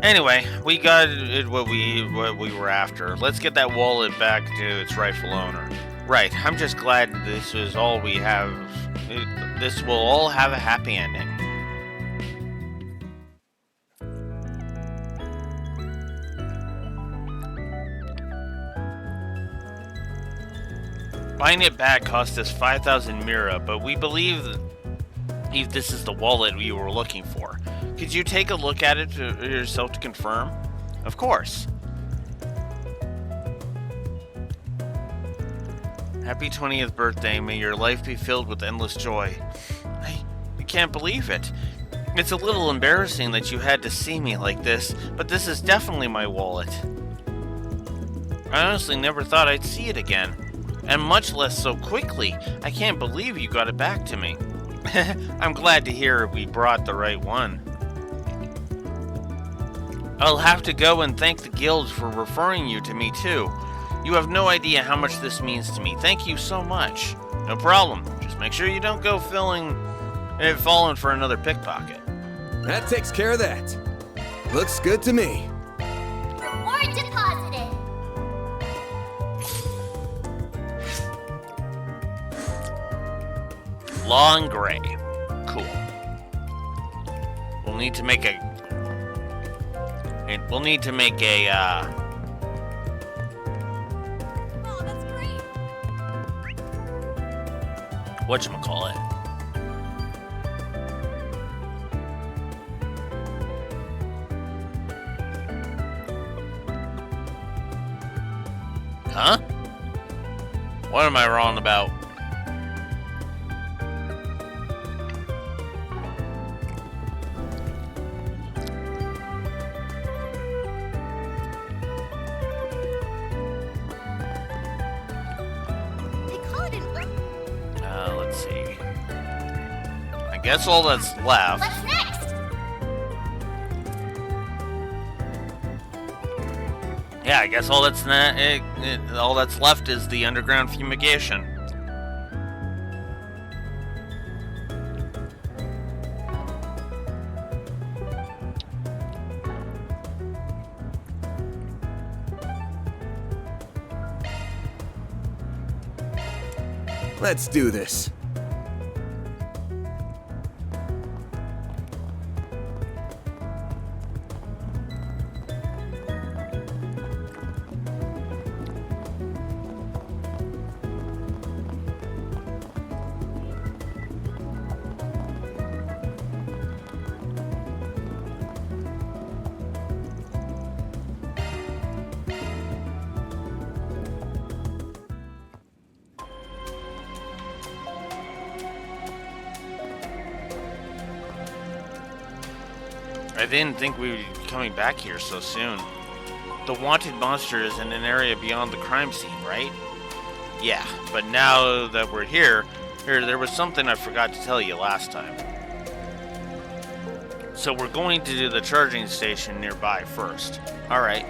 Anyway, we got what we were after. Let's get that wallet back to its rightful owner. Right, I'm just glad this is all we have. This will all have a happy ending. Buying it back cost us 5,000 Mira, but we believe this is the wallet we were looking for. Could you take a look at it yourself to confirm? Of course. Happy 20th birthday. May your life be filled with endless joy. I can't believe it. It's a little embarrassing that you had to see me like this, but this is definitely my wallet. I honestly never thought I'd see it again. And much less so quickly. I can't believe you got it back to me. I'm glad to hear we brought the right one. I'll have to go and thank the guild for referring you to me too. You have no idea how much this means to me. Thank you so much. No problem. Just make sure you don't go falling for another pickpocket. That takes care of that. Looks good to me. Reward deposited. Long gray. Cool. We'll need to make a Oh, that's great. whatchamacallit. Huh? What am I wrong about? Let's see. I guess all that's left. What's next? Yeah, I guess all that's left is the underground fumigation. Let's do this. I didn't think we would be coming back here so soon. The wanted monster is in an area beyond the crime scene, right? Yeah, but now that we're here, there was something I forgot to tell you last time. So we're going to do the charging station nearby first. Alright.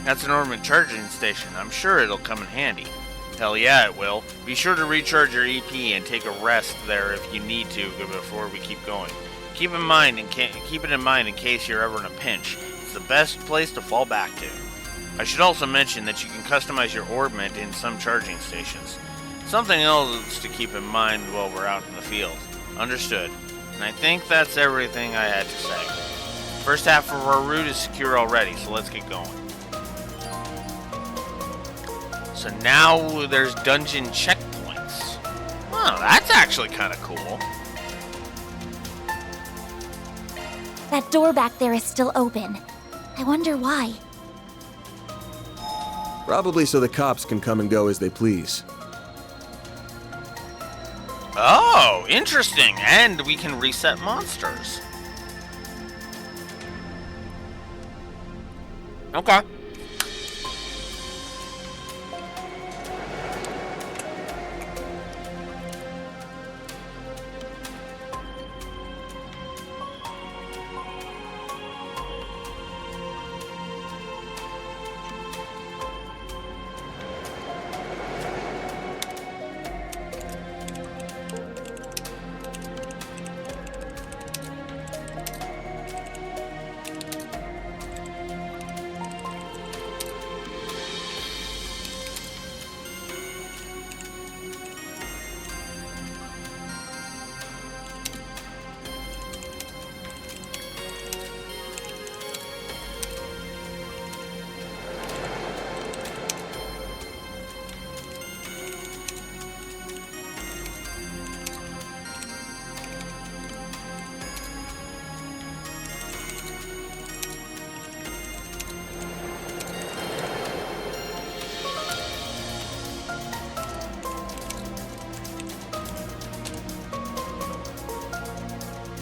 That's an ornament charging station. I'm sure it'll come in handy. Hell yeah, it will. Be sure to recharge your EP and take a rest there if you need to before we keep going. Keep it in mind in case you're ever in a pinch. It's the best place to fall back to. I should also mention that you can customize your ornament in some charging stations. Something else to keep in mind while we're out in the field. Understood. And I think that's everything I had to say. First half of our route is secure already, so let's get going. So now there's dungeon checkpoints. Oh, that's actually kind of cool. That door back there is still open. I wonder why. Probably so the cops can come and go as they please. Oh, interesting. And we can reset monsters. Okay.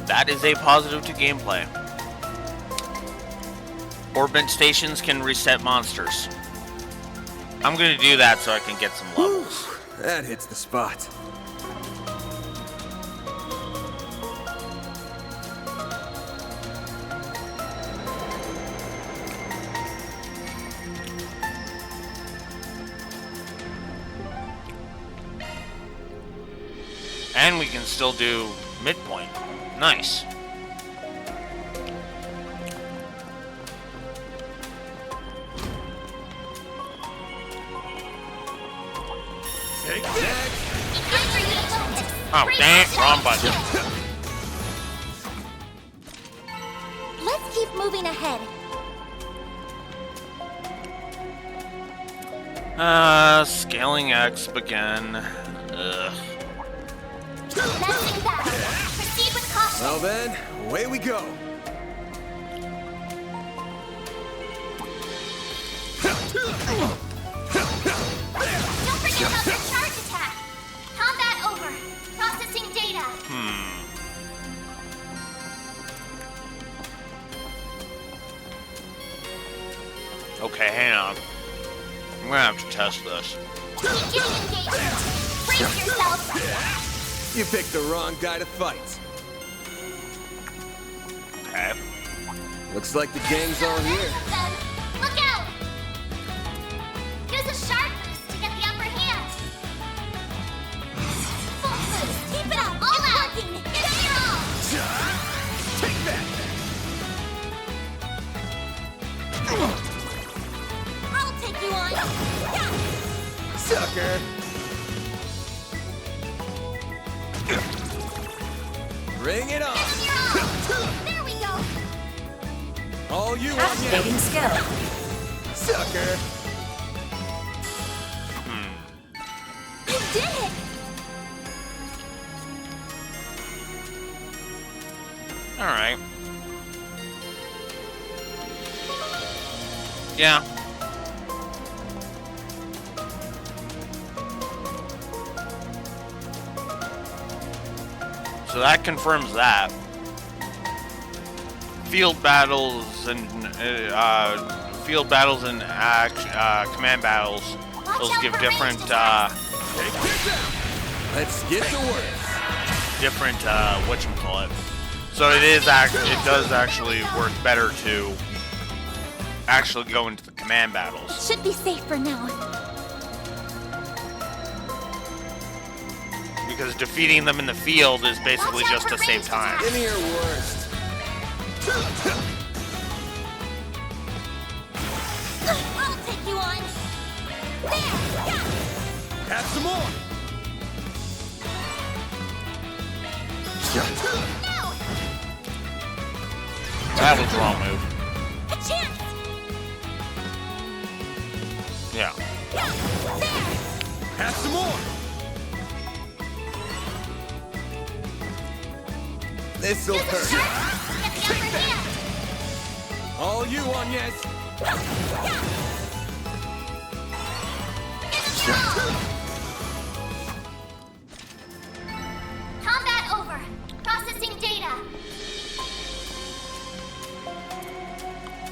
That is a positive to gameplay. Orbit stations can reset monsters. I'm gonna do that so I can get some levels. That hits the spot. And we can still do midpoint. Nice. Take that! Oh, dang it, wrong button. Let's keep moving ahead. Scaling X again. Ugh. Messing back. Proceed with caution. Well then, away we go. Don't forget about the charge attack. Combat over. Processing data. Okay, hang on. I'm gonna have to test this. Beginning engagement. Brace yourself. You picked the wrong guy to fight. Okay. Looks like the gang's all here. Look out! Use a sharp boost to get the upper hand. Full boost. Keep it up. All out. Give it your all. Take that! I'll take you on. Sucker! Bring it on! There we go. All you on Activating you! skill. Sucker! You did it. Alright. Yeah. So that confirms that. Field battles and field battles and command battles, those give different Let's get to work. different whatchamacallit. So it does actually work better to actually go into the command battles. Should be safe for now. Because defeating them in the field is basically just to save time. Give me your worst. I'll take you on. There, yeah. Have some more. No, That was the wrong move. a chance. Yeah. Yeah, there. Have some more. This'll Use a hurt. sharp to get the upper hand. All you on, yes. Combat over. Processing data.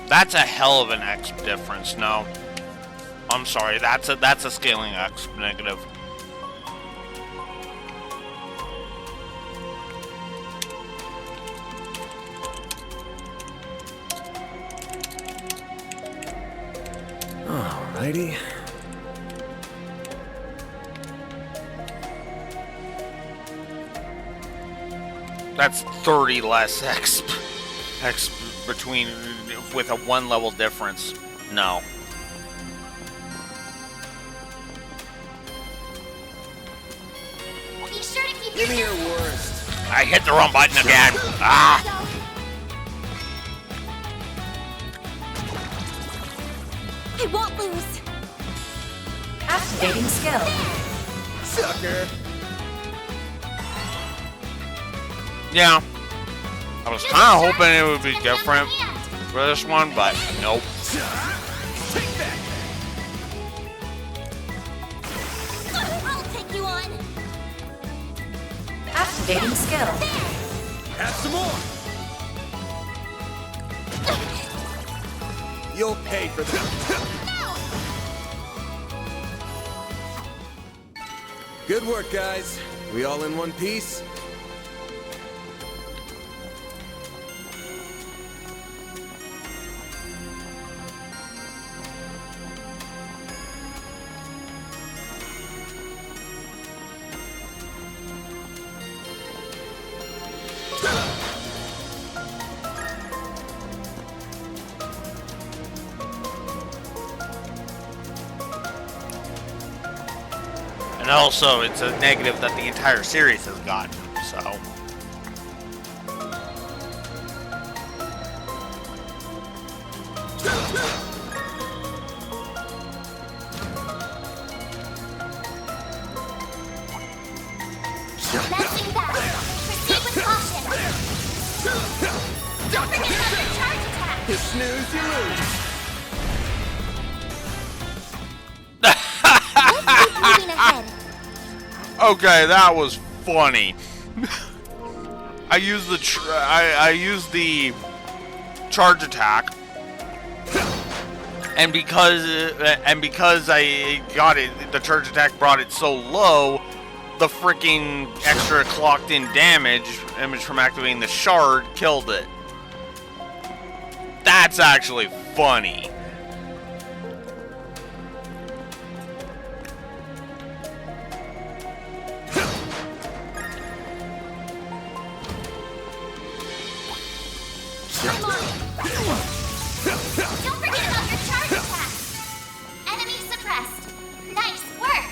That's a hell of an X difference. No, I'm sorry. That's a scaling X negative. Alrighty. That's 30 less X between with a 1 level difference. No. Be sure to keep Give me your worst. I hit the wrong button again. Ah! I won't lose. Activating skill. Sucker. Yeah. I was kind of hoping it would be different for this one, but nope. Take that. I'll take you on. Activating skill. Have some more. You'll pay for that. Good work, guys. We all in one piece? And also, it's a negative that the entire series has gotten, so. Bouncing back. Proceed with caution. Don't forget about your charge attack. You snooze, you lose. Let's keep moving ahead. Okay, that was funny. I used the I used the charge attack, and because I got it, the charge attack brought it so low, the freaking extra clocked in damage from activating the shard killed it. That's actually funny. Come on. Don't forget about your charge attack. Enemy suppressed. Nice work.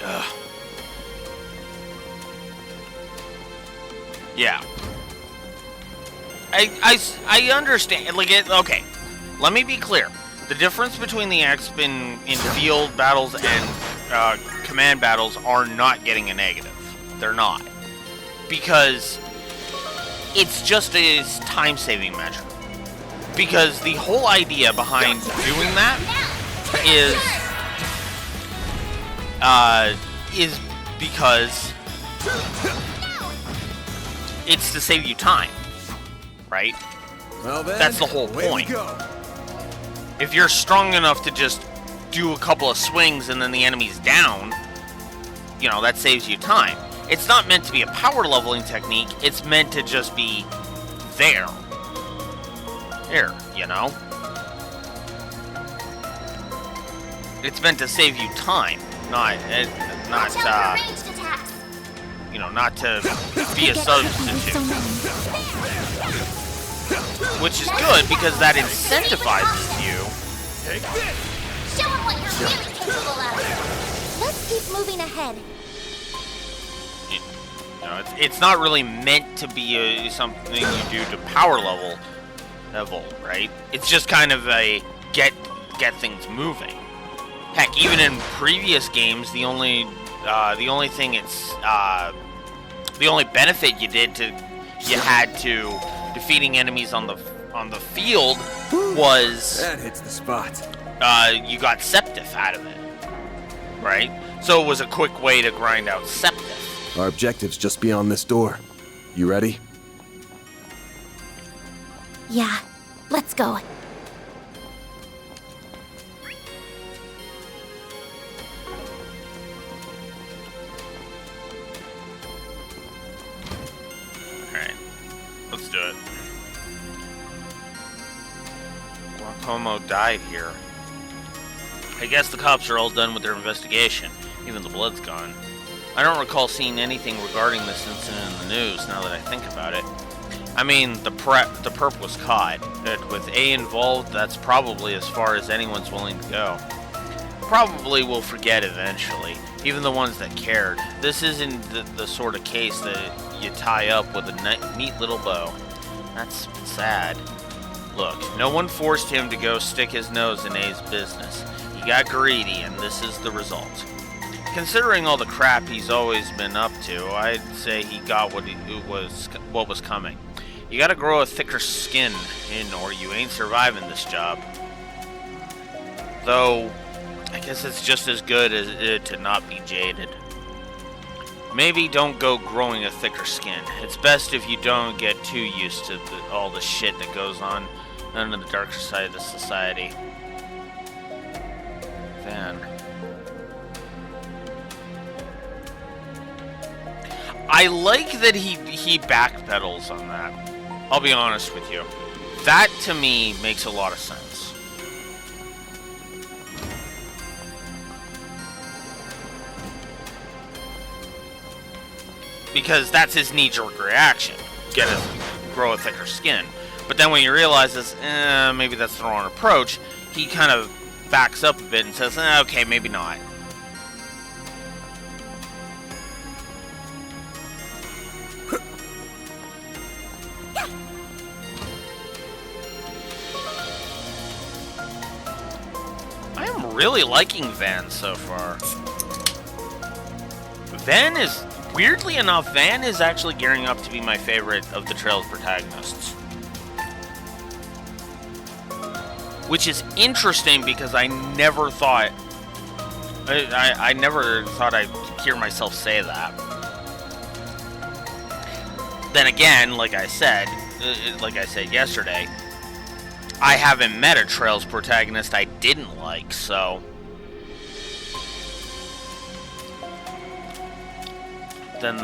Ugh. Yeah. I understand. Like okay. Let me be clear. The difference between the X in field battles and command battles are not getting a negative. They're not. Because it's just a time-saving measure. Because the whole idea behind doing that is because it's to save you time, right? Well then, that's the whole point. If you're strong enough to just do a couple of swings and then the enemy's down, you know, that saves you time. It's not meant to be a power leveling technique, it's meant to just be there. There, you know? It's meant to save you time, not you know, not to be a substitute. Which is good because that incentivizes you. Take this! Show him what you're really capable of. Let's keep moving ahead. You know, it's not really meant to be something you do to power level, right? It's just kind of a get things moving. Heck, even in previous games, the only benefit you had to defeating enemies on the field was that hits the spot. You got Septif out of it, right? So it was a quick way to grind out Septif. Our objective's just beyond this door. You ready? Yeah, let's go. Alright, let's do it. Guacomo died here. I guess the cops are all done with their investigation. Even the blood's gone. I don't recall seeing anything regarding this incident in the news, now that I think about it. I mean, the perp was caught. With A involved, that's probably as far as anyone's willing to go. Probably will forget eventually, even the ones that cared. This isn't the sort of case that you tie up with a neat little bow. That's sad. Look, no one forced him to go stick his nose in A's business. He got greedy, and this is the result. Considering all the crap he's always been up to, I'd say he got what was coming. You gotta grow a thicker skin or you ain't surviving this job. Though, I guess it's just as good as to not be jaded. Maybe don't go growing a thicker skin. It's best if you don't get too used to all the shit that goes on under the darker side of the society. Van. I like that he backpedals on that. I'll be honest with you. That, to me, makes a lot of sense. Because that's his knee-jerk reaction. Grow a thicker skin. But then when he realizes, maybe that's the wrong approach, he kind of backs up a bit and says, okay, maybe not. I am really liking Van so far. Weirdly enough, Van is actually gearing up to be my favorite of the Trail's protagonists. Which is interesting because I never thought... I never thought I'd hear myself say that. Then again, like I said yesterday, I haven't met a Trails protagonist I didn't like, so... Then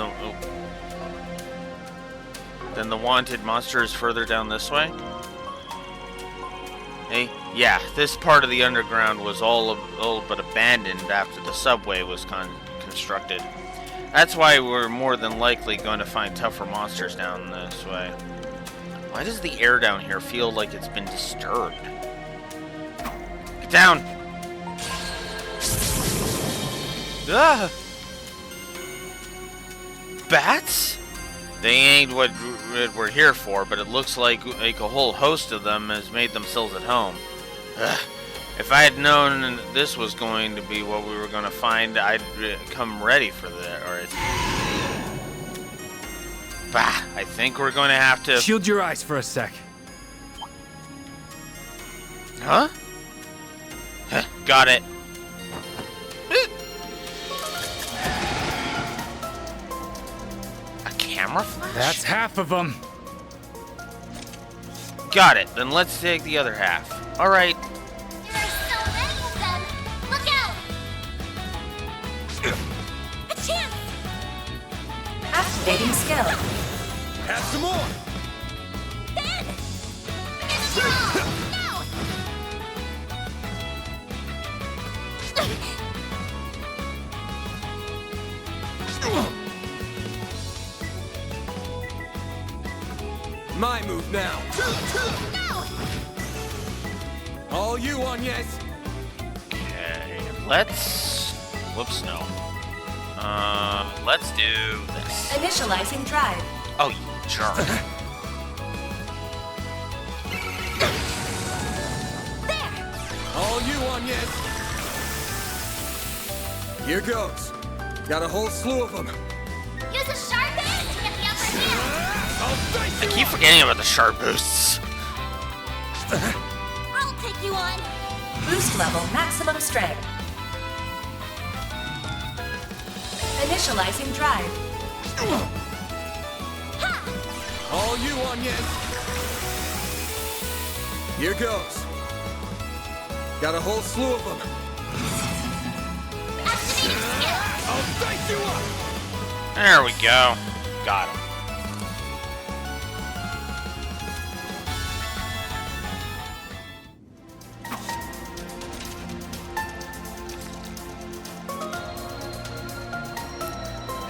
the wanted monster is further down this way? Hey, yeah, this part of the underground was all but abandoned after the subway was constructed. That's why we're more than likely going to find tougher monsters down this way. Why does the air down here feel like it's been disturbed? Get down! Ah! Bats? They ain't what we're here for, but it looks like a whole host of them has made themselves at home. Ugh. If I had known this was going to be what we were going to find, I'd come ready for that. Bah, I think we're going to have to... Shield your eyes for a sec. Huh? Got it. flash? That's half of them. Got it. Then let's take the other half. All right. There's so many of them. Look out! A chance! Activating skill. Have some more. Ben! In the draw! Now! My move now. No! All you, Agnes. Okay. Let's. Whoops, no. Let's do this. Initializing drive. Oh, you jerk. All you, Agnes. Here goes. Got a whole slew of them. Use a sharp edge to get the upper hand! I keep forgetting about the sharp boosts. I'll take you on! Boost level maximum strength. Initializing drive. All you, Agnes. Here goes. Got a whole slew of them. Activating skill! I'll dice you up. There we go. Got him.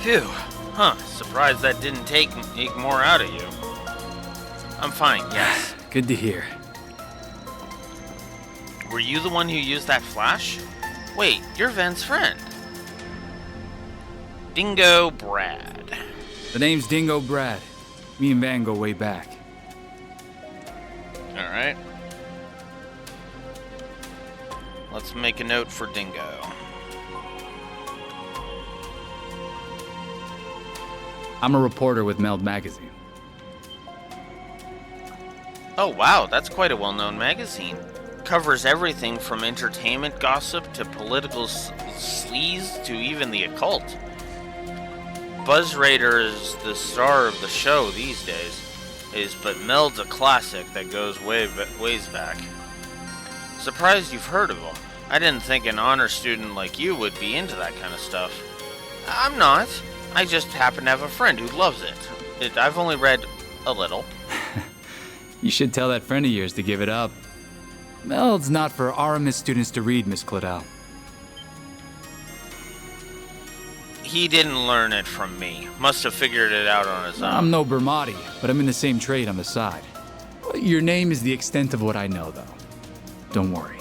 Phew. Huh. Surprised that didn't take more out of you. I'm fine, yes. Good to hear. Were you the one who used that flash? Wait, you're Van's friend. Dingo Brad. The name's Dingo Brad. Me and Van go way back. Alright. Let's make a note for Dingo. I'm a reporter with Meld Magazine. Oh wow, that's quite a well-known magazine. Covers everything from entertainment gossip to political sleaze to even the occult. Buzz Raider is the star of the show these days, but Meld's a classic that goes ways back. Surprised you've heard of him. I didn't think an honor student like you would be into that kind of stuff. I'm not. I just happen to have a friend who loves it. I've only read a little. You should tell that friend of yours to give it up. Meld's not for RMS students to read, Miss Claudel. He didn't learn it from me. Must have figured it out on his own. I'm no Bermati, but I'm in the same trade on the side. Your name is the extent of what I know, though. Don't worry.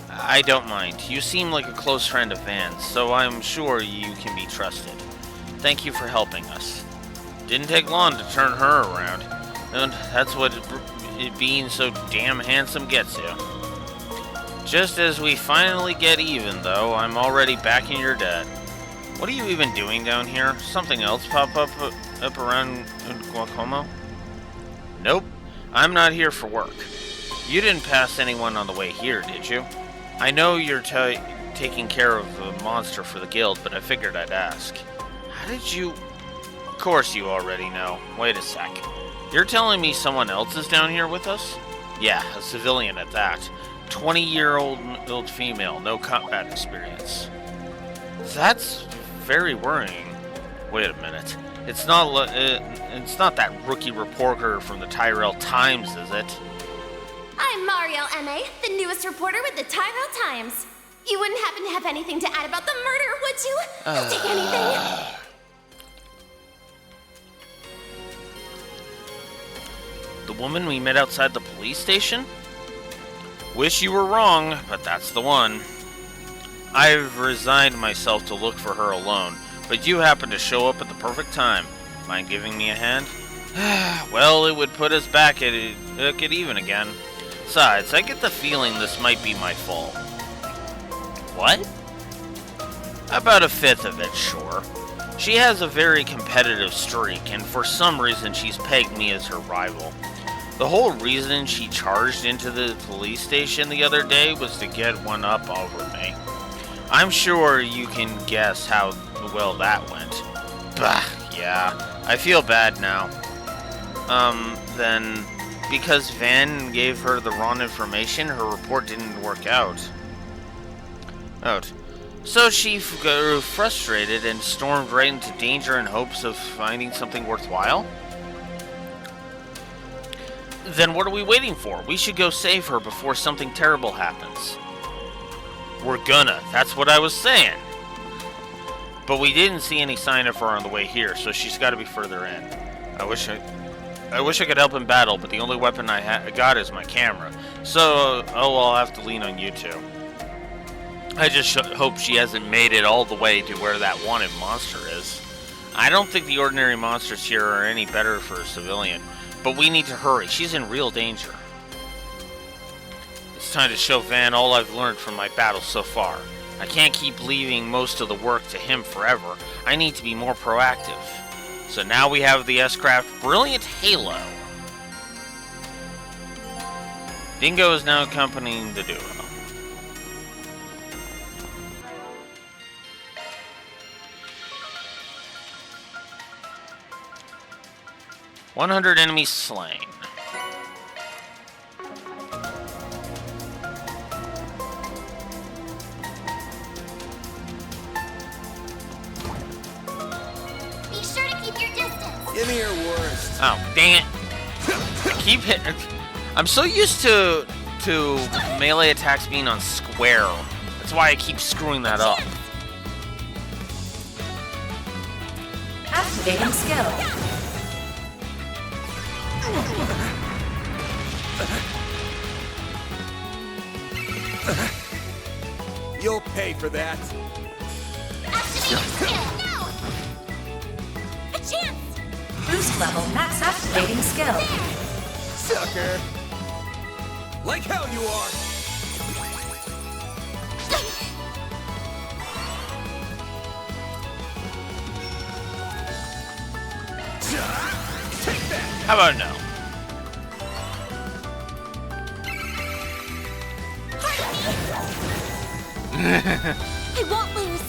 I don't mind. You seem like a close friend of Van's, so I'm sure you can be trusted. Thank you for helping us. Didn't take long to turn her around, and that's what it being so damn handsome gets you. Just as we finally get even, though, I'm already back in your debt. What are you even doing down here? Something else pop up around Guacomo? Nope. I'm not here for work. You didn't pass anyone on the way here, did you? I know you're taking care of a monster for the guild, but I figured I'd ask. How did you... Of course you already know. Wait a sec. You're telling me someone else is down here with us? Yeah, a civilian at that. 20-year-old female, no combat experience. That's very worrying. Wait a minute. It's not that rookie reporter from the Tyrell Times, is it? I'm Marielle M.A., the newest reporter with the Tyrell Times. You wouldn't happen to have anything to add about the murder, would you? I'll take anything. The woman we met outside the police station? Wish you were wrong, but that's the one. I've resigned myself to look for her alone, but you happened to show up at the perfect time. Mind giving me a hand? Well, it would put us back at even again. Besides, I get the feeling this might be my fault. What? About a fifth of it, sure. She has a very competitive streak, and for some reason she's pegged me as her rival. The whole reason she charged into the police station the other day was to get one up over me. I'm sure you can guess how well that went. Bah, Yeah, I feel bad now. Then, because Van gave her the wrong information, her report didn't work out. So she grew frustrated and stormed right into danger in hopes of finding something worthwhile? Then what are we waiting for? We should go save her before something terrible happens. We're gonna. That's what I was saying. But we didn't see any sign of her on the way here, so she's got to be further in. I wish I could help in battle, but the only weapon I got is my camera. So, I'll have to lean on you two. I just hope she hasn't made it all the way to where that wanted monster is. I don't think the ordinary monsters here are any better for a civilian, but we need to hurry. She's in real danger. It's time to show Van all I've learned from my battles so far. I can't keep leaving most of the work to him forever. I need to be more proactive. So now we have the S-Craft Brilliant Halo. Dingo is now accompanying the duo. 100 enemies slain. Be sure to keep your distance. Give me your worst. Oh, dang it. I keep hitting. I'm so used to melee attacks being on square. That's why I keep screwing that up. Activating skill. You'll pay for that. No! A chance! Boost level max. Activating skill. Sucker! Like hell you are! Take that! How about no? I won't lose.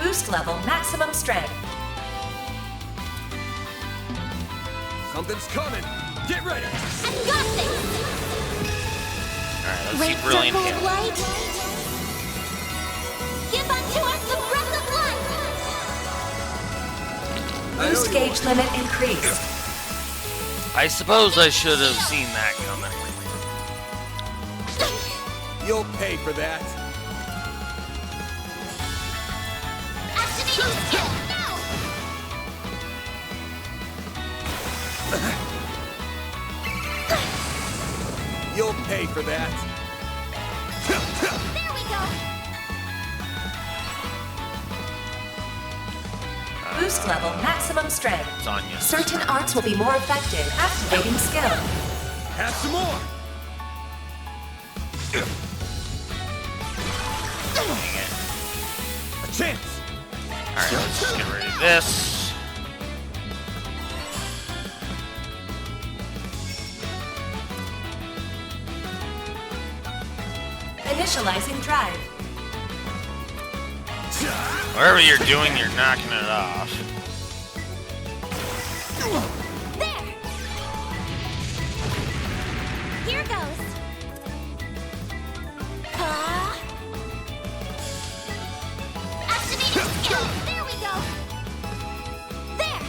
Boost level maximum strength. Something's coming! Get ready! I've got this! Alright, let's Wait see Brilliant for Halo. light. Give unto us the breath of life! Boost gauge limit increased. I suppose I should have seen that coming. You'll pay for that. Activating skill now! You'll pay for that. There we go! Boost level maximum strength. It's on you. Certain arts will be more effective. Activating skill. Have some more! Dang it. A chance! Alright, let's just get rid of this. Initializing drive. Whatever you're doing, you're knocking it off. There! Here goes! Activating skill! There we go! There!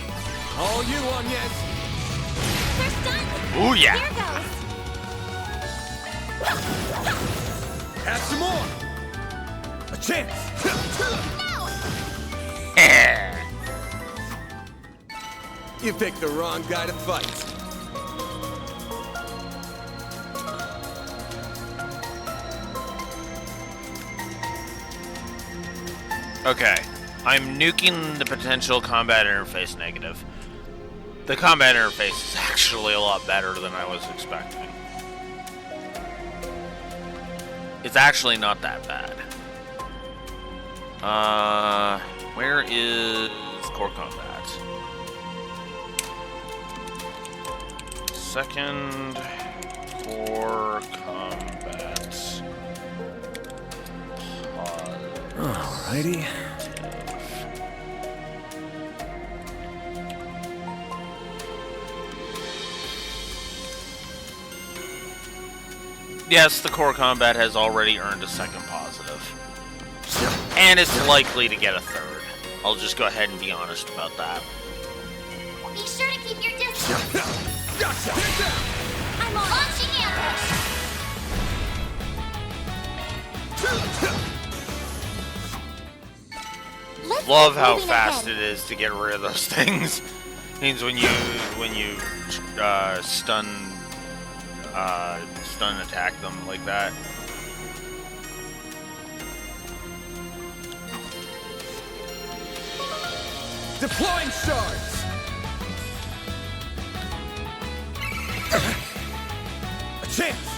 All you on, yes! First done! Ooh, yeah! Here goes! Have some more! A chance! You picked the wrong guy to fight. Okay, I'm nuking the potential combat interface negative. The combat interface is actually a lot better than I was expecting. It's actually not that bad. Where is core combat? Second core combat. Alrighty. Yes, the core combat has already earned a second positive. And it's likely to get a third. I'll just go ahead and be honest about that. Be sure to keep your distance. Gotcha! I'm launching ambush. Let's Love keep how moving fast ahead. it is to get rid of those things. Means when you stun attack them like that. Deploying shards! A chance!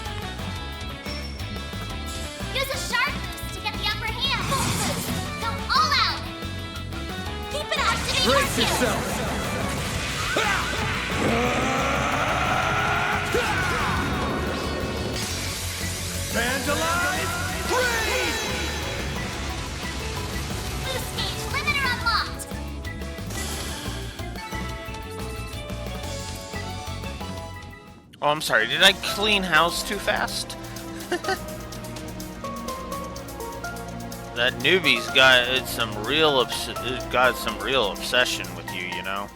Use a sharp boost to get the upper hand. Full boost. Go all out. Keep it activating. Brace yourself! Vandalize! Raid! Boost gauge limiter unlocked. Oh, I'm sorry. Did I clean house too fast? That newbie's got some real obsession with you, you know.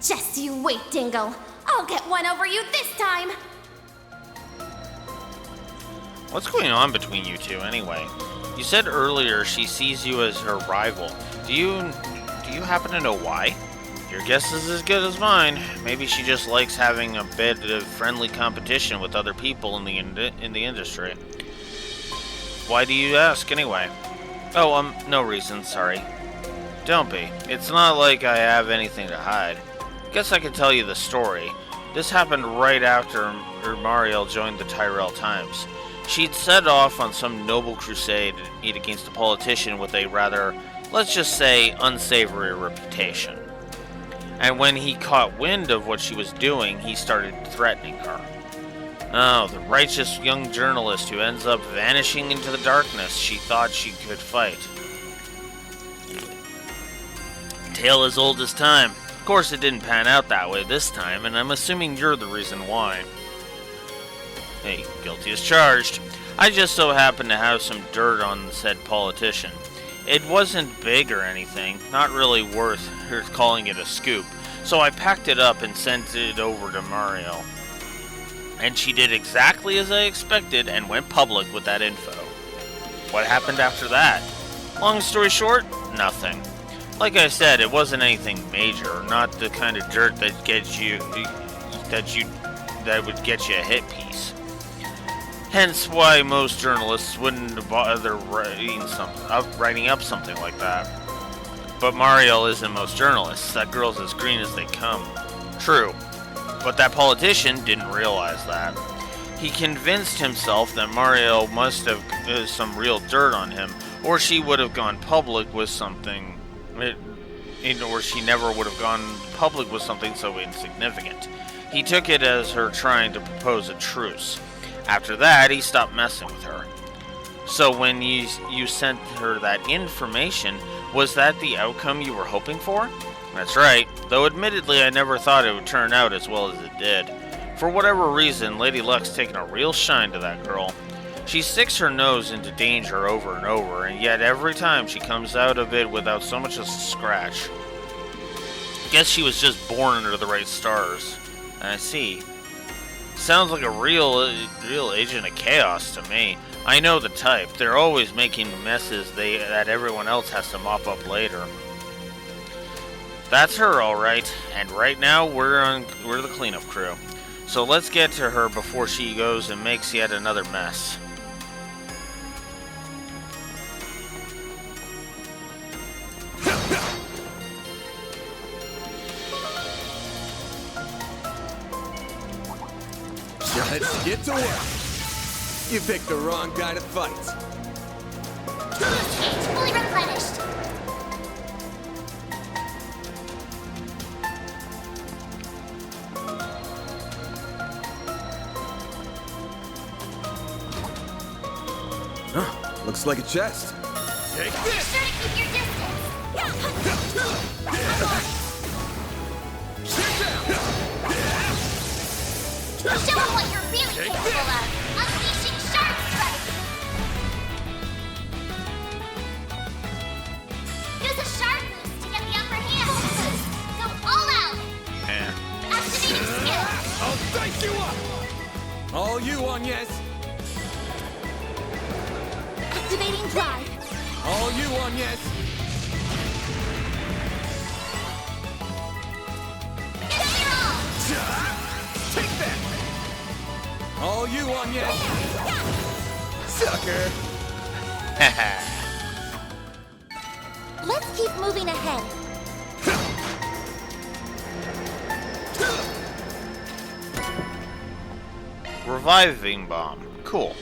Just you wait, Dingle. I'll get one over you this time. What's going on between you two, anyway? You said earlier she sees you as her rival. Do you happen to know why? Your guess is as good as mine. Maybe she just likes having a bit of friendly competition with other people in the industry. Why do you ask, anyway? Oh, no reason, sorry. Don't be. It's not like I have anything to hide. Guess I can tell you the story. This happened right after Mariel joined the Tyrell Times. She'd set off on some noble crusade against a politician with a rather, let's just say, unsavory reputation. And when he caught wind of what she was doing, he started threatening her. Oh, the righteous young journalist who ends up vanishing into the darkness she thought she could fight. Tale as old as time. Of course, it didn't pan out that way this time, and I'm assuming you're the reason why. Hey, guilty as charged. I just so happened to have some dirt on said politician. It wasn't big or anything, not really worth her calling it a scoop, so I packed it up and sent it over to Mario. And she did exactly as I expected and went public with that info. What happened after that? Long story short, nothing. Like I said, it wasn't anything major, not the kind of dirt that would get you a hit piece. Hence why most journalists wouldn't bother writing up something like that. But Mariel isn't most journalists. That girl's as green as they come. True. But that politician didn't realize that. He convinced himself that Mariel must have some real dirt on him, or she would have gone public with something, or she never would have gone public with something so insignificant. He took it as her trying to propose a truce. After that, he stopped messing with her. So when you sent her that information, was that the outcome you were hoping for? That's right, though admittedly I never thought it would turn out as well as it did. For whatever reason, Lady Luck's taken a real shine to that girl. She sticks her nose into danger over and over, and yet every time she comes out of it without so much as a scratch. Guess she was just born under the right stars. I see. Sounds like a real agent of chaos to me. I know the type. They're always making messes that everyone else has to mop up later. That's her, all right. And right now we're the cleanup crew. So let's get to her before she goes and makes yet another mess. Let's get to work. You picked the wrong guy to fight. Boost gauge fully replenished. Huh, looks like a chest. Take Be this! sure to keep your distance. Show them what you're really capable of. Unleashing sharp dice you up! All you on yes! Activating drive. All you on yes! Take that! All you on yes! Sucker! Let's keep moving ahead. Reviving bomb. Cool.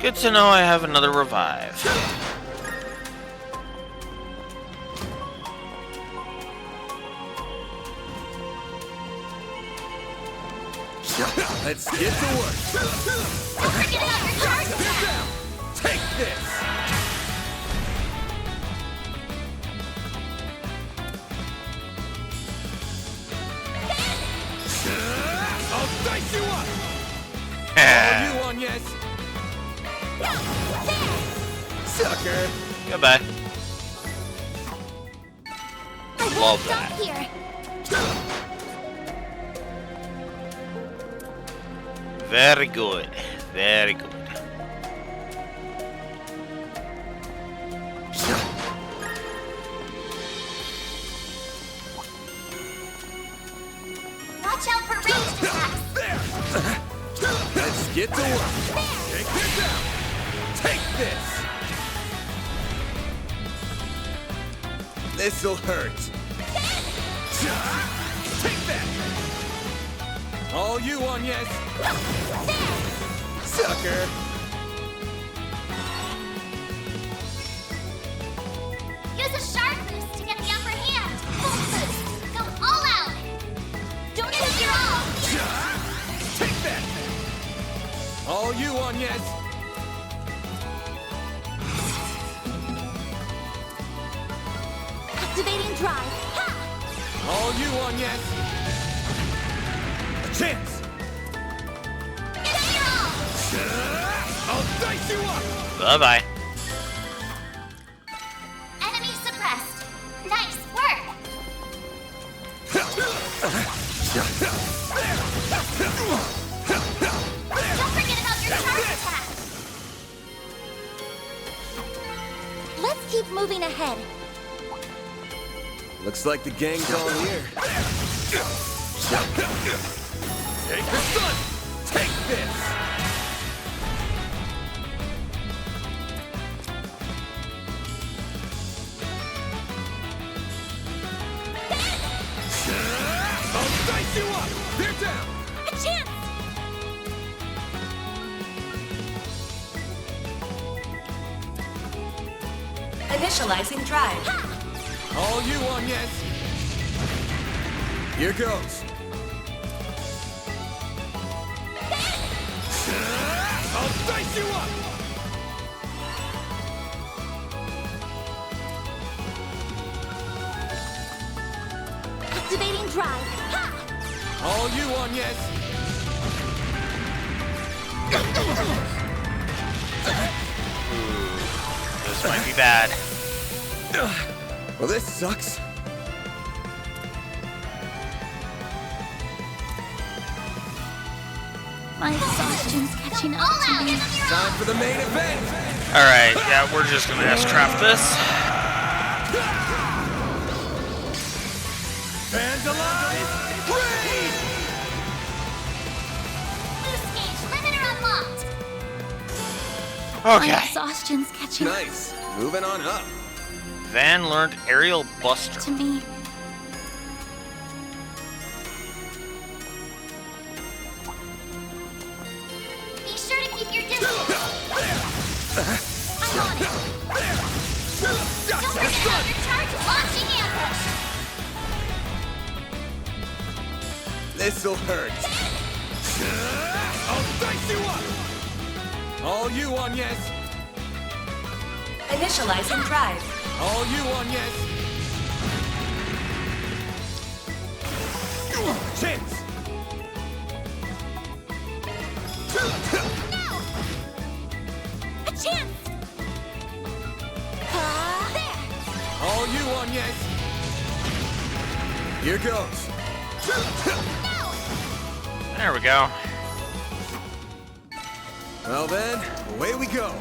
Good to know I have another revive. Let's get to work. Don't forget about your charge attack. Take this. I'll dice you up. All you on yes. Sucker. Goodbye. I won't Love stop that. here. Very good. Very good. Watch out for ranged attacks. Let's get to work. Take this out. Take this. This'll hurt. Take that. All you on yes. Sucker. Use a sharp boost to get the upper hand. Full boost. Go all out. Don't take your all. Take that. All you on yes. Activating drive. Ha! All you on yes. A chance. Give it your all. I'll dice you up. Bye-bye. Enemy suppressed. Nice work. Don't forget about your charge attack. Let's keep moving ahead. Looks like the gang's all here. Take the sun. Take this. I'll dice you up. They're down. A chance. Initializing drive. All you on yes. Here goes. I'll dice you up. Activating drive. Ha! All you on yes. This might be bad. Well, this sucks. My exhaustion's catching up to me. Time for the main event. Alright, yeah, we're just gonna S-trap this. Fans alive! Raid! Boost gauge limiter unlocked. My Okay. exhaustion's catching up Nice. Moving on up. Van learned aerial buster. to me. Be sure to keep your distance. I'm on it. Don't forget about your charge launching ambush. This'll hurt. I'll dice you up. All you on yes. Initializing drive. All you on yes. Chance. No! A chance! There! All you on yes. Here goes. There we go. Well then, away we go.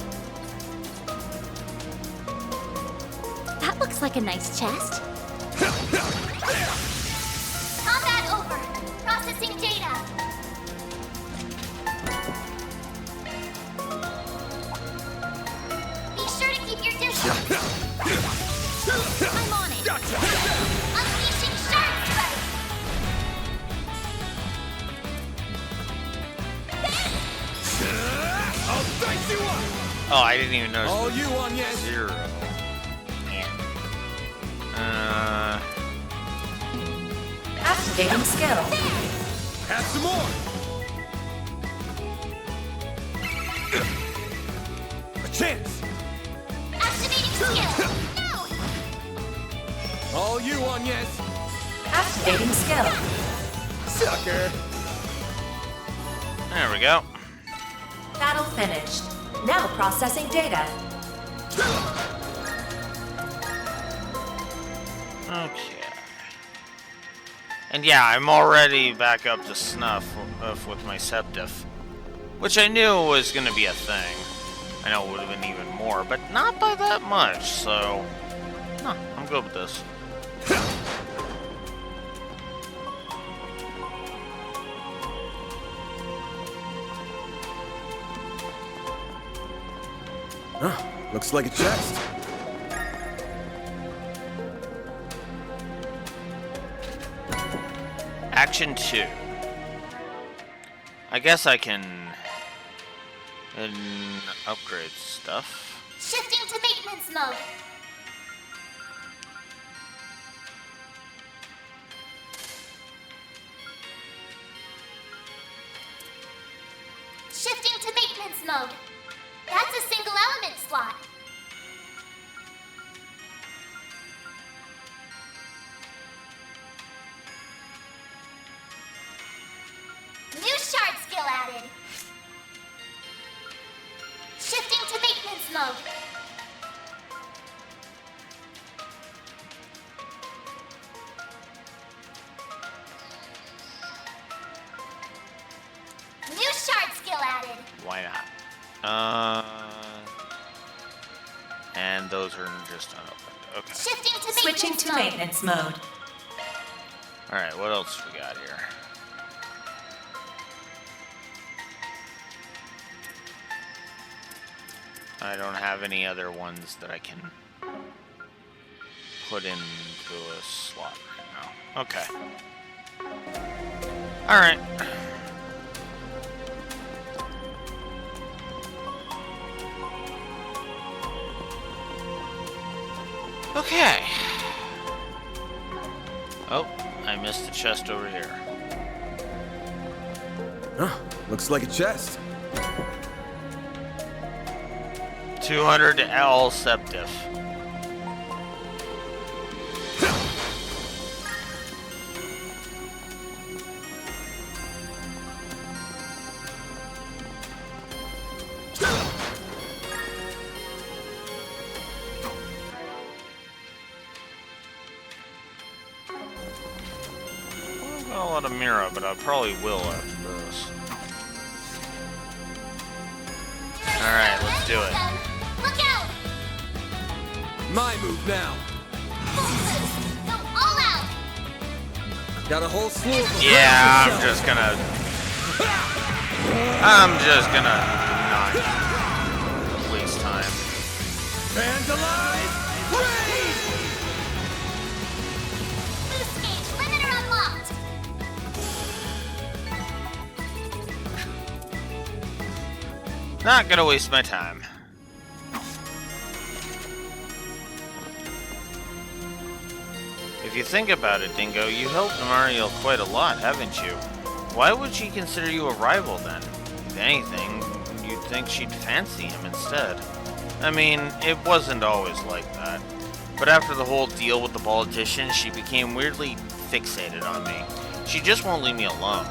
That looks like a nice chest. Combat over. Processing data. Be sure to keep your distance. I'm on it. Unleashing Shark Strike. I'll dice you up! Oh, I didn't even notice. All you on, yes. 0. Man. Activating skill. Have some more! A chance! Activating skill. No. All you on, yes. Activating skill. Sucker. There we go. Battle finished. Now processing data. Okay. And yeah, I'm already back up to snuff with my Septif, which I knew was going to be a thing. I know it would have been even more, but not by that much, so no, I'm good with this. Huh, looks like a chest. Action 2. I guess I can upgrade stuff. Shifting to maintenance mode. Shifting to maintenance mode. That's a single element slot. New shard skill added. Shifting to maintenance mode. New shard skill added. Why not? And those are just unopened. Okay. Shifting to Switching to maintenance mode. Alright, what else we got here? I don't have any other ones that I can put into a slot right now. Okay. Alright. Okay. Oh, I missed the chest over here. Huh, looks like a chest. 200 L Septif. I've got a lot of Mira, but I probably will after this. Alright, let's do it. Look out! My move now. Go all out! Got a whole slew of them. Yeah, I'm just gonna not waste time. Fans alive! Raid! Boost gauge limiter unlocked! Not gonna waste my time. If you think about it, Dingo, you helped Mario quite a lot, haven't you? Why would she consider you a rival then? If anything, you'd think she'd fancy him instead. I mean, it wasn't always like that. But after the whole deal with the politician, she became weirdly fixated on me. She just won't leave me alone.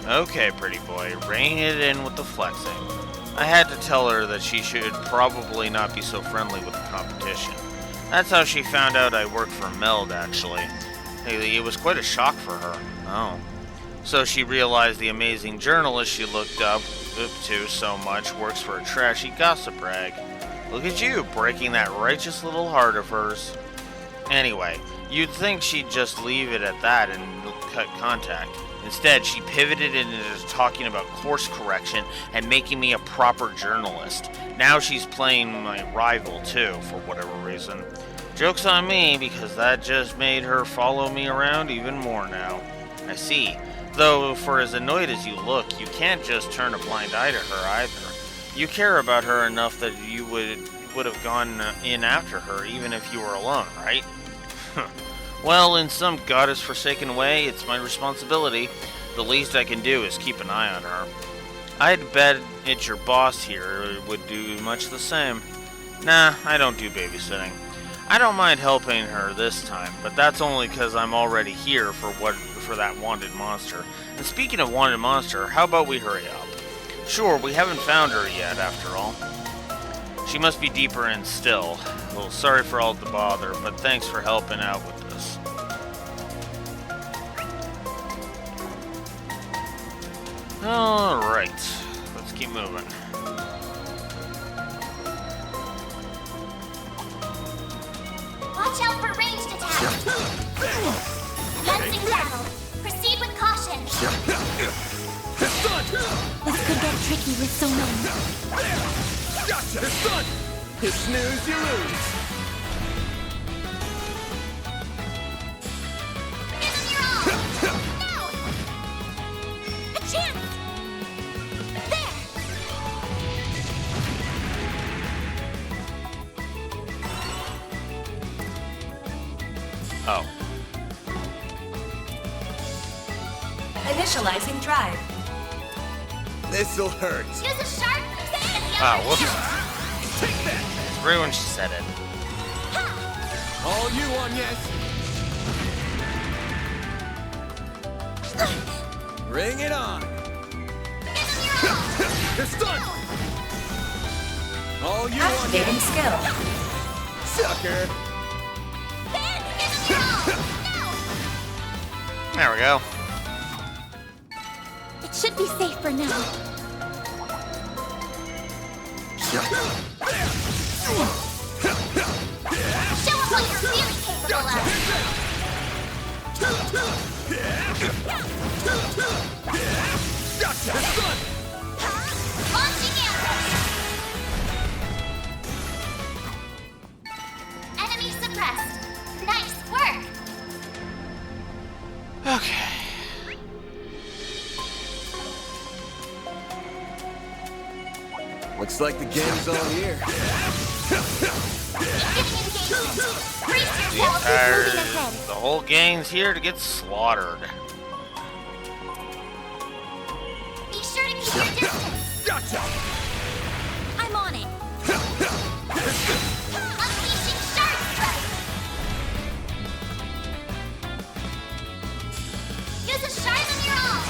Okay, pretty boy, rein it in with the flexing. I had to tell her that she should probably not be so friendly with the competition. That's how she found out I worked for Meld, actually. It was quite a shock for her. Oh. So she realized the amazing journalist she looked up to so much works for a trashy gossip rag. Look at you, breaking that righteous little heart of hers. Anyway, you'd think she'd just leave it at that and cut contact. Instead, she pivoted into talking about course correction and making me a proper journalist. Now she's playing my rival, too, for whatever reason. Joke's on me, because that just made her follow me around even more now. I see. Though, for as annoyed as you look, you can't just turn a blind eye to her either. You care about her enough that you would have gone in after her, even if you were alone, right? Well, in some goddess-forsaken way, it's my responsibility. The least I can do is keep an eye on her. I'd bet it's your boss here would do much the same. Nah, I don't do babysitting. I don't mind helping her this time, but that's only because I'm already here for that wanted monster. And speaking of wanted monster, how about we hurry up? Sure, we haven't found her yet, after all. She must be deeper in still. Well, sorry for all the bother, but thanks for helping out with this. Alright, let's keep moving. Watch out for ranged attacks. Lensing battle. Proceed with caution. This could get tricky with so many. Gotcha! You snooze, you lose. No! A chance! There! Oh. Initializing drive. This'll hurt. Use a sharp Ah, whoops. Take that! It's rude when she said it. All you on, yes. Bring it on. They're stunned. All you on, Activating yes. skill. Sucker. There we go. It should be safe for now. Show them what you're really capable of. Gotcha. Launching ambush. Enemy suppressed. Nice work. Okay. Looks like the gang's all here. The whole gang's here to get slaughtered. Be sure to keep your distance. Gotcha. I'm on it. Unleashing shark strike. Use a shard of your own.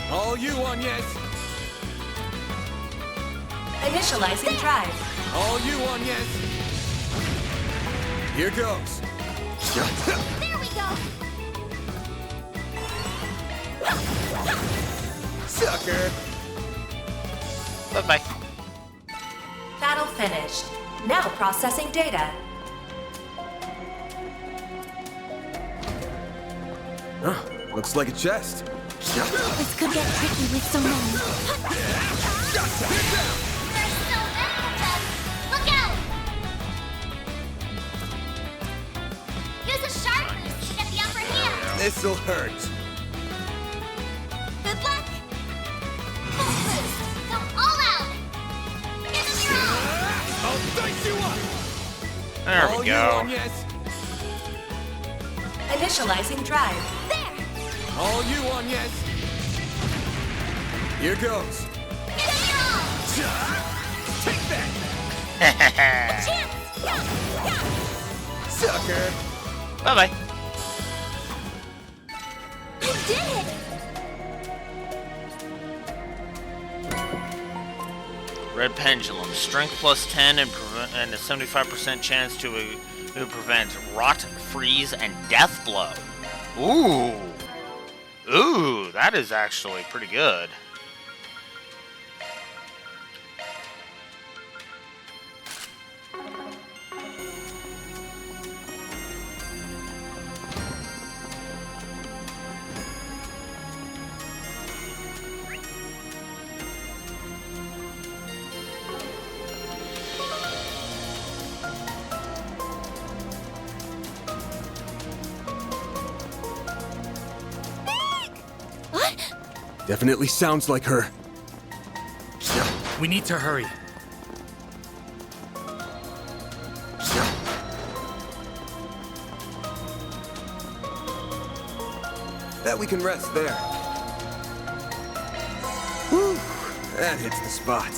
No. All you on, yes. Initializing drive. All you on, yes. Here goes. There we go. Sucker. Bye-bye. Battle finished. Now processing data. Huh, looks like a chest. This could get tricky with so many. There's so many of them. Look out! Use a sharp boost to get the upper hand. This'll hurt. Good luck. Full boost. Go all out. Give them your all. I'll dice you up. There All we you go. on, yes. Initializing drive. There. All you on, yes. Here goes. Give them your all. Take that. Chance. Sucker. Bye-bye. You did it. Red Pendulum. Strength plus 10 and and a 75% chance to prevent rot, freeze, and death blow. Ooh. Ooh, that is actually pretty good. Definitely sounds like her. We need to hurry. Bet we can rest there. Whew, that hits the spot.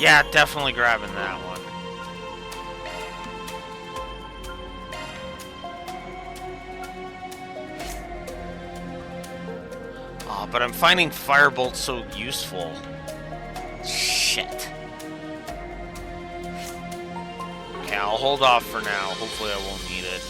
Yeah, definitely grabbing that one. Oh, but I'm finding Firebolt so useful. Shit. Okay, I'll hold off for now. Hopefully I won't need it.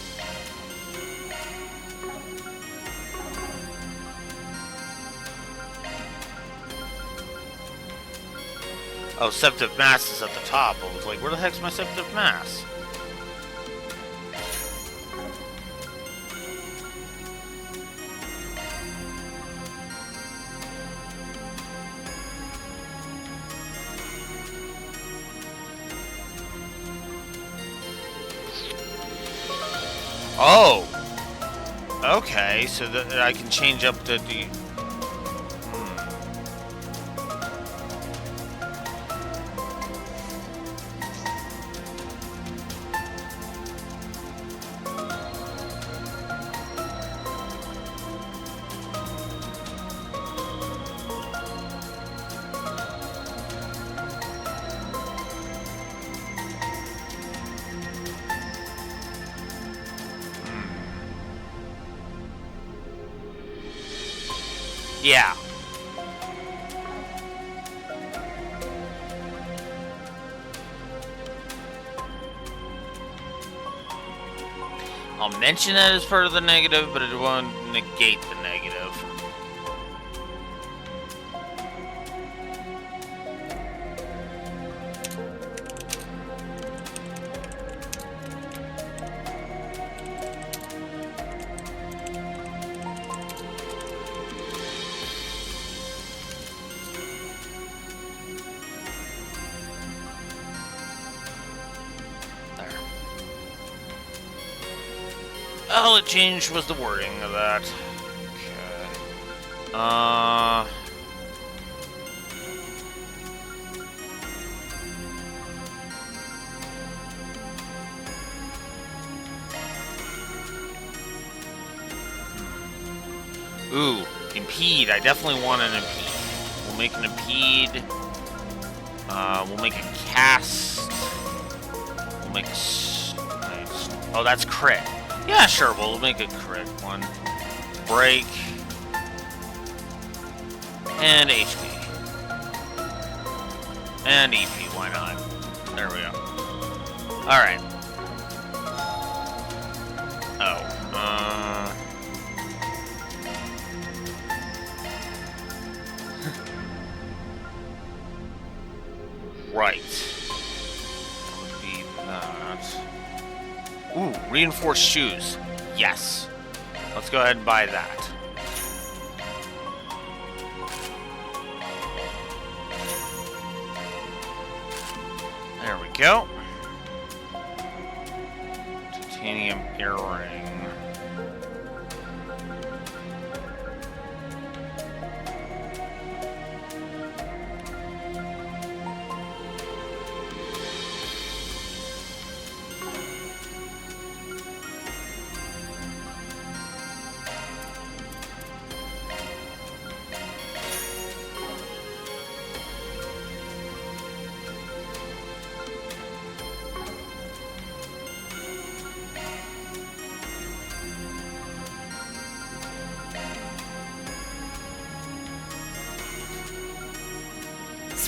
Oh, Septive Mass is at the top. I was like, where the heck's my Septive Mass? Oh! Okay, so that I can change up the... Yeah. I'll mention that as part of the negative, but it won't negate the negative. All it changed was the wording of that. Okay. Ooh, impede. I definitely want an impede. We'll make an impede. We'll make a cast. We'll make a... Oh, that's crit. Yeah, sure, we'll make a crit one. Break. And HP. And EP, why not? There we go. Alright. Oh, right. That would be that. Ooh, reinforced shoes. Yes. Let's go ahead and buy that. There we go. Titanium earring.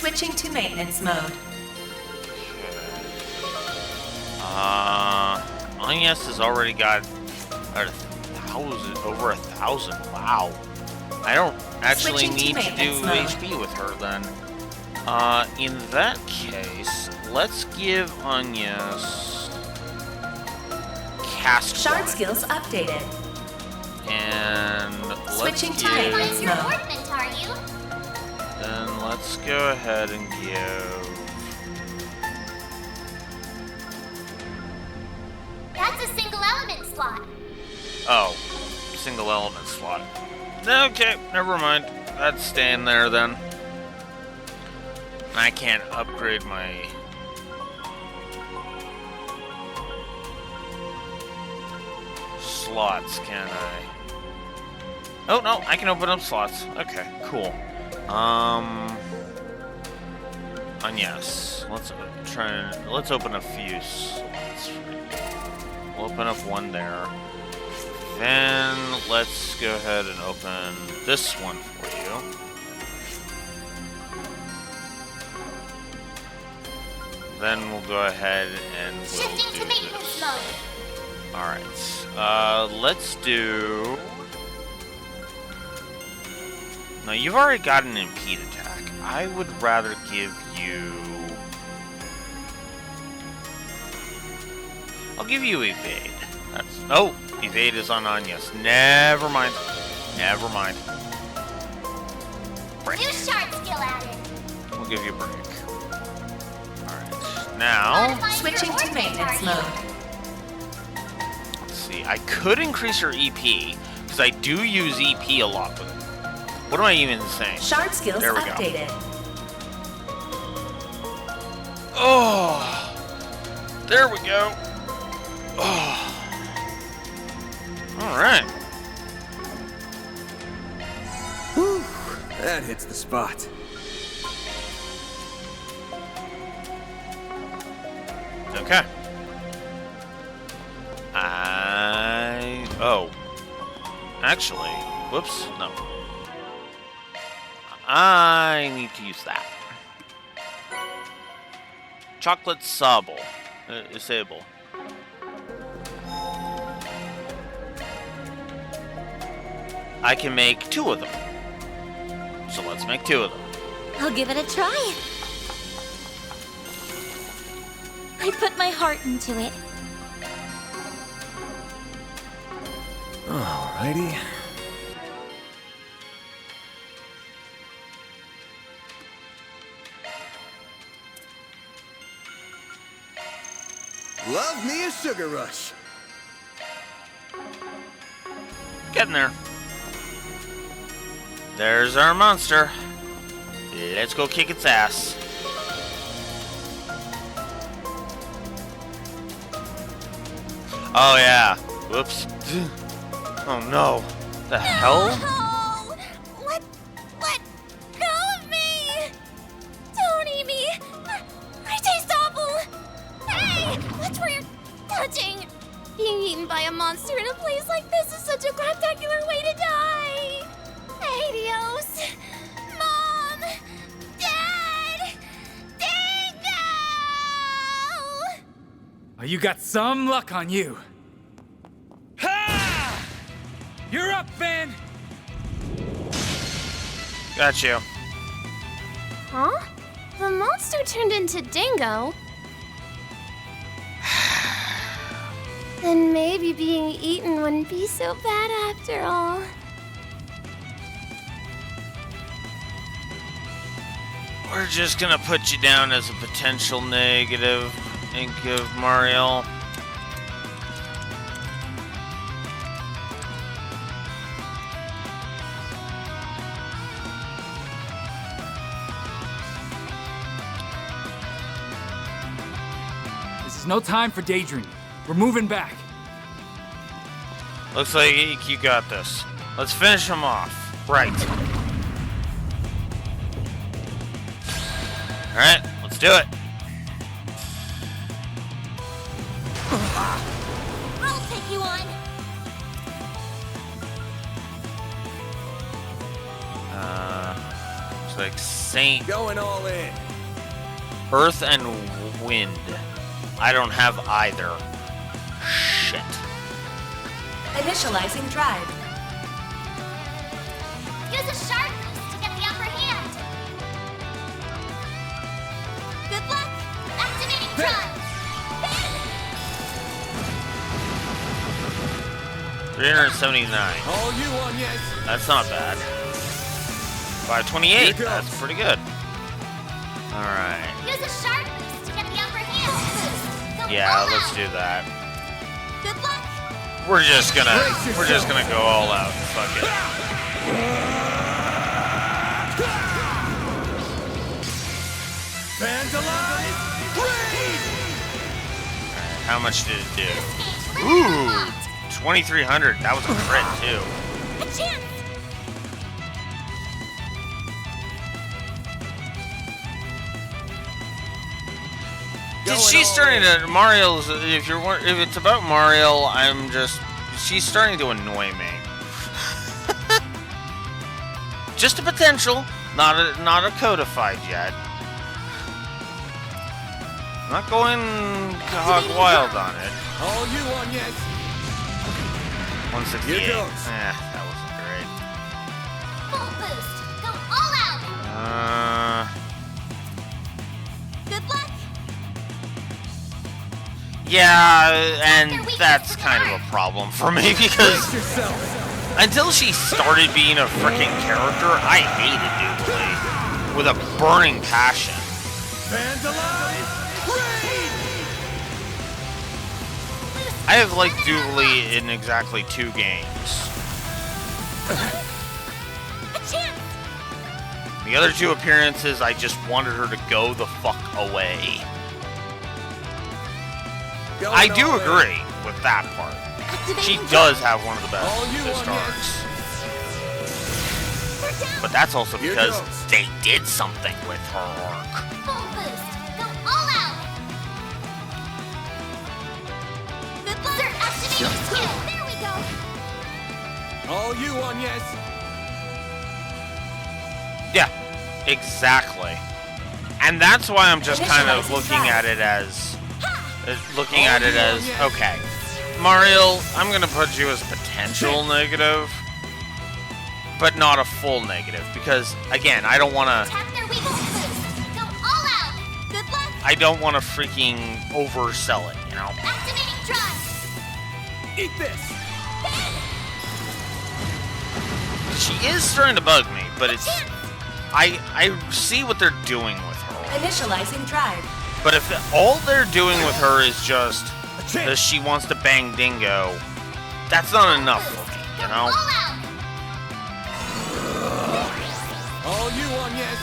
Switching to maintenance mode. Agnes has already got over 1,000. Wow. I don't actually Switching to need to do maintenance mode. HP with her then. In that case, let's give Agnes cast Shard one. skills updated. And Switching let's to give, maintenance Your mode. ordnance, are you? then let's go ahead and give. That's a single element slot. Oh, single element slot. Okay, never mind. That's staying there then. I can't upgrade my. Slots, can I? Oh no, I can open up slots. Okay, cool. And yes, let's open a few slots. We'll open up one there. Then let's go ahead and open this one for you. Then we'll go ahead and we'll Shifting do to maintenance this. mode. Alright, let's do... Now, you've already got an impede attack. I would rather give you... I'll give you evade. Oh, evade is on Agnes. Never mind. Never mind. Break. New shard skill added. We'll give you a break. Alright, now... Switching to maintenance mode. Let's see, I could increase her EP, because I do use EP a lot with it. What am I even saying? Shard skills there we updated. Go. Oh, there we go. Oh. All right. Whew, that hits the spot. Okay. Oh. Actually, whoops, no. I need to use that. Chocolate sable. Sable. I can make 2 of them. So let's make 2 of them. I'll give it a try. I put my heart into it. Alrighty. Love me a sugar rush. Getting there. There's our monster. Let's go kick its ass. Oh yeah. Whoops. Oh no. The hell? No! Let go of me! Don't eat me! I taste awful! Hey! Watch where you're touching! Being eaten by a monster in a place like this is such a spectacular way to die! Adios! Mom! Dad! Dingo! Oh, you got some luck on you. Ha! You're up, Van! Got you. Huh? The monster turned into Dingo. Then maybe being eaten wouldn't be so bad after all. We're just gonna put you down as a potential negative, Ink of Mariel. This is no time for daydreaming. We're moving back. Looks like Ink, you got this. Let's finish him off. Right. Alright, let's do it. I'll take you on. So Pacific, Saint. Going all in. Earth and Wind. I don't have either. Shit. Initializing drive. Use a shark boost to get the upper hand. Good luck. Activating drive. 379. All you on, yes. That's not bad. 528. That's pretty good. Alright. Use a shark boost to get the upper hand. Go Yeah, all let's out. do that. Good luck. We're just gonna go all out. Fuck it. Fans alive. Great. How much did it do? Ooh, 2,300. That was a crit too. A chance. She's starting to Mario's. If it's about Mario, she's starting to annoy me. Just a potential, not a codified yet. Not going hog wild on it. All you on, yes. 168. Here goes. That wasn't great. Full boost. Go all out. Good luck. Yeah, and that's kind of a problem for me because until she started being a freaking character, I hated Doodly with a burning passion. Fans alive. Great. I have liked Doodly in exactly 2 games. A chance. The other 2 appearances, I just wanted her to go the fuck away. I do agree with that part. She does have one of the best arcs. But that's also because they did something with her arc. Full boost. Go all out. Good luck. They're activating skill. There we go. All you on, yes. Yeah, exactly. And that's why I'm just kind of looking at it as okay, Mario, I'm gonna put you as a potential negative, but not a full negative, because again, I don't want to. Go all out. Good luck. I don't want to freaking oversell it, you know. Activating drive. Eat this. She is starting to bug me, but it's. I see what they're doing with her. Initializing drive. But if all they're doing with her is just that she wants to bang Dingo, that's not enough for me, you know? All you on, yes.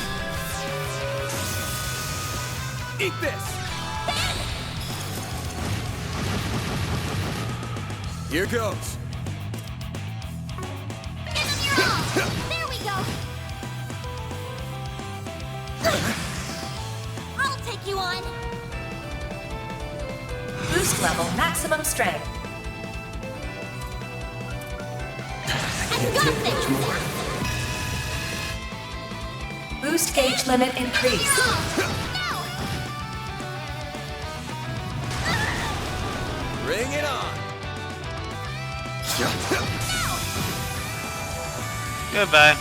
Eat this. Here goes. There we go. I'll take you on. Boost level maximum strength. I got this. Boost gauge limit increased. Bring it on. Goodbye.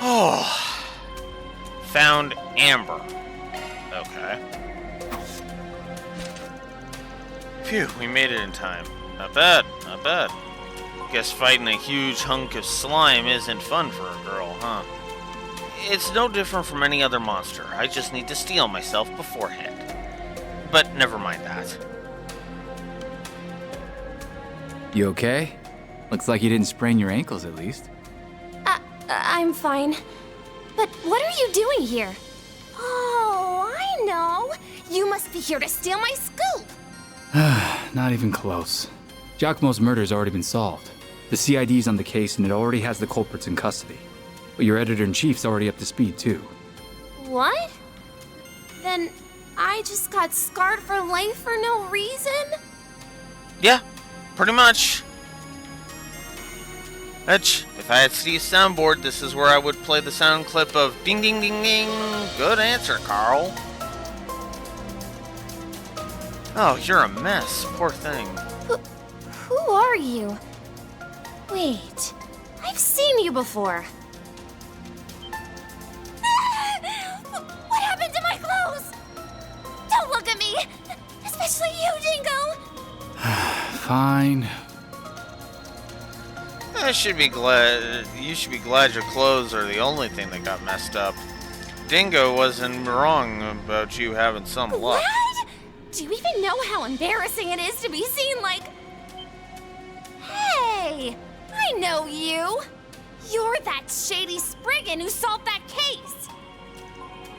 Oh, found Amber. Okay. Phew, we made it in time. Not bad, not bad. Guess fighting a huge hunk of slime isn't fun for a girl, huh? It's no different from any other monster. I just need to steel myself beforehand. But never mind that. You okay? Looks like you didn't sprain your ankles at least. I'm fine. But what are you doing here? Oh, I know. You must be here to steal my scoop. Not even close. Giacomo's murder's already been solved. The CID's on the case and it already has the culprits in custody. But your editor-in-chief's already up to speed, too. What? Then I just got scarred for life for no reason? Yeah, Pretty much. Which, if I had Steve's soundboard, this is where I would play the sound clip of ding ding ding ding. Good answer, Carl. Oh, you're a mess. Poor thing. Who are you? Wait, I've seen you before. What happened to my clothes? Don't look at me! Especially you, Dingo! Fine. You should be glad your clothes are the only thing that got messed up. Dingo wasn't wrong about you having some luck. What? Do you even know how embarrassing it is to be seen like... Hey! I know you! You're that shady Spriggan who solved that case!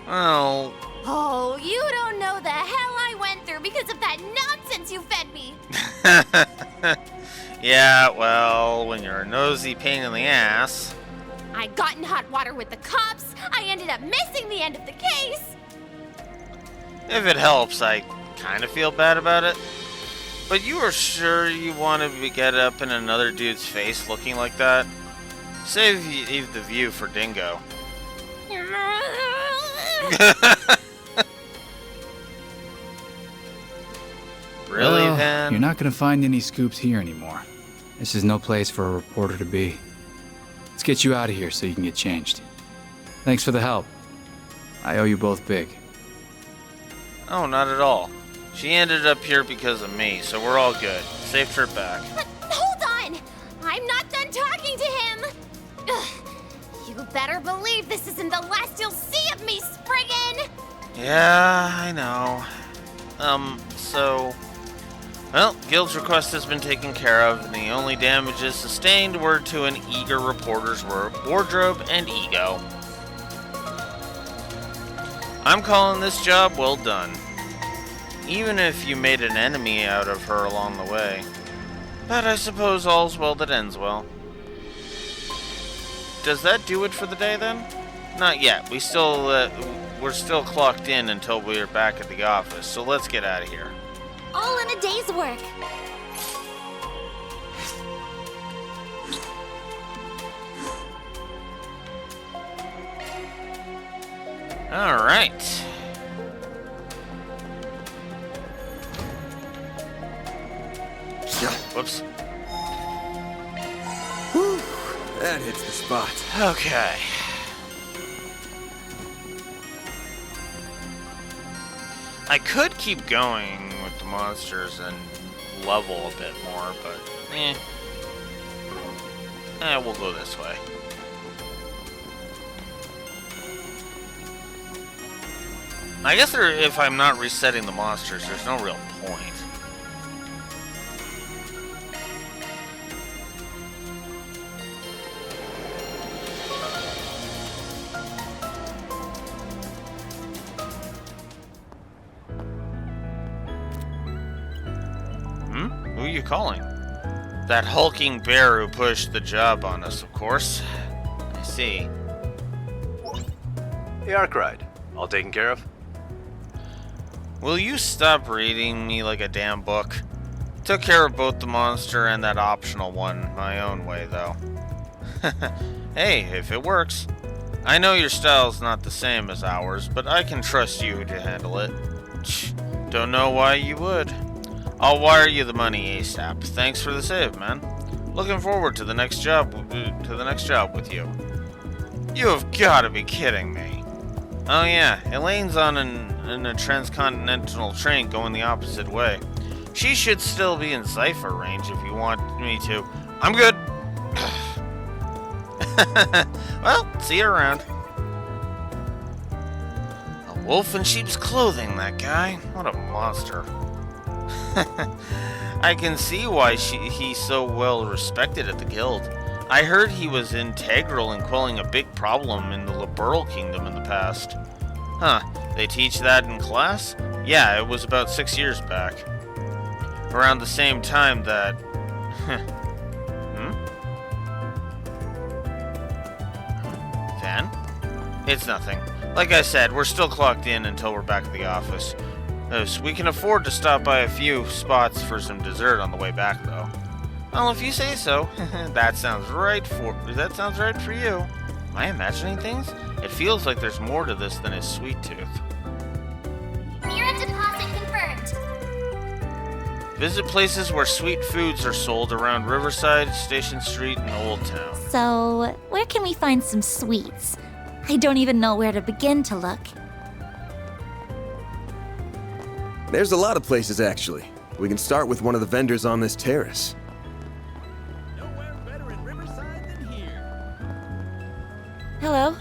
Well... Oh, you don't know the hell I went through because of that nonsense you fed me! Yeah, well, when you're a nosy pain in the ass... I got in hot water with the cops, I ended up missing the end of the case! If it helps, I kind of feel bad about it. But you are sure you want to get up in another dude's face looking like that? Save the view for Dingo. Really, well, Van? You're not gonna find any scoops here anymore. This is no place for a reporter to be. Let's get you out of here so you can get changed. Thanks for the help. I owe you both big. Oh, not at all. She ended up here because of me, so we're all good. Safe trip back. But hold on! I'm not done talking to him! Ugh. You better believe this isn't the last you'll see of me, Spriggan! Yeah, I know. Well, Guild's request has been taken care of, and the only damages sustained were to an eager reporter's wardrobe and ego. I'm calling this job well done. Even if you made an enemy out of her along the way. But I suppose all's well that ends well. Does that do it for the day, then? Not yet. We're still clocked in until we're back at the office, so let's get out of here. All in a day's work. All right. Whoops. Whew, that hits the spot. Okay. I could keep going with the monsters and level a bit more, but we'll go this way. I guess if I'm not resetting the monsters, there's no real point. Who are you calling? That hulking bear who pushed the job on us, of course. I see. The Ark Ride. All taken care of? Will you stop reading me like a damn book? Took care of both the monster and that optional one my own way, though. Hey, if it works. I know your style's not the same as ours, but I can trust you to handle it. Don't know why you would. I'll wire you the money ASAP. Thanks for the save, man. Looking forward to the next job with you. You have got to be kidding me. Oh yeah, Elaine's on a transcontinental train going the opposite way. She should still be in cipher range if you want me to. I'm good. Well, see you around. A wolf in sheep's clothing, that guy. What a monster. I can see why he's so well respected at the guild. I heard he was integral in quelling a big problem in the Liberal Kingdom in the past. Huh, they teach that in class? Yeah, it was about 6 years back. Around the same time that... Van? It's nothing. Like I said, we're still clocked in until we're back at the office. So we can afford to stop by a few spots for some dessert on the way back, though. Well, if you say so. That sounds right for you. Am I imagining things? It feels like there's more to this than his sweet tooth. Mirror deposit confirmed. Visit places where sweet foods are sold around Riverside, Station Street, and Old Town. So, where can we find some sweets? I don't even know where to begin to look. There's a lot of places, actually. We can start with one of the vendors on this terrace. Hello?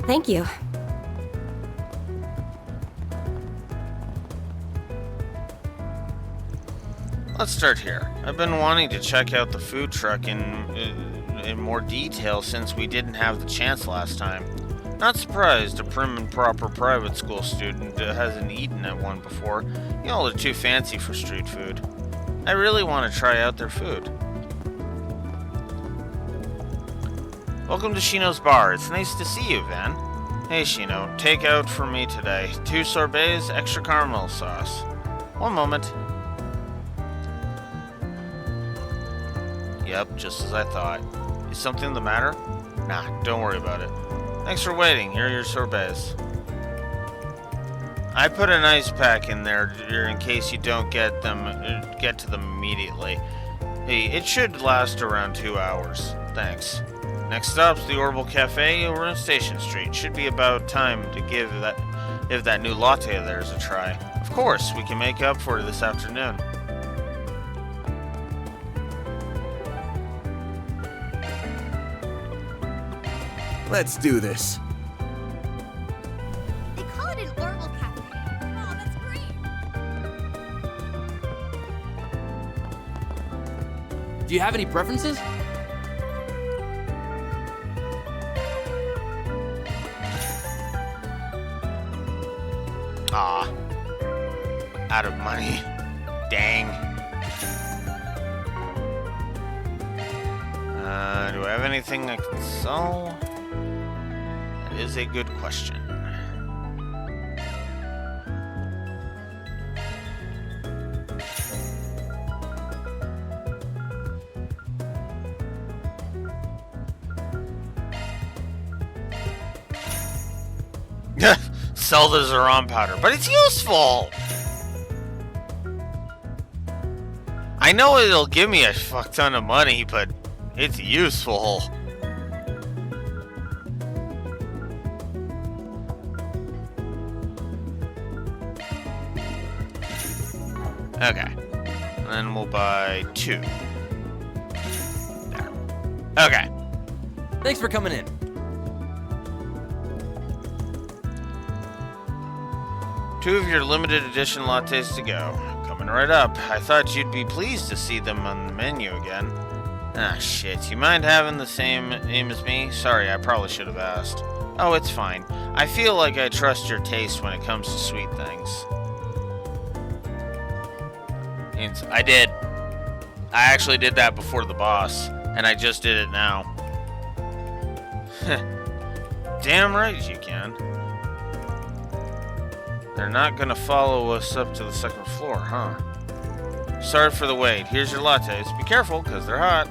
Thank you. Let's start here. I've been wanting to check out the food truck in more detail since we didn't have the chance last time. Not surprised a prim and proper private school student hasn't eaten at one before. Y'all are too fancy for street food. I really want to try out their food. Welcome to Shino's Bar. It's nice to see you, Van. Hey Shino, take out for me today. 2 sorbets, extra caramel sauce. One moment. Yep, just as I thought. Is something the matter? Nah, don't worry about it. Thanks for waiting. Here are your sorbets. I put an ice pack in there in case you don't get to them immediately. Hey, it should last around 2 hours. Thanks. Next stop's the Orbital Cafe over on Station Street. Should be about time to give that new latte of theirs a try. Of course, we can make up for it this afternoon. Let's do this. They call it an Orbital Cafe. Oh, that's great. Do you have any preferences? Ah. Out of money. Dang. Do I have anything I can sell? That is a good question. Sell the Zeron powder, but it's useful! I know it'll give me a fuck ton of money, but it's useful. Okay. And then we'll buy 2. There. Okay. Thanks for coming in. Two of your limited edition lattes to go. Coming right up. I thought you'd be pleased to see them on the menu again. Ah, shit. You mind having the same name as me? Sorry, I probably should have asked. Oh, it's fine. I feel like I trust your taste when it comes to sweet things. I did. I actually did that before the boss, and I just did it now. Damn right you can. They're not gonna follow us up to the 2nd floor, huh? Sorry for the wait. Here's your lattes. Be careful, because they're hot.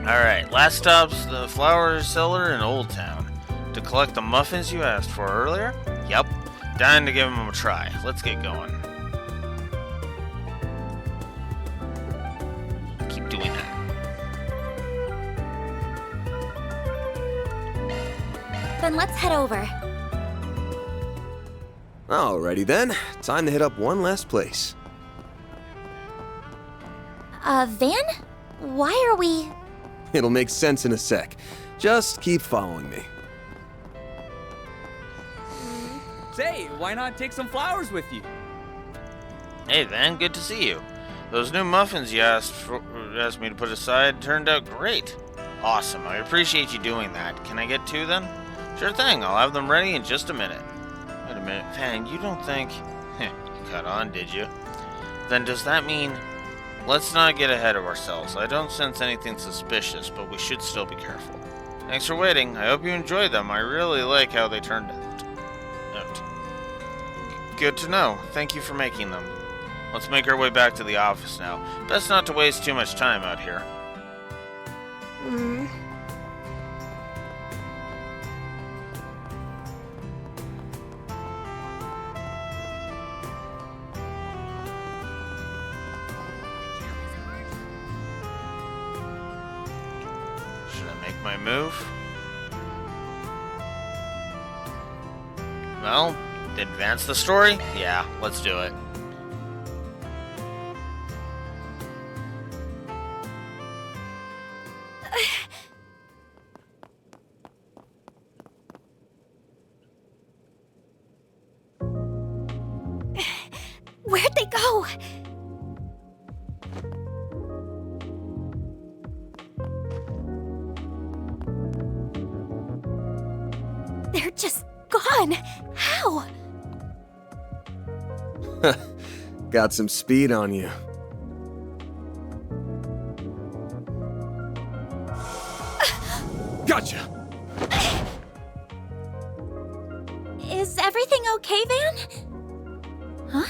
Alright, last stop's the flower cellar in Old Town. To collect the muffins you asked for earlier? Yep. Dying to give them a try. Let's get going. Keep doing that. Then let's head over. Alrighty then, time to hit up one last place. Van? Why are we... It'll make sense in a sec. Just keep following me. Say, why not take some flowers with you? Hey Van, good to see you. Those new muffins you asked me to put aside turned out great. Awesome, I appreciate you doing that. Can I get 2 then? Sure thing, I'll have them ready in just a minute. Wait a minute, Van, you don't think... you caught on, did you? Then does that mean... Let's not get ahead of ourselves. I don't sense anything suspicious, but we should still be careful. Thanks for waiting. I hope you enjoyed them. I really like how they turned out. Good to know. Thank you for making them. Let's make our way back to the office now. Best not to waste too much time out here. Should I make my move? Well, advance the story? Yeah, let's do it. Where'd they go? They're just gone. How? Got some speed on you. Gotcha! Is everything okay, Van? Huh?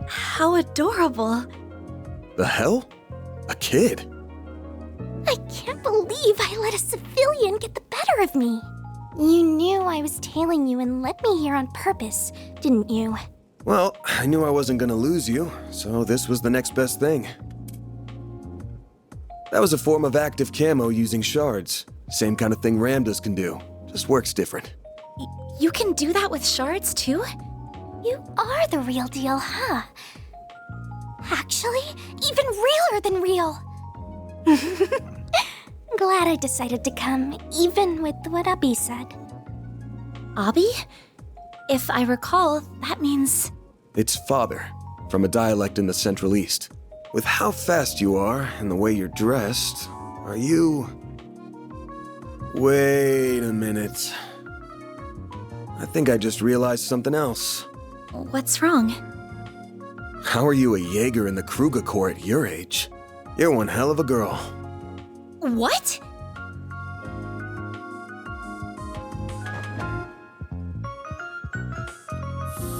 How adorable. The hell? A kid? I can't believe I let a civilian get the better of me. You knew I was tailing you and led me here on purpose, didn't you? Well, I knew I wasn't gonna lose you, so this was the next best thing. That was a form of active camo using shards. Same kind of thing Ramdas can do, just works different. You can do that with shards too? You are the real deal, huh? Actually, even realer than real. Glad I decided to come, even with what Abby said. Abby? If I recall, that means... It's father, from a dialect in the Central East. With how fast you are and the way you're dressed, are you... Wait a minute. I think I just realized something else. What's wrong? How are you a Jaeger in the Kruger Corps at your age? You're one hell of a girl. What?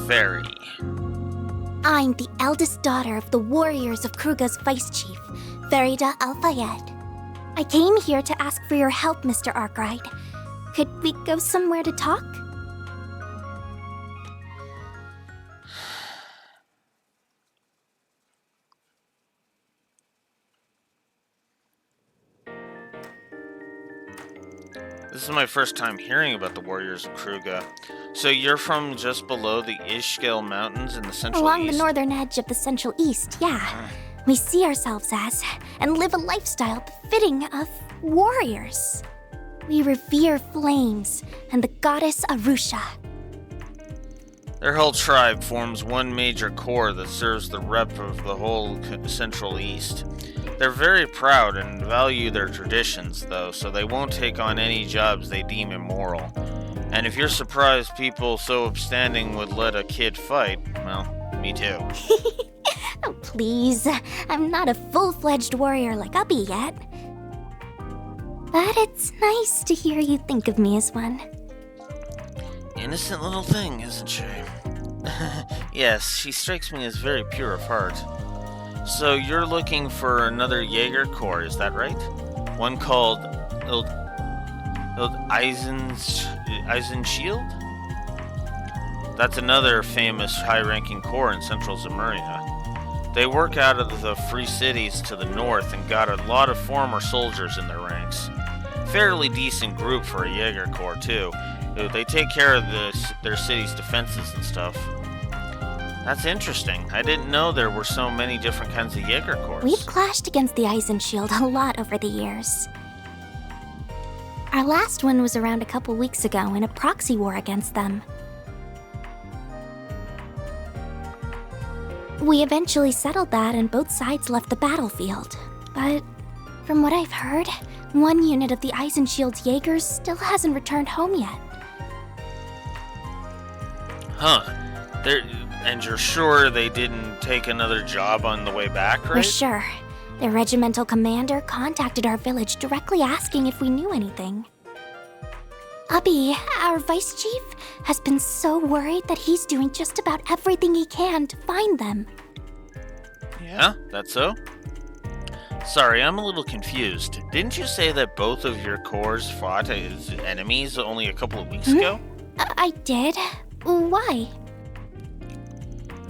Very. I'm the eldest daughter of the warriors of Kruga's vice chief, Farida Al-Fayed. I came here to ask for your help, Mr. Arkwright. Could we go somewhere to talk? This is my first time hearing about the warriors of Kruga. So you're from just below the Ishkel Mountains in the Central Along East? the northern edge of the Central East, yeah. We see ourselves as, and live a lifestyle befitting of, warriors. We revere flames and the goddess Arusha. Their whole tribe forms one major core that serves the rep of the whole Central East. They're very proud and value their traditions, though, so they won't take on any jobs they deem immoral. And if you're surprised people so upstanding would let a kid fight, well, me too. Oh, please. I'm not a full-fledged warrior like Ubby yet. But it's nice to hear you think of me as one. Innocent little thing, isn't she? Yes, she strikes me as very pure of heart. So you're looking for another Jaeger Corps, is that right? One called Eisenshield? That's another famous high-ranking corps in central Zemuria. They work out of the free cities to the north and got a lot of former soldiers in their ranks. Fairly decent group for a Jaeger Corps, too. They take care of their city's defenses and stuff. That's interesting. I didn't know there were so many different kinds of Jaeger Corps. We've clashed against the Eisenshield a lot over the years. Our last one was around a couple weeks ago in a proxy war against them. We eventually settled that and both sides left the battlefield. But from what I've heard, one unit of the Eisenshield's Jaegers still hasn't returned home yet. Huh. And you're sure they didn't take another job on the way back, right? We're sure. The regimental commander contacted our village directly asking if we knew anything. Abby, our vice chief, has been so worried that he's doing just about everything he can to find them. Yeah, that's so? Sorry, I'm a little confused. Didn't you say that both of your corps fought as enemies only a couple of weeks ago? I did. Why?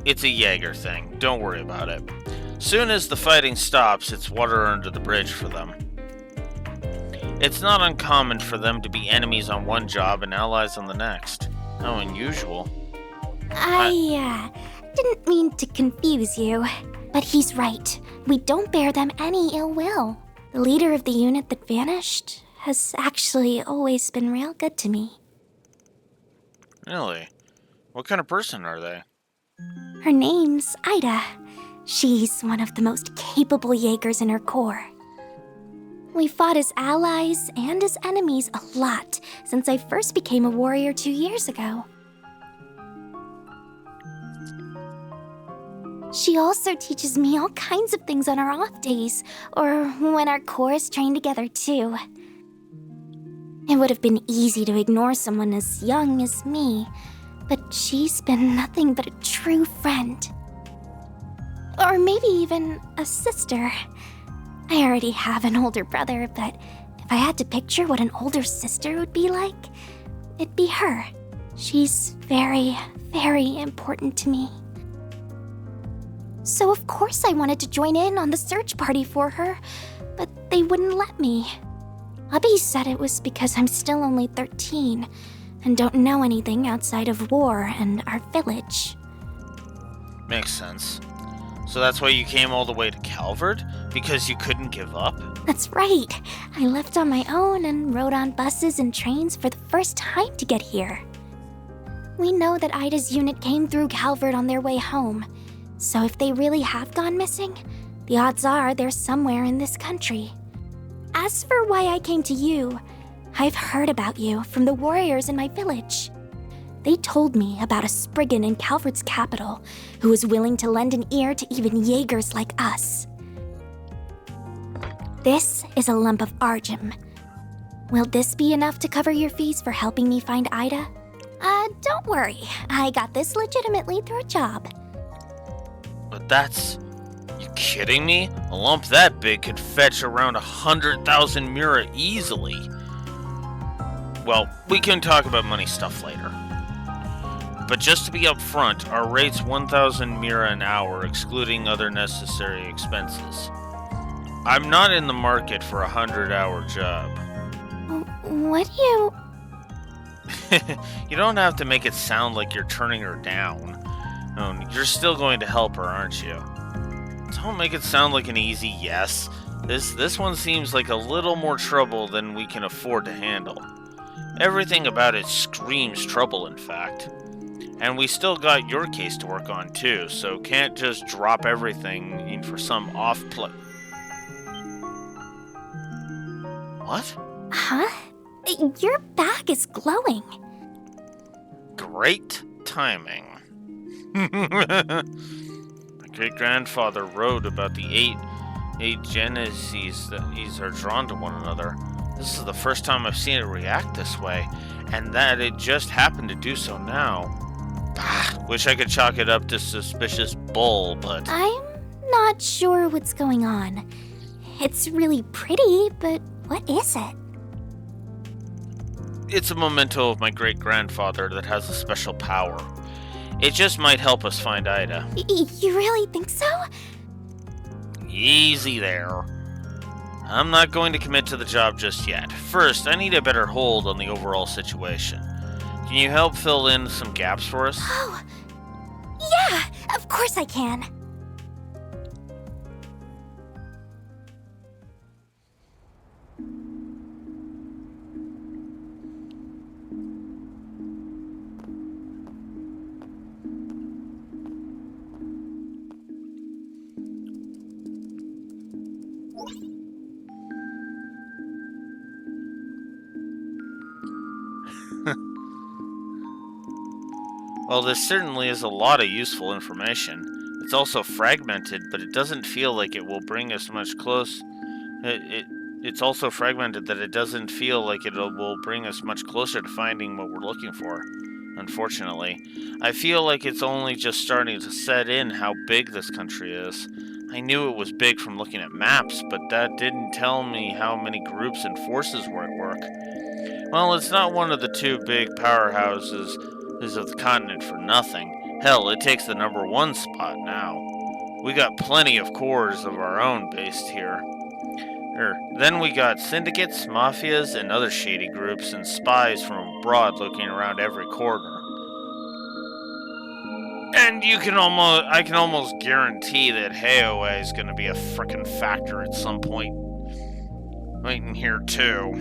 It's a Jaeger thing. Don't worry about it. Soon as the fighting stops, it's water under the bridge for them. It's not uncommon for them to be enemies on one job and allies on the next. How unusual. I didn't mean to confuse you, but he's right. We don't bear them any ill will. The leader of the unit that vanished has actually always been real good to me. Really? What kind of person are they? Her name's Ida. She's one of the most capable Jaegers in her corps. We fought as allies and as enemies a lot since I first became a warrior 2 years ago. She also teaches me all kinds of things on our off days, or when our corps train together too. It would have been easy to ignore someone as young as me, but she's been nothing but a true friend. Or maybe even a sister. I already have an older brother, but if I had to picture what an older sister would be like, it'd be her. She's very, very important to me. So of course I wanted to join in on the search party for her, but they wouldn't let me. Abby said it was because I'm still only 13 and don't know anything outside of war and our village. Makes sense. So that's why you came all the way to Calvert? Because you couldn't give up? That's right. I left on my own and rode on buses and trains for the first time to get here. We know that Ida's unit came through Calvert on their way home, so if they really have gone missing, the odds are they're somewhere in this country. As for why I came to you, I've heard about you from the warriors in my village. They told me about a Spriggan in Calvert's capital who was willing to lend an ear to even Jaegers like us. This is a lump of Argem. Will this be enough to cover your fees for helping me find Ida? Don't worry. I got this legitimately through a job. But that's... You kidding me? A lump that big could fetch around 100,000 Mira easily. Well, we can talk about money stuff later. But just to be upfront, our rate's 1,000 Mira an hour, excluding other necessary expenses. I'm not in the market for a 100-hour job. What do you... You don't have to make it sound like you're turning her down. No, you're still going to help her, aren't you? Don't make it sound like an easy yes. This one seems like a little more trouble than we can afford to handle. Everything about it screams trouble, in fact. And we still got your case to work on too, so can't just drop everything in for some off-play. What? Huh? Your bag is glowing. Great timing. My great-grandfather wrote about the eight geneses that these are drawn to one another. This is the first time I've seen it react this way, and that it just happened to do so now. Wish I could chalk it up to suspicious bull, but... I'm not sure what's going on. It's really pretty, but what is it? It's a memento of my great-grandfather that has a special power. It just might help us find Ida. You really think so? Easy there. I'm not going to commit to the job just yet. First, I need a better hold on the overall situation. Can you help fill in some gaps for us? Oh, yeah, of course I can. Well, this certainly is a lot of useful information. It's also fragmented, but it doesn't feel like it will bring us much close. It's also fragmented that it doesn't feel like it will bring us much closer to finding what we're looking for. Unfortunately, I feel like it's only just starting to set in how big this country is. I knew it was big from looking at maps, but that didn't tell me how many groups and forces were at work. Well, it's not one of the two big powerhouses of the continent for nothing. Hell, it takes the #1 spot now. We got plenty of cores of our own based here. Then we got syndicates, mafias, and other shady groups, and spies from abroad looking around every corner. And I can almost guarantee that Hayway is going to be a frickin' factor at some point. Right in here too.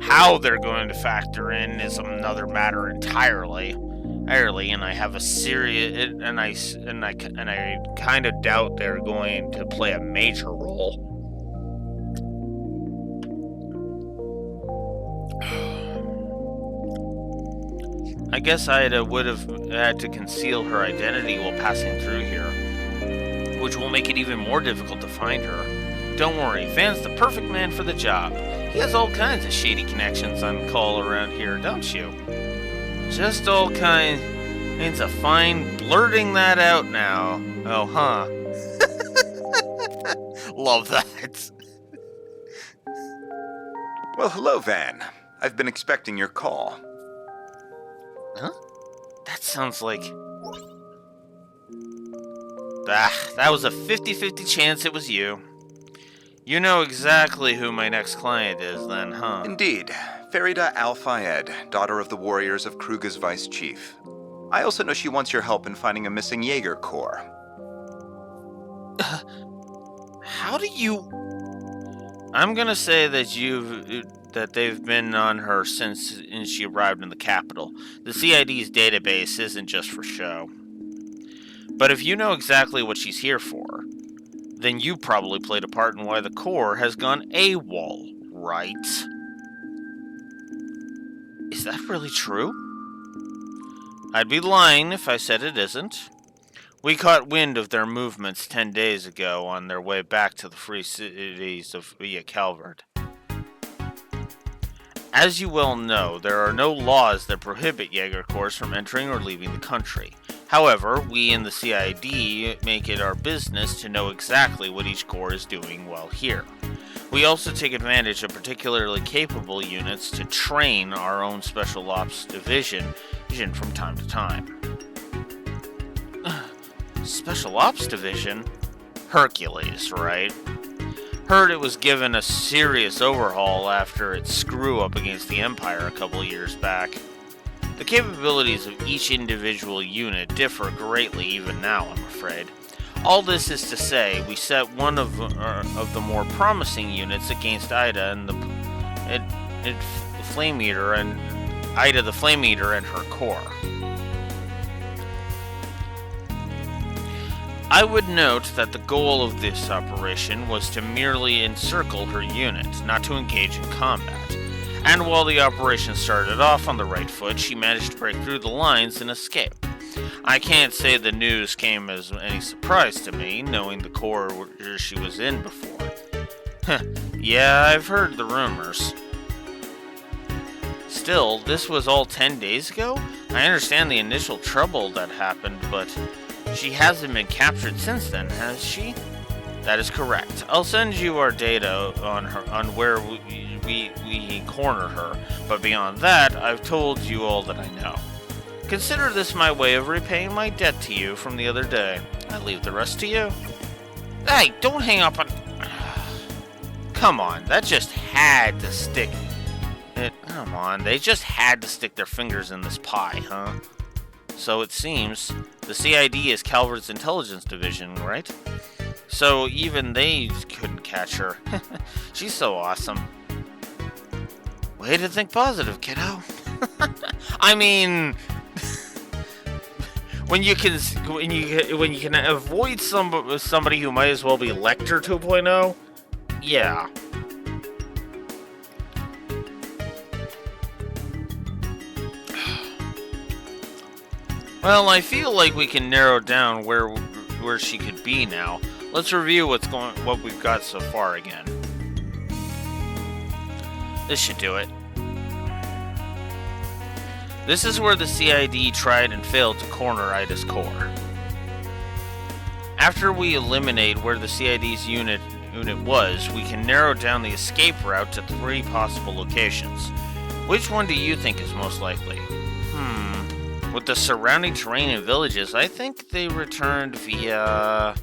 How they're going to factor in is another matter entirely. And I have a serious, and I kind of doubt they're going to play a major role. I guess Ida would have had to conceal her identity while passing through here, which will make it even more difficult to find her. Don't worry, Van's the perfect man for the job. He has all kinds of shady connections on call around here, don't you? Just all kinds of fine blurting that out now. Oh, huh. Love that. Well, hello, Van. I've been expecting your call. Huh? That sounds like... that was a 50-50 chance it was you. You know exactly who my next client is then, huh? Indeed. Farida Al-Fayed, daughter of the warriors of Kruga's vice chief. I also know she wants your help in finding a missing Jaeger Corps. How do you... I'm gonna say that they've been on her since she arrived in the capital. The CID's database isn't just for show. But if you know exactly what she's here for, then you probably played a part in why the Corps has gone AWOL, right? Is that really true? I'd be lying if I said it isn't. We caught wind of their movements 10 days ago on their way back to the free cities of Via Calvert. As you well know, there are no laws that prohibit Jaeger Corps from entering or leaving the country. However, we in the CID make it our business to know exactly what each corps is doing while here. We also take advantage of particularly capable units to train our own Special Ops division from time to time. Special Ops Division? Hercules, right? Heard it was given a serious overhaul after its screw-up against the Empire a couple years back. The capabilities of each individual unit differ greatly even now, I'm afraid. All this is to say, we set one of the more promising units against Ida and the Flame Eater and Ida the Flame Eater and her corps. I would note that the goal of this operation was to merely encircle her unit, not to engage in combat. And while the operation started off on the right foot, she managed to break through the lines and escape. I can't say the news came as any surprise to me, knowing the corps she was in before. Yeah, I've heard the rumors. Still, this was all 10 days ago? I understand the initial trouble that happened, but she hasn't been captured since then, has she? That is correct. I'll send you our data on her, on where we corner her, but beyond that, I've told you all that I know. Consider this my way of repaying my debt to you from the other day. I leave the rest to you. Hey, don't hang up on... Come on, that just had to stick... Come on, they just had to stick their fingers in this pie, huh? So it seems, the CID is Calvert's intelligence division, right? So even they couldn't catch her. She's so awesome. Way to think positive, kiddo. I mean... when you can avoid somebody who might as well be Lecter 2.0, yeah. Well, I feel like we can narrow down where she could be now. Let's review what we've got so far again. This should do it. This is where the CID tried and failed to corner Ida's core. After we eliminate where the CID's unit was, we can narrow down the escape route to 3 possible locations. Which one do you think is most likely? With the surrounding terrain and villages, I think they returned via...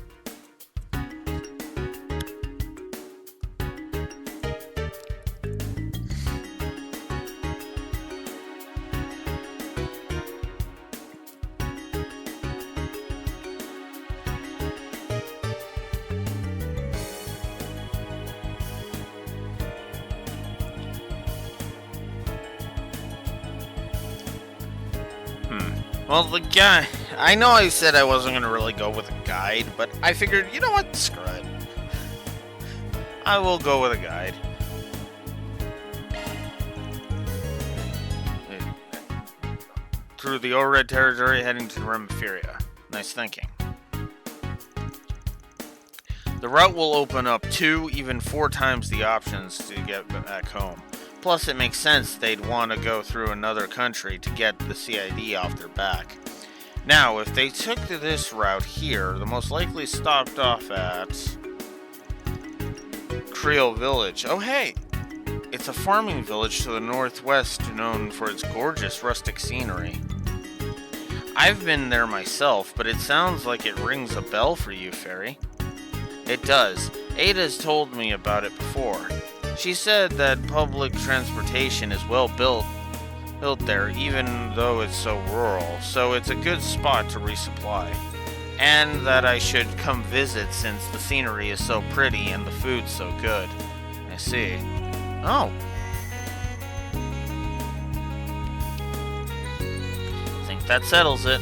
Well, the guy... I know I said I wasn't going to really go with a guide, but I figured, you know what? Screw it. I will go with a guide. Through the Ored territory heading to the Remiferia. Nice thinking. The route will open up 2, even 4 times the options to get back home. Plus, it makes sense they'd want to go through another country to get the CID off their back. Now, if they took this route here, the most likely stopped off at... Creole Village. Oh, hey! It's a farming village to the northwest known for its gorgeous rustic scenery. I've been there myself, but it sounds like it rings a bell for you, Fairy. It does. Ada's told me about it before. She said that public transportation is well built there, even though it's so rural, so it's a good spot to resupply. And that I should come visit since the scenery is so pretty and the food's so good. I see. Oh. Think that settles it.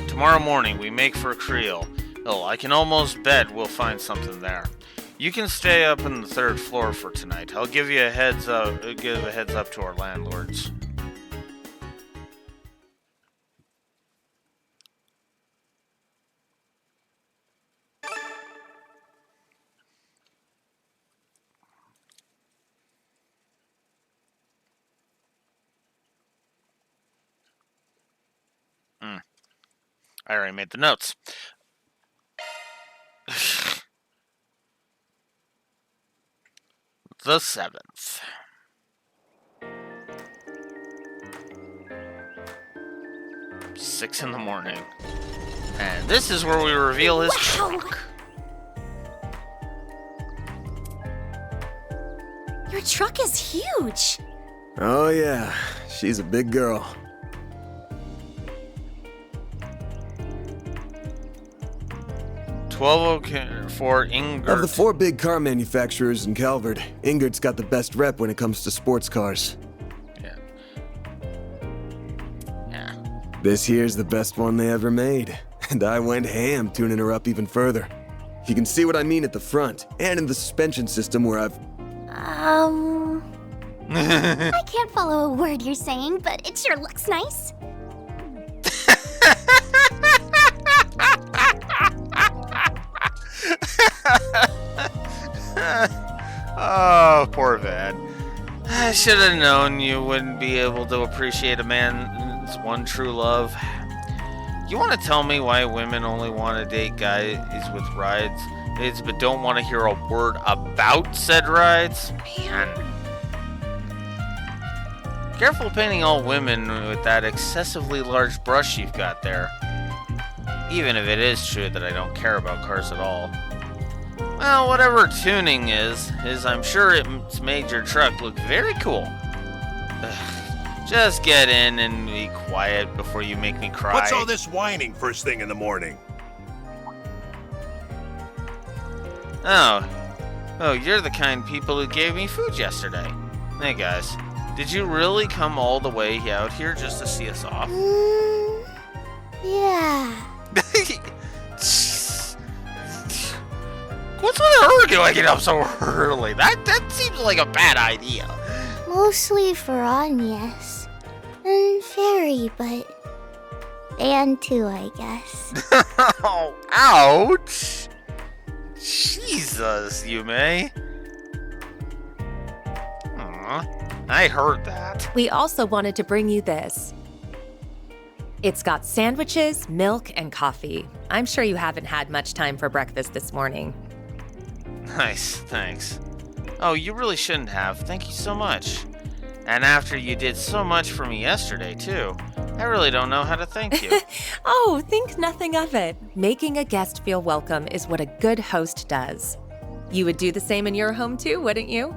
Tomorrow morning we make for Creole. Oh, I can almost bet we'll find something there. You can stay up on the 3rd floor for tonight. I'll give you a heads up to our landlords. I already made the notes. The 7th. Six in the morning. And this is where we reveal his trunk. Your truck is huge. Oh yeah, she's a big girl. For Ingert. Of the 4 big car manufacturers in Calvert, Ingert's got the best rep when it comes to sports cars. Yeah. This here's the best one they ever made, and I went ham tuning her up even further. You can see what I mean at the front, and in the suspension system where I've... I can't follow a word you're saying, but it sure looks nice. Oh, poor Vad. I should have known you wouldn't be able to appreciate a man's one true love. You want to tell me why women only want to date guys with rides, but don't want to hear a word about said rides? Man. Careful painting all women with that excessively large brush you've got there. Even if it is true that I don't care about cars at all. Well, whatever tuning is I'm sure it's made your truck look very cool. Just get in and be quiet before you make me cry. What's all this whining first thing in the morning? Oh, you're the kind people who gave me food yesterday. Hey guys, did you really come all the way out here just to see us off? Yeah. What's with her doing it up so early? That seems like a bad idea. Mostly for Agnes. And Fairy, but... And too, I guess. Oh, ouch! Jesus, Yume. Aw, I heard that. We also wanted to bring you this. It's got sandwiches, milk, and coffee. I'm sure you haven't had much time for breakfast this morning. Nice, thanks. Oh, you really shouldn't have. Thank you so much. And after you did so much for me yesterday, too. I really don't know how to thank you. Oh, think nothing of it. Making a guest feel welcome is what a good host does. You would do the same in your home, too, wouldn't you?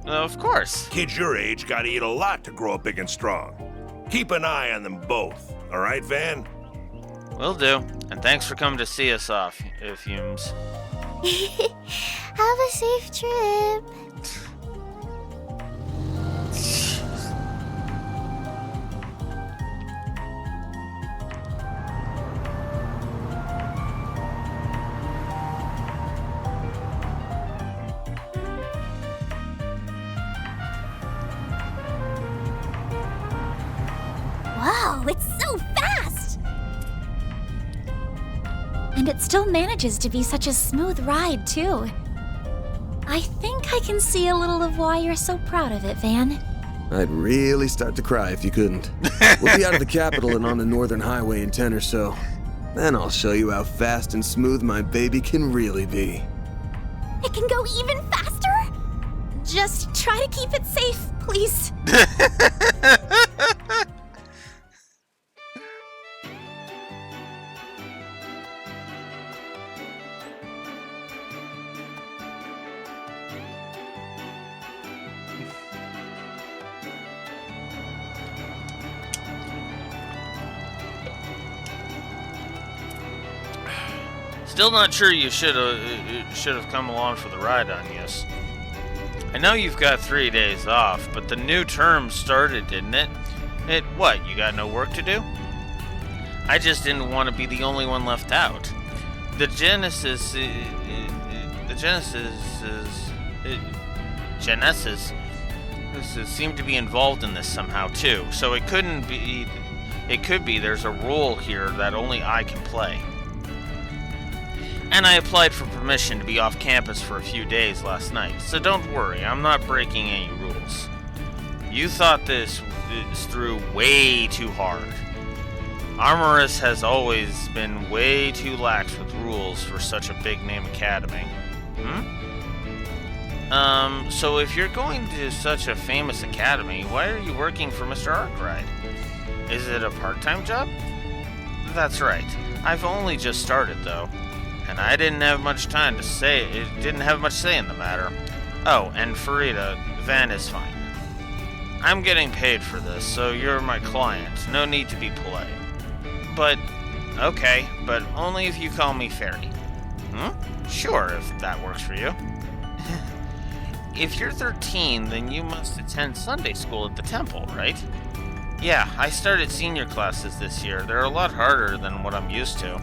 Of course. Kids your age gotta eat a lot to grow up big and strong. Keep an eye on them both, alright, Van? Will do. And thanks for coming to see us off, Fumes. Have a safe trip. Wow, it's so fast! And it still manages to be such a smooth ride, too. I think I can see a little of why you're so proud of it, Van. I'd really start to cry if you couldn't. We'll be out of the capital and on the northern highway in 10 or so. Then I'll show you how fast and smooth my baby can really be. It can go even faster? Just try to keep it safe, please. Still not sure you should have come along for the ride, Agnes. I know you've got 3 days off, but the new term started, didn't it? What, you got no work to do? I just didn't want to be the only one left out. The Genesis seemed to be involved in this somehow too, so it could be there's a role here that only I can play. And I applied for permission to be off campus for a few days last night, so don't worry, I'm not breaking any rules. You thought this through way too hard. Armorus has always been way too lax with rules for such a big-name academy. So if you're going to such a famous academy, why are you working for Mr. Arkwright? Is it a part-time job? That's right. I've only just started, though. And I didn't have much say in the matter. Oh, and Farida, Van is fine. I'm getting paid for this, so you're my client. No need to be polite. But, okay, but only if you call me Fairy. Sure, if that works for you. If you're 13, then you must attend Sunday school at the temple, right? Yeah, I started senior classes this year. They're a lot harder than what I'm used to.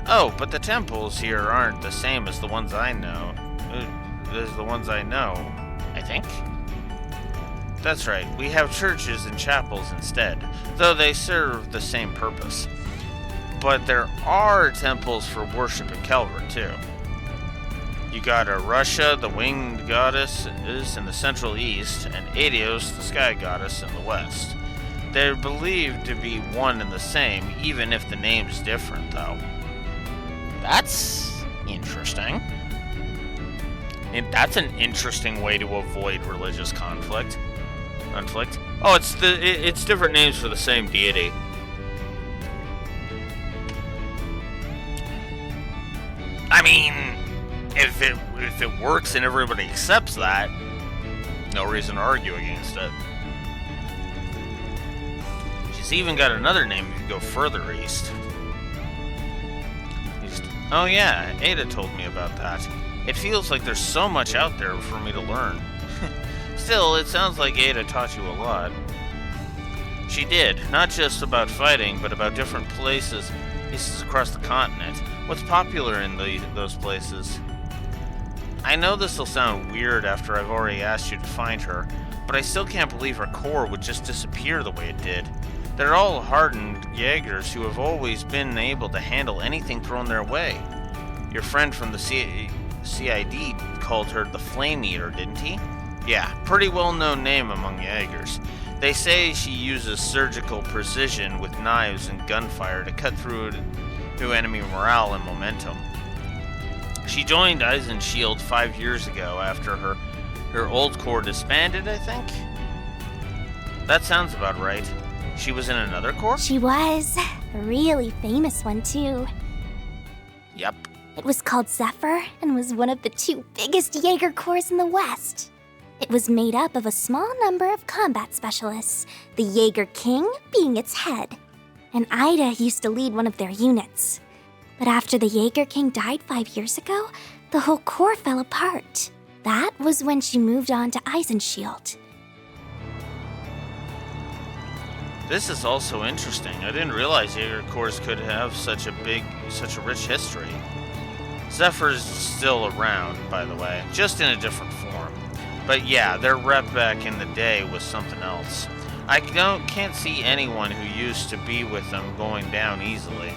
Oh, but the temples here aren't the same as the ones I know. I think? That's right, we have churches and chapels instead, though they serve the same purpose. But there are temples for worship in Calvert, too. You got Russia, the winged goddess, is in the central east, and Adios, the sky goddess, in the west. They're believed to be one and the same, even if the name's different, though. That's interesting. That's an interesting way to avoid religious conflict. Oh, it's different names for the same deity. I mean, if it works and everybody accepts that, no reason to argue against it. She's even got another name if you go further east. Oh yeah, Ada told me about that. It feels like there's so much out there for me to learn. Still, it sounds like Ada taught you a lot. She did, not just about fighting, but about different places across the continent. What's popular in those places? I know this'll sound weird after I've already asked you to find her, but I still can't believe her core would just disappear the way it did. They're all hardened Jaegers who have always been able to handle anything thrown their way. Your friend from the CID called her the Flame Eater, didn't he? Yeah, pretty well-known name among Jaegers. They say she uses surgical precision with knives and gunfire to cut through to enemy morale and momentum. She joined Eisenshield 5 years ago after her old corps disbanded, I think? That sounds about right. She was in another corps? She was. A really famous one, too. Yep. It was called Zephyr and was one of the 2 biggest Jaeger corps in the West. It was made up of a small number of combat specialists, the Jaeger King being its head. And Ida used to lead one of their units. But after the Jaeger King died 5 years ago, the whole corps fell apart. That was when she moved on to Eisenshield. This is also interesting. I didn't realize Jaeger Corps could have such a rich history. Zephyr's still around, by the way, just in a different form. But yeah, their rep back in the day was something else. I can't see anyone who used to be with them going down easily.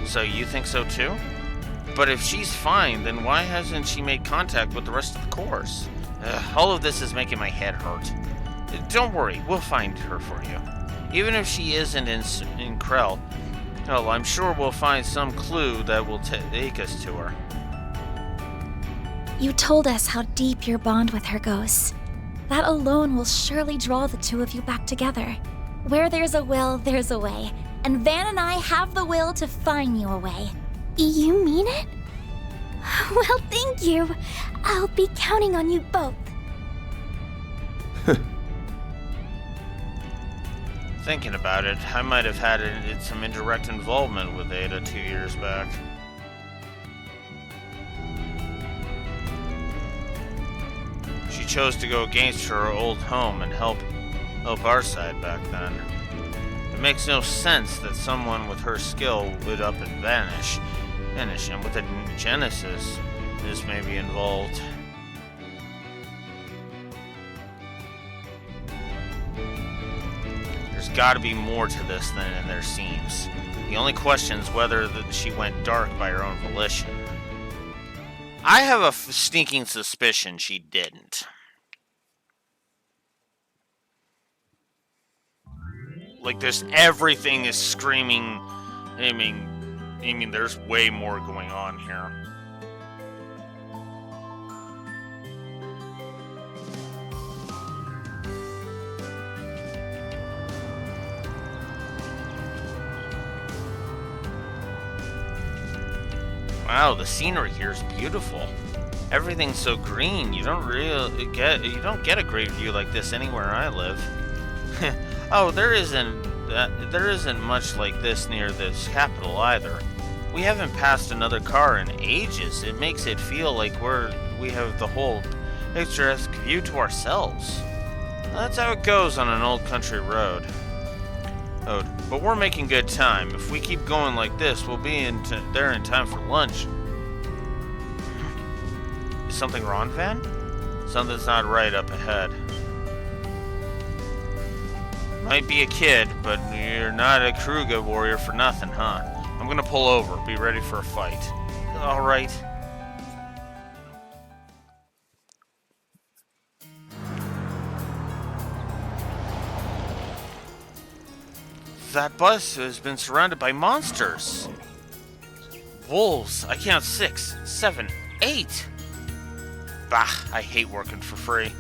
So you think so too? But if she's fine, then why hasn't she made contact with the rest of the Corps? All of this is making my head hurt. Don't worry, we'll find her for you. Even if she isn't in Krell, well, I'm sure we'll find some clue that will take us to her. You told us how deep your bond with her goes. That alone will surely draw the 2 of you back together. Where there's a will, there's a way. And Van and I have the will to find you a way. You mean it? Well, thank you. I'll be counting on you both. Thinking about it, I might have had some indirect involvement with Ada 2 years back. She chose to go against her old home and help our side back then. It makes no sense that someone with her skill would up and vanish, and with a Genesis, this may be involved. There's got to be more to this than there seems. The only question is whether she went dark by her own volition. I have a sneaking suspicion she didn't. Like, everything is screaming. I mean, there's way more going on here. Wow, the scenery here is beautiful. Everything's so green. You don't get a great view like this anywhere I live. Oh, there isn't much like this near this capital either. We haven't passed another car in ages. It makes it feel like we have the whole picturesque view to ourselves. That's how it goes on an old country road. Oh, but we're making good time. If we keep going like this, we'll be there in time for lunch. Is something wrong, Van? Something's not right up ahead. Might be a kid, but you're not a Kruga warrior for nothing, huh? I'm gonna pull over. Be ready for a fight. All right. That bus has been surrounded by monsters. Wolves. I count 6, 7, 8. Bah, I hate working for free.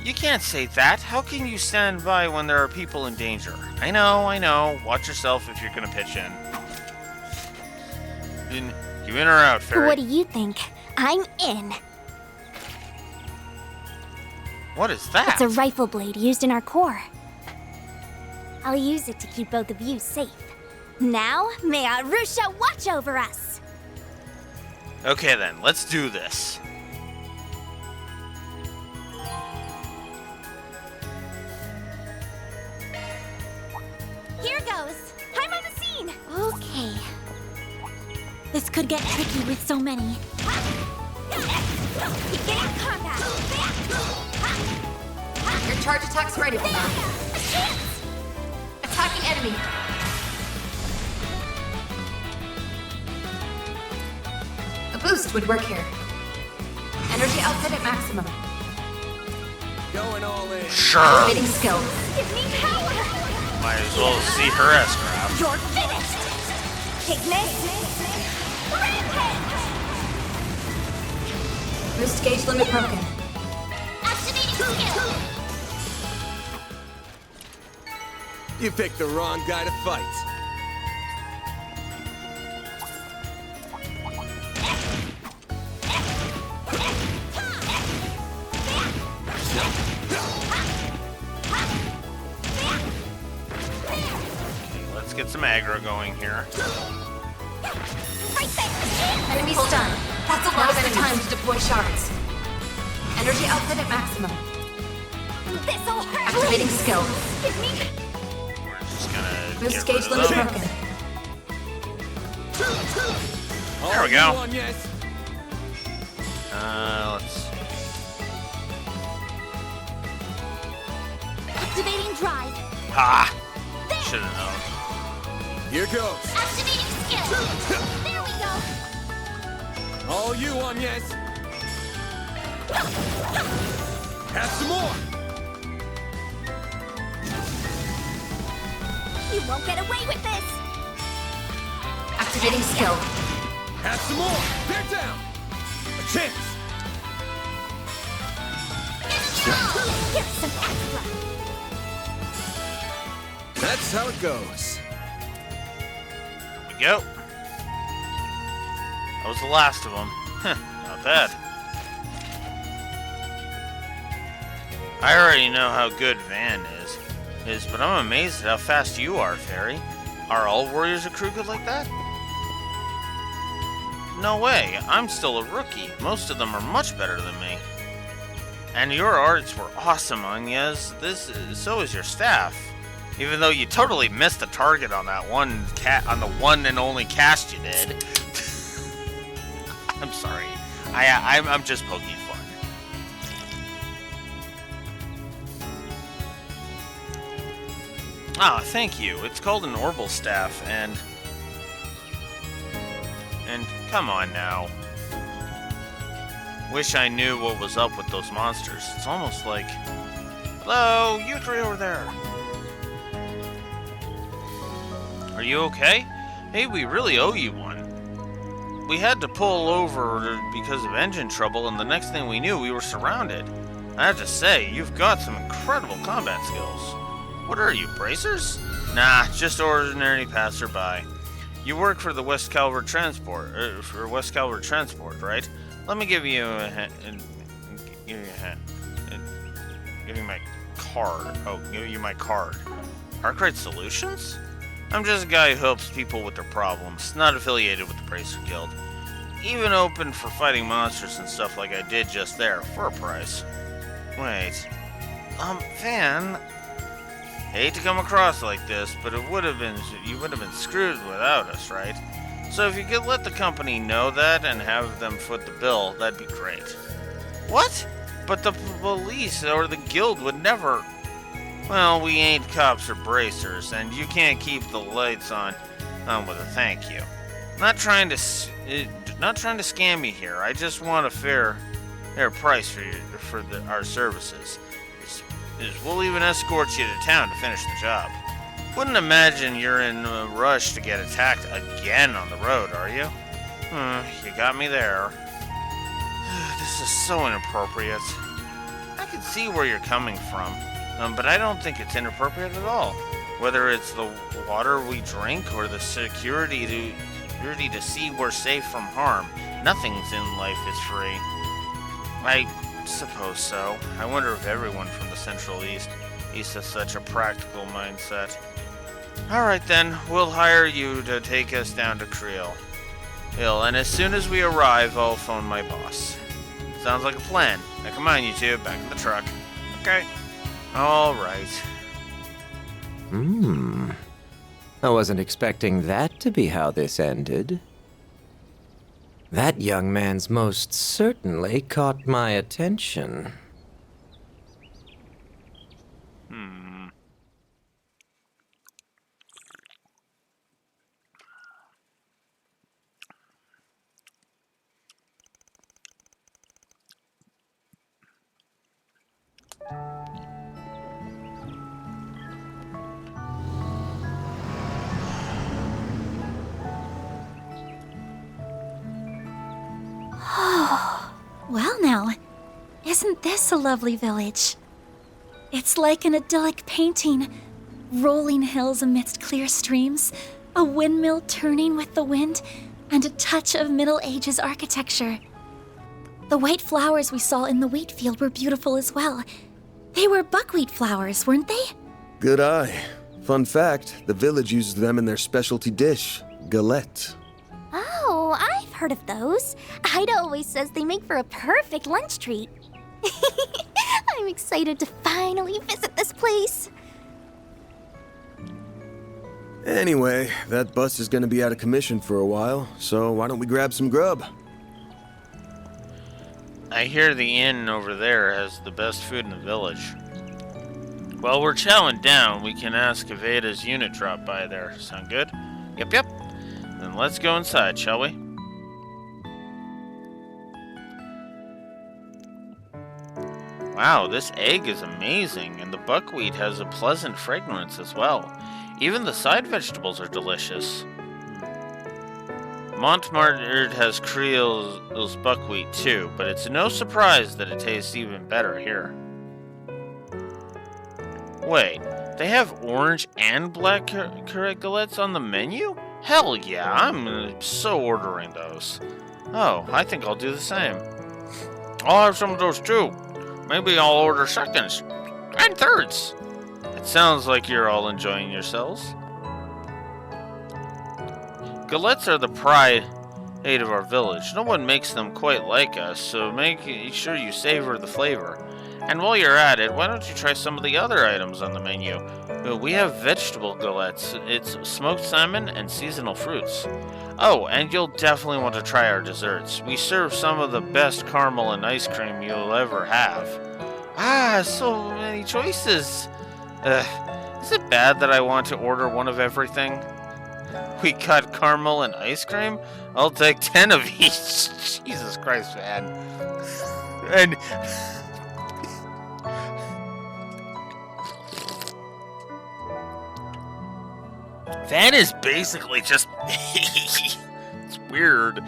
You can't say that. How can you stand by when there are people in danger? I know. Watch yourself if you're gonna pitch in. You in or out, Fairy? What do you think? I'm in. What is that? It's a rifle blade used in our corps. I'll use it to keep both of you safe. Now, may Arusha watch over us! Okay then, let's do this. Here goes! I'm on the scene! Okay. This could get tricky with so many. Get in combat! Your charge attack's ready for that. Tracking enemy. A boost would work here. Energy output at maximum. Going all in. Sure. Activating skill. Give me power! Might as well see her ass crap. You're finished! Pigment! Rampage! Boost gauge limit broken. Activating skill! You picked the wrong guy to fight. Let's get some aggro going here. Enemy stunned. That's a lot of time to deploy shards. Energy output at maximum. This'll hurt! Activating skill. Give me... We're just gonna Boost get rid gauge of limit them. broken. There we go. On, yes. Let's. Activating drive. Ha! Should have known. Here goes. Activating skill. There we go. All you on, yes. Have some more. You won't get away with this. Activating skill. Have some more. They're down. A chance. Here's some extra. That's how it goes. There we go. That was the last of them. Not bad. I already know how good Van is, but I'm amazed at how fast you are, Fairy. Are all warriors of crew good like that? No way. I'm still a rookie. Most of them are much better than me. And your arts were awesome, Agnes. So is your staff. Even though you totally missed the target on that one on the one and only cast you did. I'm sorry. I'm just poking fun. Ah, thank you. It's called an Orbital Staff, and come on now. Wish I knew what was up with those monsters. It's almost like... Hello, you three over there. Are you okay? Hey, we really owe you one. We had to pull over because of engine trouble, and the next thing we knew, we were surrounded. I have to say, you've got some incredible combat skills. What are you, bracers? Nah, just ordinary passerby. You work for the West Calvert Transport, right? Let me give you a hint. Give you my card. Oh, give you my card. Arkwright Solutions? I'm just a guy who helps people with their problems, not affiliated with the Bracer Guild. Even open for fighting monsters and stuff like I did just there, for a price. Wait. Van... Hate to come across like this, but you would have been screwed without us, right? So if you could let the company know that and have them foot the bill, that'd be great. What? But the police or the guild would never... Well, we ain't cops or bracers, and you can't keep the lights on with a thank you. Not trying to scam you here. I just want a fair price for our services. We'll even escort you to town to finish the job. Wouldn't imagine you're in a rush to get attacked again on the road, are you? You got me there. This is so inappropriate. I can see where you're coming from, but I don't think it's inappropriate at all. Whether it's the water we drink or the security to see we're safe from harm, nothing's in life is free. I suppose so. I wonder if everyone from the Central East has such a practical mindset. Alright then, we'll hire you to take us down to Creel. And as soon as we arrive, I'll phone my boss. Sounds like a plan. Now come on, you two, back in the truck. Okay. Alright. I wasn't expecting that to be how this ended. That young man's most certainly caught my attention. Well now, isn't this a lovely village? It's like an idyllic painting. Rolling hills amidst clear streams, a windmill turning with the wind, and a touch of Middle Ages architecture. The white flowers we saw in the wheat field were beautiful as well. They were buckwheat flowers, weren't they? Good eye. Fun fact, the village uses them in their specialty dish, galette. Oh, I've heard of those. Ida always says they make for a perfect lunch treat. I'm excited to finally visit this place. Anyway, that bus is gonna be out of commission for a while, so why don't we grab some grub? I hear the inn over there has the best food in the village. While we're chowing down, we can ask if Ada's unit dropped by there. Sound good? Yep. Then let's go inside, shall we? Wow, this egg is amazing, and the buckwheat has a pleasant fragrance as well. Even the side vegetables are delicious. Montmartre has Creel's buckwheat too, but it's no surprise that it tastes even better here. Wait, they have orange and black currant galettes on the menu? Hell yeah, I'm so ordering those. Oh, I think I'll do the same. I'll have some of those too. Maybe I'll order seconds and thirds. It sounds like you're all enjoying yourselves. Galettes are the pride of our village. No one makes them quite like us, so make sure you savor the flavor. And while you're at it, why don't you try some of the other items on the menu? We have vegetable galettes. It's smoked salmon and seasonal fruits. Oh, and you'll definitely want to try our desserts. We serve some of the best caramel and ice cream you'll ever have. Ah, so many choices. Is it bad that I want to order one of everything? We got caramel and ice cream? I'll take 10 of each. Jesus Christ, man. And... Van is basically just... It's weird.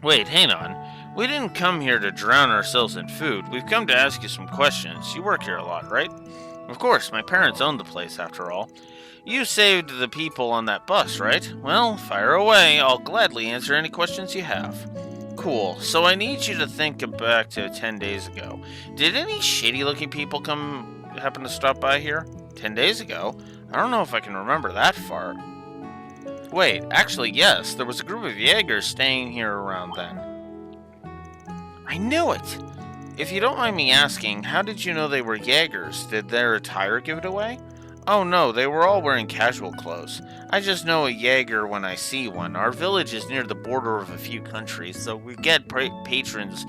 Wait, hang on. We didn't come here to drown ourselves in food. We've come to ask you some questions. You work here a lot, right? Of course, my parents own the place, after all. You saved the people on that bus, right? Well, fire away. I'll gladly answer any questions you have. Cool. So I need you to think back to 10 days ago. Did any shady-looking people happen to stop by here? 10 days ago? I don't know if I can remember that far. Wait, actually, yes. There was a group of Jaegers staying here around then. I knew it! If you don't mind me asking, how did you know they were Jaegers? Did their attire give it away? Oh no, they were all wearing casual clothes. I just know a Jaeger when I see one. Our village is near the border of a few countries, so we get patrons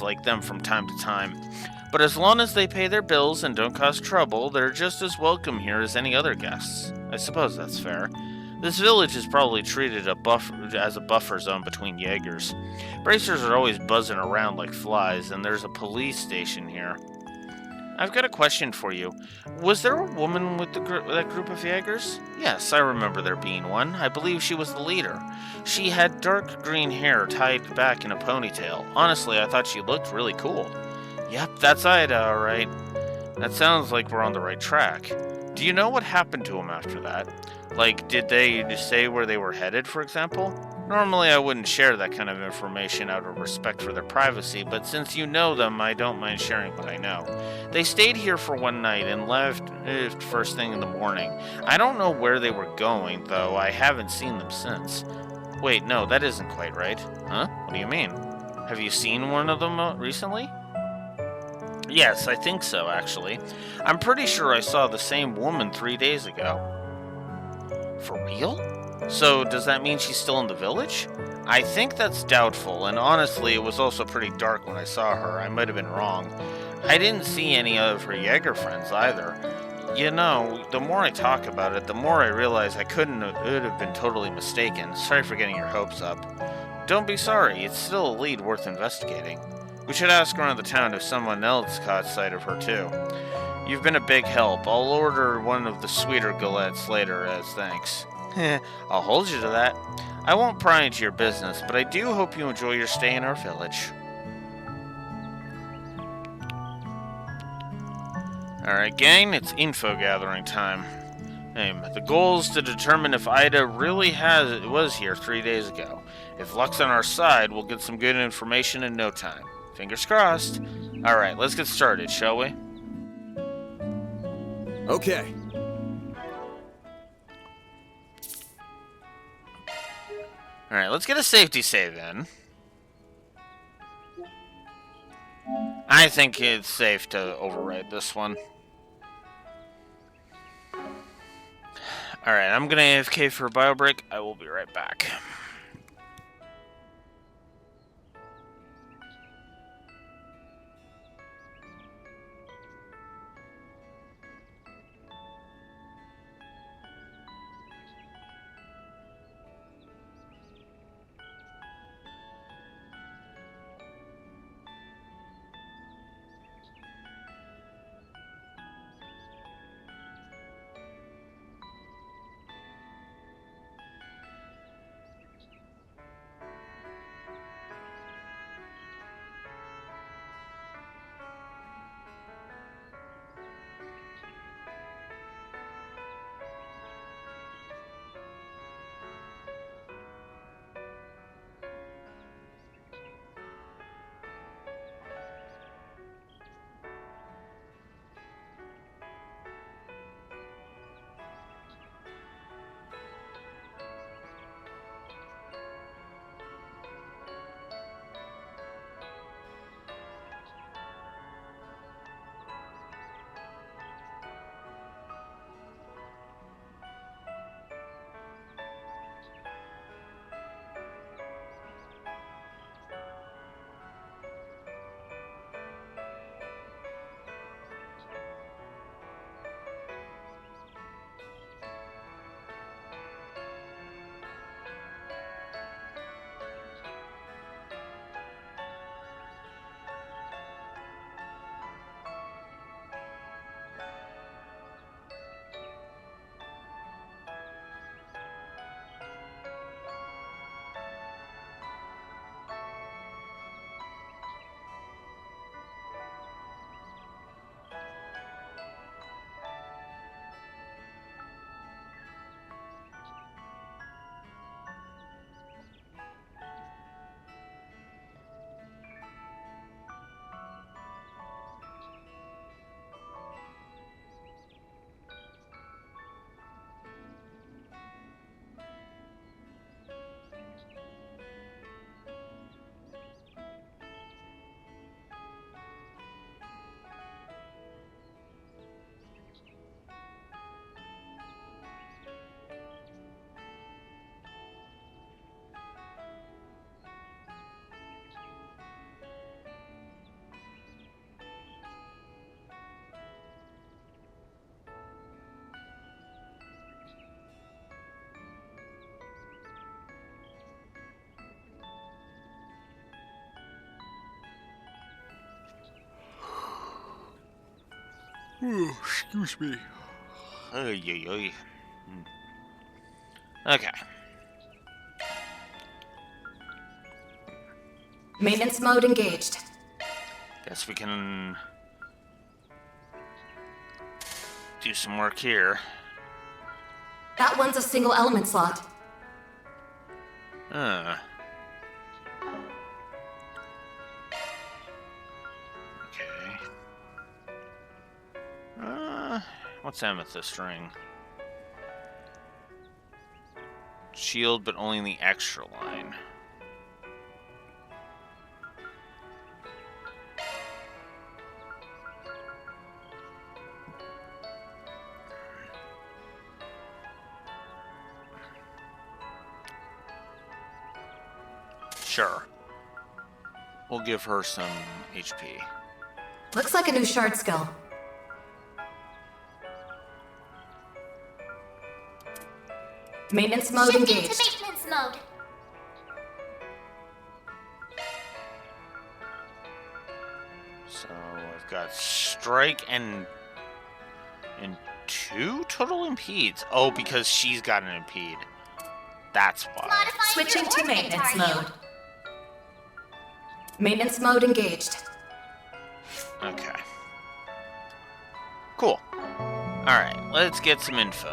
like them from time to time. But as long as they pay their bills and don't cause trouble, they're just as welcome here as any other guests. I suppose that's fair. This village is probably treated as a buffer zone between Jaegers. Bracers are always buzzing around like flies, and there's a police station here. I've got a question for you. Was there a woman with that group of Jaegers? Yes, I remember there being one. I believe she was the leader. She had dark green hair tied back in a ponytail. Honestly, I thought she looked really cool. Yep, that's Ida, alright. That sounds like we're on the right track. Do you know what happened to them after that? Like, did they say where they were headed, for example? Normally I wouldn't share that kind of information out of respect for their privacy, but since you know them, I don't mind sharing what I know. They stayed here for one night and left first thing in the morning. I don't know where they were going, though. I haven't seen them since. Wait, no, that isn't quite right. Huh? What do you mean? Have you seen one of them recently? Yes, I think so, actually. I'm pretty sure I saw the same woman 3 days ago. For real? So, does that mean she's still in the village? I think that's doubtful, and honestly, it was also pretty dark when I saw her. I might have been wrong. I didn't see any of her Jaeger friends either. You know, the more I talk about it, the more I realize it would have been totally mistaken. Sorry for getting your hopes up. Don't be sorry, it's still a lead worth investigating. We should ask around the town if someone else caught sight of her too. You've been a big help. I'll order one of the sweeter galettes later as thanks. I'll hold you to that. I won't pry into your business, but I do hope you enjoy your stay in our village. Alright, gang, it's info gathering time. The goal is to determine if Ida really was here 3 days ago. If luck's on our side, we'll get some good information in no time. Fingers crossed. Alright, let's get started, shall we? Okay. Alright, let's get a safety save in. I think it's safe to override this one. Alright, I'm gonna AFK for a bio break. I will be right back. Oh, excuse me. Okay. Maintenance mode engaged. Guess we can do some work here. That one's a single element slot. Okay. What's amethyst ring? Shield, but only in the extra line. Sure. We'll give her some HP. Looks like a new shard skill. Maintenance mode Shift engaged. into maintenance mode. So I've got strike and 2 total impedes. Oh, because she's got an impede. That's why. Switching to maintenance mode. Maintenance mode engaged. Okay. Cool. Alright, let's get some info.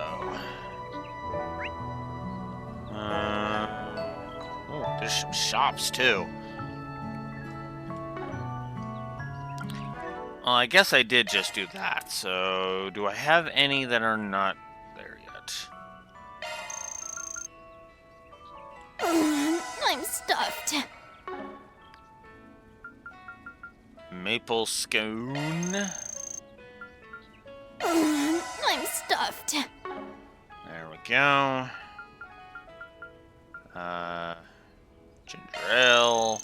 Oh, there's some shops too. Well, I guess I did just do that, so do I have any that are not there yet? I'm stuffed. Maple scone. I'm stuffed. There we go. Ginger ale.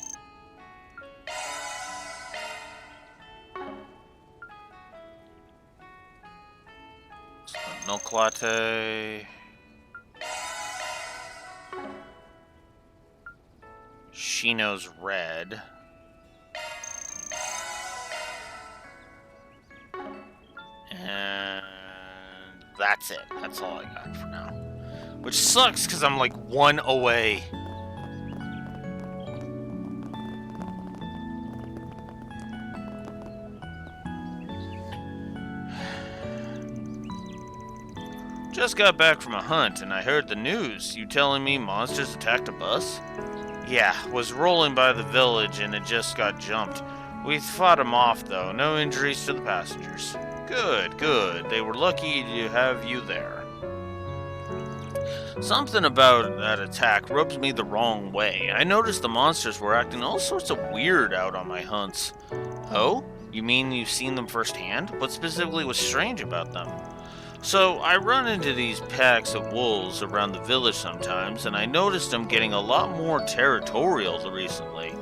Milk latte. Shino's red. And that's it. That's all I got for now. Which sucks because I'm like 1 away. Just got back from a hunt and I heard the news. You telling me monsters attacked a bus? Yeah, was rolling by the village and it just got jumped. We fought them off though, no injuries to the passengers. Good, good. They were lucky to have you there. Something about that attack rubs me the wrong way. I noticed the monsters were acting all sorts of weird out on my hunts. Oh? You mean you've seen them firsthand? What specifically was strange about them? So, I run into these packs of wolves around the village sometimes, and I noticed them getting a lot more territorial recently.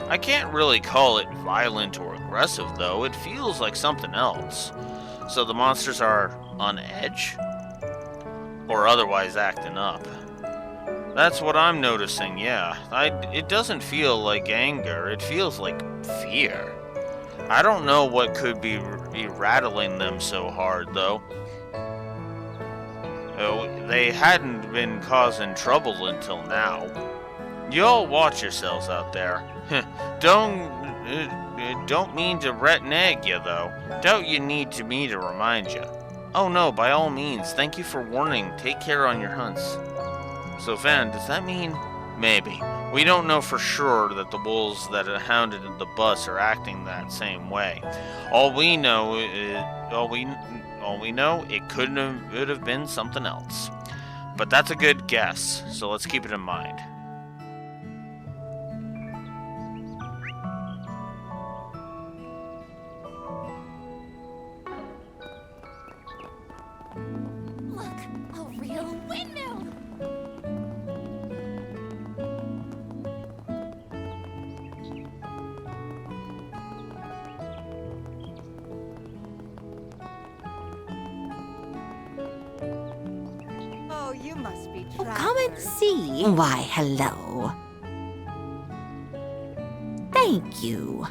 I can't really call it violent or aggressive, though. It feels like something else. So the monsters are on edge? Or otherwise acting up? That's what I'm noticing, yeah. It doesn't feel like anger, it feels like fear. I don't know what could be rattling them so hard, though. They hadn't been causing trouble until now. You all watch yourselves out there. Don't mean to nag you, though. Doubt you need me to remind you. Oh no, by all means, thank you for warning. Take care on your hunts. So, Van, does that mean... Maybe. We don't know for sure that the wolves that hounded the bus are acting that same way. All we know, it could have been something else. But that's a good guess, so let's keep it in mind. Look, a real windmill. Oh, you must be Come and see. Why, hello. Thank you.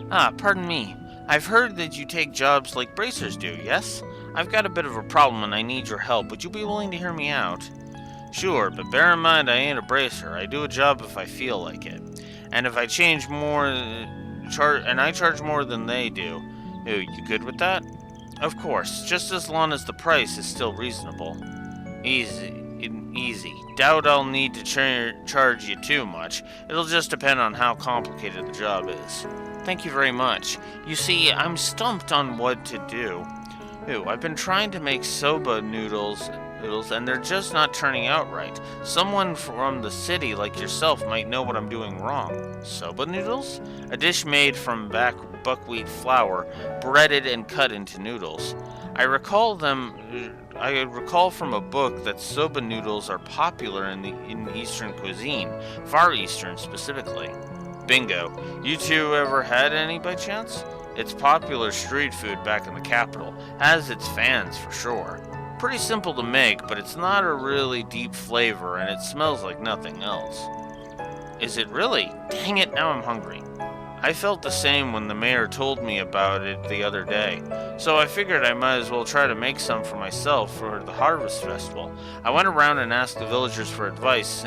Pardon me. I've heard that you take jobs like bracers do, yes? I've got a bit of a problem and I need your help. Would you be willing to hear me out? Sure, but bear in mind I ain't a bracer. I do a job if I feel like it. And if I change more, I charge more than they do. Ooh, you good with that? Of course, just as long as the price is still reasonable. Easy. Doubt I'll need to charge you too much. It'll just depend on how complicated the job is. Thank you very much. You see, I'm stumped on what to do. Ooh, I've been trying to make soba noodles, and they're just not turning out right. Someone from the city like yourself might know what I'm doing wrong. Soba noodles? A dish made from buckwheat flour, breaded and cut into noodles. I recall from a book that soba noodles are popular in Eastern cuisine, Far Eastern specifically. Bingo. You two ever had any by chance? It's popular street food back in the capital. Has its fans for sure. Pretty simple to make, but it's not a really deep flavor and it smells like nothing else. is it really? Dang it, now I'm hungry. I felt the same when the mayor told me about it the other day, so I figured I might as well try to make some for myself for the Harvest Festival. I went around and asked the villagers for advice,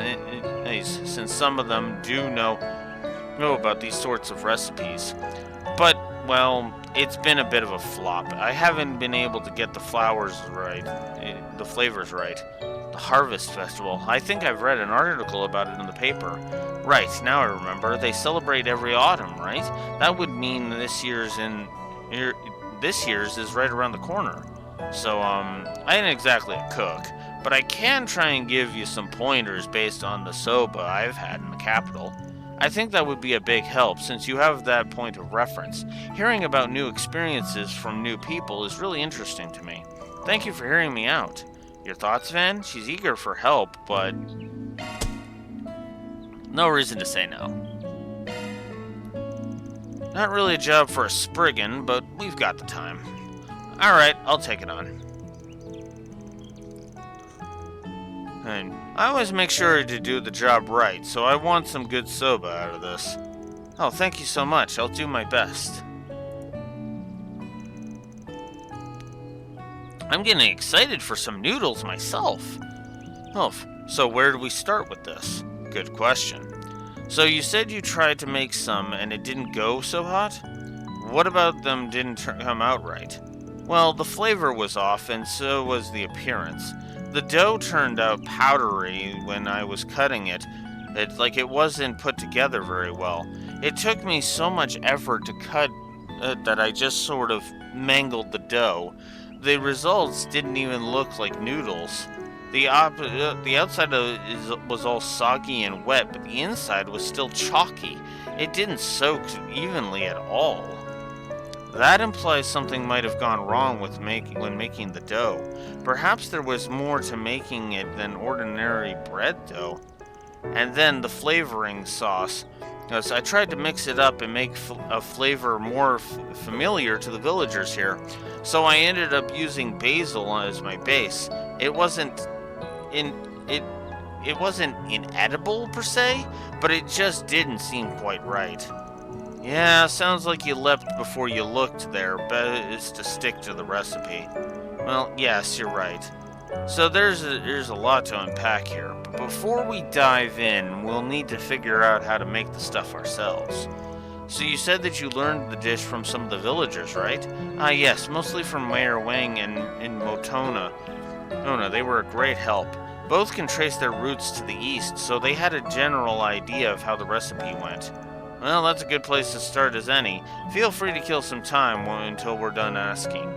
since some of them do know about these sorts of recipes. But, well, it's been a bit of a flop. I haven't been able to get the flavors right. The Harvest Festival. I think I've read an article about it in the paper. Right, now I remember. They celebrate every autumn, right? That would mean this year's is right around the corner. So, I ain't exactly a cook, but I can try and give you some pointers based on the soba I've had in the capital. I think that would be a big help since you have that point of reference. Hearing about new experiences from new people is really interesting to me. Thank you for hearing me out. Your thoughts, Van? She's eager for help, but no reason to say no. Not really a job for a Spriggan, but we've got the time. Alright, I'll take it on. And I always make sure to do the job right, so I want some good soba out of this. Oh, thank you so much. I'll do my best. I'm getting excited for some noodles myself. Oh, so where do we start with this? Good question. So you said you tried to make some and it didn't go so hot? What about them didn't come out right? Well, the flavor was off and so was the appearance. The dough turned out powdery when I was cutting it. It wasn't put together very well. It took me so much effort to cut that I just sort of mangled the dough. The results didn't even look like noodles. The outside was all soggy and wet, but the inside was still chalky. It didn't soak evenly at all. That implies something might have gone wrong when making the dough. Perhaps there was more to making it than ordinary bread dough. And then the flavoring sauce. So I tried to mix it up and make a flavor more familiar to the villagers here. So I ended up using basil as my base. It wasn't inedible per se, but it just didn't seem quite right. Yeah, sounds like you leapt before you looked there. Best is to stick to the recipe. Well, yes, you're right. So there's a lot to unpack here. But before we dive in, we'll need to figure out how to make the stuff ourselves. So you said that you learned the dish from some of the villagers, right? Ah, yes, mostly from Mayor Wang and Motona. Mona, they were a great help. Both can trace their roots to the east, so they had a general idea of how the recipe went. Well, that's a good place to start as any. Feel free to kill some time until we're done asking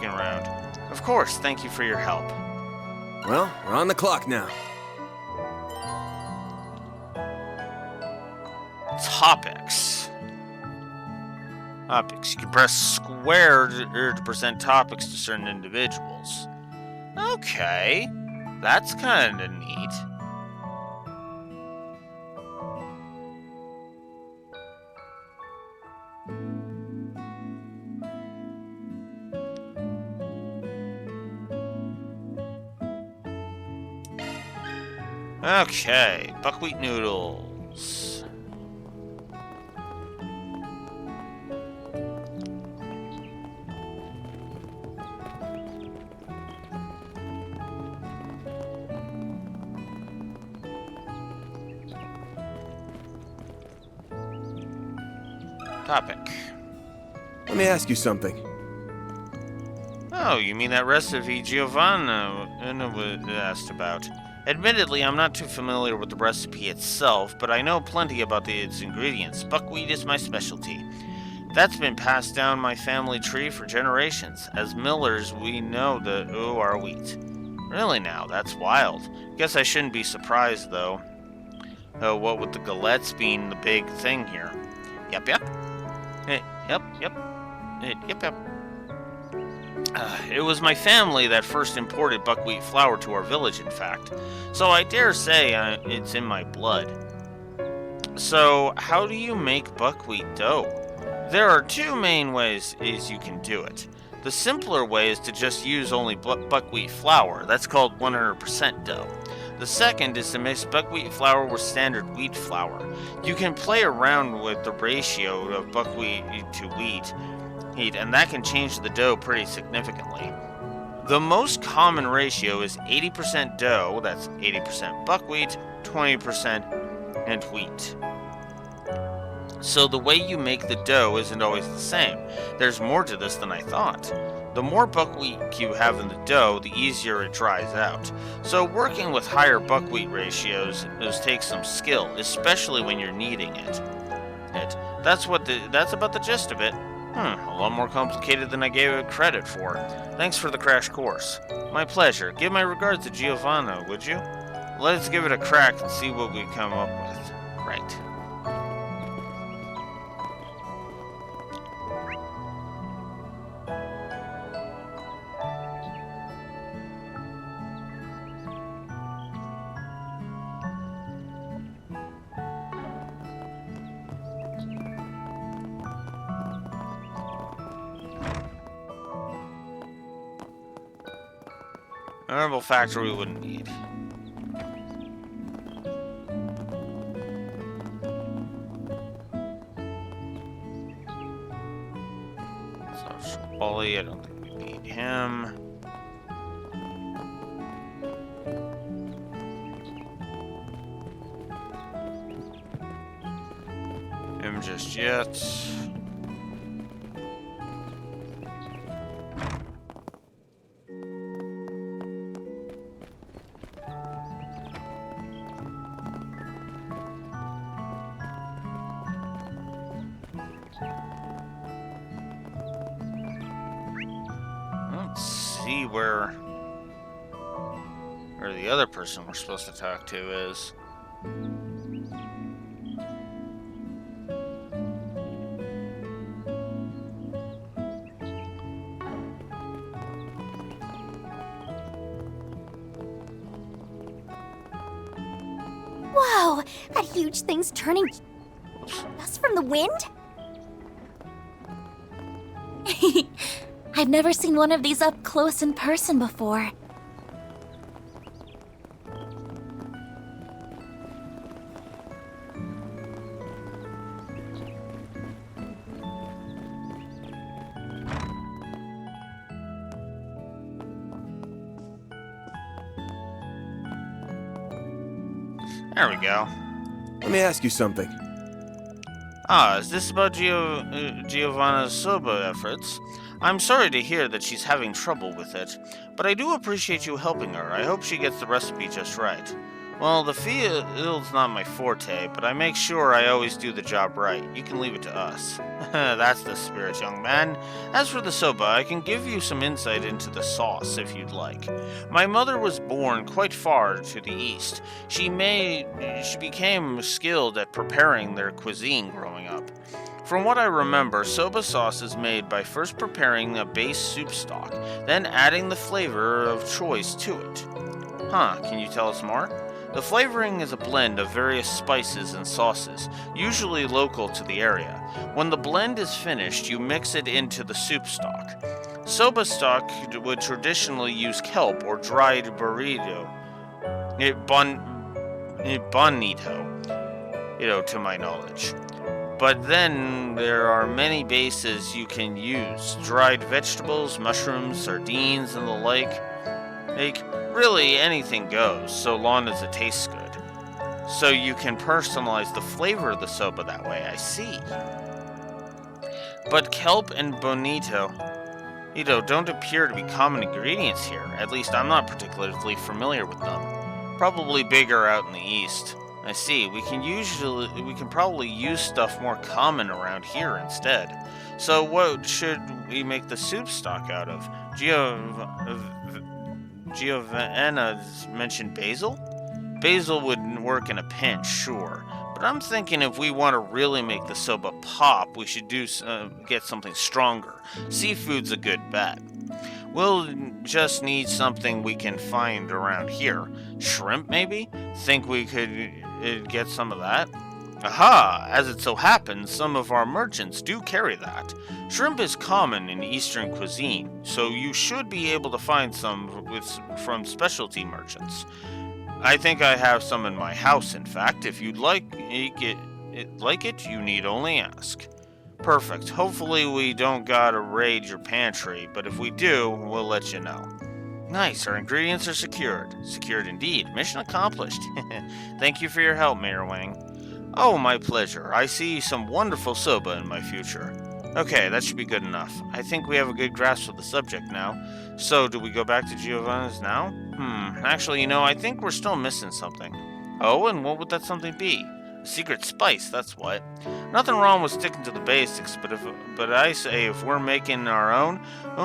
around. Of course, thank you for your help. Well, we're on the clock now. Topics. You can press square to present topics to certain individuals. Okay, that's kind of neat. Okay, buckwheat noodles. Topic. Let me ask you something. Oh, you mean that recipe Giovanna asked about? Admittedly, I'm not too familiar with the recipe itself, but I know plenty about its ingredients. Buckwheat is my specialty. That's been passed down my family tree for generations. As millers, we know our wheat. Really now, that's wild. Guess I shouldn't be surprised, though. Oh, what with the galettes being the big thing here. Yep. It was my family that first imported buckwheat flour to our village, in fact. So I dare say it's in my blood. So, how do you make buckwheat dough? There are two main ways you can do it. The simpler way is to just use only buckwheat flour. That's called 100% dough. The second is to mix buckwheat flour with standard wheat flour. You can play around with the ratio of buckwheat to wheat, and that can change the dough pretty significantly. The most common ratio is 80% dough, that's 80% buckwheat, 20% and wheat. So the way you make the dough isn't always the same. There's more to this than I thought. The more buckwheat you have in the dough, the easier it dries out. So working with higher buckwheat ratios takes some skill, especially when you're kneading it. That's about the gist of it. A lot more complicated than I gave it credit for. Thanks for the crash course. My pleasure. Give my regards to Giovanna, would you? Let's give it a crack and see what we come up with. Right. A herbal factor we wouldn't need. So Shabali, I don't think we need him. Him just yet. Where the other person we're supposed to talk to is. Whoa! That huge thing's turning dust from the wind? I've never seen one of these up close in person before. There we go. Let me ask you something. Is this about Giovanna's soba efforts? I'm sorry to hear that she's having trouble with it, but I do appreciate you helping her. I hope she gets the recipe just right. Well, the field's not my forte, but I make sure I always do the job right. You can leave it to us. That's the spirit, young man. As for the soba, I can give you some insight into the sauce if you'd like. My mother was born quite far to the east. She became skilled at preparing their cuisine growing up. From what I remember, soba sauce is made by first preparing a base soup stock, then adding the flavor of choice to it. Can you tell us more? The flavoring is a blend of various spices and sauces, usually local to the area. When the blend is finished, you mix it into the soup stock. Soba stock would traditionally use kelp or dried burrito. Bonito, to my knowledge. But then there are many bases you can use. Dried vegetables, mushrooms, sardines, and the like. Really anything goes, so long as it tastes good. So you can personalize the flavor of the soba that way, I see. But kelp and bonito, don't appear to be common ingredients here. At least I'm not particularly familiar with them. Probably bigger out in the east. I see. We can probably use stuff more common around here instead. So what should we make the soup stock out of? Giovanna mentioned basil? Basil would work in a pinch, sure. But I'm thinking if we want to really make the soba pop, we should get something stronger. Seafood's a good bet. We'll just need something we can find around here. Shrimp, maybe? Think we could get some of that? Aha! As it so happens, some of our merchants do carry that. Shrimp is common in Eastern cuisine, so you should be able to find some from specialty merchants. I think I have some in my house, in fact. If you'd like it, you need only ask. Perfect. Hopefully we don't gotta raid your pantry, but if we do, we'll let you know. Nice, our ingredients are secured. Secured indeed. Mission accomplished. Thank you for your help, Mayor Wang. Oh, my pleasure. I see some wonderful soba in my future. Okay, that should be good enough. I think we have a good grasp of the subject now. So, do we go back to Giovanna's now? Actually, I think we're still missing something. Oh, and what would that something be? A secret spice, that's what. Nothing wrong with sticking to the basics, but I say if we're making our own,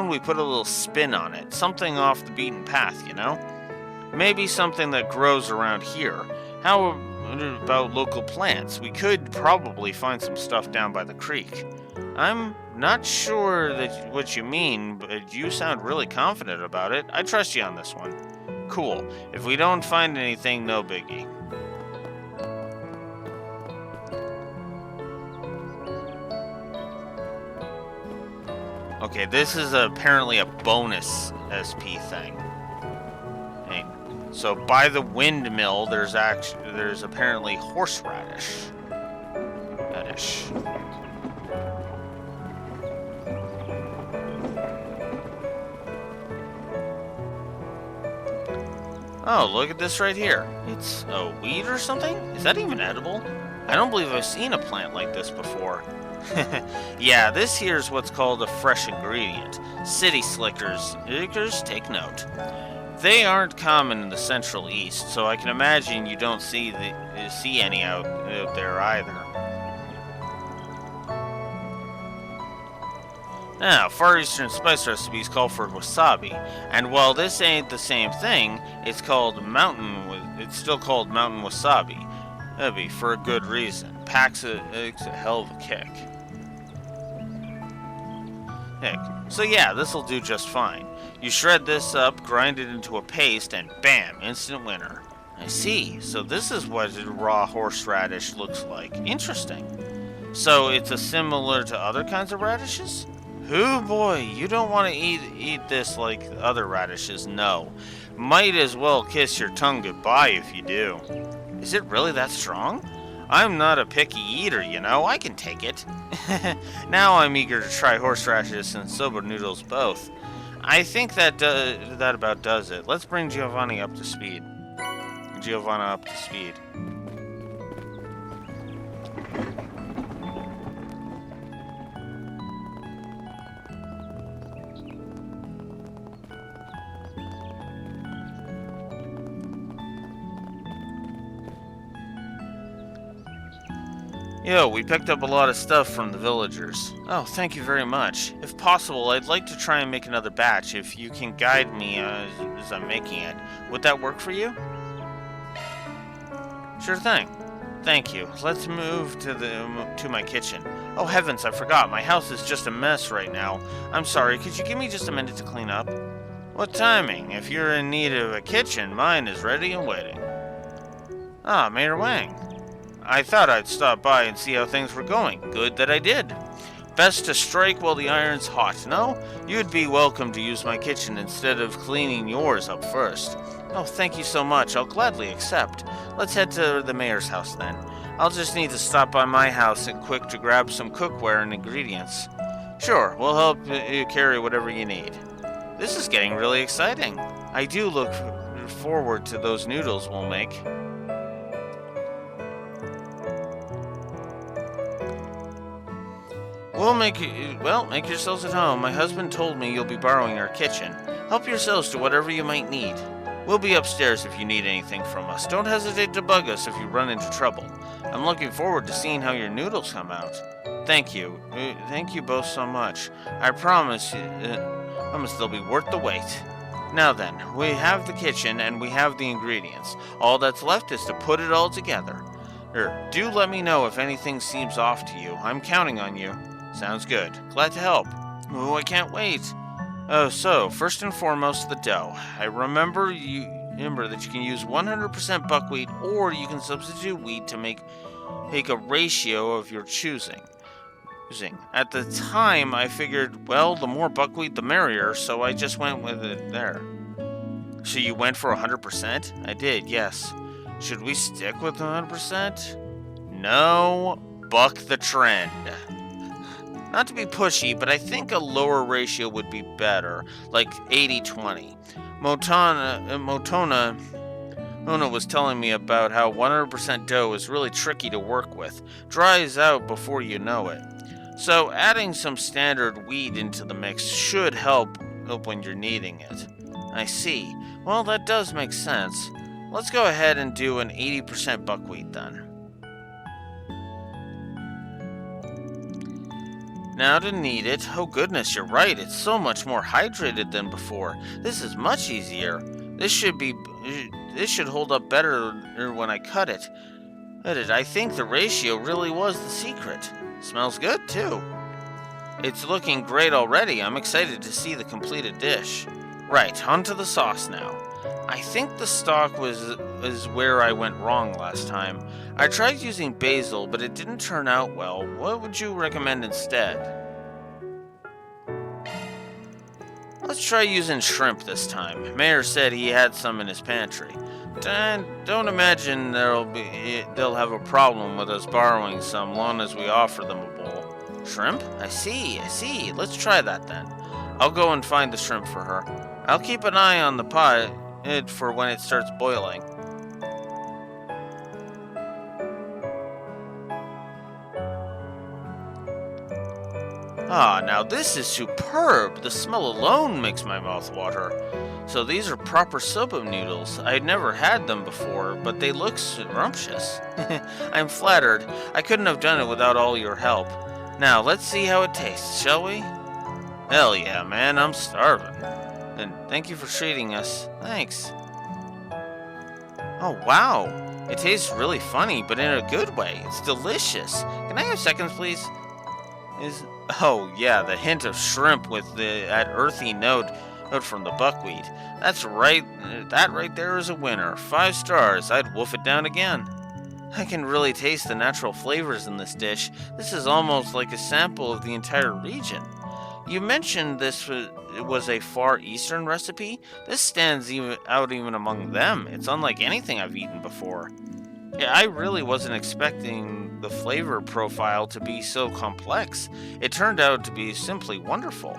we put a little spin on it. Something off the beaten path, Maybe something that grows around here. How about local plants? We could probably find some stuff down by the creek. I'm not sure what you mean, but you sound really confident about it. I trust you on this one. Cool. If we don't find anything, no biggie. Okay, this is apparently a bonus SP thing. Hey, so by the windmill, there's apparently horseradish. Radish. Oh, look at this right here. It's a weed or something? Is that even edible? I don't believe I've seen a plant like this before. Yeah, this here's what's called a fresh ingredient. City slickers, take note. They aren't common in the Central East, so I can imagine you don't see any out there either. Now, Far Eastern spice recipes call for wasabi, and while this ain't the same thing, it's still called mountain wasabi. That'd be for a good reason. Packs a hell of a kick. Heck, so yeah, this'll do just fine. You shred this up, grind it into a paste, and bam, instant winner. I see, so this is what raw horseradish looks like. Interesting. So it's similar to other kinds of radishes? Oh boy, you don't want to eat this like other radishes, no. Might as well kiss your tongue goodbye if you do. Is it really that strong? I'm not a picky eater, I can take it. Now I'm eager to try horseradish and soba noodles both. I think that about does it. Let's bring Giovanna up to speed. Yo, we picked up a lot of stuff from the villagers. Oh, thank you very much. If possible, I'd like to try and make another batch if you can guide me as I'm making it. Would that work for you? Sure thing. Thank you. Let's move to my kitchen. Oh heavens, I forgot. My house is just a mess right now. I'm sorry, could you give me just a minute to clean up? What timing? If you're in need of a kitchen, mine is ready and waiting. Ah, Mayor Wang. I thought I'd stop by and see how things were going. Good that I did. Best to strike while the iron's hot, no? You'd be welcome to use my kitchen instead of cleaning yours up first. Oh, thank you so much. I'll gladly accept. Let's head to the mayor's house then. I'll just need to stop by my house and quick to grab some cookware and ingredients. Sure, we'll help you carry whatever you need. This is getting really exciting. I do look forward to those noodles we'll make. Make yourselves at home. My husband told me you'll be borrowing our kitchen. Help yourselves to whatever you might need. We'll be upstairs if you need anything from us. Don't hesitate to bug us if you run into trouble. I'm looking forward to seeing how your noodles come out. Thank you. Thank you both so much. I promise they'll be worth the wait. Now then, we have the kitchen and we have the ingredients. All that's left is to put it all together. Do let me know if anything seems off to you. I'm counting on you. Sounds good. Glad to help. Oh, I can't wait. Oh, so, first and foremost, the dough. I remember that you can use 100% buckwheat, or you can substitute wheat to make a ratio of your choosing. At the time, I figured, well, the more buckwheat, the merrier, so I just went with it there. So you went for 100%? I did, yes. Should we stick with 100%? No, buck the trend. Not to be pushy, but I think a lower ratio would be better, like 80-20. Mona was telling me about how 100% dough is really tricky to work with. Dries out before you know it. So adding some standard wheat into the mix should help when you're kneading it. I see. Well, that does make sense. Let's go ahead and do an 80% buckwheat then. Now to knead it. Oh goodness, you're right. It's so much more hydrated than before. This is much easier. This should hold up better when I cut it. I think the ratio really was the secret. Smells good too. It's looking great already. I'm excited to see the completed dish. Right, onto the sauce now. I think the stock is where I went wrong last time. I tried using basil, but it didn't turn out well. What would you recommend instead? Let's try using shrimp this time. Mayor said he had some in his pantry. Don't imagine they'll have a problem with us borrowing some long as we offer them a bowl. Shrimp? I see. Let's try that then. I'll go and find the shrimp for her. I'll keep an eye on the pot for when it starts boiling. Ah, now this is superb. The smell alone makes my mouth water. So these are proper soba noodles. I'd never had them before, but they look scrumptious. I'm flattered. I couldn't have done it without all your help. Now, let's see how it tastes, shall we? Hell yeah, man, I'm starving. And thank you for treating us. Thanks. Oh, wow. It tastes really funny, but in a good way. It's delicious. Can I have seconds, please? Oh, yeah, the hint of shrimp with that earthy note from the buckwheat. That's right. That right there is a winner. 5 stars. I'd wolf it down again. I can really taste the natural flavors in this dish. This is almost like a sample of the entire region. You mentioned this was a Far Eastern recipe. This stands out even among them. It's unlike anything I've eaten before. Yeah, I really wasn't expecting the flavor profile to be so complex. It turned out to be simply wonderful.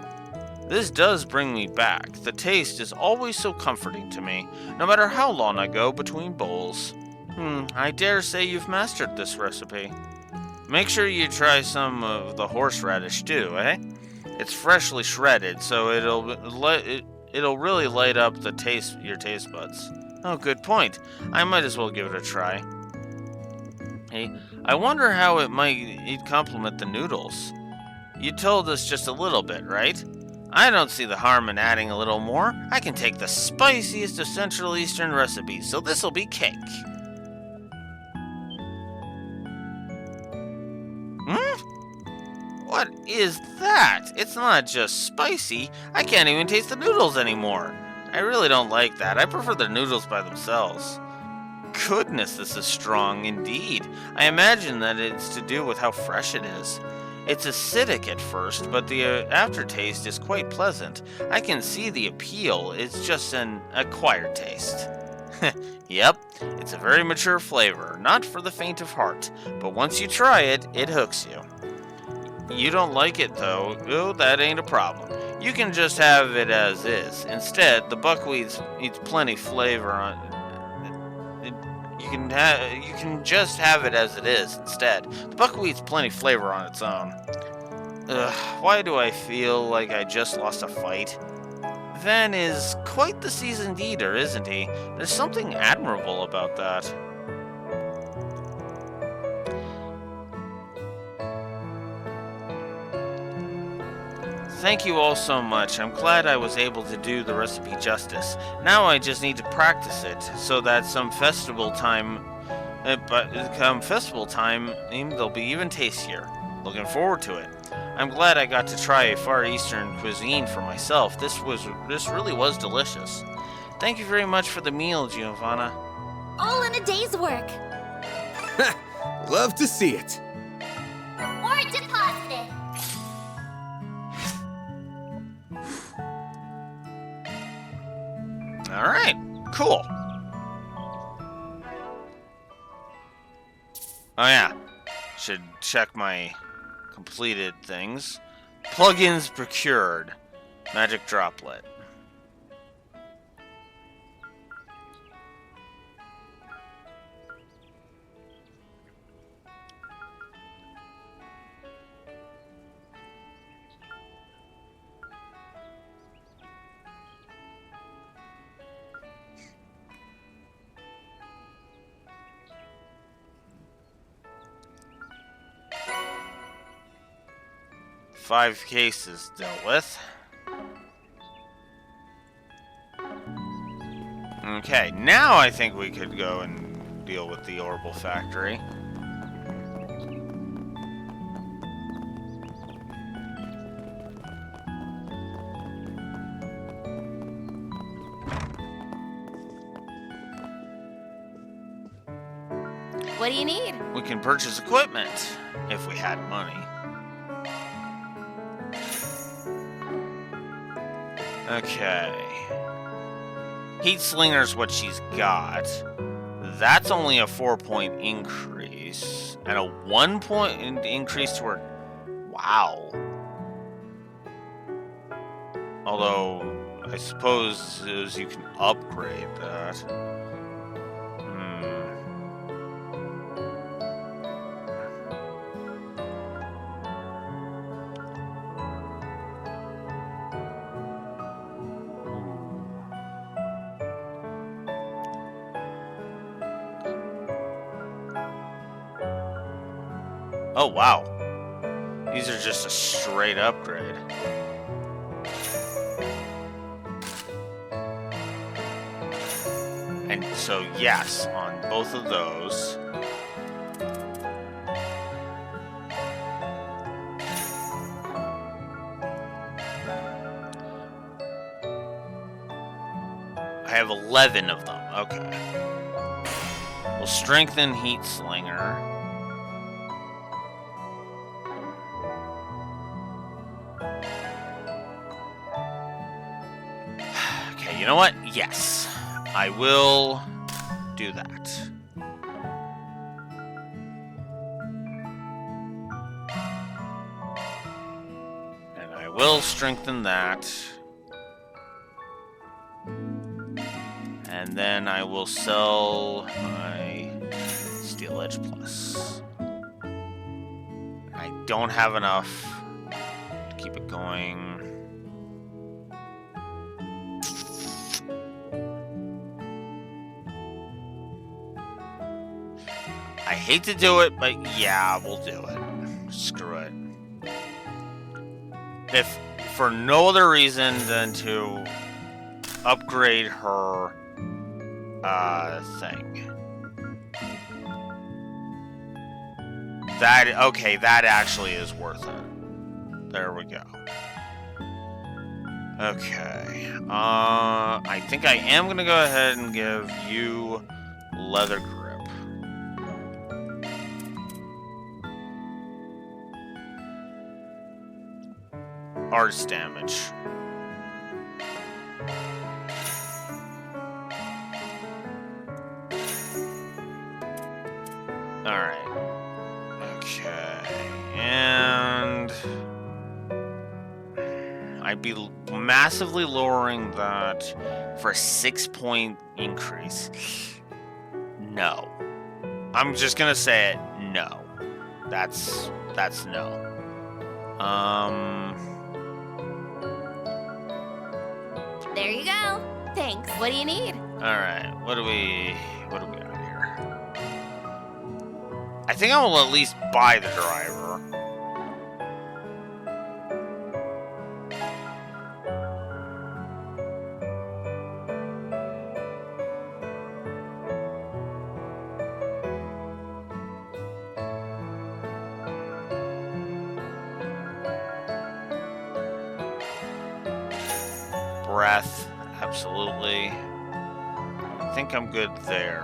This does bring me back. The taste is always so comforting to me, no matter how long I go between bowls. I dare say you've mastered this recipe. Make sure you try some of the horseradish too, eh? It's freshly shredded, so it'll really light up your taste buds. Oh, good point. I might as well give it a try. Hey, I wonder how it'd complement the noodles. You told us just a little bit, right? I don't see the harm in adding a little more. I can take the spiciest of Central Eastern recipes, so this'll be cake. What is that? It's not just spicy. I can't even taste the noodles anymore. I really don't like that. I prefer the noodles by themselves. Goodness, this is strong indeed. I imagine that it's to do with how fresh it is. It's acidic at first, but the aftertaste is quite pleasant. I can see the appeal. It's just an acquired taste. Yep, it's a very mature flavor, not for the faint of heart, but once you try it, it hooks you. You don't like it though? Oh, that ain't a problem. You can just have it as is. Instead, the buckwheat eats plenty flavor on it. You can just have it as it is instead. The buckwheat's plenty flavor on its own. Ugh, why do I feel like I just lost a fight? Van is quite the seasoned eater, isn't he? There's something admirable about that. Thank you all so much. I'm glad I was able to do the recipe justice. Now I just need to practice it so that come festival time, they'll be even tastier. Looking forward to it. I'm glad I got to try a Far Eastern cuisine for myself. This really was delicious. Thank you very much for the meal, Giovanna. All in a day's work. Love to see it. Or deposited. Alright, cool. Oh yeah, should check my completed things. Plugins procured. Magic droplet. Five cases dealt with. Okay, now I think we could go and deal with the Orbital Factory. What do you need? We can purchase equipment if we had money. Okay. Heat Slinger's what she's got. That's only a 4-point increase. And a 1-point increase to her... Wow. Although, I suppose you can upgrade that. Oh, wow. These are just a straight upgrade. And so, yes, on both of those. I have 11 of them. Okay. We'll strengthen Heat Slinger. Okay, you know what? Yes. I will do that. And I will strengthen that. And then I will sell my Steel Edge Plus. I don't have enough to keep it going. I hate to do it, but yeah, we'll do it. Screw it. If for no other reason than to upgrade her thing. That actually is worth it. There we go. Okay. I think I am gonna go ahead and give you Leather Grip. Arts damage. Alright. Okay. And I'd be massively lowering that for a 6-point increase. No. I'm just gonna say it. No. That's no. There you go. Thanks. What do you need? Alright, what do we got here? I think I will at least buy the driver. Breath, absolutely. I think I'm good there.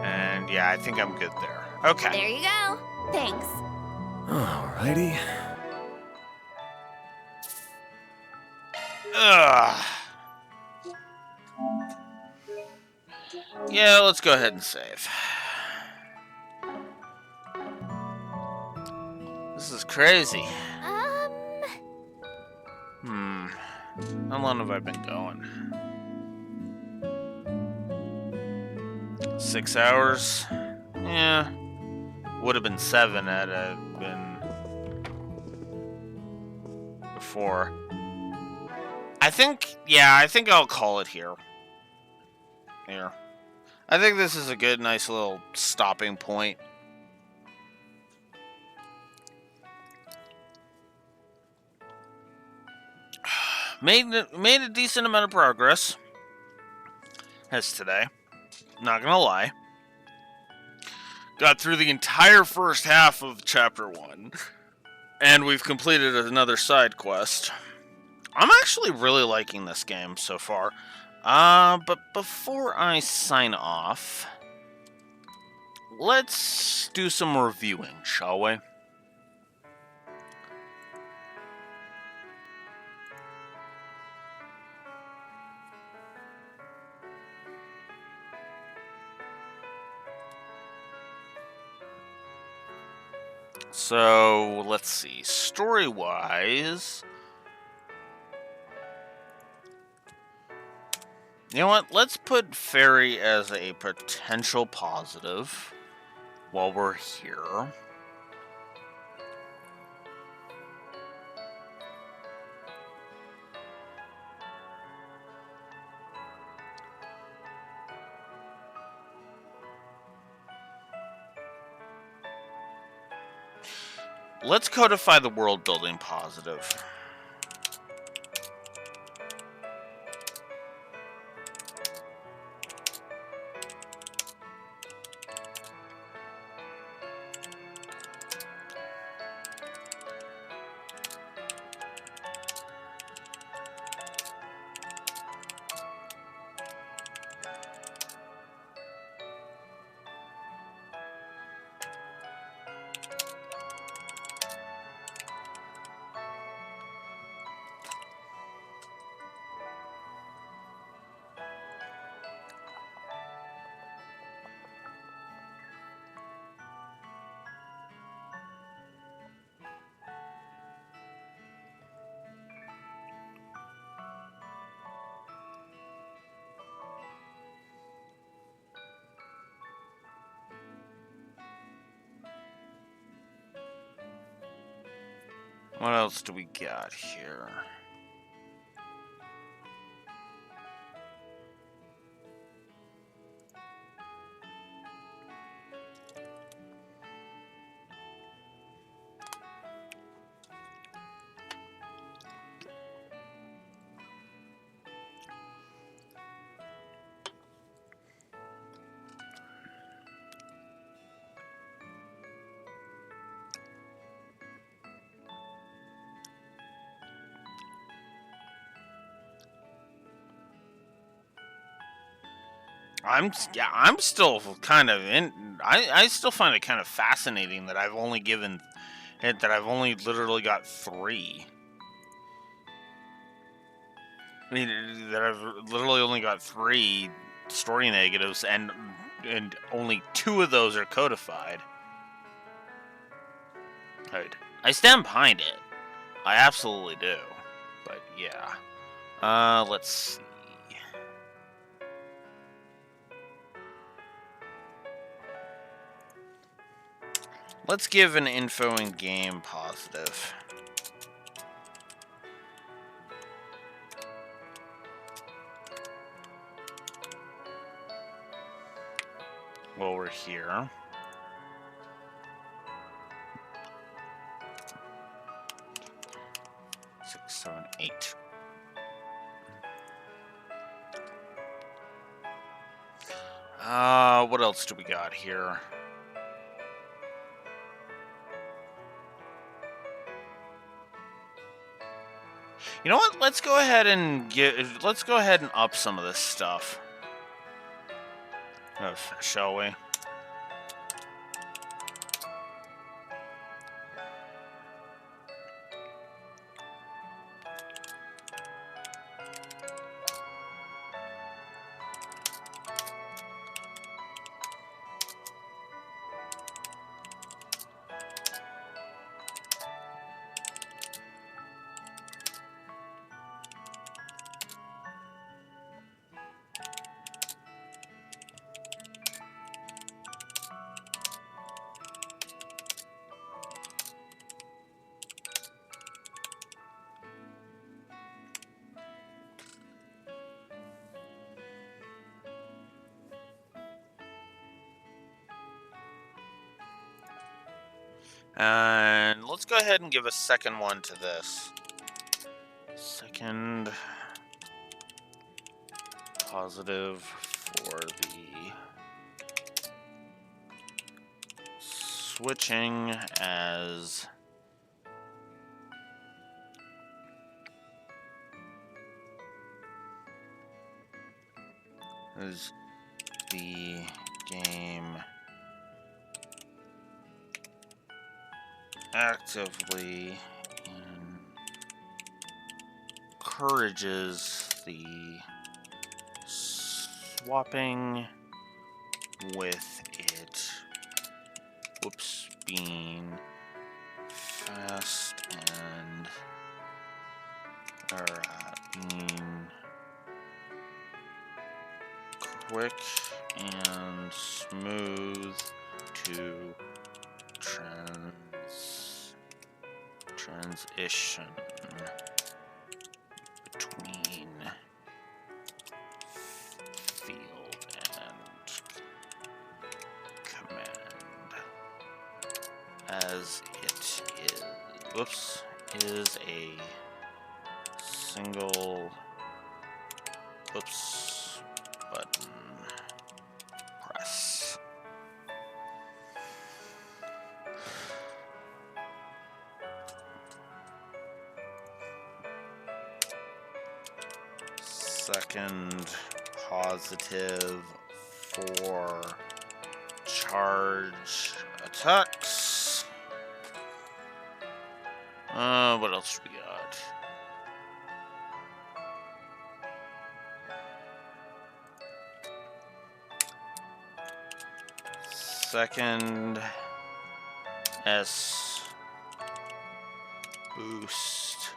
And yeah, I think I'm good there. Okay. There you go. Thanks. Alrighty. Ugh. Yeah, let's go ahead and save. This is crazy. How long have I been going? 6 hours? Yeah. Would have been 7 had I been before. I think I'll call it here. Here. I think this is a good, nice little stopping point. Made a decent amount of progress. As today. Not gonna lie. Got through the entire first half of chapter 1. And we've completed another side quest. I'm actually really liking this game so far. But before I sign off, let's do some reviewing, shall we? So, let's see. Story-wise, you know what? Let's put Fairy as a potential positive while we're here. Let's codify the world building positive. What else do we got here? I'm still kind of in. I still find it kind of fascinating that I've only literally got 3. I mean, that I've literally only got 3 story negatives, and only 2 of those are codified. I stand behind it. I absolutely do. But yeah. Let's see. Let's give an info in game positive. While we're here. Six, 7, 8. What else do we got here? You know what? Let's go ahead and up some of this stuff. Shall we? And let's go ahead and give a second one to this. Second positive for the switching as the game actively encourages the swapping with it, being fast and being quick and smooth to transition between field and command, as it is a single button press. Second positive for charge attacks. What else we got? Second S boost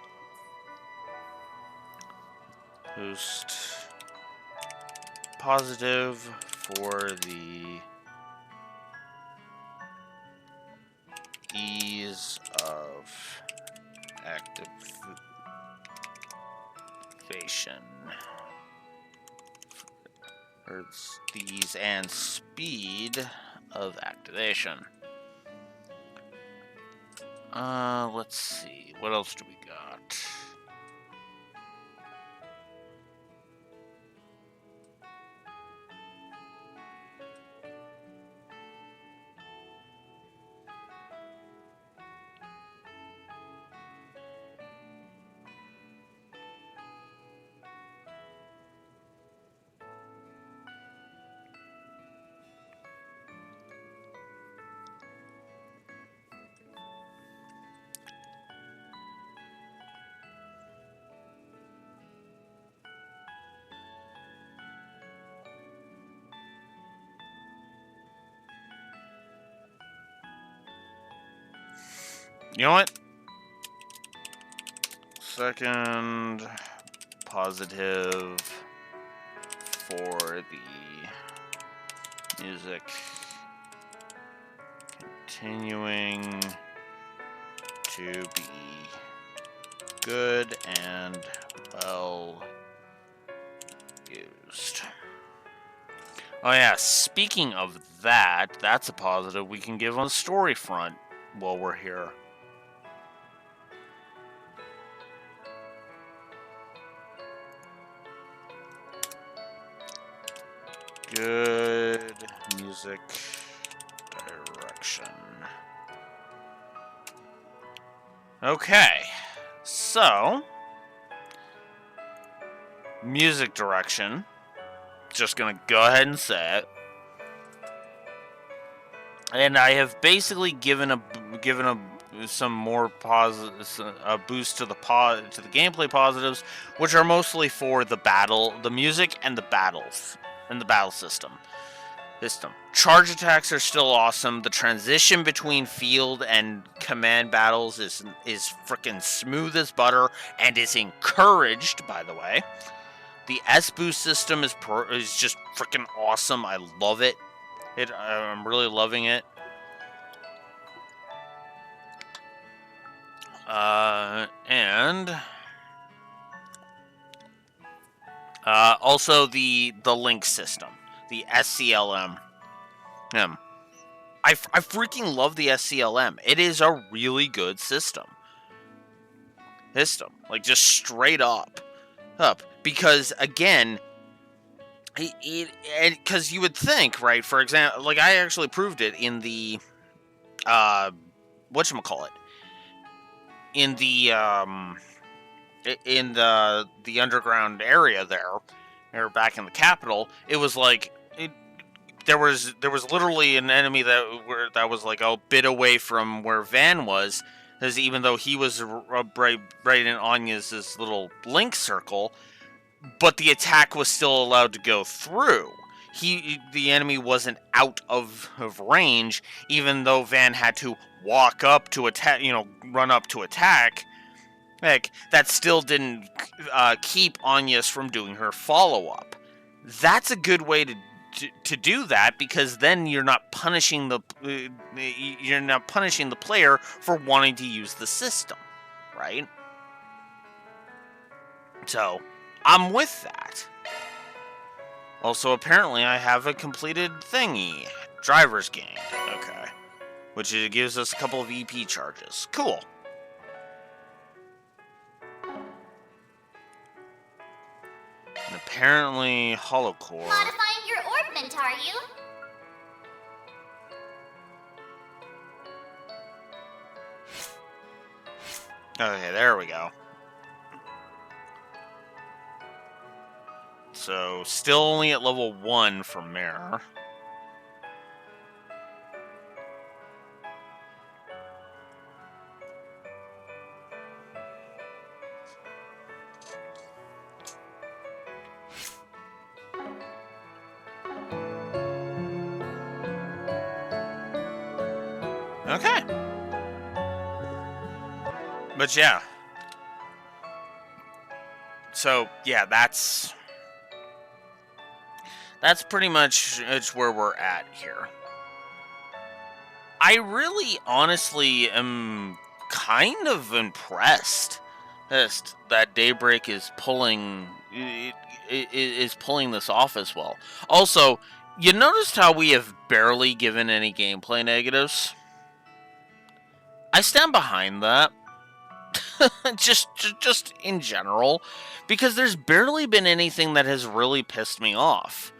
positive for the ease of activation. Or the ease and speed of activation. Let's see. What else do we got? You know what? Second positive for the music continuing to be good and well used. Oh yeah, speaking of that, that's a positive we can give on the story front while we're here. Good music direction. Okay, so music direction. Just gonna go ahead and say it. And I have basically given some more a boost to the gameplay positives, which are mostly for the music and the battles and the battle system. Charge attacks are still awesome. The transition between field and command battles is freaking smooth as butter and is encouraged, by the way. The S boost system is just freaking awesome. I love it. I'm really loving it. And also the link system, the SCLM. I freaking love the SCLM. It is a really good system. Like, just straight up. Because, again, because you would think, right, for example, like, I actually proved it in the, whatchamacallit, in the underground area there, or back in the capital, it was like, there was literally an enemy that was like a bit away from where Van was, because even though he was right in Anya's little link circle, but the attack was still allowed to go through. The enemy wasn't out of range, even though Van had to walk up to attack, run up to attack. Like, that still didn't keep Anya's from doing her follow-up. That's a good way to do that, because then you're not punishing the player for wanting to use the system, right? So, I'm with that. Also, apparently, I have a completed thingy. Driver's gained. Okay. Which gives us a couple of EP charges. Cool. And apparently, holocore. Modifying your orbment, are you? Okay, there we go. So, still only at level 1 for Mirror. Okay. But yeah. So, yeah, that's pretty much where we're at here. I really, honestly, am kind of impressed that Daybreak is pulling this off as well. Also, you noticed how we have barely given any gameplay negatives? I stand behind that. just in general, because there's barely been anything that has really pissed me off.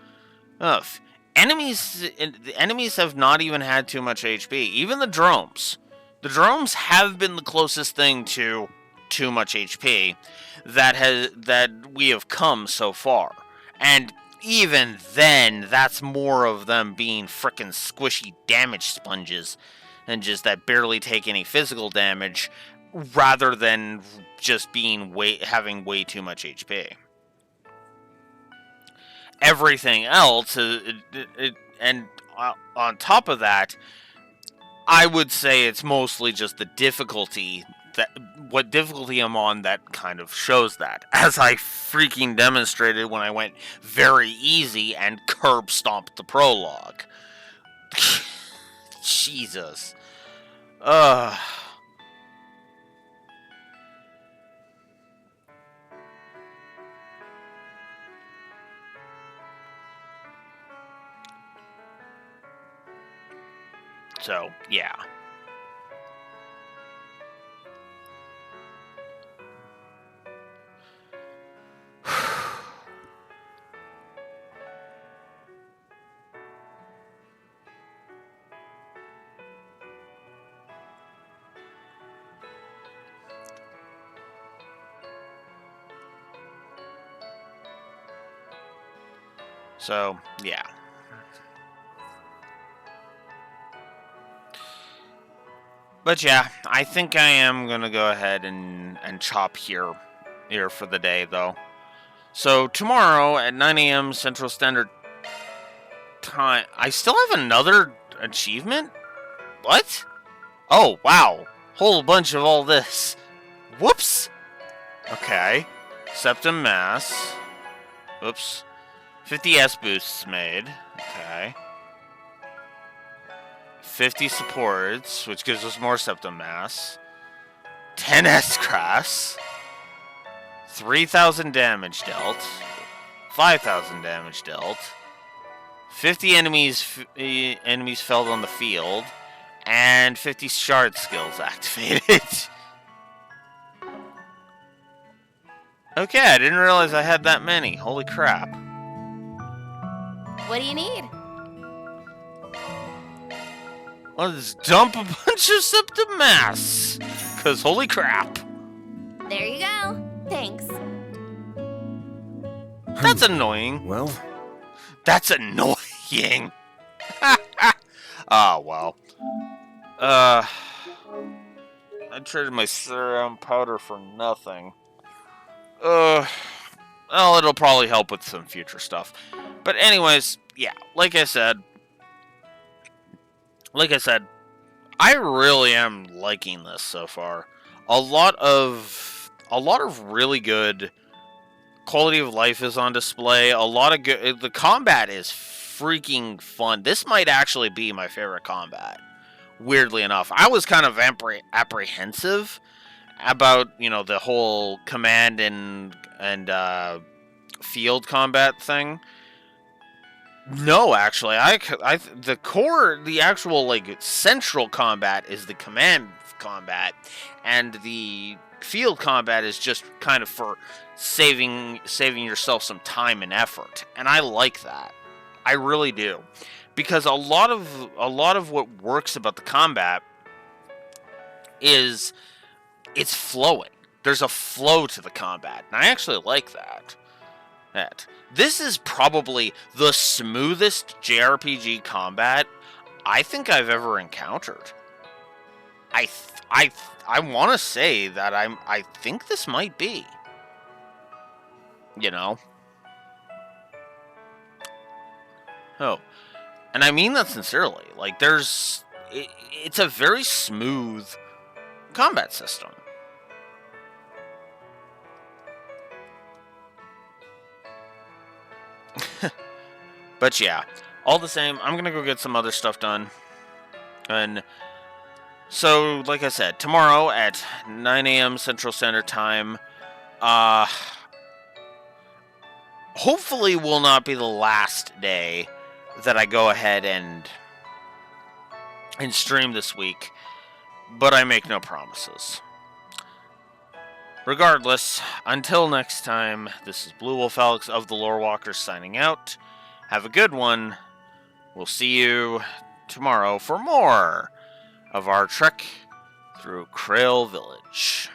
Enemies have not even had too much HP. Even the drones. The drones have been the closest thing to too much HP that we have come so far. And even then, that's more of them being frickin' squishy damage sponges and just that barely take any physical damage, rather than just being having way too much HP. Everything else, and on top of that, I would say it's mostly just the difficulty, what difficulty I'm on, that kind of shows that. As I freaking demonstrated when I went very easy and curb stomped the prologue. Jesus. So, yeah. So, yeah. But yeah, I think I am going to go ahead and chop here for the day, though. So, tomorrow at 9 a.m. Central Standard Time... I still have another achievement? What? Oh, wow. Whole bunch of all this. Whoops! Okay. Septum Mass. Oops. 50 S boosts made. Okay. 50 supports, which gives us more Septum Mass. 10 S crafts. 3,000 damage dealt. 5,000 damage dealt. 50 enemies felled on the field, and 50 shard skills activated. Okay, I didn't realize I had that many. Holy crap. What do you need? Let's dump a bunch of septum mass. Because holy crap. There you go. Thanks. That's annoying. Well. That's annoying. Oh, well. I traded my serum powder for nothing. Well, it'll probably help with some future stuff. But anyways, yeah, like I said, I really am liking this so far. A lot of really good quality of life is on display. A lot of good. The combat is freaking fun. This might actually be my favorite combat. Weirdly enough, I was kind of apprehensive about the whole command and field combat thing. No, actually, the actual like central combat is the command combat, and the field combat is just kind of for saving yourself some time and effort, and I like that. I really do, because a lot of what works about the combat is it's flowing. There's a flow to the combat, and I actually like that. This is probably the smoothest JRPG combat I think I've ever encountered. I want to say that I think this might be. Oh, and I mean that sincerely. Like, it's a very smooth combat system. But yeah, all the same, I'm gonna go get some other stuff done. And so, like I said, tomorrow at 9 a.m. Central Standard Time, hopefully will not be the last day that I go ahead and stream this week, but I make no promises. Regardless, until next time, this is Blue Wolf Alex of the Lore Walkers signing out. Have a good one. We'll see you tomorrow for more of our trek through Krail Village.